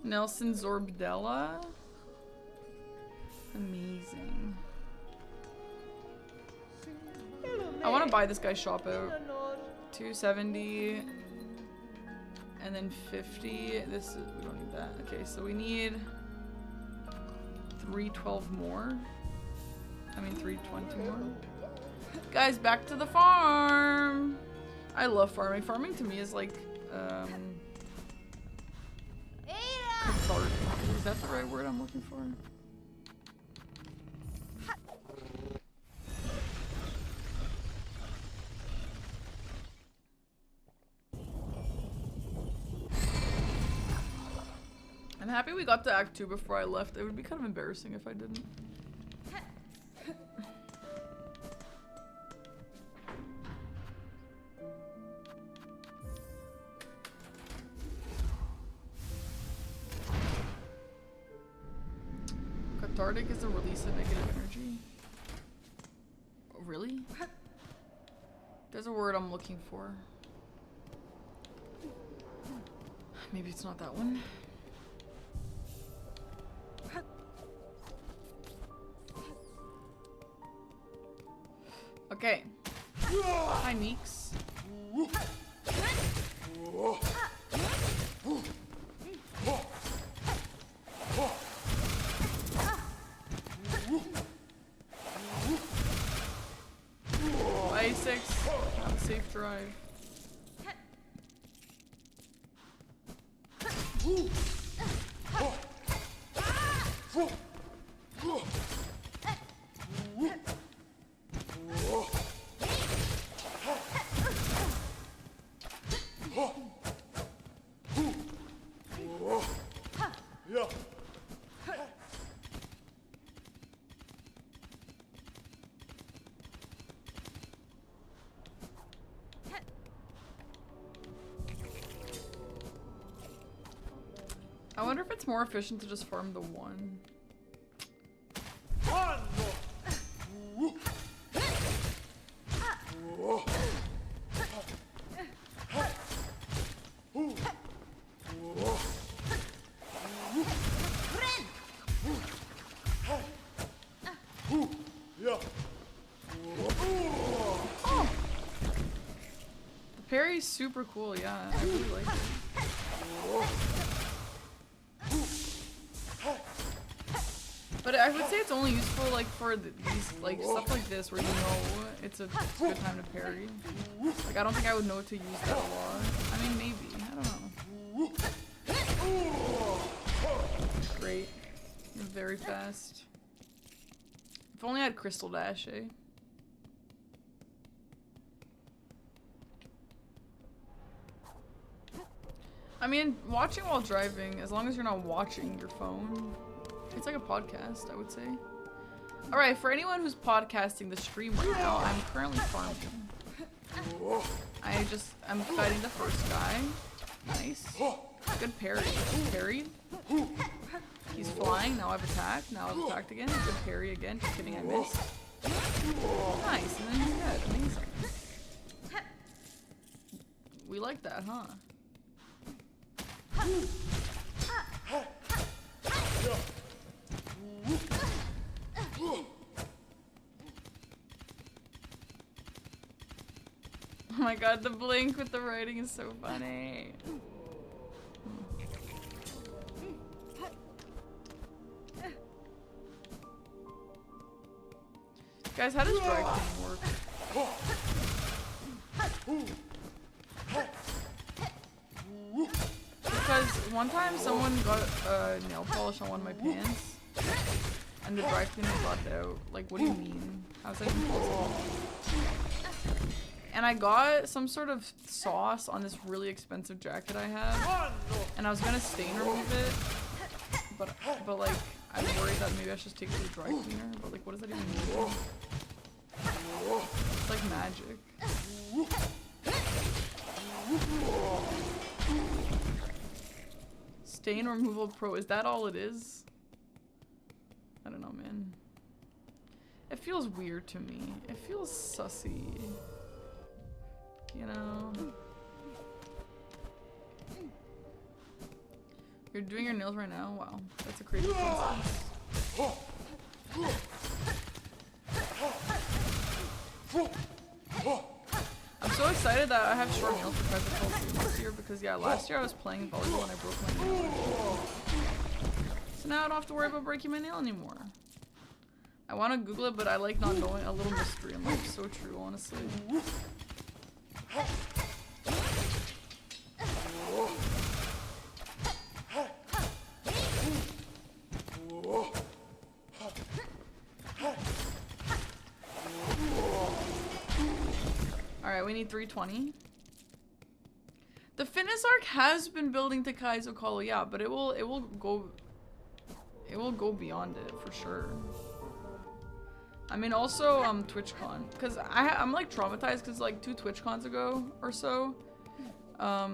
[SPEAKER 1] Nelson Zorbdella. Amazing. I want to buy this guy's shop out. 270. And then 50. This is, we don't need that. Okay, so we need 312 more. I mean 320 more. Guys, back to the farm. I love farming. Farming to me is like cathartic. Is that the right word I'm looking for? I'm happy we got to Act 2 before I left. It would be kind of embarrassing if I didn't. Cathartic is the release of negative energy. Oh, really? There's a word I'm looking for. Maybe it's not that one. Okay. Hi, Meeks. A6. Have a safe drive. I wonder if it's more efficient to just farm the one. Oh. The parry's super cool, yeah. I really like it. But I would say it's only useful like for these like stuff like this where you know it's a good time to parry. Like I don't think I would know to use that a lot. I mean maybe, I don't know. Great. You're very fast. If only I had Crystal Dash, eh? I mean, watching while driving, as long as you're not watching your phone, it's like a podcast, I would say. Alright, for anyone who's podcasting the stream right now, I'm currently farming. I'm fighting the first guy. Nice. Good parry. Parried. He's flying, now I've attacked, now I've attacked again. Good parry again, just kidding, I missed. Nice, and then he's dead. Amazing. We like that, huh? Oh my god, the blink with the writing is so funny. Guys, how does dry cleaning work? Because one time someone got nail polish on one of my pants and the dry cleaner got it out. Like, what do you mean? How's that even possible? And I got some sort of sauce on this really expensive jacket I have, and I was gonna stain remove it, but like I'm worried that maybe I should just take it to the dry cleaner. But like, what does that even mean? It's like magic. Stain removal pro, is that all it is? I don't know, man. It feels weird to me. It feels sussy. You know? You're doing your nails right now? Wow. That's a crazy coincidence. I'm so excited that I have short nails for President this year because yeah, last year I was playing volleyball and I broke my nail. So now I don't have to worry about breaking my nail anymore. I want to Google it, but I like not knowing. A little mystery in life. So true, honestly. Alright, we need 320. The fitness arc has been building to Kaizo Kolo, yeah, but it will go beyond it for sure. I mean, also TwitchCon, because I'm like traumatized because like 2 TwitchCons ago or so, I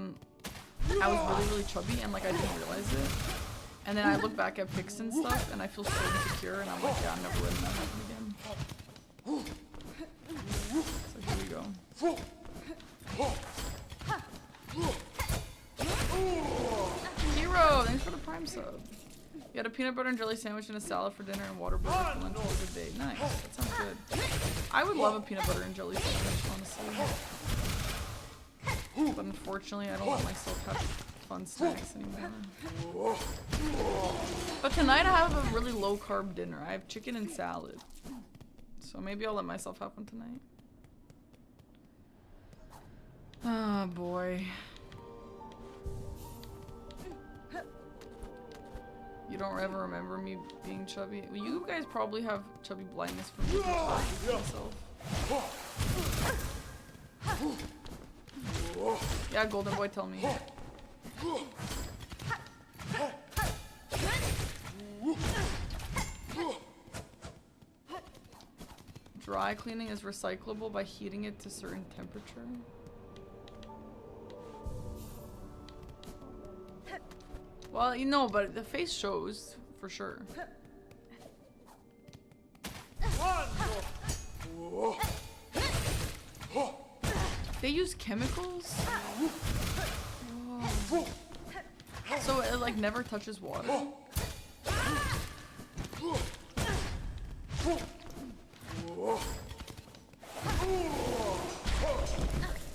[SPEAKER 1] was really chubby and like I didn't realize it, and then I look back at pics and stuff and I feel so insecure and I'm like, yeah, I'm never letting that happen again. So here we go. Hero, thanks for the Prime sub. You had a peanut butter and jelly sandwich and a salad for dinner and water burger for lunch the other day. Nice, that sounds good. I would love a peanut butter and jelly sandwich, honestly. But unfortunately, I don't let myself have fun snacks anymore. But tonight I have a really low carb dinner. I have chicken and salad. So maybe I'll let myself have one tonight. Oh boy. You don't ever remember me being chubby? Well, you guys probably have chubby blindness from me. Myself. Yeah, Golden Boy, tell me. Dry cleaning is recyclable by heating it to a certain temperature. Well, you know, but the face shows for sure. They use chemicals? Whoa. So it like never touches water?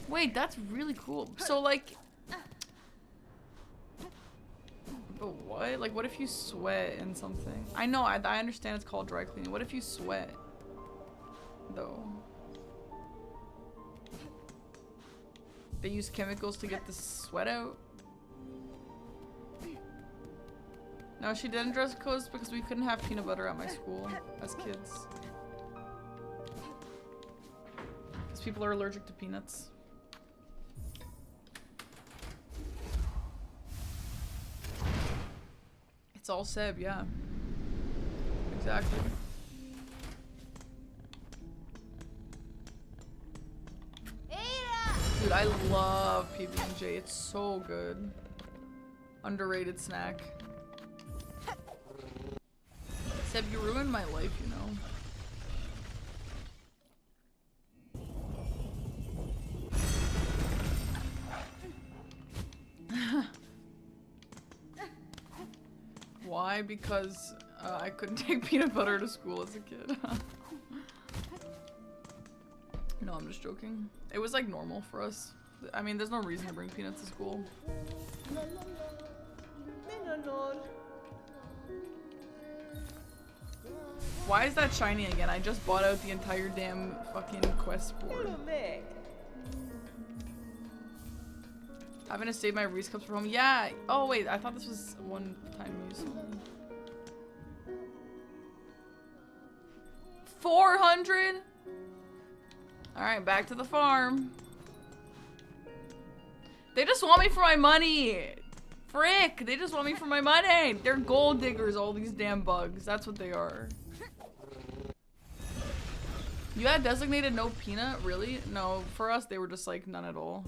[SPEAKER 1] Wait, that's really cool. So like... But what? Like what if you sweat in something? I know, I understand it's called dry cleaning. What if you sweat? Though. They use chemicals to get the sweat out? No, she didn't dress codes because we couldn't have peanut butter at my school as kids. Because people are allergic to peanuts. It's all Seb, yeah. Exactly. Dude, I love PB&J. It's so good. Underrated snack. Seb, you ruined my life, you know. Why? Because I couldn't take peanut butter to school as a kid. No, I'm just joking. It was like normal for us. I mean, there's no reason to bring peanuts to school. Why is that shiny again? I just bought out the entire damn fucking quest board. Having to save my Reese cups for home. Yeah. Oh wait, I thought this was one-time use. 400? Alright, back to the farm. They just want me for my money. Frick, they just want me for my money. They're gold diggers, all these damn bugs. That's what they are. You had designated no peanut? Really? No, for us they were just like none at all.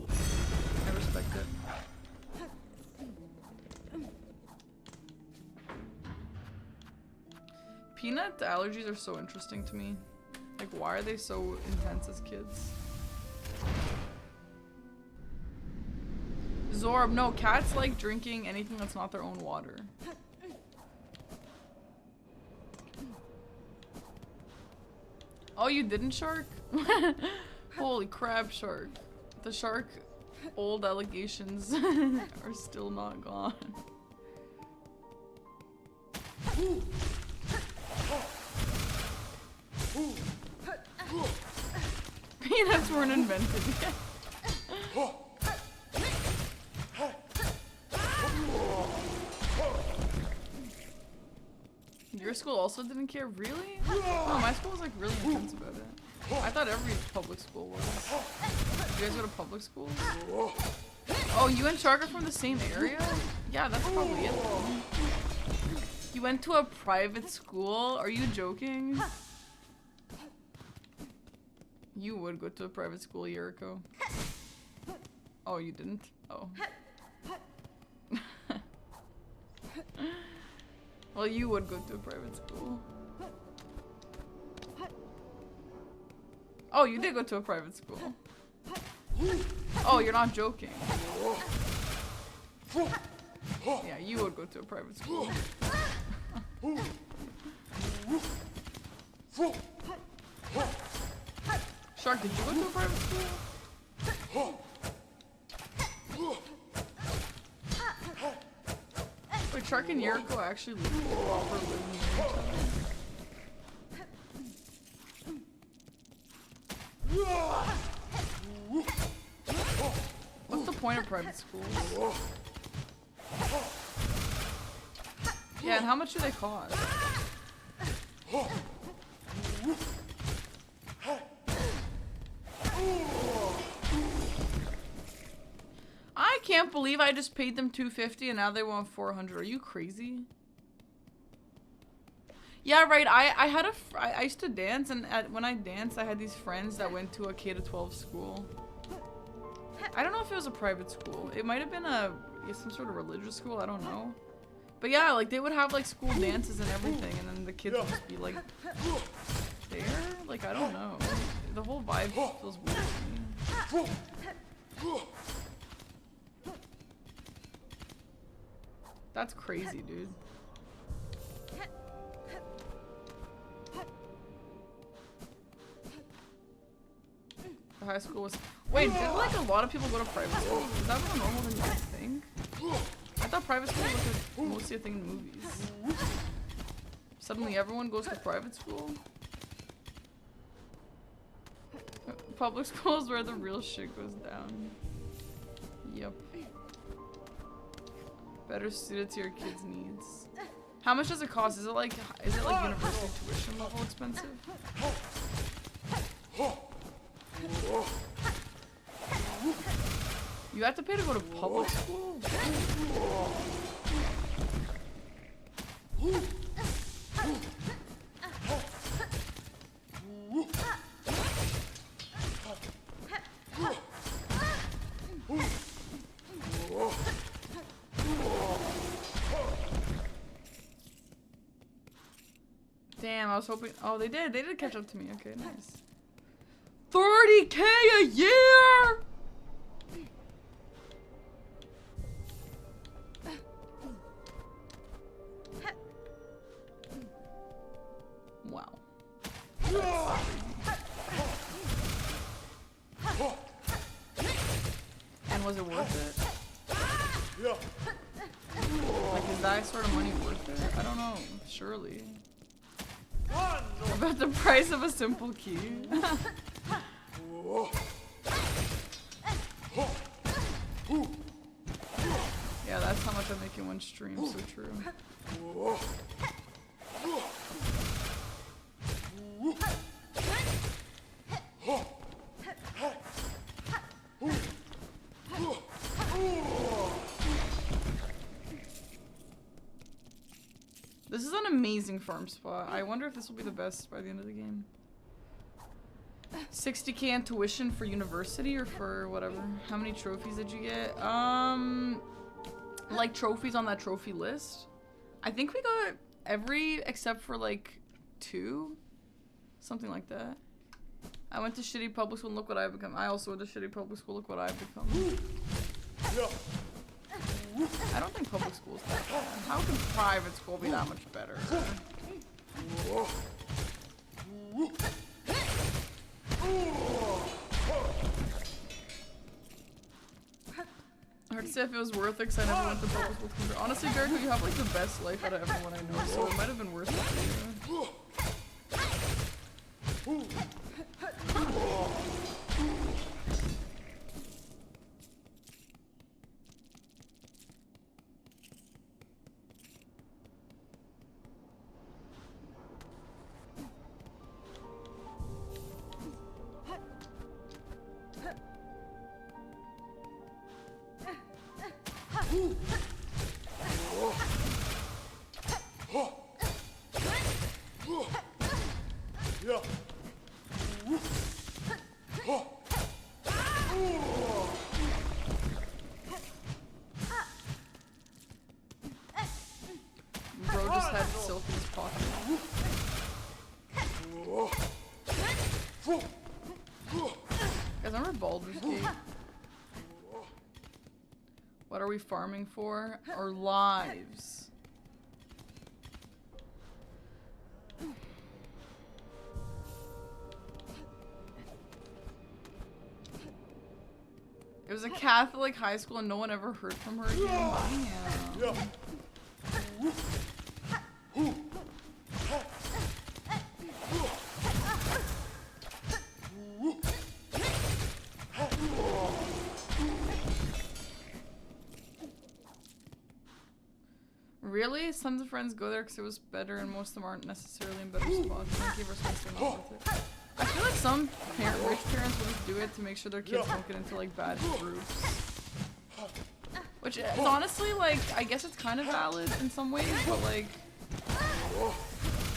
[SPEAKER 1] I respect it. Peanut allergies are so interesting to me. Like, why are they so intense as kids? Zorb, no, cats like drinking anything that's not their own water. Oh, you didn't, Shark? Holy crap, Shark. The Shark old allegations are still not gone. Peanuts weren't invented yet. Your school also didn't care? Really? No, my school was like really intense about it. I thought every public school was. Did you guys go to public schools? Oh, you and Shark are from the same area? Yeah, that's probably it. You went to a private school? Are you joking? You would go to a private school a year ago. Oh, you didn't? Oh. Well, you would go to a private school. Oh, you did go to a private school. Oh, you're not joking. Yeah, you would go to a private school. Shark, did you go to a private school? Wait, Shark and Yuriko actually live while we're living near each other. What's the point of private schools? Yeah, and how much do they cost? I can't believe I just paid them $250 and now they want $400. Are you crazy? Yeah, right. I used to dance, and when I danced, I had these friends that went to a K-12 school. I don't know if it was a private school. It might have been some sort of religious school. I don't know. But yeah, like they would have like school dances and everything, and then the kids would just be like there. Like I don't know. The whole vibe feels weird to me. That's crazy, dude. The high school was. Wait, did like a lot of people go to private school? Is that more normal than you think? I thought private school was like mostly a thing in movies. Suddenly everyone goes to private school? Public school is where the real shit goes down. Yep. Better suited to your kids' needs. How much does it cost? Is it like university tuition level expensive? You have to pay to go to public school? Damn, I was hoping. Oh, they did. They did catch up to me. Okay, nice. 30K a year! Wow. And was it worth it? Like, is that sort of money worth it? I don't know. Surely. About the price of a simple key. Yeah, that's how much I make in one stream, so true. This is an amazing farm spot. I wonder if this will be the best by the end of the game. 60K in tuition for university or for whatever. How many trophies did you get? Like trophies on that trophy list. I think we got every except for like 2. Something like that. I went to shitty public school and look what I've become. I also went to shitty public school, look what I've become. I don't think public school's that bad. How can private school be that much better? Hard to say if it was worth it because I never went to public school. Honestly, Jericho, you have like the best life out of everyone I know, so it might have been worth it for you. Bro just had silk in his pocket. Guys, remember Baldur's Gate? What are we farming for? Our lives. It was a Catholic high school and no one ever heard from her again. Damn. Really? Sons of friends go there because it was better and most of them aren't necessarily in better spots. Thank you for something not with it. I feel like some rich parents will just do it to make sure their kids don't get into like bad groups. Which is honestly like, I guess it's kind of valid in some ways, but like...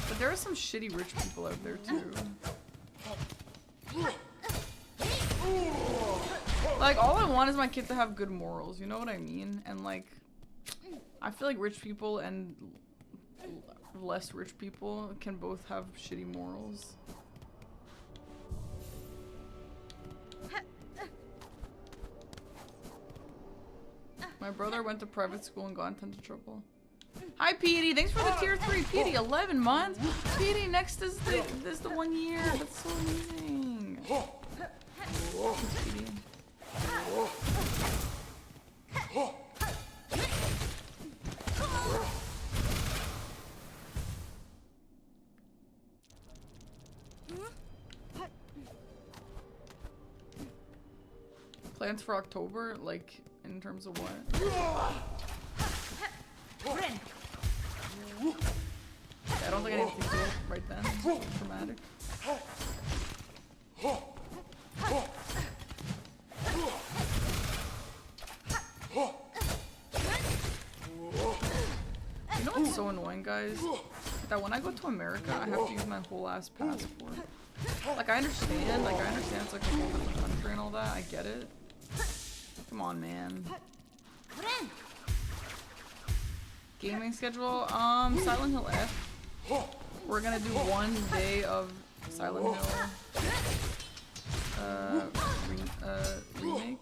[SPEAKER 1] But there are some shitty rich people out there too. Like, all I want is my kid to have good morals, you know what I mean? And like... I feel like rich people and less rich people can both have shitty morals. My brother went to private school and got in tons of trouble. Hi, Petey. Thanks for the tier 3. Petey, 11 months. Petey, next is the 1 year. That's so amazing. Thanks, Petey. Plans for October, like in terms of what? Yeah, I don't think I need to do it right then. It's dramatic. You know what's so annoying, guys? That when I go to America, I have to use my whole ass passport. Like, I understand it's like a whole different country and all that. I get it. Come on, man. Gaming schedule, Silent Hill F. We're gonna do 1 day of Silent Hill remake.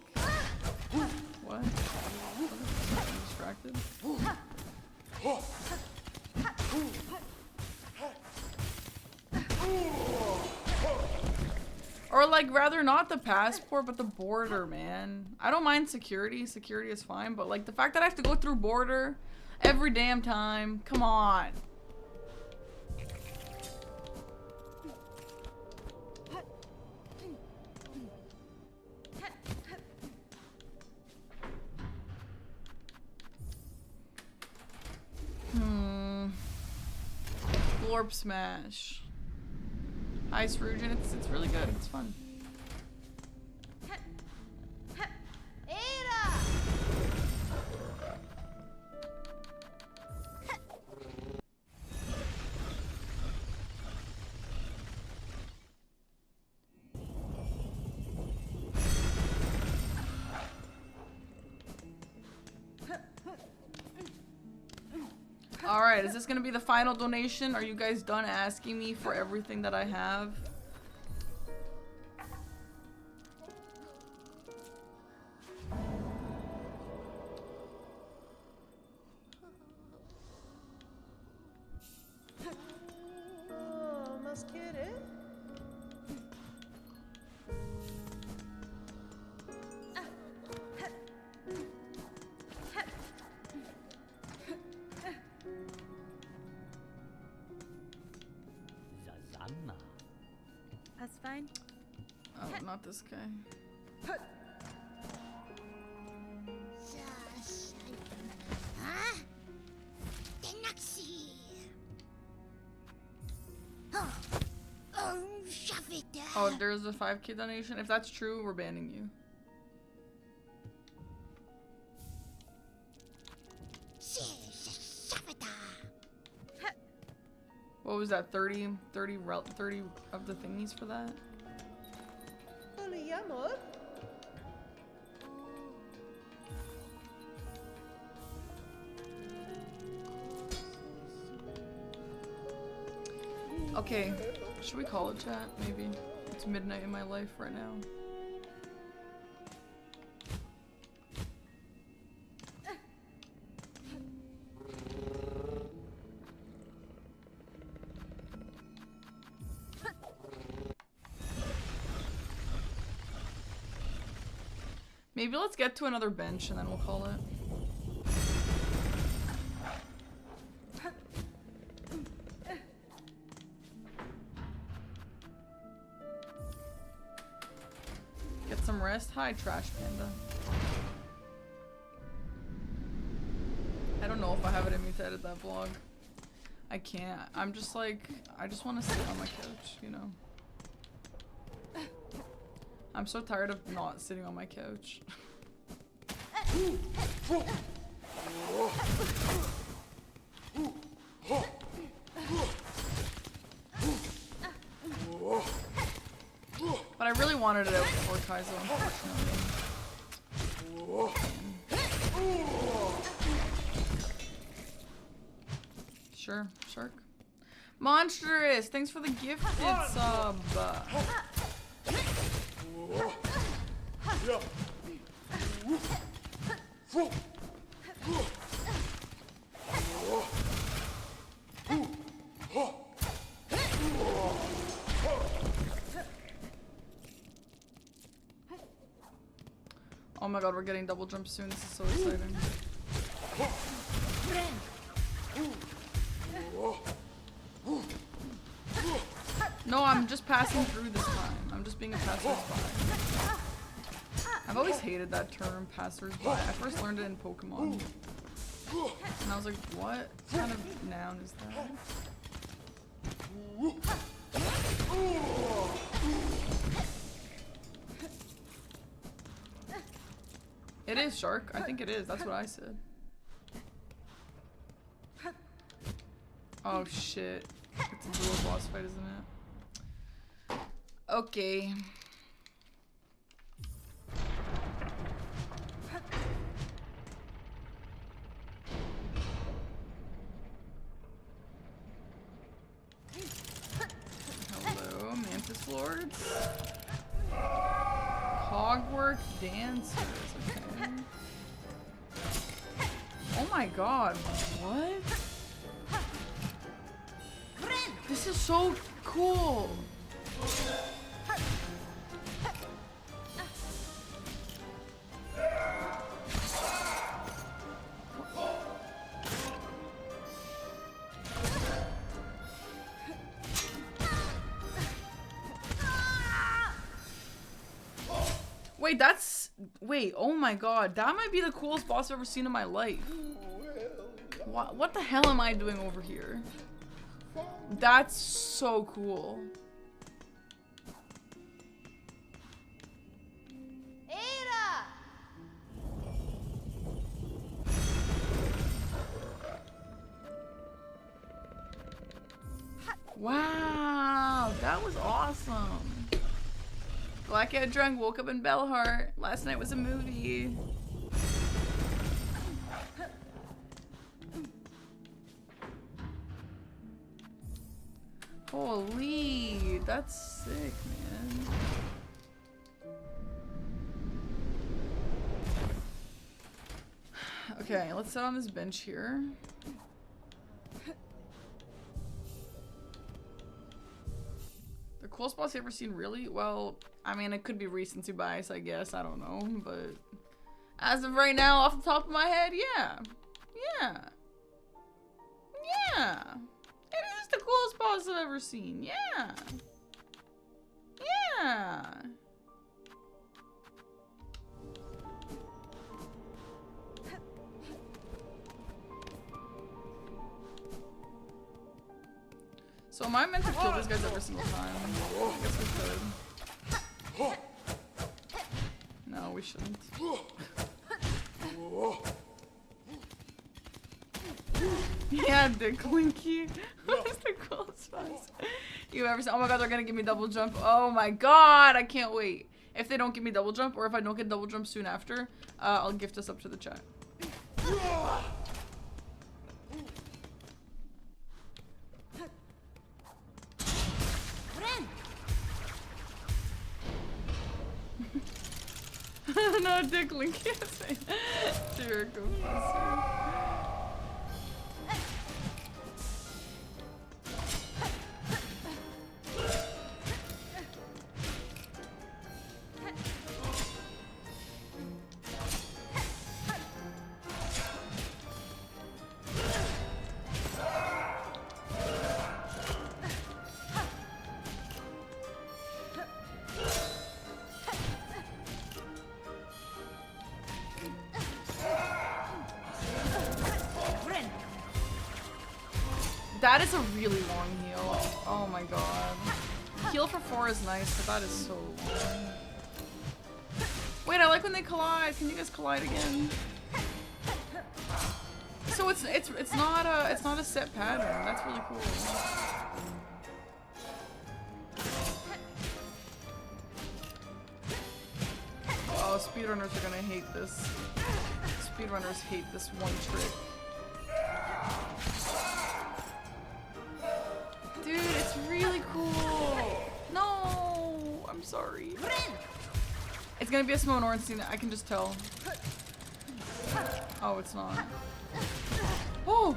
[SPEAKER 1] What? I'm distracted. Or like rather not the passport but the border, man. I don't mind security. Security is fine, but like the fact that I have to go through border every damn time. Come on. Glorp Smash. Ice Rugen, it's really good. It's fun. Alright, is this gonna be the final donation? Are you guys done asking me for everything that I have?
[SPEAKER 5] kid, eh?
[SPEAKER 4] Zazama.
[SPEAKER 6] That's fine.
[SPEAKER 1] Oh, not this guy.
[SPEAKER 7] Huh? Tenaxi. Oh, shove it.
[SPEAKER 1] Oh, there's a 5K donation. If that's true, we're banning you. What was that? 30 of the thingies for that?
[SPEAKER 5] Holy amor.
[SPEAKER 1] Okay, should we call it, chat? Maybe. It's midnight in my life right now. Maybe let's get to another bench and then we'll call it. Get some rest. Hi, Trash Panda. I don't know if I have it in me to edit that vlog. I can't. I'm just like, I just want to sit on my couch, you know? I'm so tired of not sitting on my couch. But I really wanted it out before Kaizo, unfortunately. Sure, Shark. Monstrous! Thanks for the gifted sub! Oh my god, we're getting double jump soon. This is so exciting. No, I'm just passing through this time. I'm just being a passersby. I've always hated that term, passersby. I first learned it in Pokemon. And I was like, what kind of noun is that? It is, Shark. I think it is. That's what I said. Oh shit. It's a dual boss fight, isn't it? Okay. Hello, Mantis Lords. Cogwork dancers, okay. Oh my god, what? This is so cool. Wait, oh my god, that might be the coolest boss I've ever seen in my life. What the hell am I doing over here? That's so cool.
[SPEAKER 7] Ada!
[SPEAKER 1] Wow, that was awesome. Blackout drunk, woke up in Bellheart. Last night was a movie. Holy, that's sick, man. Okay, let's sit on this bench here. coolest boss you ever seen, really? Well, I mean, it could be recency bias, I guess. I don't know, but as of right now, off the top of my head, yeah. Yeah. Yeah. It is the coolest boss I've ever seen. Yeah. Yeah. So am I meant to kill these guys every single time? I guess we could. No, we shouldn't. Yeah, Dick Linky. What is the coolest boss you've ever seen? Oh my god, they're gonna give me double jump. Oh my god, I can't wait. If they don't give me double jump, or if I don't get double jump soon after, I'll gift us up to the chat. No, Dick Link can't say Jericho. That is a really long heal. Oh my god. Heal for 4 is nice, but that is so long. Wait, I like when they collide. Can you guys collide again? So it's not a set pattern. That's really cool. Oh, speedrunners are gonna hate this. Speedrunners hate this one trick. Dude, it's really cool. No, I'm sorry. It's gonna be a Simone Ornstein, I can just tell. Oh, it's not. Oh!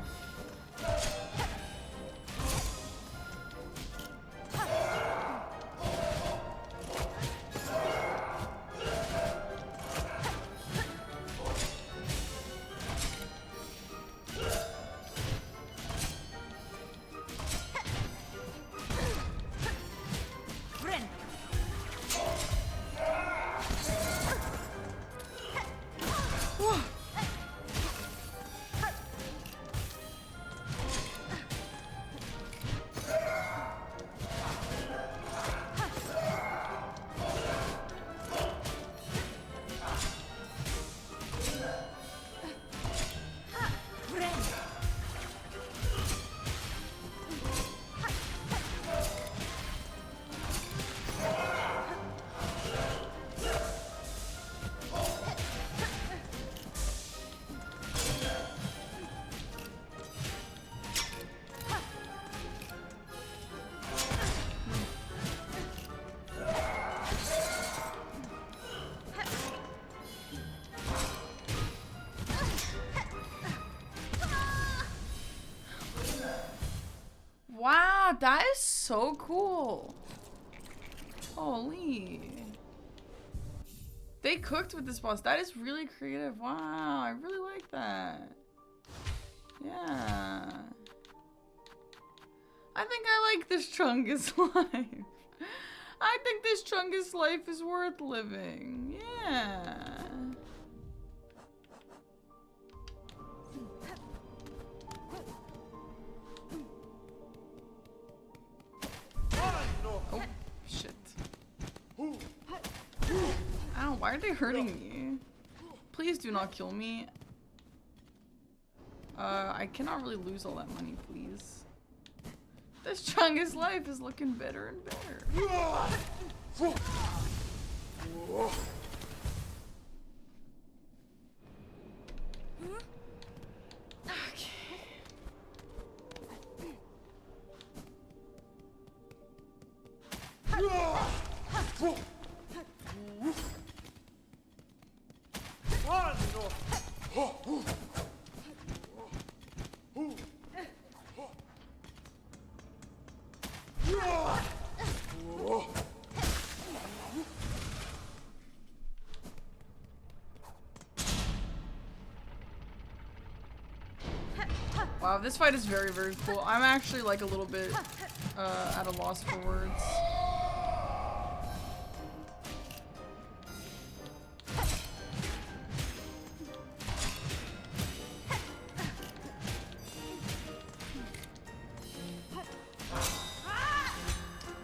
[SPEAKER 1] Wow, that is so cool. Holy. They cooked with this boss. That is really creative. Wow, I really like that. Yeah. I think I like this Chungus life. I think this Chungus life is worth living. Yeah. Oh, shit. Ow, why are they hurting me? Please do not kill me. I cannot really lose all that money, please. This Chungus life is looking better and better. Okay. Wow, this fight is very, very cool. I'm actually like a little bit at a loss for words.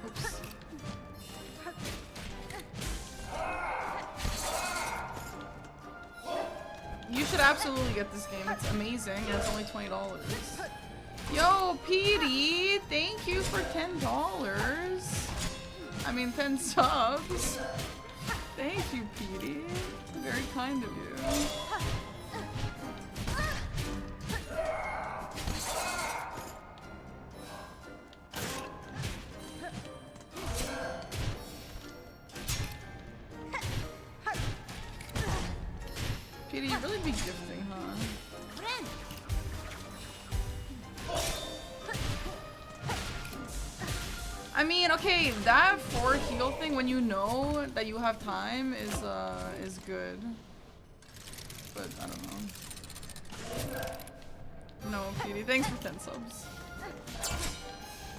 [SPEAKER 1] Oops. You should absolutely get this game. It's amazing and it's only $20. Yo, Petey, thank you for $10. I mean, 10 subs. Thank you, Petey. Very kind of you. Petey, you really be gifting, huh? I mean, okay, that 4 heal thing when you know that you have time is good. But I don't know. No, Petey, thanks for 10 subs.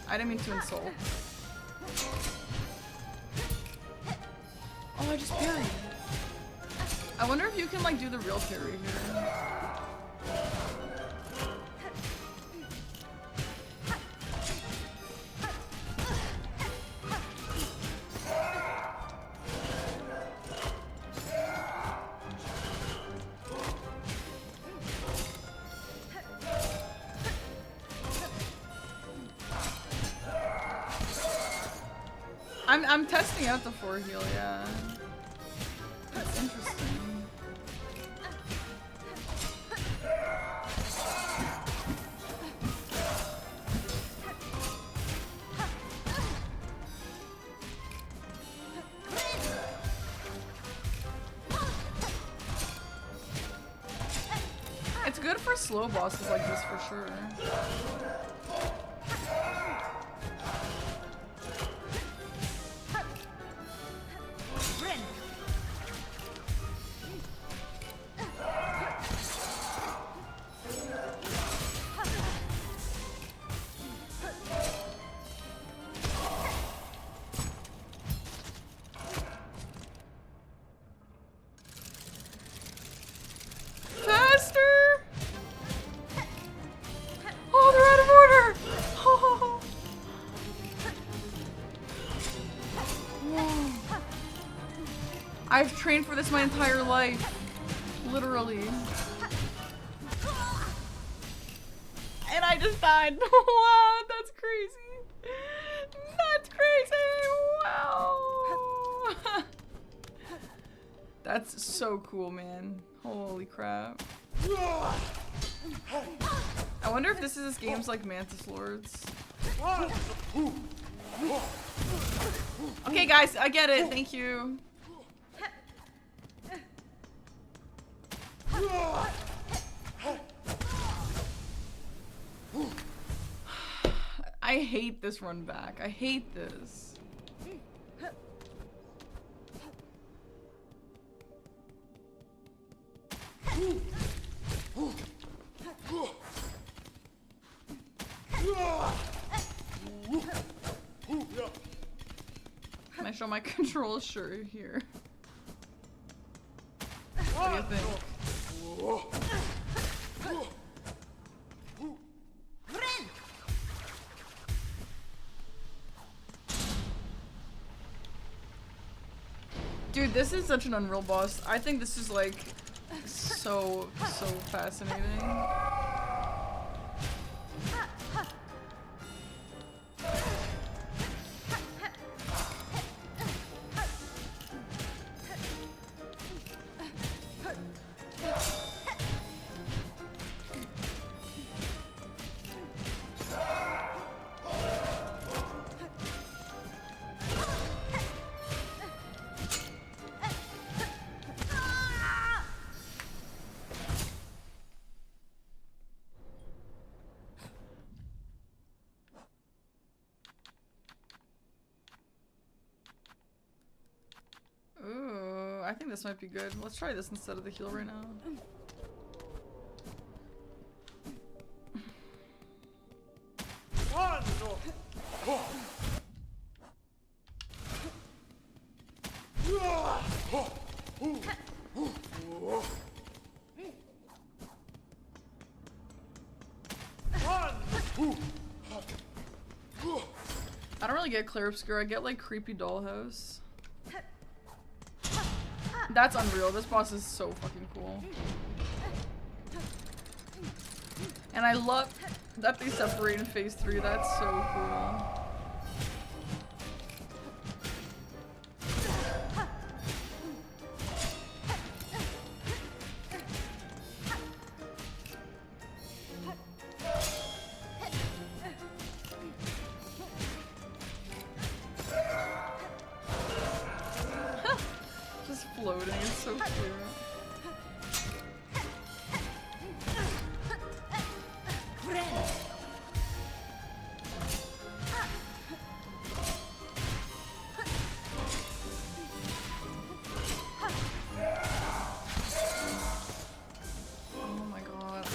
[SPEAKER 1] I didn't mean to insult. Oh, I just parried. I wonder if you can like do the real parry here. I'm testing out the 4 heal, yeah. That's interesting. It's good for slow bosses like this for sure. I've trained for this my entire life. Literally. And I just died. Wow, that's crazy. That's crazy. Wow. That's so cool, man. Holy crap. I wonder if this is games like Mantis Lords. Okay, guys, I get it. Thank you. I hate this run back. I hate this. Can I show my controls? Sure, here. What do you think? Dude, this is such an unreal boss. I think this is like so fascinating. Ooh, I think this might be good. Let's try this instead of the heal right now. I don't really get Clear Obscure, I get like Creepy Dollhouse. That's unreal, this boss is so fucking cool. And I love that they separate in phase 3, that's so cool. Just floating, it's so cute. Oh my god.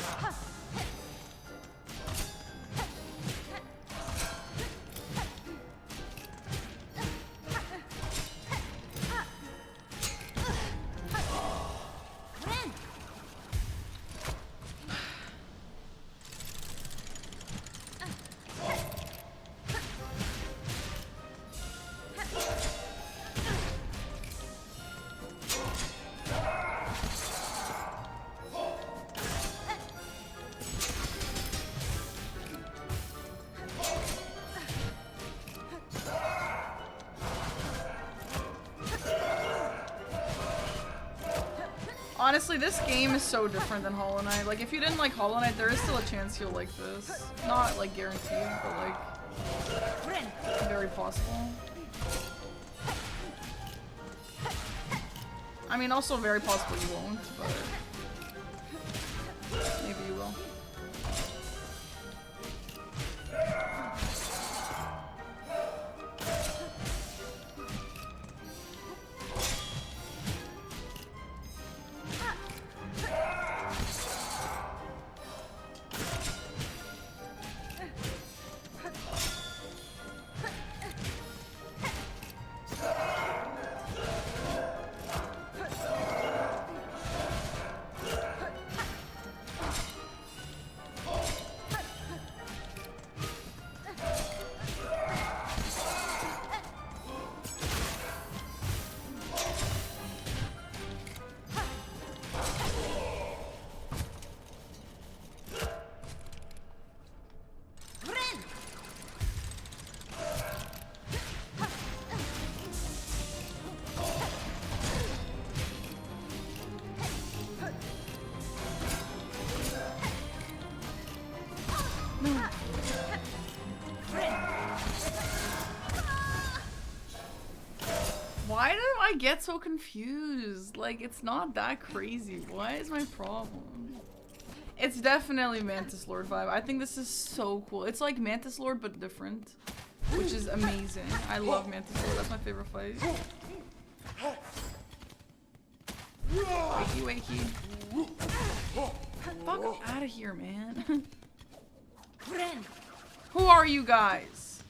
[SPEAKER 1] Honestly, this game is so different than Hollow Knight. Like, if you didn't like Hollow Knight, there is still a chance you'll like this. Not, like, guaranteed, but, like, very possible. I mean, also very possible you won't, but maybe you will. Why do I get so confused? Like, it's not that crazy. What is my problem? It's definitely Mantis Lord vibe. I think this is so cool. It's like Mantis Lord, but different. Which is amazing. I love Mantis Lord. That's my favorite fight. Wakey, wakey. Fuck out of here, man. Who are you guys?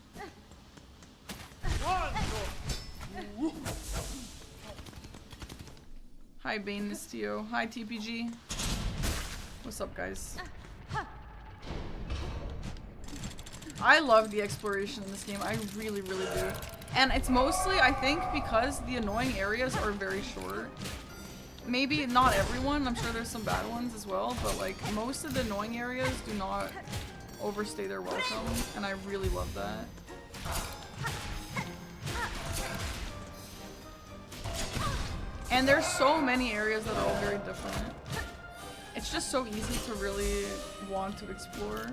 [SPEAKER 1] Hi, Bane Mistio. Hi, TPG. What's up, guys? I love the exploration in this game. I really, really do. And it's mostly, I think, because the annoying areas are very short. Maybe not everyone. I'm sure there's some bad ones as well. But, like, most of the annoying areas do not overstay their welcome. And I really love that. And there's so many areas that are all very different. It's just so easy to really want to explore.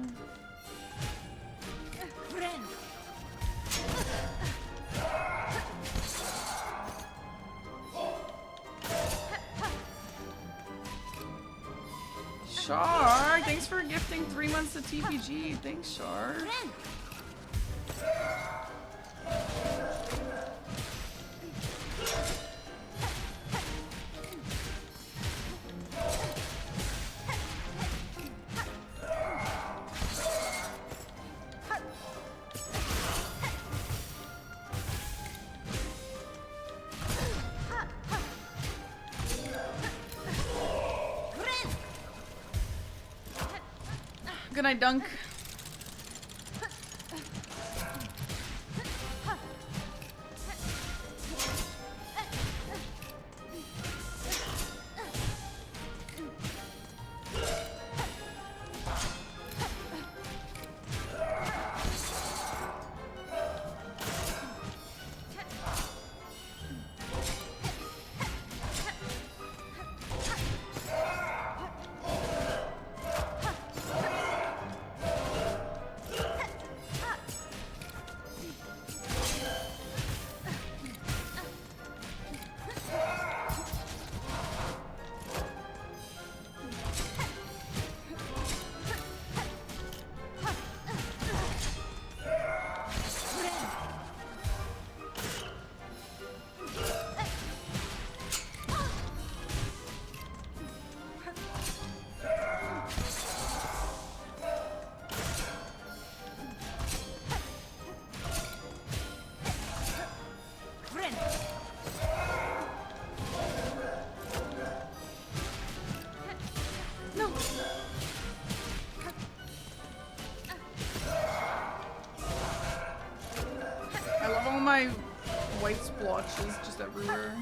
[SPEAKER 1] Shar, thanks for gifting 3 months to TPG. Thanks, Shar. Good night, Dunk. My white splotches just everywhere.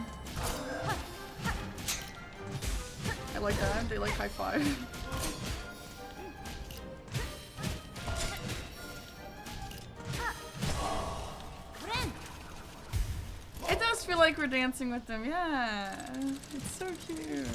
[SPEAKER 1] I like that. They like high five. It does feel like we're dancing with them. Yeah, it's so cute.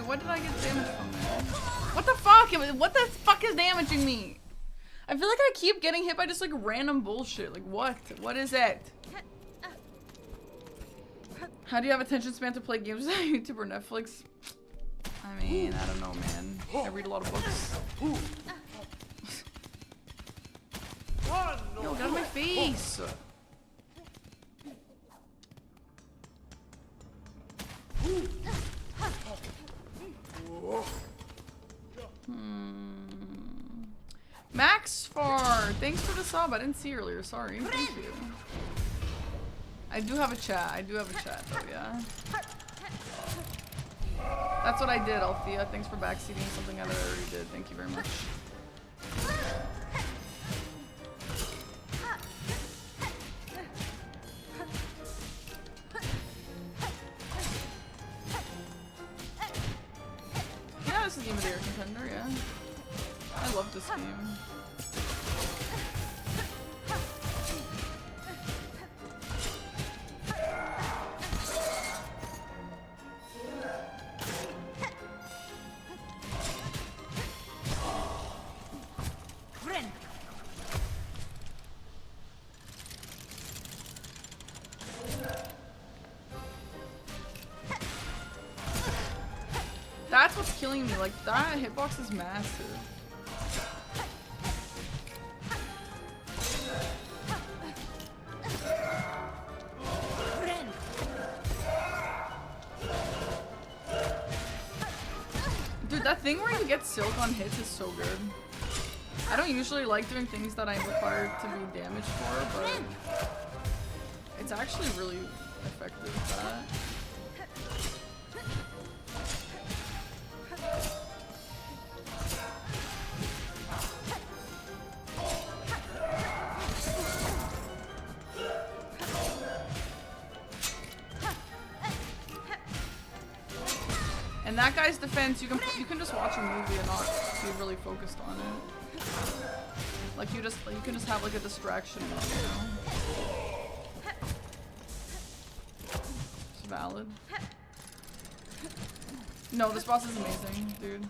[SPEAKER 1] What did I get damage from there? What the fuck? What the fuck is damaging me? I feel like I keep getting hit by just like random bullshit. Like what? What is it? How do you have attention span to play games on YouTube or Netflix? I mean, I don't know, man. I read a lot of books. Yo, get out of my face! Max Far, thanks for the sub. I didn't see earlier. Sorry. Thank you. I do have a chat. I do have a chat though. Yeah. That's what I did, Althea. Thanks for backseating something that I already did. Thank you very much. Yeah, this is Game of the Year contender. Yeah. I love this game. That's what's killing me. Like, that hitbox is massive. Dude, that thing where you get silk on hits is so good. I don't usually like doing things that I'm required to be damaged for, but it's actually really effective at that. In that guy's defense, you can just watch a movie and not be really focused on it. Like you can just have like a distraction, you know. It's valid. No, this boss is amazing, dude.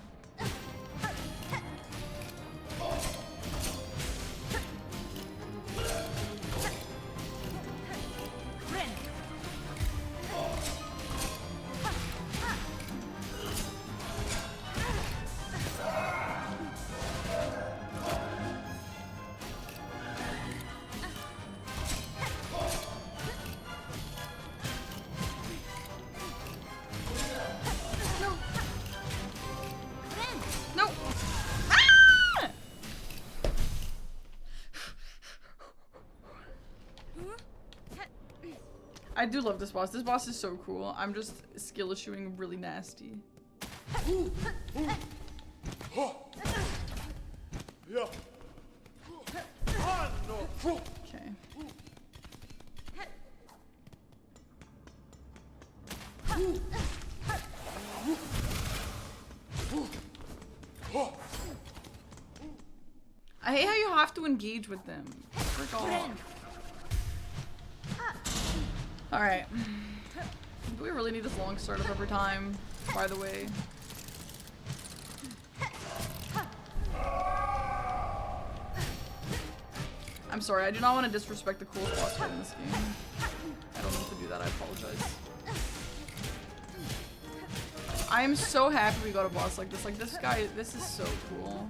[SPEAKER 1] I do love this boss. This boss is so cool. I'm just skill issuing really nasty. Okay. I hate how you have to engage with them. Frick off. Alright. Do we really need this long startup every time, by the way? I'm sorry, I do not want to disrespect the coolest boss fight in this game. I don't need to do that, I apologize. I am so happy we got a boss like this. Like, this guy, this is so cool.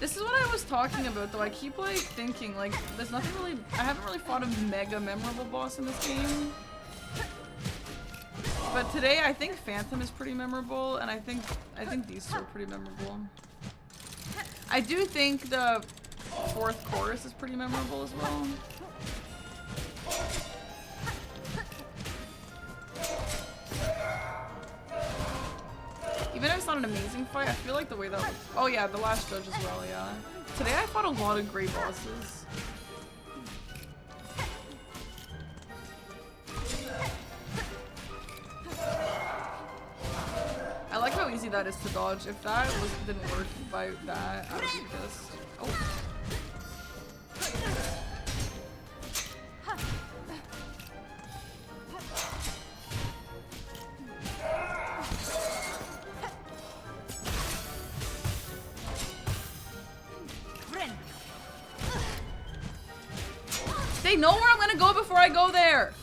[SPEAKER 1] This is what I was talking about, though. I keep, like, thinking, like, there's nothing really... I haven't really fought a mega memorable boss in this game. But today, I think Phantom is pretty memorable, and I think these two are pretty memorable. I do think the fourth chorus is pretty memorable as well. Even if it's not an amazing fight, I feel like the way that was... Oh yeah, the last judge as well, yeah. Today I fought a lot of great bosses. I like how easy that is to dodge. If that didn't work by that, I would be pissed. Oh. They know where I'm gonna go before I go there.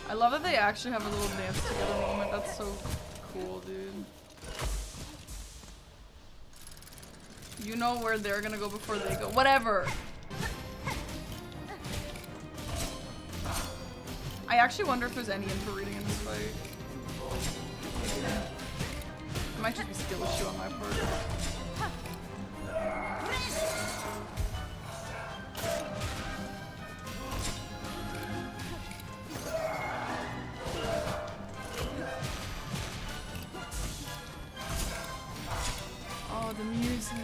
[SPEAKER 1] I love that they actually have a little dance together moment. That's so cool, dude. You know where they're gonna go before they go. Whatever. I actually wonder if there's any info reading in this fight. It might just be skill issue on my part. Oh, the music.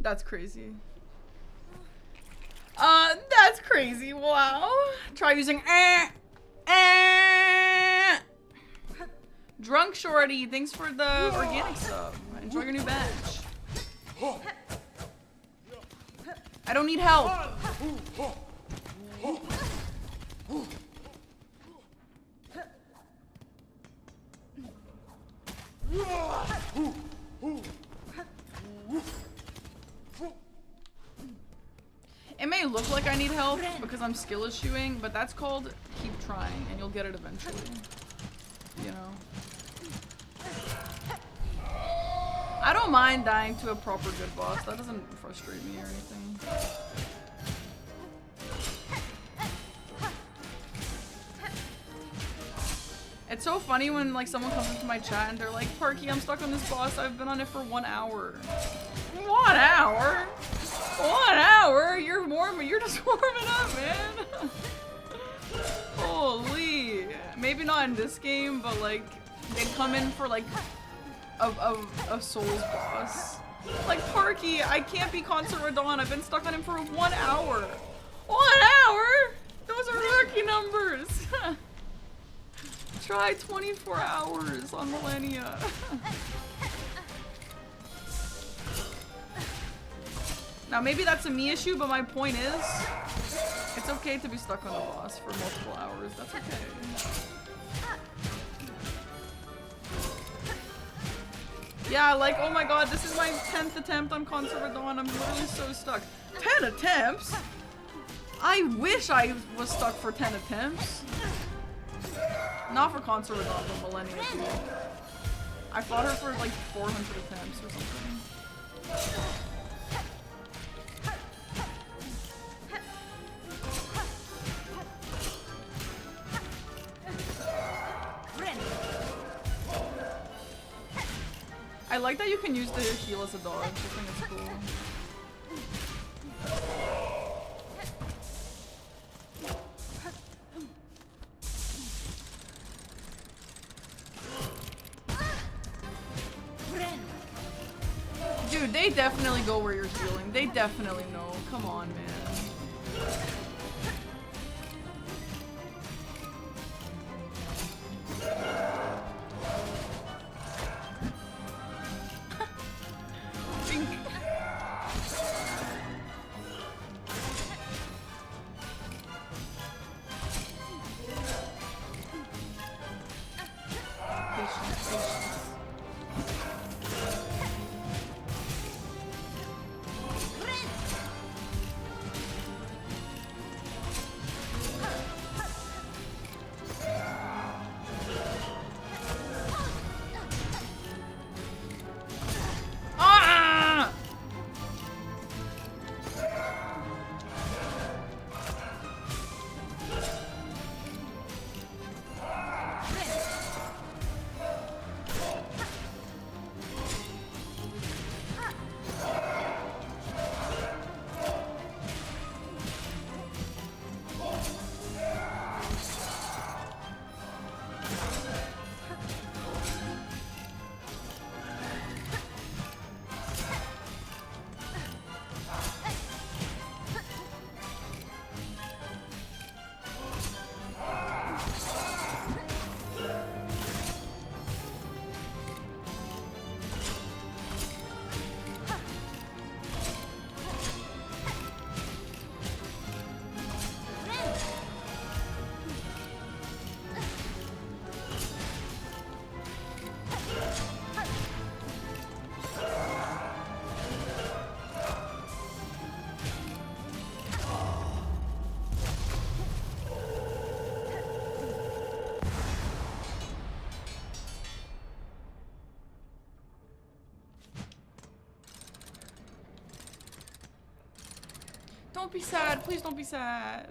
[SPEAKER 1] That's crazy. That's crazy. Wow. Try using Drunk Shorty, thanks for the organic sub. Enjoy your new badge. I don't need help. It may look like I need help because I'm skill issuing, but that's called keep trying and you'll get it eventually. You know. I don't mind dying to a proper good boss. That doesn't frustrate me or anything. It's so funny when like someone comes into my chat and they're like, Parky, I'm stuck on this boss. I've been on it for 1 hour. 1 hour? 1 hour? You're warming. You're just warming up, man. Holy. Maybe not in this game, but like they'd come in for like a Souls boss. Like, Parky, I can't be Concert Radon. I've been stuck on him for 1 hour. 1 hour? Those are rookie numbers. Try 24 hours on Millennia. Now, maybe that's a me issue, but my point is, it's okay to be stuck on a boss for multiple hours. That's okay. Yeah, like, oh my god, this is my 10th attempt on Concert Radon. I'm literally so stuck. 10 attempts? I wish I was stuck for 10 attempts. Not for Concert Radon, but Millennia too. I fought her for like 400 attempts or something. I like that you can use the heal as a dodge. I think it's cool. Dude, they definitely go where you're healing. They definitely know. Come on, man. Don't be sad. Please don't be sad.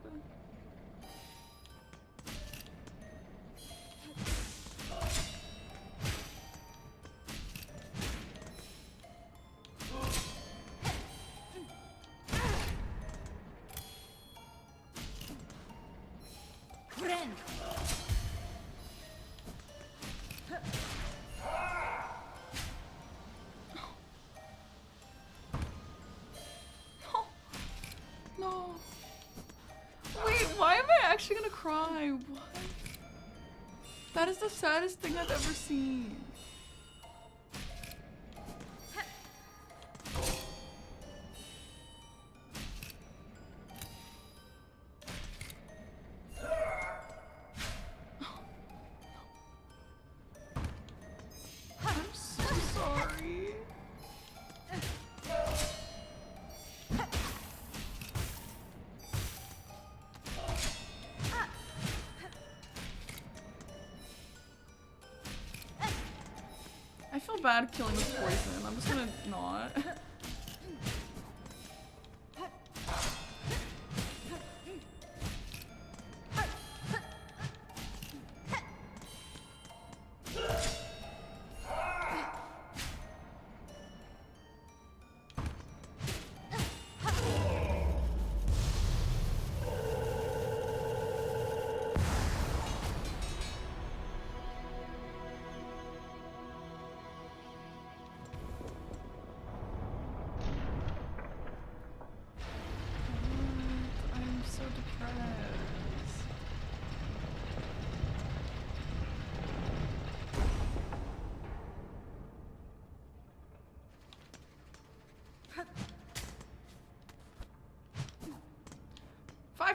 [SPEAKER 1] No. Wait, why am I actually gonna cry? What? That is the saddest thing I've ever seen. I'm so sorry. I feel bad killing with poison. I'm just gonna not.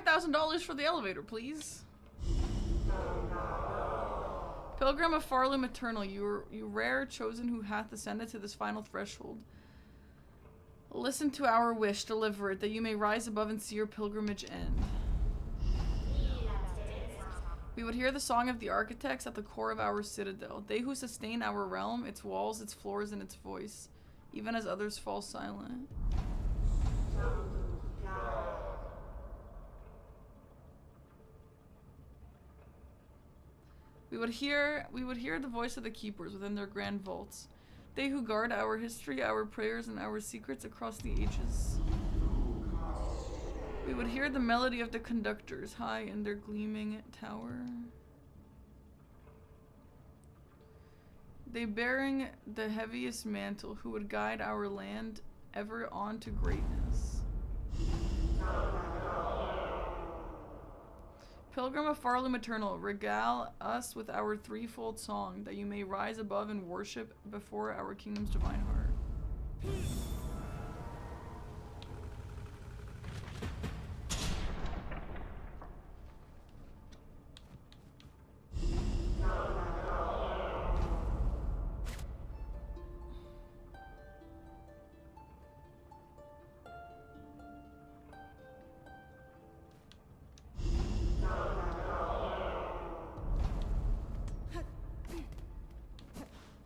[SPEAKER 1] $10,000 for the elevator, please. Pilgrim of Farley Maternal, you rare chosen who hath ascended to this final threshold. Listen to our wish, deliver it, that you may rise above and see your pilgrimage end. We would hear the song of the architects at the core of our citadel, they who sustain our realm, its walls, its floors, and its voice, even as others fall silent. We would hear the voice of the keepers within their grand vaults, they who guard our history, our prayers, and our secrets across the ages. We would hear the melody of the conductors high in their gleaming tower. They bearing the heaviest mantle who would guide our land ever on to greatness. Pilgrim of Farley Maternal, regale us with our threefold song, that you may rise above and worship before our kingdom's divine heart.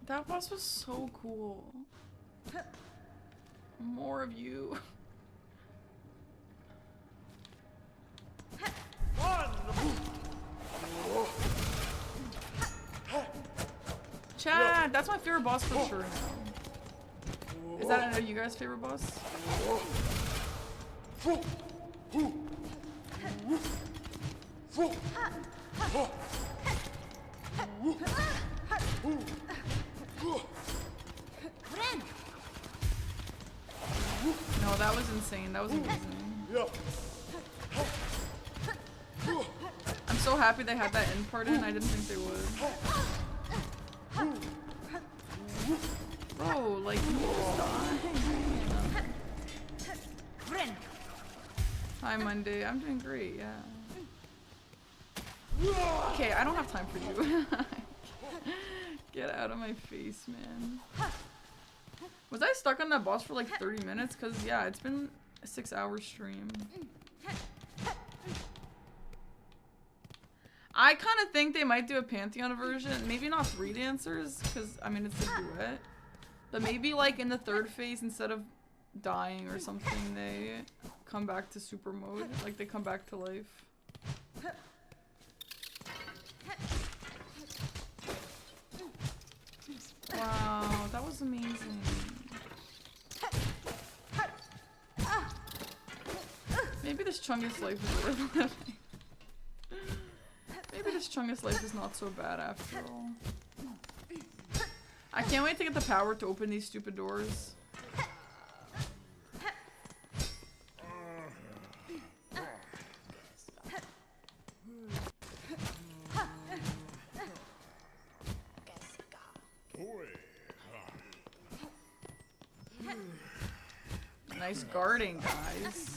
[SPEAKER 1] That boss was so cool. More of you. Chad, that's my favorite boss for sure now. Is that you guys' favorite boss? No, that was insane. That was amazing. I'm so happy they had that end part in. I didn't think they would. Bro, like, you just died. Hi, Monday. I'm doing great, yeah. Okay, I don't have time for you. Get out of my face, man. Was I stuck on that boss for like 30 minutes? Cause yeah, it's been a 6-hour stream. I kind of think they might do a Pantheon version. Maybe not 3 dancers, cause I mean it's a duet. But maybe like in the 3rd phase, instead of dying or something, they come back to super mode. Like they come back to life. Wow, that was amazing. Maybe this Chungus life is worth living. Maybe this Chungus life is not so bad after all. I can't wait to get the power to open these stupid doors. Nice guarding, guys.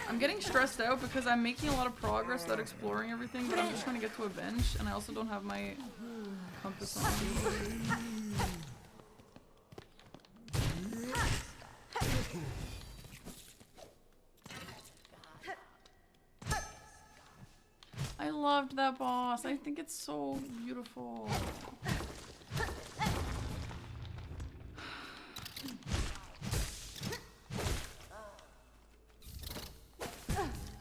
[SPEAKER 1] I'm getting stressed out because I'm making a lot of progress without exploring everything, but I'm just trying to get to a bench, and I also don't have my compass on me. I loved that boss. I think it's so beautiful.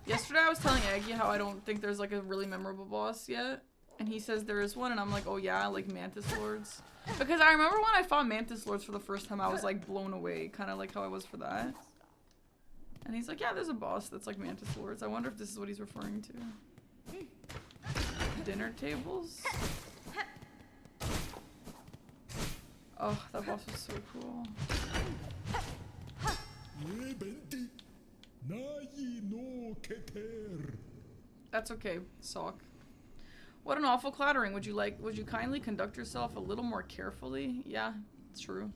[SPEAKER 1] Yesterday I was telling Aggie how I don't think there's like a really memorable boss yet. And he says there is one, and I'm like, oh yeah, like Mantis Lords. Because I remember when I fought Mantis Lords for the first time, I was like blown away. Kind of like how I was for that. And he's like, yeah, there's a boss that's like Mantis Lords. I wonder if this is what he's referring to. Dinner tables? Oh, that boss was so cool. That's okay, Sock. What an awful clattering. Would you kindly conduct yourself a little more carefully? Yeah, it's true.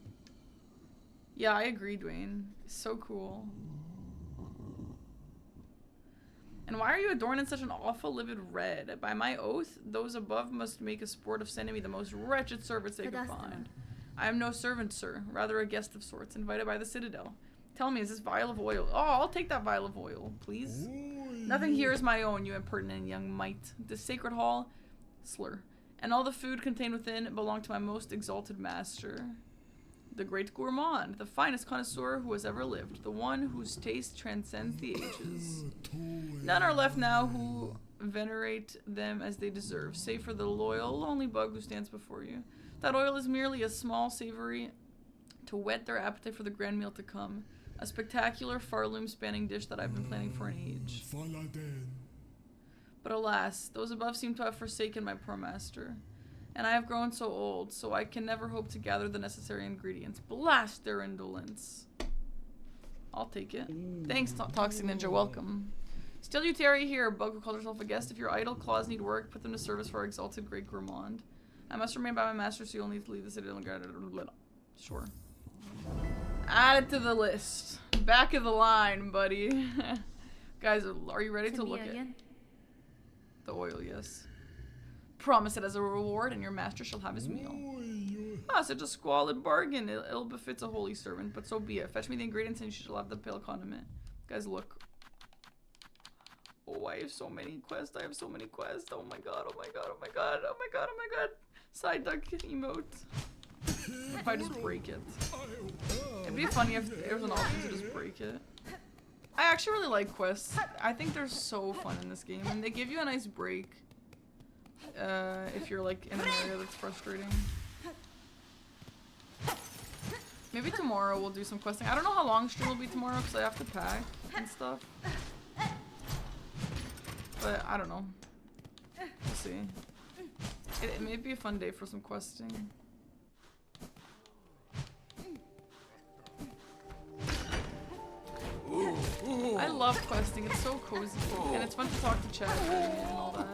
[SPEAKER 1] Yeah, I agree, Dwayne. So cool. And why are you adorned in such an awful livid red? By my oath, those above must make a sport of sending me the most wretched servants they could find. I am no servant, sir, rather a guest of sorts, invited by the Citadel. Tell me, is this vial of oil? Oh, I'll take that vial of oil, please. Nothing here is my own, you impertinent young mite. This sacred hall, slur, and all the food contained within belong to my most exalted master. The great gourmand, the finest connoisseur who has ever lived, the one whose taste transcends the ages. None are left now who venerate them as they deserve, save for the loyal, lonely bug who stands before you. That oil is merely a small savory to whet their appetite for the grand meal to come. A spectacular, far-loom-spanning dish that I've been planning for an age. But alas, those above seem to have forsaken my poor master. And I have grown so old, so I can never hope to gather the necessary ingredients. Blast their indolence. I'll take it. Thanks, Toxic Ninja. Welcome. Still you tarry here, bug who calls herself a guest. If your idle claws need work, put them to service for our exalted great gourmand. I must remain by my master, so you'll need to leave the city. Sure. Add it to the list. Back of the line, buddy. Guys, are you ready to look at the oil? Yes. Promise it as a reward, and your master shall have his meal. Ah, such a squalid bargain. It ill befits a holy servant, but so be it. Fetch me the ingredients, and you shall have the pale condiment. Guys, look. Oh, I have so many quests. I have so many quests. Oh my god, oh my god, oh my god, oh my god, oh my god. Side duck emote. If I just break it. It'd be funny if there was an option to just break it. I actually really like quests. I think they're so fun in this game, and they give you a nice break. If you're like in an area that's frustrating. Maybe tomorrow we'll do some questing. I don't know how long stream will be tomorrow because I have to pack and stuff. But I don't know. We'll see. It may be a fun day for some questing. I love questing. It's so cozy. And it's fun to talk to chat and all that.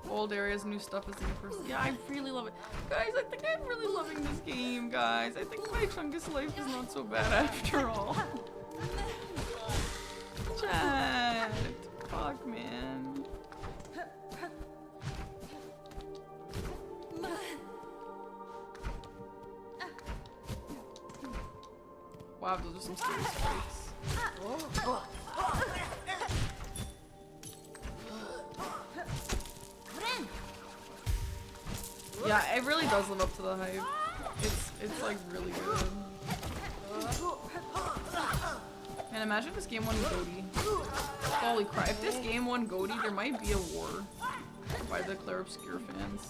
[SPEAKER 1] Old areas, new stuff as a new person. Yeah, I really love it. Guys, I think I'm really loving this game, guys. I think my Chungus life is not so bad after all. Chat. Fuck, man. Wow, those are some serious fights. Yeah, it really does live up to the hype. It's like really good. Man, imagine this game won Goaty. Holy crap, if this game won Goaty, there might be a war by the Claire Obscure fans.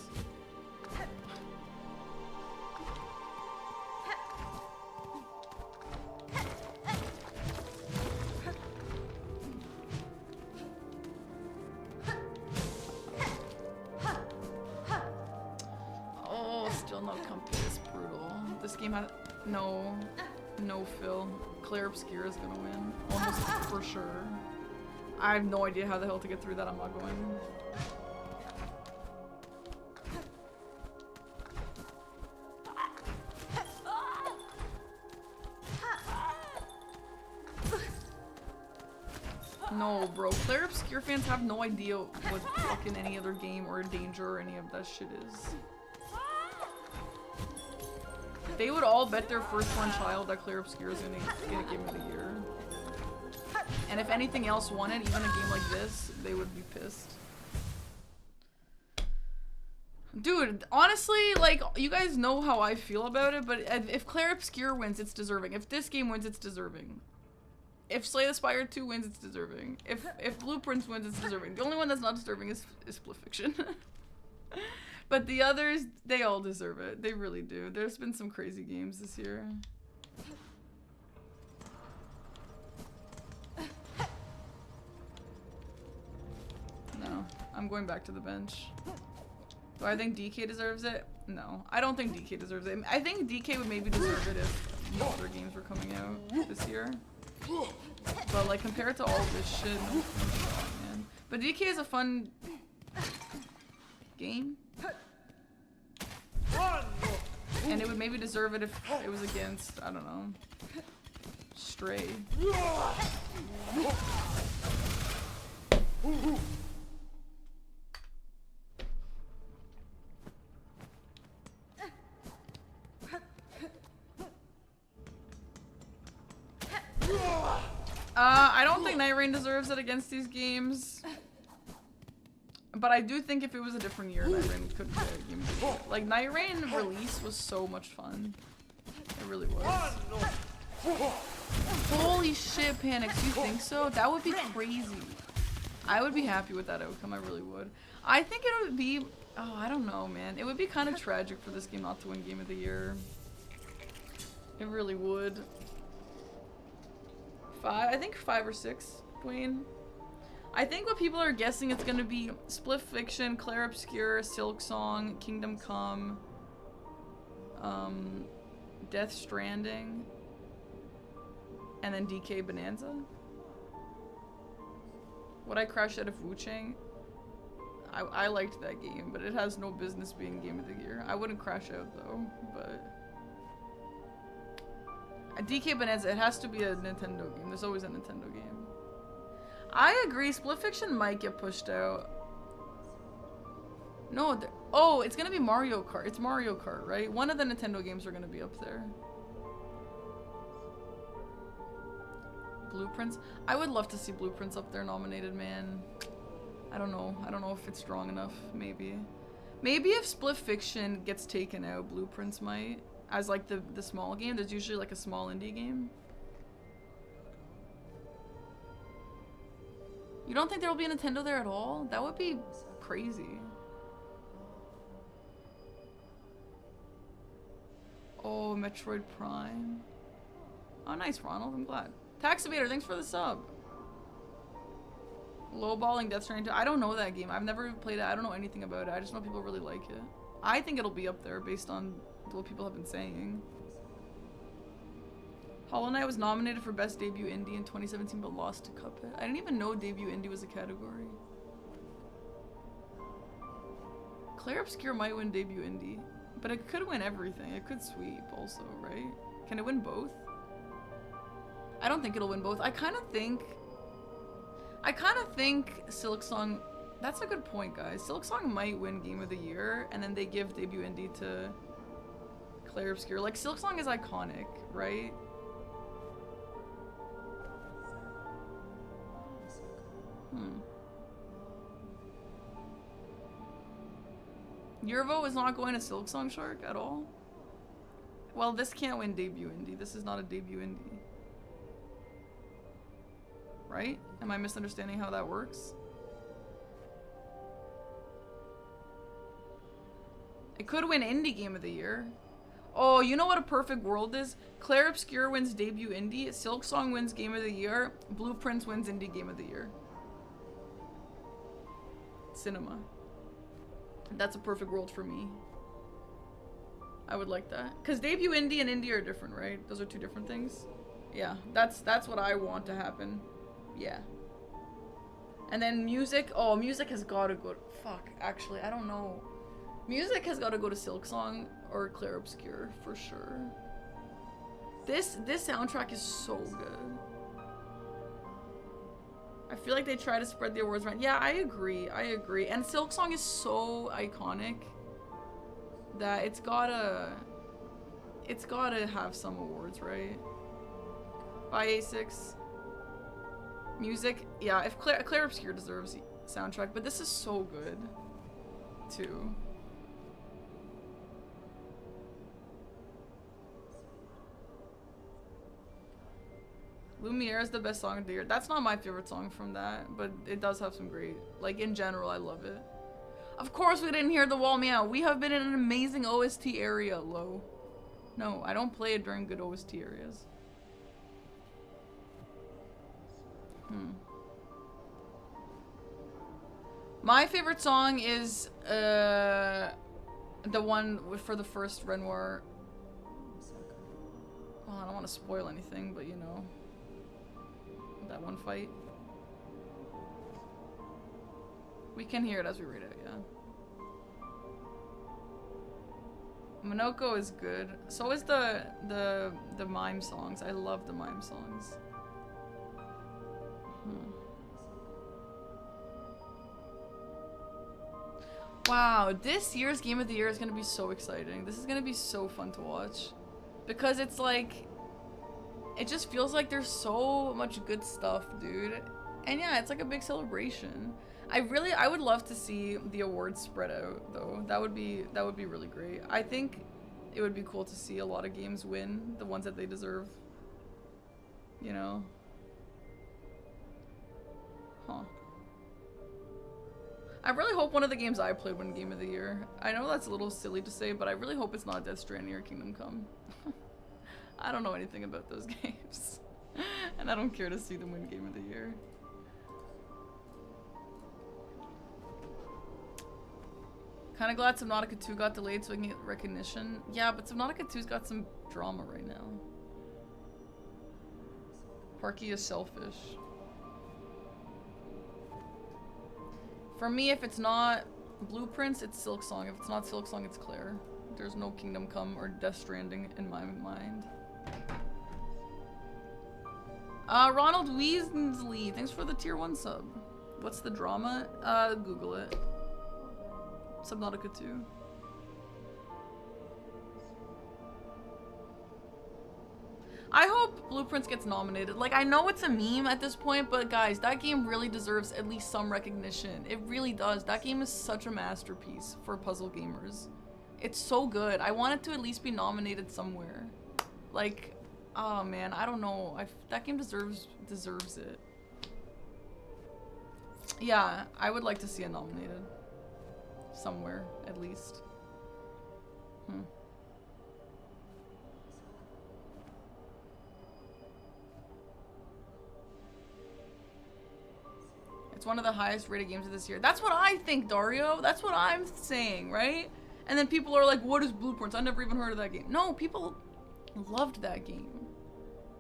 [SPEAKER 1] No Phil. Claire Obscure is gonna win. Almost for sure. I have no idea how the hell to get through that. I'm not going. No, bro. Claire Obscure fans have no idea what fucking any other game or Danger or any of that shit is. They would all bet their firstborn child that Claire Obscure is gonna get Game of the Year. And if anything else won it, even a game like this, they would be pissed. Dude, honestly, like, you guys know how I feel about it, but if Claire Obscure wins, it's deserving. If this game wins, it's deserving. If Slay the Spire 2 wins, it's deserving. If Blueprints wins, it's deserving. The only one that's not deserving is Split Fiction. But the others, they all deserve it. They really do. There's been some crazy games this year. No, I'm going back to the bench. Do I think DK deserves it? No, I don't think DK deserves it. I think DK would maybe deserve it if no other games were coming out this year. But like compared to all this shit, no, man. But DK is a fun game. And it would maybe deserve it if it was against, I don't know, Stray. I don't think Night Rain deserves it against these games. But I do think if it was a different year, Night Rain could get a game of the year. Like, Night Rain release was so much fun. It really was. Holy shit, Panics, you think so? That would be crazy. I would be happy with that outcome, I really would. I think it would be, oh, I don't know, man. It would be kind of tragic for this game not to win Game of the Year. It really would. I think 5 or 6, Dwayne. I think what people are guessing it's gonna be Split Fiction, Clair Obscur, Silksong, Kingdom Come, Death Stranding, and then DK Bonanza. Would I crash out of Wu Chang? I liked that game, but it has no business being Game of the Year. I wouldn't crash out though, but DK Bonanza, it has to be a Nintendo game. There's always a Nintendo game. I agree, Split Fiction might get pushed out. No, oh, it's gonna be Mario Kart. It's Mario Kart, right? One of the Nintendo games are gonna be up there. Blueprints. I would love to see Blueprints up there nominated, man. I don't know. I don't know if it's strong enough. Maybe. Maybe if Split Fiction gets taken out, Blueprints might. As like the small game. There's usually like a small indie game. You don't think there will be a Nintendo there at all? That would be crazy. Oh, Metroid Prime. Oh, nice, Ronald. I'm glad. Taxivator, thanks for the sub. Lowballing Death Stranding 2. I don't know that game. I've never played it. I don't know anything about it. I just know people really like it. I think it'll be up there based on what people have been saying. Hollow Knight was nominated for Best Debut Indie in 2017 but lost to Cuphead. I didn't even know Debut Indie was a category. Clair Obscur might win Debut Indie, but it could win everything. It could sweep also, right? Can it win both? I don't think it'll win both. I kind of think Silksong, that's a good point, guys. Silksong might win Game of the Year, and then they give Debut Indie to Clair Obscur. Like, Silksong is iconic, right? Your vote is not going to Silksong, Shark, at all? Well, this can't win Debut Indie. This is not a Debut Indie. Right? Am I misunderstanding how that works? It could win Indie Game of the Year. Oh, you know what a perfect world is? Clair Obscur wins Debut Indie, Silksong wins Game of the Year, Blueprints wins Indie Game of the Year. Cinema. That's a perfect world for me. I would like that. Because Debut Indie and Indie are different, right? Those are two different things. Yeah, that's what I want to happen. Yeah. And then music. Oh, music has got to go. Fuck, actually, I don't know. Music has got to go to Silksong or Clair Obscur for sure. This soundtrack is so good. I feel like they try to spread the awards around. Yeah, I agree. And Silksong is so iconic that it's gotta have some awards, right? Bye, A6. Music, yeah, if Clair Obscur deserves soundtrack, but this is so good, too. Lumiere is the best song of the year. That's not my favorite song from that, but it does have some great, like, in general, I love it. Of course we didn't hear the wall meow. We have been in an amazing OST area, Lo. No, I don't play it during good OST areas. My favorite song is the one for the first Renoir. Well, I don't want to spoil anything, but you know, that one fight. We can hear it as we read it, yeah. Monoko is good. So is the mime songs. I love the mime songs. Wow, this year's Game of the Year is gonna be so exciting. This is gonna be so fun to watch. Because it's like, it just feels like there's so much good stuff, dude. And yeah, it's like a big celebration. I would love to see the awards spread out though. That would be really great. I think it would be cool to see a lot of games win the ones that they deserve. You know? Huh. I really hope one of the games I played win Game of the Year. I know that's a little silly to say, but I really hope it's not Death Stranding or Kingdom Come. I don't know anything about those games. And I don't care to see them win Game of the Year. Kinda glad Subnautica 2 got delayed so I can get recognition. Yeah, but Subnautica 2's got some drama right now. Parky is selfish. For me, if it's not Blueprints, it's Silksong. If it's not Silksong, it's Claire. There's no Kingdom Come or Death Stranding in my mind. Ronald Weasley, thanks for the tier 1 sub. What's the drama? Google it. Subnautica 2. I hope Blueprints gets nominated. Like, I know it's a meme at this point, but guys, that game really deserves at least some recognition. It really does. That game is such a masterpiece for puzzle gamers. It's so good. I want it to at least be nominated somewhere. Like, oh man, I don't know. That game deserves it. Yeah, I would like to see it nominated. Somewhere, at least. It's one of the highest rated games of this year. That's what I think, Dario. That's what I'm saying, right? And then people are like, what is Blueprints? I never even heard of that game. No, people loved that game.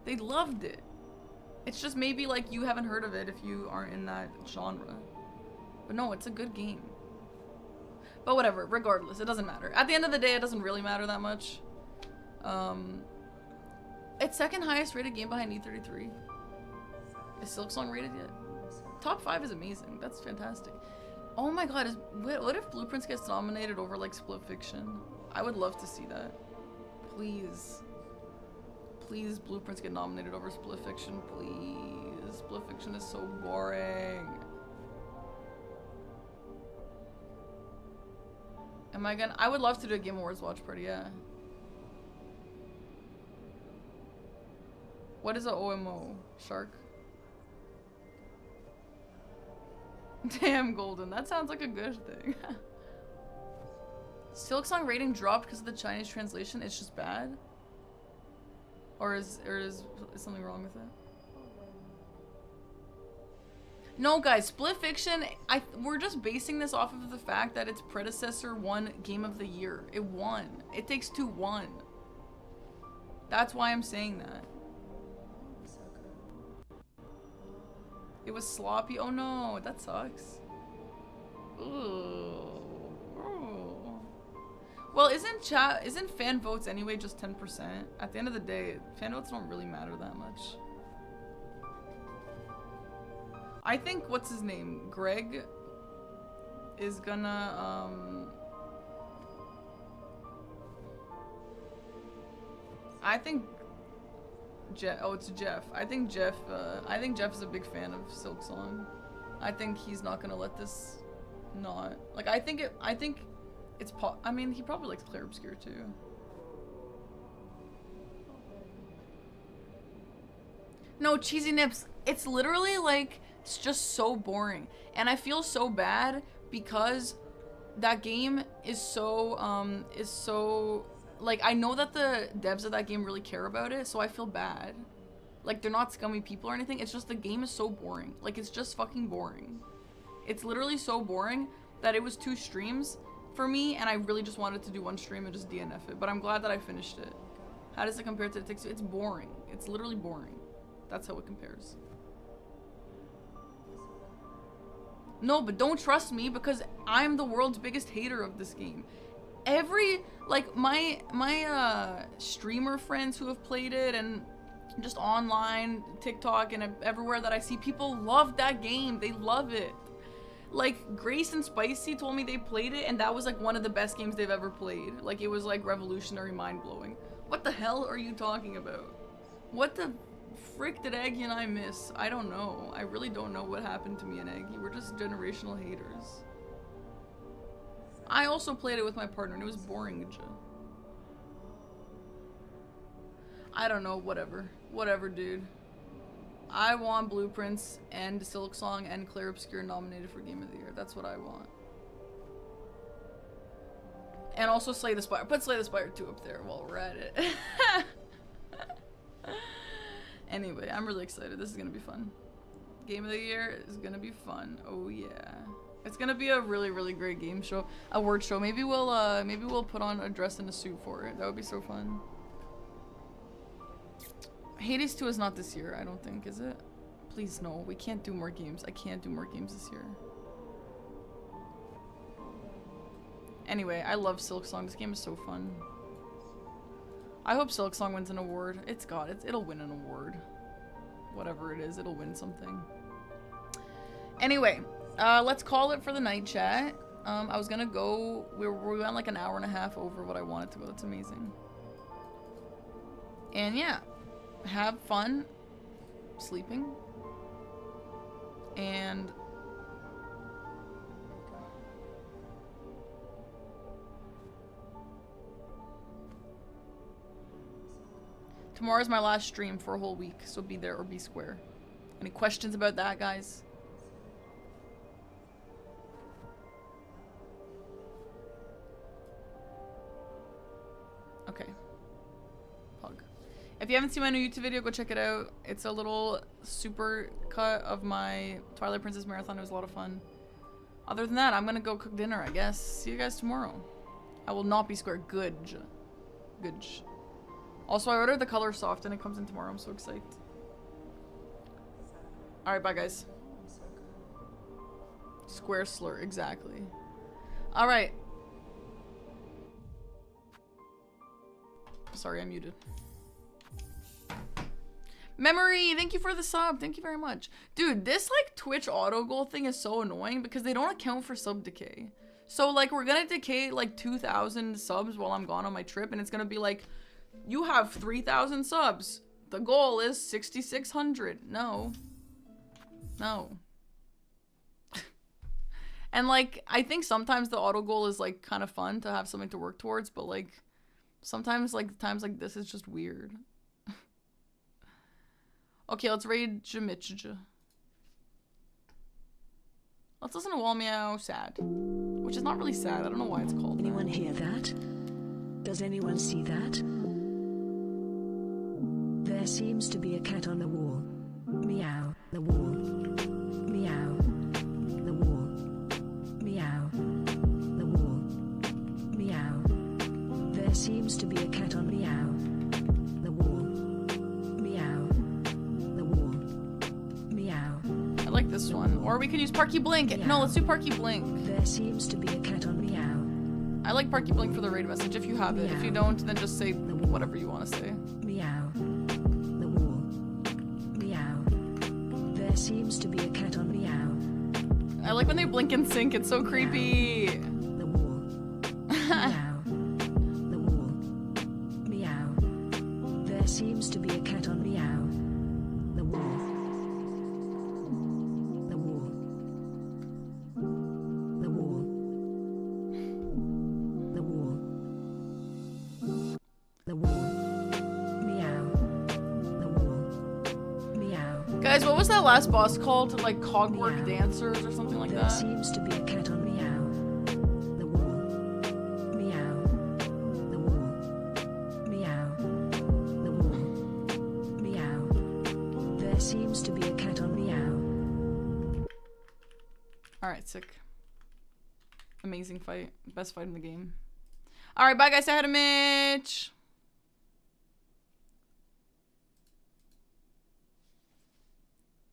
[SPEAKER 1] They loved it. It's just maybe like you haven't heard of it if you aren't in that genre. But no, it's a good game. But whatever, regardless, it doesn't matter. At the end of the day, it doesn't really matter that much. It's second highest rated game behind E33. Is Silksong rated yet? Top 5 is amazing. That's fantastic. Oh my god, what if Blueprints gets nominated over like Split Fiction? I would love to see that. Please. Please, Blueprints get nominated over Split Fiction, please. Split Fiction is so boring. I would love to do a Game Awards watch party, yeah. What is a OMO? Shark? Damn, Golden. That sounds like a good thing. Silksong rating dropped because of the Chinese translation. It's just bad? Or is something wrong with it? No, guys, Split Fiction, we're just basing this off of the fact that its predecessor won Game of the Year. It won. It Takes Two won. That's why I'm saying that. It was sloppy. Oh no, that sucks. Ooh. Ooh. Well, isn't fan votes anyway just 10%? At the end of the day, fan votes don't really matter that much. I think, what's his name? Greg is gonna, I think it's Jeff. I think Jeff is a big fan of Silksong. I think he's not gonna let this not. Like, I think it's I mean, he probably likes Claire Obscure too. No, Cheesy Nips, it's literally like, it's just so boring. And I feel so bad because that game is so, like, I know that the devs of that game really care about it, so I feel bad. Like, they're not scummy people or anything, it's just the game is so boring. Like, it's just fucking boring. It's literally so boring that it was 2 streams for me, and I really just wanted to do 1 stream and just DNF it. But I'm glad that I finished it. How does it compare to the Takes Two? It's boring. It's literally boring. That's how it compares. No, but don't trust me because I'm the world's biggest hater of this game. every, like, my streamer friends who have played it and just online, TikTok, and everywhere that I see, people love that game. They love it. Like, Grace and Spicy told me they played it, and that was, like, one of the best games they've ever played. Like, it was, like, revolutionary, mind-blowing. What the hell are you talking about? What the frick did Eggy and I miss? I don't know. I really don't know what happened to me and Eggy. We're just generational haters. I also played it with my partner, and it was boring. I don't know, whatever. Whatever, dude. I want Blueprints and Silksong and Claire Obscure nominated for Game of the Year. That's what I want. And also Slay the Spire. Put Slay the Spire 2 up there while we're at it. Anyway, I'm really excited. This is gonna be fun. Game of the Year is gonna be fun. Oh yeah. It's gonna be a really, really great game show. Award show. Maybe we'll put on a dress and a suit for it. That would be so fun. Hades 2 is not this year, I don't think, is it? Please, no. We can't do more games. I can't do more games this year. Anyway, I love Silksong. This game is so fun. I hope Silksong wins an award. It'll win an award. Whatever it is, it'll win something. Anyway, let's call it for the night, chat. I was gonna go, we went like an hour and a half over what I wanted to go. That's amazing. And yeah. Have fun sleeping, and tomorrow's my last stream for a whole week, so be there or be square. Any questions about that, guys? Okay. Hug. If you haven't seen my new YouTube video, go check it out. It's a little super cut of my Twilight Princess marathon. It was a lot of fun. Other than that, I'm gonna go cook dinner, I guess. See you guys tomorrow. I will not be square. Good. Also, I ordered the color soft and it comes in tomorrow. I'm so excited. Alright, bye guys. Square slur, exactly. Alright. Sorry, I'm muted. Memory, thank you for the sub. Thank you very much. Dude, this like Twitch auto goal thing is so annoying because they don't account for sub decay. So like we're gonna decay like 2,000 subs while I'm gone on my trip, and it's gonna be like, you have 3,000 subs. The goal is 6,600. No. And like, I think sometimes the auto goal is like kind of fun to have something to work towards, but like sometimes like times like this is just weird. Okay, let's raid Jamitja. Let's listen to Wall Meow Sad. Which is not really sad. I don't know why it's called
[SPEAKER 8] Anyone
[SPEAKER 1] that.
[SPEAKER 8] hear that? Does anyone see that? There seems to be a cat on the wall. Meow. The wall. Meow. The wall. Meow. The wall. Meow. There seems to be a cat on meow. The wall. Meow. The wall. Meow.
[SPEAKER 1] I like this one. Or we could use Parky Blink.
[SPEAKER 8] Meow.
[SPEAKER 1] No, let's do Parky Blink.
[SPEAKER 8] There seems to be a cat on meow.
[SPEAKER 1] I like Parky Blink for the raid message if you have it.
[SPEAKER 8] Meow.
[SPEAKER 1] If you don't, then just say whatever you want to say.
[SPEAKER 8] Meow. The wall. Meow. There seems to be a cat on meow.
[SPEAKER 1] I like when they blink and sync. It's so creepy.
[SPEAKER 8] The wall. Meow. The wall. Meow. There seems to be a cat on meow. The wall. The wall. The wall. The wall. The wall. Meow. The wall. Meow.
[SPEAKER 1] Guys, what was that last boss called? Like Cogwork
[SPEAKER 8] Meow.
[SPEAKER 1] Dancers or something like
[SPEAKER 8] There
[SPEAKER 1] that?
[SPEAKER 8] seems to be a cat on meow. The wall. Meow. The wall. Meow. The wall. Meow. There seems to be a cat on meow.
[SPEAKER 1] Alright, sick. Amazing fight. Best fight in the game. Alright, bye guys. Say hi to Mitch.